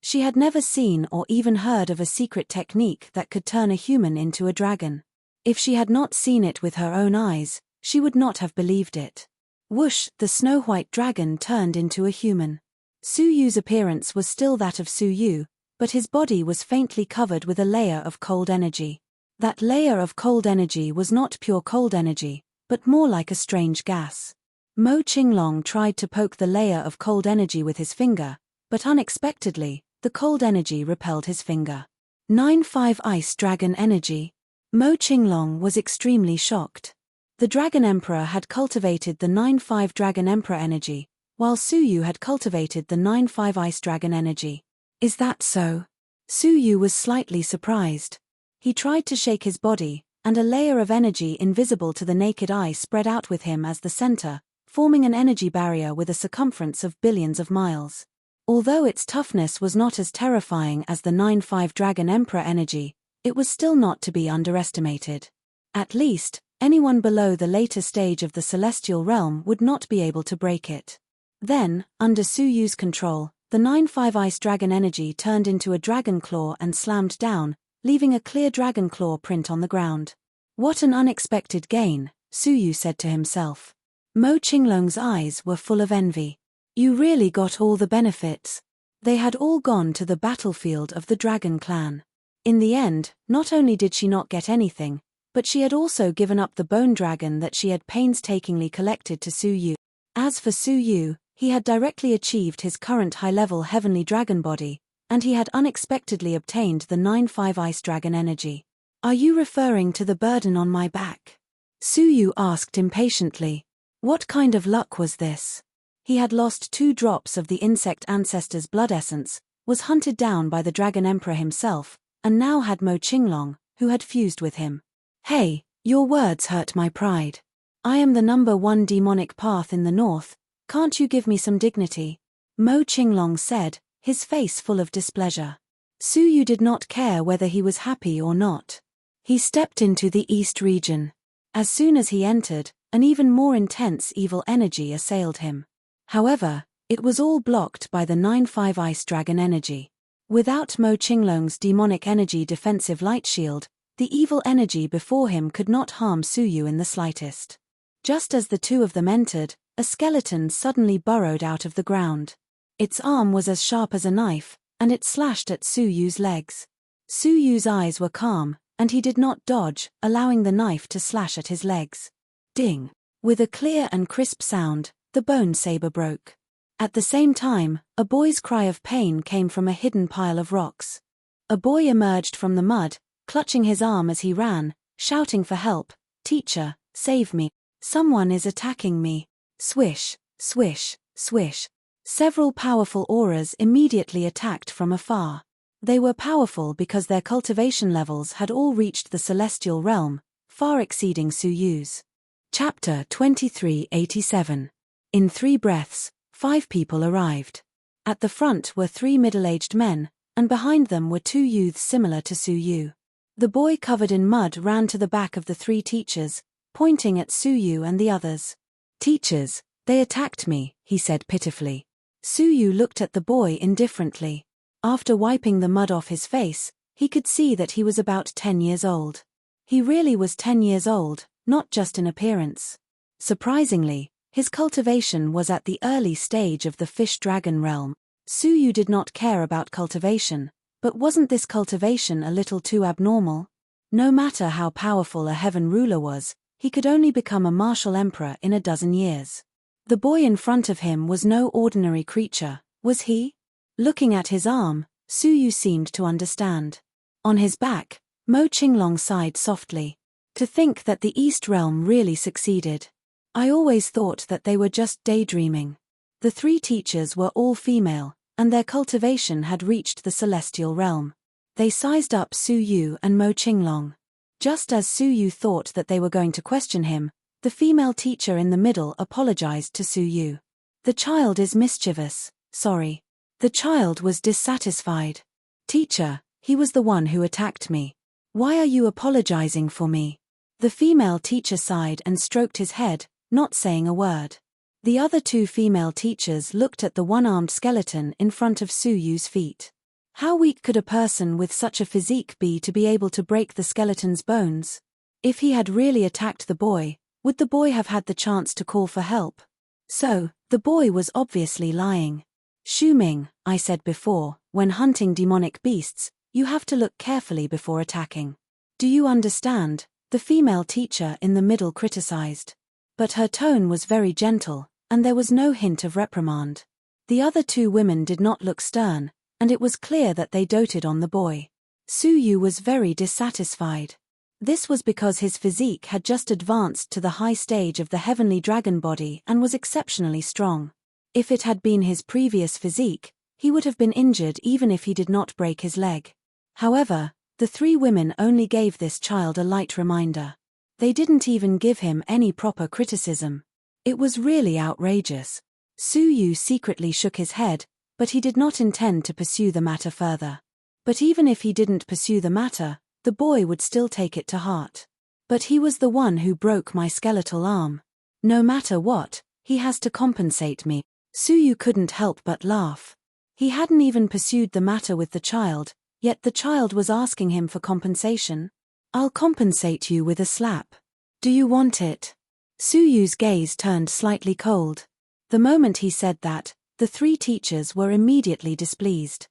She had never seen or even heard of a secret technique that could turn a human into a dragon. If she had not seen it with her own eyes, she would not have believed it. Whoosh, the snow-white dragon turned into a human. Su Yu's appearance was still that of Su Yu, but his body was faintly covered with a layer of cold energy. That layer of cold energy was not pure cold energy, but more like a strange gas. Mo Qinglong tried to poke the layer of cold energy with his finger, but unexpectedly, the cold energy repelled his finger. 9-5 Ice Dragon Energy. Mo Qinglong was extremely shocked. The Dragon Emperor had cultivated the 9-5 Dragon Emperor energy, while Su Yu had cultivated the 9-5 Ice Dragon energy. Is that so? Su Yu was slightly surprised. He tried to shake his body, and a layer of energy invisible to the naked eye spread out with him as the center, forming an energy barrier with a circumference of billions of miles. Although its toughness was not as terrifying as the 9-5 Dragon Emperor energy, it was still not to be underestimated. At least, anyone below the later stage of the celestial realm would not be able to break it. Then, under Su Yu's control, the 9-5 Ice Dragon energy turned into a dragon claw and slammed down, leaving a clear dragon claw print on the ground. What an unexpected gain, Su Yu said to himself. Mo Qinglong's eyes were full of envy. You really got all the benefits. They had all gone to the battlefield of the Dragon Clan. In the end, not only did she not get anything, but she had also given up the bone dragon that she had painstakingly collected to Su Yu. As for Su Yu, he had directly achieved his current high-level heavenly dragon body, and he had unexpectedly obtained the 9-5 Ice Dragon energy. Are you referring to the burden on my back? Su Yu asked impatiently. What kind of luck was this? He had lost 2 drops of the insect ancestor's blood essence, was hunted down by the Dragon Emperor himself, and now had Mo Qinglong, who had fused with him. Hey, your words hurt my pride. I am the #1 demonic path in the north, can't you give me some dignity? Mo Qinglong said, his face full of displeasure. Su Yu did not care whether he was happy or not. He stepped into the east region. As soon as he entered, an even more intense evil energy assailed him. However, it was all blocked by the 9-5 Ice Dragon energy. Without Mo Qinglong's demonic energy defensive light shield, the evil energy before him could not harm Su Yu in the slightest. Just as the two of them entered, a skeleton suddenly burrowed out of the ground. Its arm was as sharp as a knife, and it slashed at Su Yu's legs. Su Yu's eyes were calm, and he did not dodge, allowing the knife to slash at his legs. Ding! With a clear and crisp sound, the bone saber broke. At the same time, a boy's cry of pain came from a hidden pile of rocks. A boy emerged from the mud, clutching his arm as he ran, shouting for help. Teacher, save me. Someone is attacking me. Swish, swish, swish. Several powerful auras immediately attacked from afar. They were powerful because their cultivation levels had all reached the celestial realm, far exceeding Su Yu's. Chapter 2387. In 3 breaths, 5 people arrived. At the front were 3 middle-aged men, and behind them were 2 youths similar to Su Yu. The boy covered in mud ran to the back of the 3 teachers, pointing at Su Yu and the others. Teachers, they attacked me, he said pitifully. Su Yu looked at the boy indifferently. After wiping the mud off his face, he could see that he was about 10 years old. He really was 10 years old, not just in appearance. Surprisingly, his cultivation was at the early stage of the fish-dragon realm. Su Yu did not care about cultivation, but wasn't this cultivation a little too abnormal? No matter how powerful a heaven ruler was, he could only become a martial emperor in a dozen years. The boy in front of him was no ordinary creature, was he? Looking at his arm, Su Yu seemed to understand. On his back, Mo Qinglong sighed softly. To think that the East Realm really succeeded. I always thought that they were just daydreaming. The 3 teachers were all female, and their cultivation had reached the celestial realm. They sized up Su Yu and Mo Qinglong. Just as Su Yu thought that they were going to question him, the female teacher in the middle apologized to Su Yu. The child is mischievous, sorry. The child was dissatisfied. Teacher, he was the one who attacked me. Why are you apologizing for me? The female teacher sighed and stroked his head, not saying a word. The other 2 female teachers looked at the one-armed skeleton in front of Su Yu's feet. How weak could a person with such a physique be to be able to break the skeleton's bones? If he had really attacked the boy, would the boy have had the chance to call for help? So, the boy was obviously lying. Xu Ming, I said before, when hunting demonic beasts, you have to look carefully before attacking. Do you understand? The female teacher in the middle criticized. But her tone was very gentle, and there was no hint of reprimand. The other 2 women did not look stern, and it was clear that they doted on the boy. Su Yu was very dissatisfied. This was because his physique had just advanced to the high stage of the heavenly dragon body and was exceptionally strong. If it had been his previous physique, he would have been injured even if he did not break his leg. However, the 3 women only gave this child a light reminder. They didn't even give him any proper criticism. It was really outrageous. Su Yu secretly shook his head, but he did not intend to pursue the matter further. But even if he didn't pursue the matter, the boy would still take it to heart. But he was the one who broke my skeletal arm. No matter what, he has to compensate me. Su Yu couldn't help but laugh. He hadn't even pursued the matter with the child, yet the child was asking him for compensation. I'll compensate you with a slap. Do you want it? Su Yu's gaze turned slightly cold. The moment he said that, the 3 teachers were immediately displeased.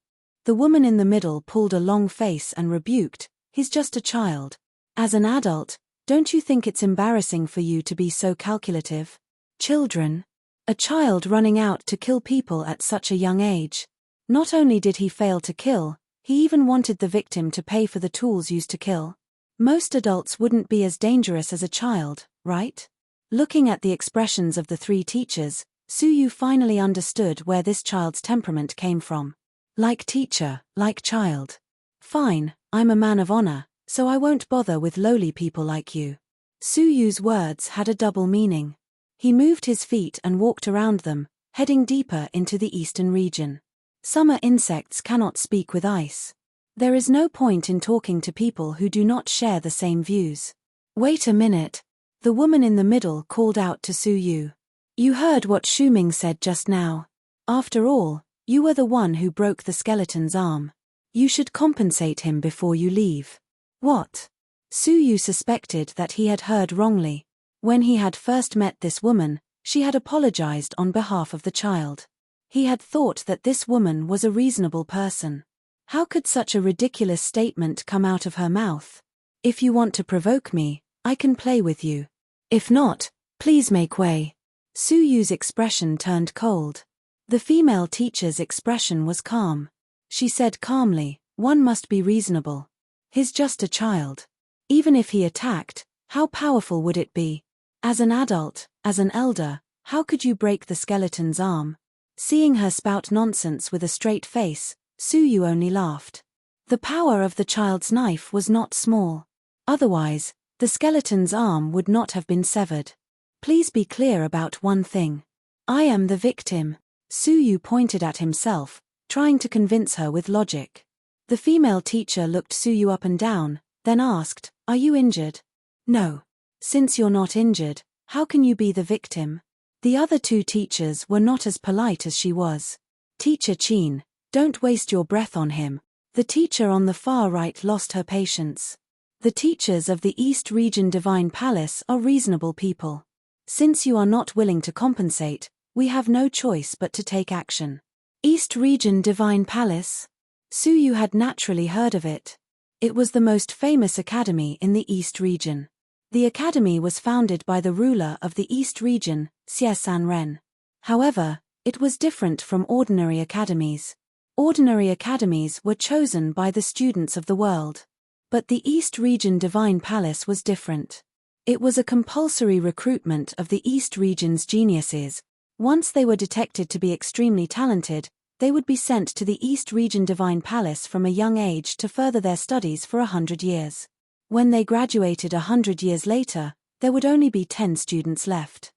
The woman in the middle pulled a long face and rebuked, he's just a child. As an adult, don't you think it's embarrassing for you to be so calculative? Children? A child running out to kill people at such a young age. Not only did he fail to kill, he even wanted the victim to pay for the tools used to kill. Most adults wouldn't be as dangerous as a child, right? Looking at the expressions of the 3 teachers, Su Yu finally understood where this child's temperament came from. Like teacher, like child. Fine, I'm a man of honor, so I won't bother with lowly people like you. Su Yu's words had a double meaning. He moved his feet and walked around them, heading deeper into the eastern region. Summer insects cannot speak with ice. There is no point in talking to people who do not share the same views. Wait a minute. The woman in the middle called out to Su Yu. You heard what Xu Ming said just now. After all, you were the one who broke the skeleton's arm. You should compensate him before you leave. What? Su Yu suspected that he had heard wrongly. When he had first met this woman, she had apologized on behalf of the child. He had thought that this woman was a reasonable person. How could such a ridiculous statement come out of her mouth? If you want to provoke me, I can play with you. If not, please make way. Su Yu's expression turned cold. The female teacher's expression was calm. She said calmly, one must be reasonable. He's just a child. Even if he attacked, how powerful would it be? As an adult, as an elder, how could you break the skeleton's arm? Seeing her spout nonsense with a straight face, Su Yu only laughed. The power of the child's knife was not small. Otherwise, the skeleton's arm would not have been severed. Please be clear about one thing. I am the victim. Su Yu pointed at himself, trying to convince her with logic. The female teacher looked Su Yu up and down, then asked, Are you injured? No. Since you're not injured, how can you be the victim? The other 2 teachers were not as polite as she was. Teacher Qin, don't waste your breath on him. The teacher on the far right lost her patience. The teachers of the East Region Divine Palace are reasonable people. Since you are not willing to compensate, we have no choice but to take action. East Region Divine Palace? Su Yu had naturally heard of it. It was the most famous academy in the East Region. The academy was founded by the ruler of the East Region, Xie Sanren. However, it was different from ordinary academies. Ordinary academies were chosen by the students of the world. But the East Region Divine Palace was different. It was a compulsory recruitment of the East Region's geniuses. Once they were detected to be extremely talented, they would be sent to the East Region Divine Palace from a young age to further their studies for 100 years. When they graduated 100 years later, there would only be 10 students left.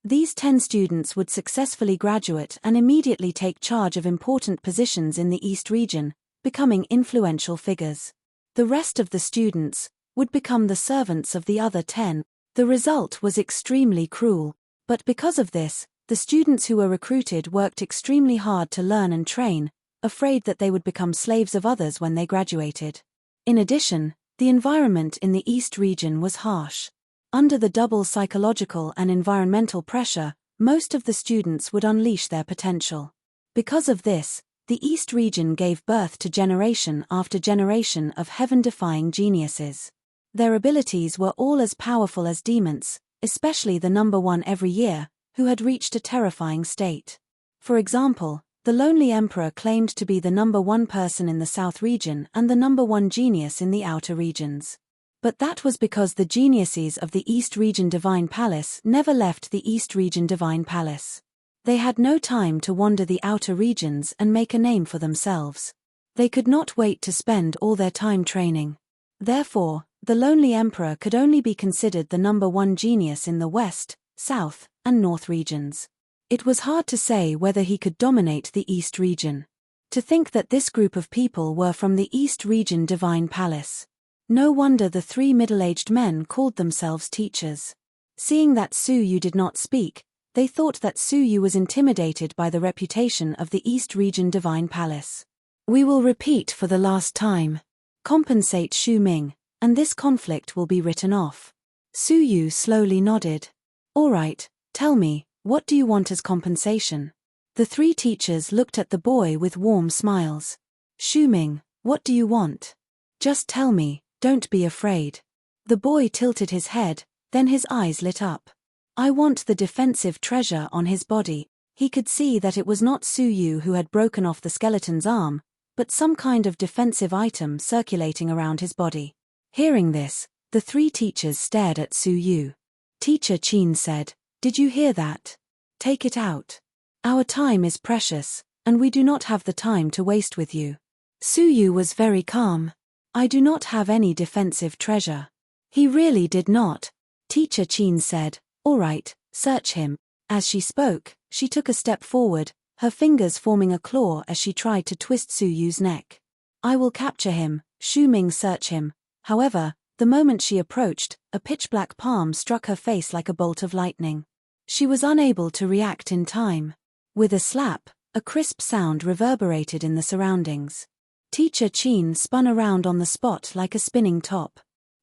These 10 students would successfully graduate and immediately take charge of important positions in the East Region, becoming influential figures. The rest of the students would become the servants of the other 10. The result was extremely cruel, but because of this, the students who were recruited worked extremely hard to learn and train, afraid that they would become slaves of others when they graduated. In addition, the environment in the East Region was harsh. Under the double psychological and environmental pressure, most of the students would unleash their potential. Because of this, the East Region gave birth to generation after generation of heaven-defying geniuses. Their abilities were all as powerful as demons, especially the number one every year, who had reached a terrifying state. For example, the Lonely Emperor claimed to be the number one person in the South Region and the number one genius in the outer regions. But that was because the geniuses of the East Region Divine Palace never left the East Region Divine Palace. They had no time to wander the outer regions and make a name for themselves. They could not wait to spend all their time training. Therefore, the Lonely Emperor could only be considered the number one genius in the West, South, and North regions. It was hard to say whether he could dominate the East Region. To think that this group of people were from the East Region Divine Palace. No wonder the 3 middle-aged men called themselves teachers. Seeing that Su Yu did not speak, they thought that Su Yu was intimidated by the reputation of the East Region Divine Palace. We will repeat for the last time. Compensate Xu Ming, and this conflict will be written off. Su Yu slowly nodded. All right, tell me, what do you want as compensation? The 3 teachers looked at the boy with warm smiles. Xu Ming, what do you want? Just tell me, don't be afraid. The boy tilted his head, then his eyes lit up. I want the defensive treasure on his body. He could see that it was not Su Yu who had broken off the skeleton's arm, but some kind of defensive item circulating around his body. Hearing this, the 3 teachers stared at Su Yu. Teacher Qin said, "Did you hear that? Take it out. Our time is precious, and we do not have the time to waste with you." Su Yu was very calm. I do not have any defensive treasure. He really did not. Teacher Qin said, all right, search him. As she spoke, she took a step forward, her fingers forming a claw as she tried to twist Su Yu's neck. I will capture him, Xu Ming search him. However, the moment she approached, a pitch-black palm struck her face like a bolt of lightning. She was unable to react in time. With a slap, a crisp sound reverberated in the surroundings. Teacher Qin spun around on the spot like a spinning top.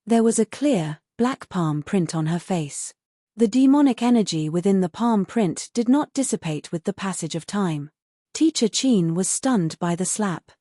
There was a clear, black palm print on her face. The demonic energy within the palm print did not dissipate with the passage of time. Teacher Qin was stunned by the slap.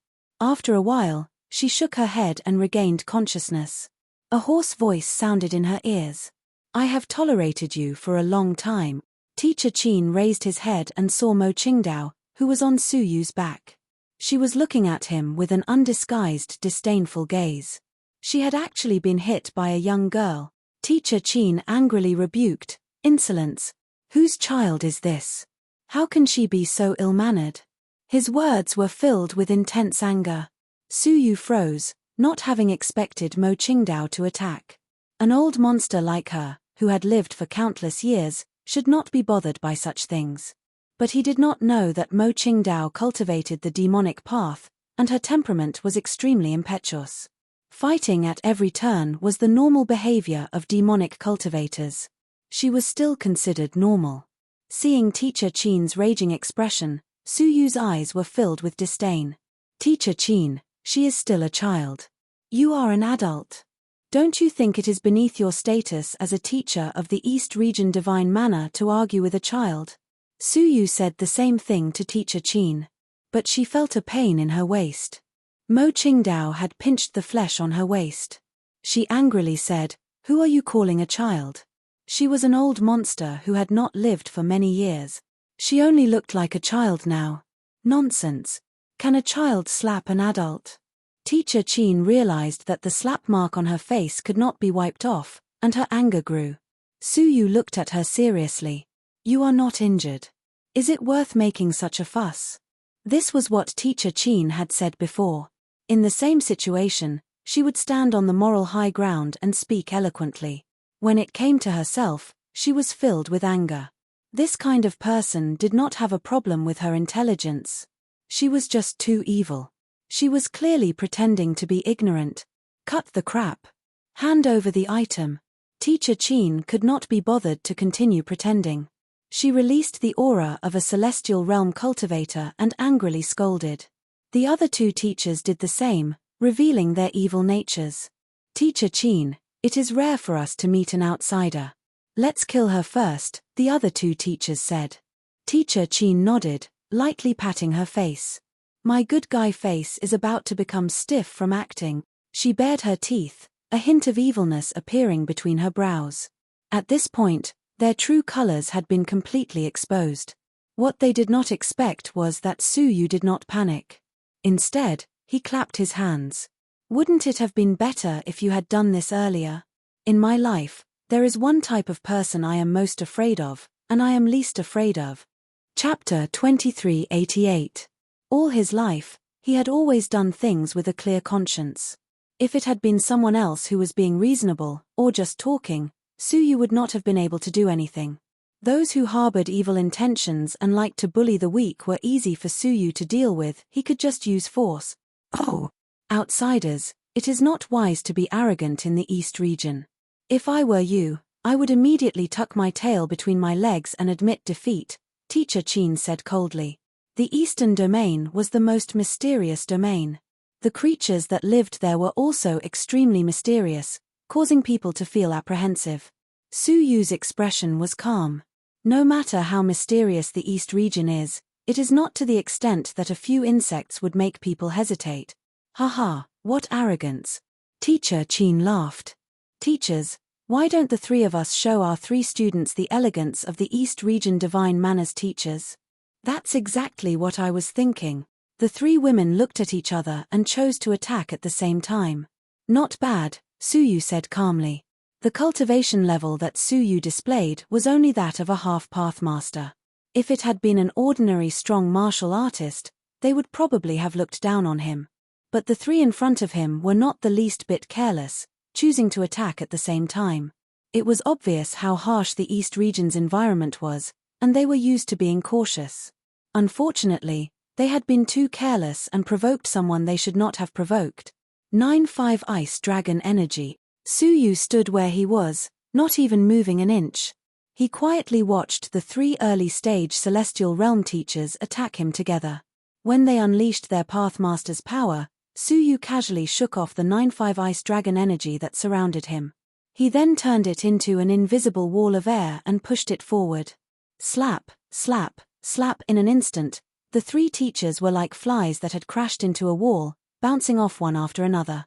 After a while, she shook her head and regained consciousness. A hoarse voice sounded in her ears. I have tolerated you for a long time. Teacher Qin raised his head and saw Mo Qingdao, who was on Su Yu's back. She was looking at him with an undisguised disdainful gaze. She had actually been hit by a young girl. Teacher Qin angrily rebuked, "Insolence! Whose child is this? How can she be so ill-mannered?" His words were filled with intense anger. Su Yu froze, not having expected Mo Qingdao to attack. An old monster like her, who had lived for countless years, should not be bothered by such things. But he did not know that Mo Qingdao cultivated the demonic path, and her temperament was extremely impetuous. Fighting at every turn was the normal behavior of demonic cultivators. She was still considered normal. Seeing Teacher Qin's raging expression, Su Yu's eyes were filled with disdain. Teacher Qin, she is still a child. You are an adult. Don't you think it is beneath your status as a teacher of the East Region Divine Manor to argue with a child? Su Yu said the same thing to Teacher Qin. But she felt a pain in her waist. Mo Qingdao had pinched the flesh on her waist. She angrily said, "Who are you calling a child?" She was an old monster who had not lived for many years. She only looked like a child now. Nonsense. Can a child slap an adult? Teacher Chin realized that the slap mark on her face could not be wiped off, and her anger grew. Suyu looked at her seriously. You are not injured. Is it worth making such a fuss? This was what Teacher Chin had said before. In the same situation, she would stand on the moral high ground and speak eloquently. When it came to herself, she was filled with anger. This kind of person did not have a problem with her intelligence. She was just too evil. She was clearly pretending to be ignorant. Cut the crap. Hand over the item. Teacher Chin could not be bothered to continue pretending. She released the aura of a celestial realm cultivator and angrily scolded. The other two teachers did the same, revealing their evil natures. Teacher Chin, it is rare for us to meet an outsider. Let's kill her first, the other two teachers said. Teacher Chin nodded, lightly patting her face. My good guy face is about to become stiff from acting. She bared her teeth, a hint of evilness appearing between her brows. At this point, their true colors had been completely exposed. What they did not expect was that Suyu did not panic. Instead, he clapped his hands. Wouldn't it have been better if you had done this earlier? In my life, there is one type of person I am most afraid of, and I am least afraid of. Chapter 2388. All his life, he had always done things with a clear conscience. If it had been someone else who was being reasonable, or just talking, Suyu would not have been able to do anything. Those who harbored evil intentions and liked to bully the weak were easy for Suyu to deal with, he could just use force. Oh! Outsiders, it is not wise to be arrogant in the East region. If I were you, I would immediately tuck my tail between my legs and admit defeat, Teacher Chin said coldly. The Eastern domain was the most mysterious domain. The creatures that lived there were also extremely mysterious, causing people to feel apprehensive. Suyu's expression was calm. No matter how mysterious the East region is, it is not to the extent that a few insects would make people hesitate. Haha, what arrogance. Teacher Chin laughed. Teachers, why don't the three of us show our three students the elegance of the East region divine manners teachers? That's exactly what I was thinking. The three women looked at each other and chose to attack at the same time. Not bad, Suyu said calmly. The cultivation level that Suyu displayed was only that of a half-pathmaster. If it had been an ordinary strong martial artist, they would probably have looked down on him. But the three in front of him were not the least bit careless, choosing to attack at the same time. It was obvious how harsh the East region's environment was, and they were used to being cautious. Unfortunately, they had been too careless and provoked someone they should not have provoked. 9-5 Ice Dragon Energy. Suyu stood where he was, not even moving an inch. He quietly watched the three early-stage Celestial Realm teachers attack him together. When they unleashed their Pathmaster's power, Suyu casually shook off the 9-5 Ice Dragon energy that surrounded him. He then turned it into an invisible wall of air and pushed it forward. Slap, slap, slap. In an instant, the three teachers were like flies that had crashed into a wall, bouncing off one after another.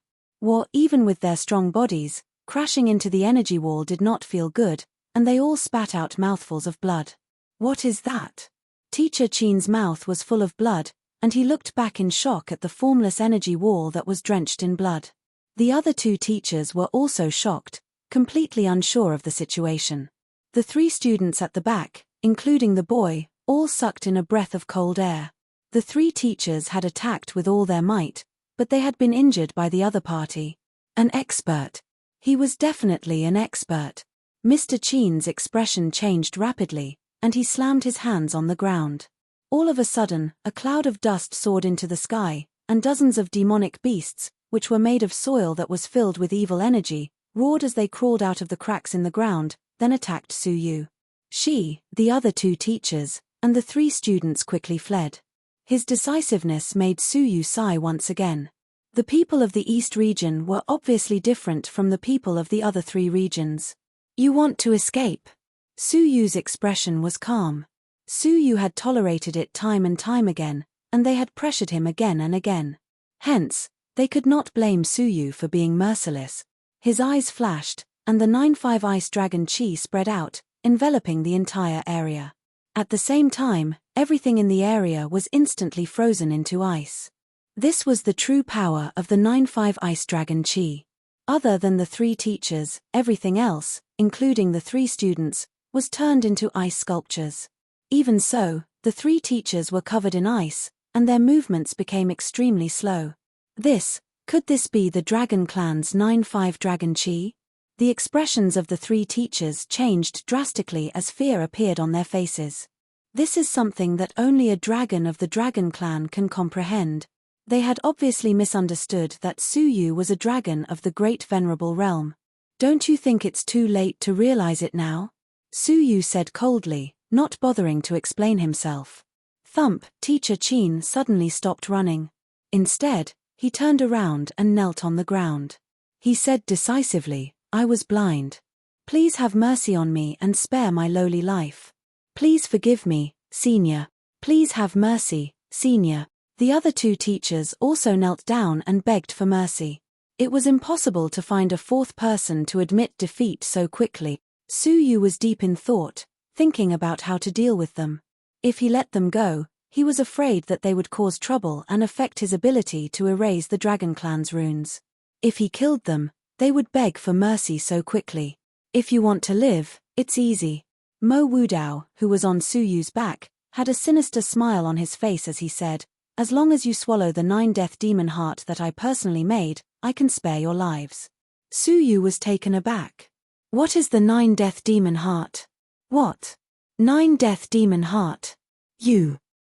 Even with their strong bodies, crashing into the energy wall did not feel good, and they all spat out mouthfuls of blood. What is that? Teacher Chin's mouth was full of blood, and he looked back in shock at the formless energy wall that was drenched in blood. The other two teachers were also shocked, completely unsure of the situation. The three students at the back, including the boy, all sucked in a breath of cold air. The three teachers had attacked with all their might, but they had been injured by the other party. An expert. He was definitely an expert. Mr. Chin's expression changed rapidly, and he slammed his hands on the ground. All of a sudden, a cloud of dust soared into the sky, and dozens of demonic beasts, which were made of soil that was filled with evil energy, roared as they crawled out of the cracks in the ground, then attacked Suyu. She, the other two teachers, and the three students quickly fled. His decisiveness made Suyu sigh once again. The people of the East region were obviously different from the people of the other three regions. You want to escape? Suyu's expression was calm. Suyu had tolerated it time and time again, and they had pressured him again and again. Hence, they could not blame Suyu for being merciless. His eyes flashed, and the 9-5 Ice Dragon Chi spread out, enveloping the entire area. At the same time, Everything in the area was instantly frozen into ice. This was the true power of the 9-5 Ice Dragon Chi. Other than the 3 teachers, everything else, including the 3 students, was turned into ice sculptures. Even so, the 3 teachers were covered in ice, and their movements became extremely slow. Could this be the Dragon Clan's 9-5 Dragon Chi? The expressions of the 3 teachers changed drastically as fear appeared on their faces. This is something that only a dragon of the Dragon Clan can comprehend. They had obviously misunderstood that Suyu was a dragon of the Great Venerable Realm. Don't you think it's too late to realize it now? Suyu said coldly, not bothering to explain himself. Thump, Teacher Qin suddenly stopped running. Instead, he turned around and knelt on the ground. He said decisively, "I was blind. Please have mercy on me and spare my lowly life. Please forgive me, Senior. Please have mercy, Senior." The other 2 teachers also knelt down and begged for mercy. It was impossible to find a 4th person to admit defeat so quickly. Suyu was deep in thought, thinking about how to deal with them. If he let them go, he was afraid that they would cause trouble and affect his ability to erase the Dragon Clan's runes. If he killed them, they would beg for mercy so quickly. If you want to live, it's easy. Mo Wudao, who was on Suyu's back, had a sinister smile on his face as he said, "As long as you swallow the 9 death demon heart that I personally made, I can spare your lives." Suyu was taken aback. What is the 9 death demon heart? What? 9 death demon heart?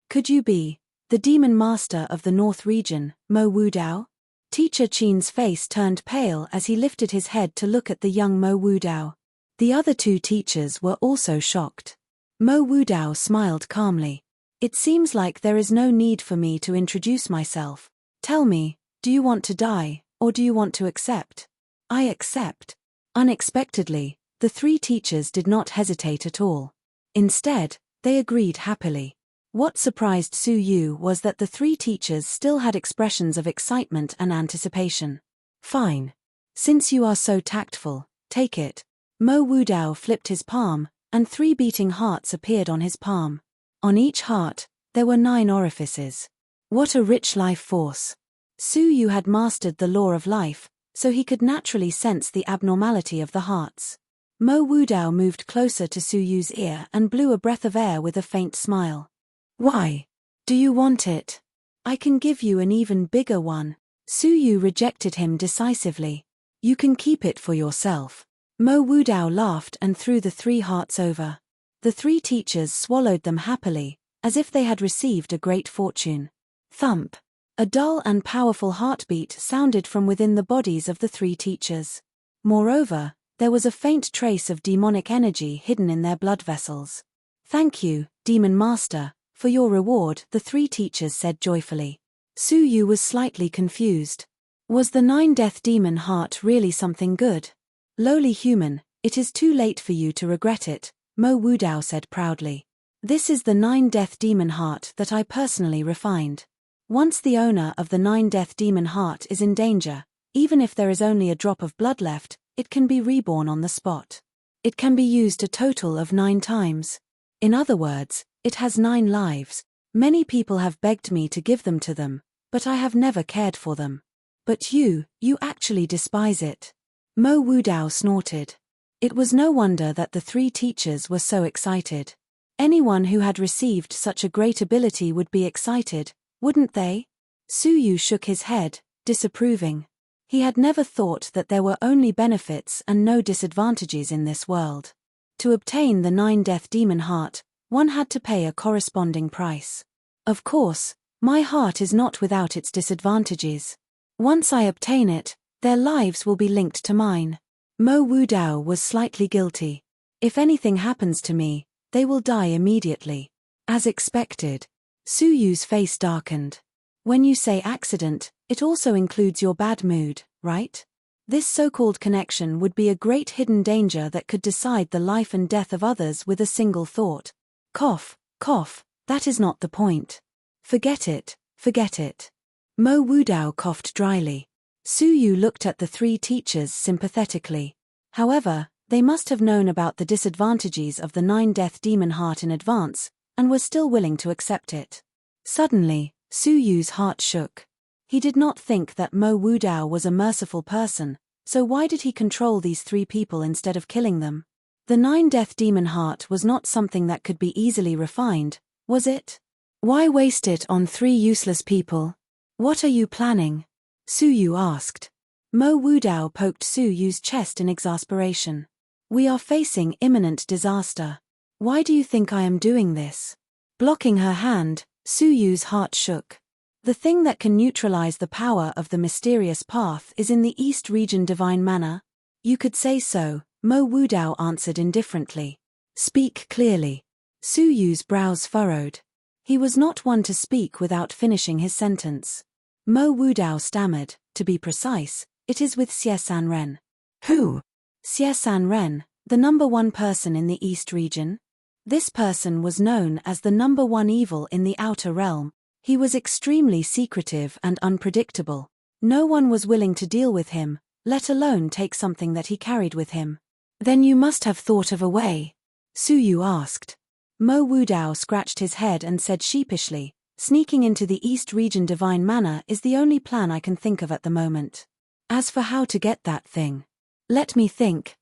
Could you be the demon master of the North region, Mo Wudao? Teacher Qin's face turned pale as he lifted his head to look at the young Mo Wudao. The other 2 teachers were also shocked. Mo Wudao smiled calmly. "It seems like there is no need for me to introduce myself. Tell me, do you want to die, or do you want to accept?" "I accept." Unexpectedly, the 3 teachers did not hesitate at all. Instead, they agreed happily. What surprised Suyu was that the 3 teachers still had expressions of excitement and anticipation. "Fine. Since you are so tactful, take it." Mo Wudao flipped his palm, and 3 beating hearts appeared on his palm. On each heart, there were 9 orifices. What a rich life force. Suyu had mastered the law of life, so he could naturally sense the abnormality of the hearts. Mo Wudao moved closer to Suyu's ear and blew a breath of air with a faint smile. "Why? Do you want it? I can give you an even bigger one." Suyu rejected him decisively. "You can keep it for yourself." Mo Wudao laughed and threw the 3 hearts over. The 3 teachers swallowed them happily, as if they had received a great fortune. Thump. A dull and powerful heartbeat sounded from within the bodies of the 3 teachers. Moreover, there was a faint trace of demonic energy hidden in their blood vessels. "Thank you, Demon Master, for your reward," the 3 teachers said joyfully. Suyu was slightly confused. Was the 9 death demon heart really something good? "Lowly human, it is too late for you to regret it," Mo Wudao said proudly. "This is the 9 death demon heart that I personally refined. Once the owner of the 9 death demon heart is in danger, even if there is only a drop of blood left, it can be reborn on the spot. It can be used a total of 9 times. In other words, it has 9 lives. Many people have begged me to give them to them, but I have never cared for them. But you actually despise it." Mo Wudao snorted. It was no wonder that the 3 teachers were so excited. Anyone who had received such a great ability would be excited, wouldn't they? Suyu shook his head, disapproving. He had never thought that there were only benefits and no disadvantages in this world. To obtain the 9 death demon heart, one had to pay a corresponding price. Of course, my heart is not without its disadvantages. Once I obtain it, their lives will be linked to mine. Mo Wudao was slightly guilty. If anything happens to me, they will die immediately. As expected. Suyu's face darkened. When you say accident, it also includes your bad mood, right? This so-called connection would be a great hidden danger that could decide the life and death of others with a single thought. Cough, cough, that is not the point. Forget it, forget it. Mo Wudao coughed dryly. Suyu looked at the 3 teachers sympathetically. However, they must have known about the disadvantages of the 9 death demon heart in advance, and were still willing to accept it. Suddenly, Su Yu's heart shook. He did not think that Mo Wudao was a merciful person, so why did he control these 3 people instead of killing them? The 9-death demon heart was not something that could be easily refined, was it? Why waste it on 3 useless people? What are you planning? Su Yu asked. Mo Wudao poked Su Yu's chest in exasperation. We are facing imminent disaster. Why do you think I am doing this? Blocking her hand, Su Yu's heart shook. The thing that can neutralize the power of the mysterious path is in the East region divine manna. You could say so, Mo Wudao answered indifferently. Speak clearly. Su Yu's brows furrowed. He was not one to speak without finishing his sentence. Mo Wudao stammered, to be precise, it is with Xie San Ren. Who? Xie San Ren, the number 1 person in the East region? This person was known as the number 1 evil in the outer realm. He was extremely secretive and unpredictable. No one was willing to deal with him, let alone take something that he carried with him. Then you must have thought of a way. Su Yu asked. Mo Wudao scratched his head and said sheepishly, sneaking into the East region divine manna is the only plan I can think of at the moment. As for how to get that thing. Let me think.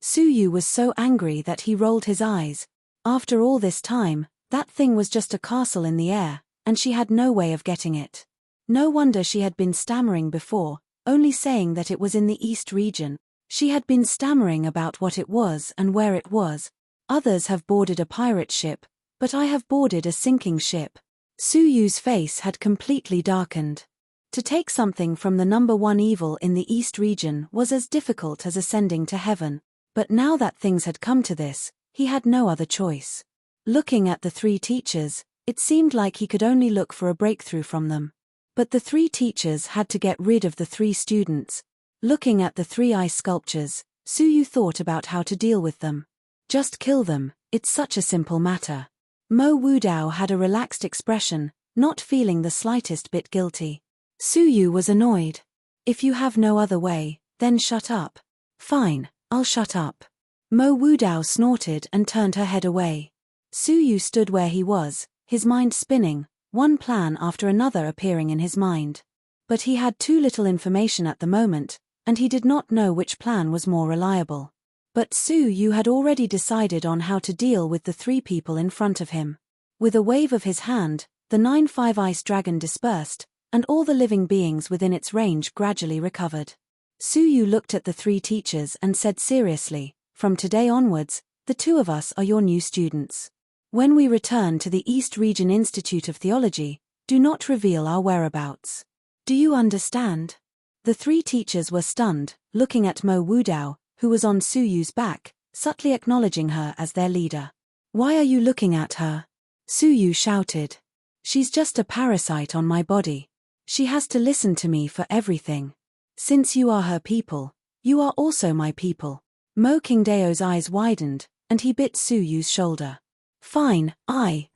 Su Yu was so angry that he rolled his eyes. After all this time, that thing was just a castle in the air, and she had no way of getting it. No wonder she had been stammering before, only saying that it was in the East region. She had been stammering about what it was and where it was. Others have boarded a pirate ship, but I have boarded a sinking ship. Su Yu's face had completely darkened. To take something from the number 1 evil in the East region was as difficult as ascending to heaven, but now that things had come to this, he had no other choice. Looking at the 3 teachers, it seemed like he could only look for a breakthrough from them. But the 3 teachers had to get rid of the 3 students. Looking at the 3 ice sculptures, Su Yu thought about how to deal with them. Just kill them, it's such a simple matter. Mo Wudao had a relaxed expression, not feeling the slightest bit guilty. Su Yu was annoyed. If you have no other way, then shut up. Fine, I'll shut up. Mo Wudao snorted and turned her head away. Su Yu stood where he was, his mind spinning, one plan after another appearing in his mind. But he had too little information at the moment, and he did not know which plan was more reliable. But Su Yu had already decided on how to deal with the 3 people in front of him. With a wave of his hand, the 9-5 ice dragon dispersed, and all the living beings within its range gradually recovered. Su Yu looked at the 3 teachers and said seriously, from today onwards, the 2 of us are your new students. When we return to the East Region Institute of Theology, do not reveal our whereabouts. Do you understand? The 3 teachers were stunned, looking at Mo Wudao, who was on Su Yu's back, subtly acknowledging her as their leader. Why are you looking at her? Su Yu shouted. She's just a parasite on my body. She has to listen to me for everything. Since you are her people, you are also my people. Mo Qingdao's eyes widened, and he bit Su Yu's shoulder. Fine,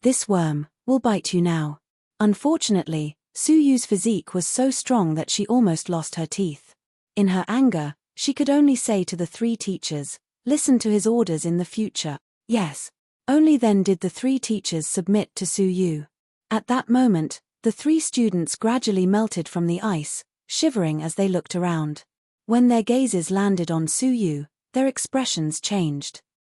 this worm, will bite you now. Unfortunately, Su Yu's physique was so strong that she almost lost her teeth. In her anger, she could only say to the 3 teachers, listen to his orders in the future. Yes. Only then did the 3 teachers submit to Su Yu. At that moment, the 3 students gradually melted from the ice, shivering as they looked around. When their gazes landed on Su Yu, their expressions changed.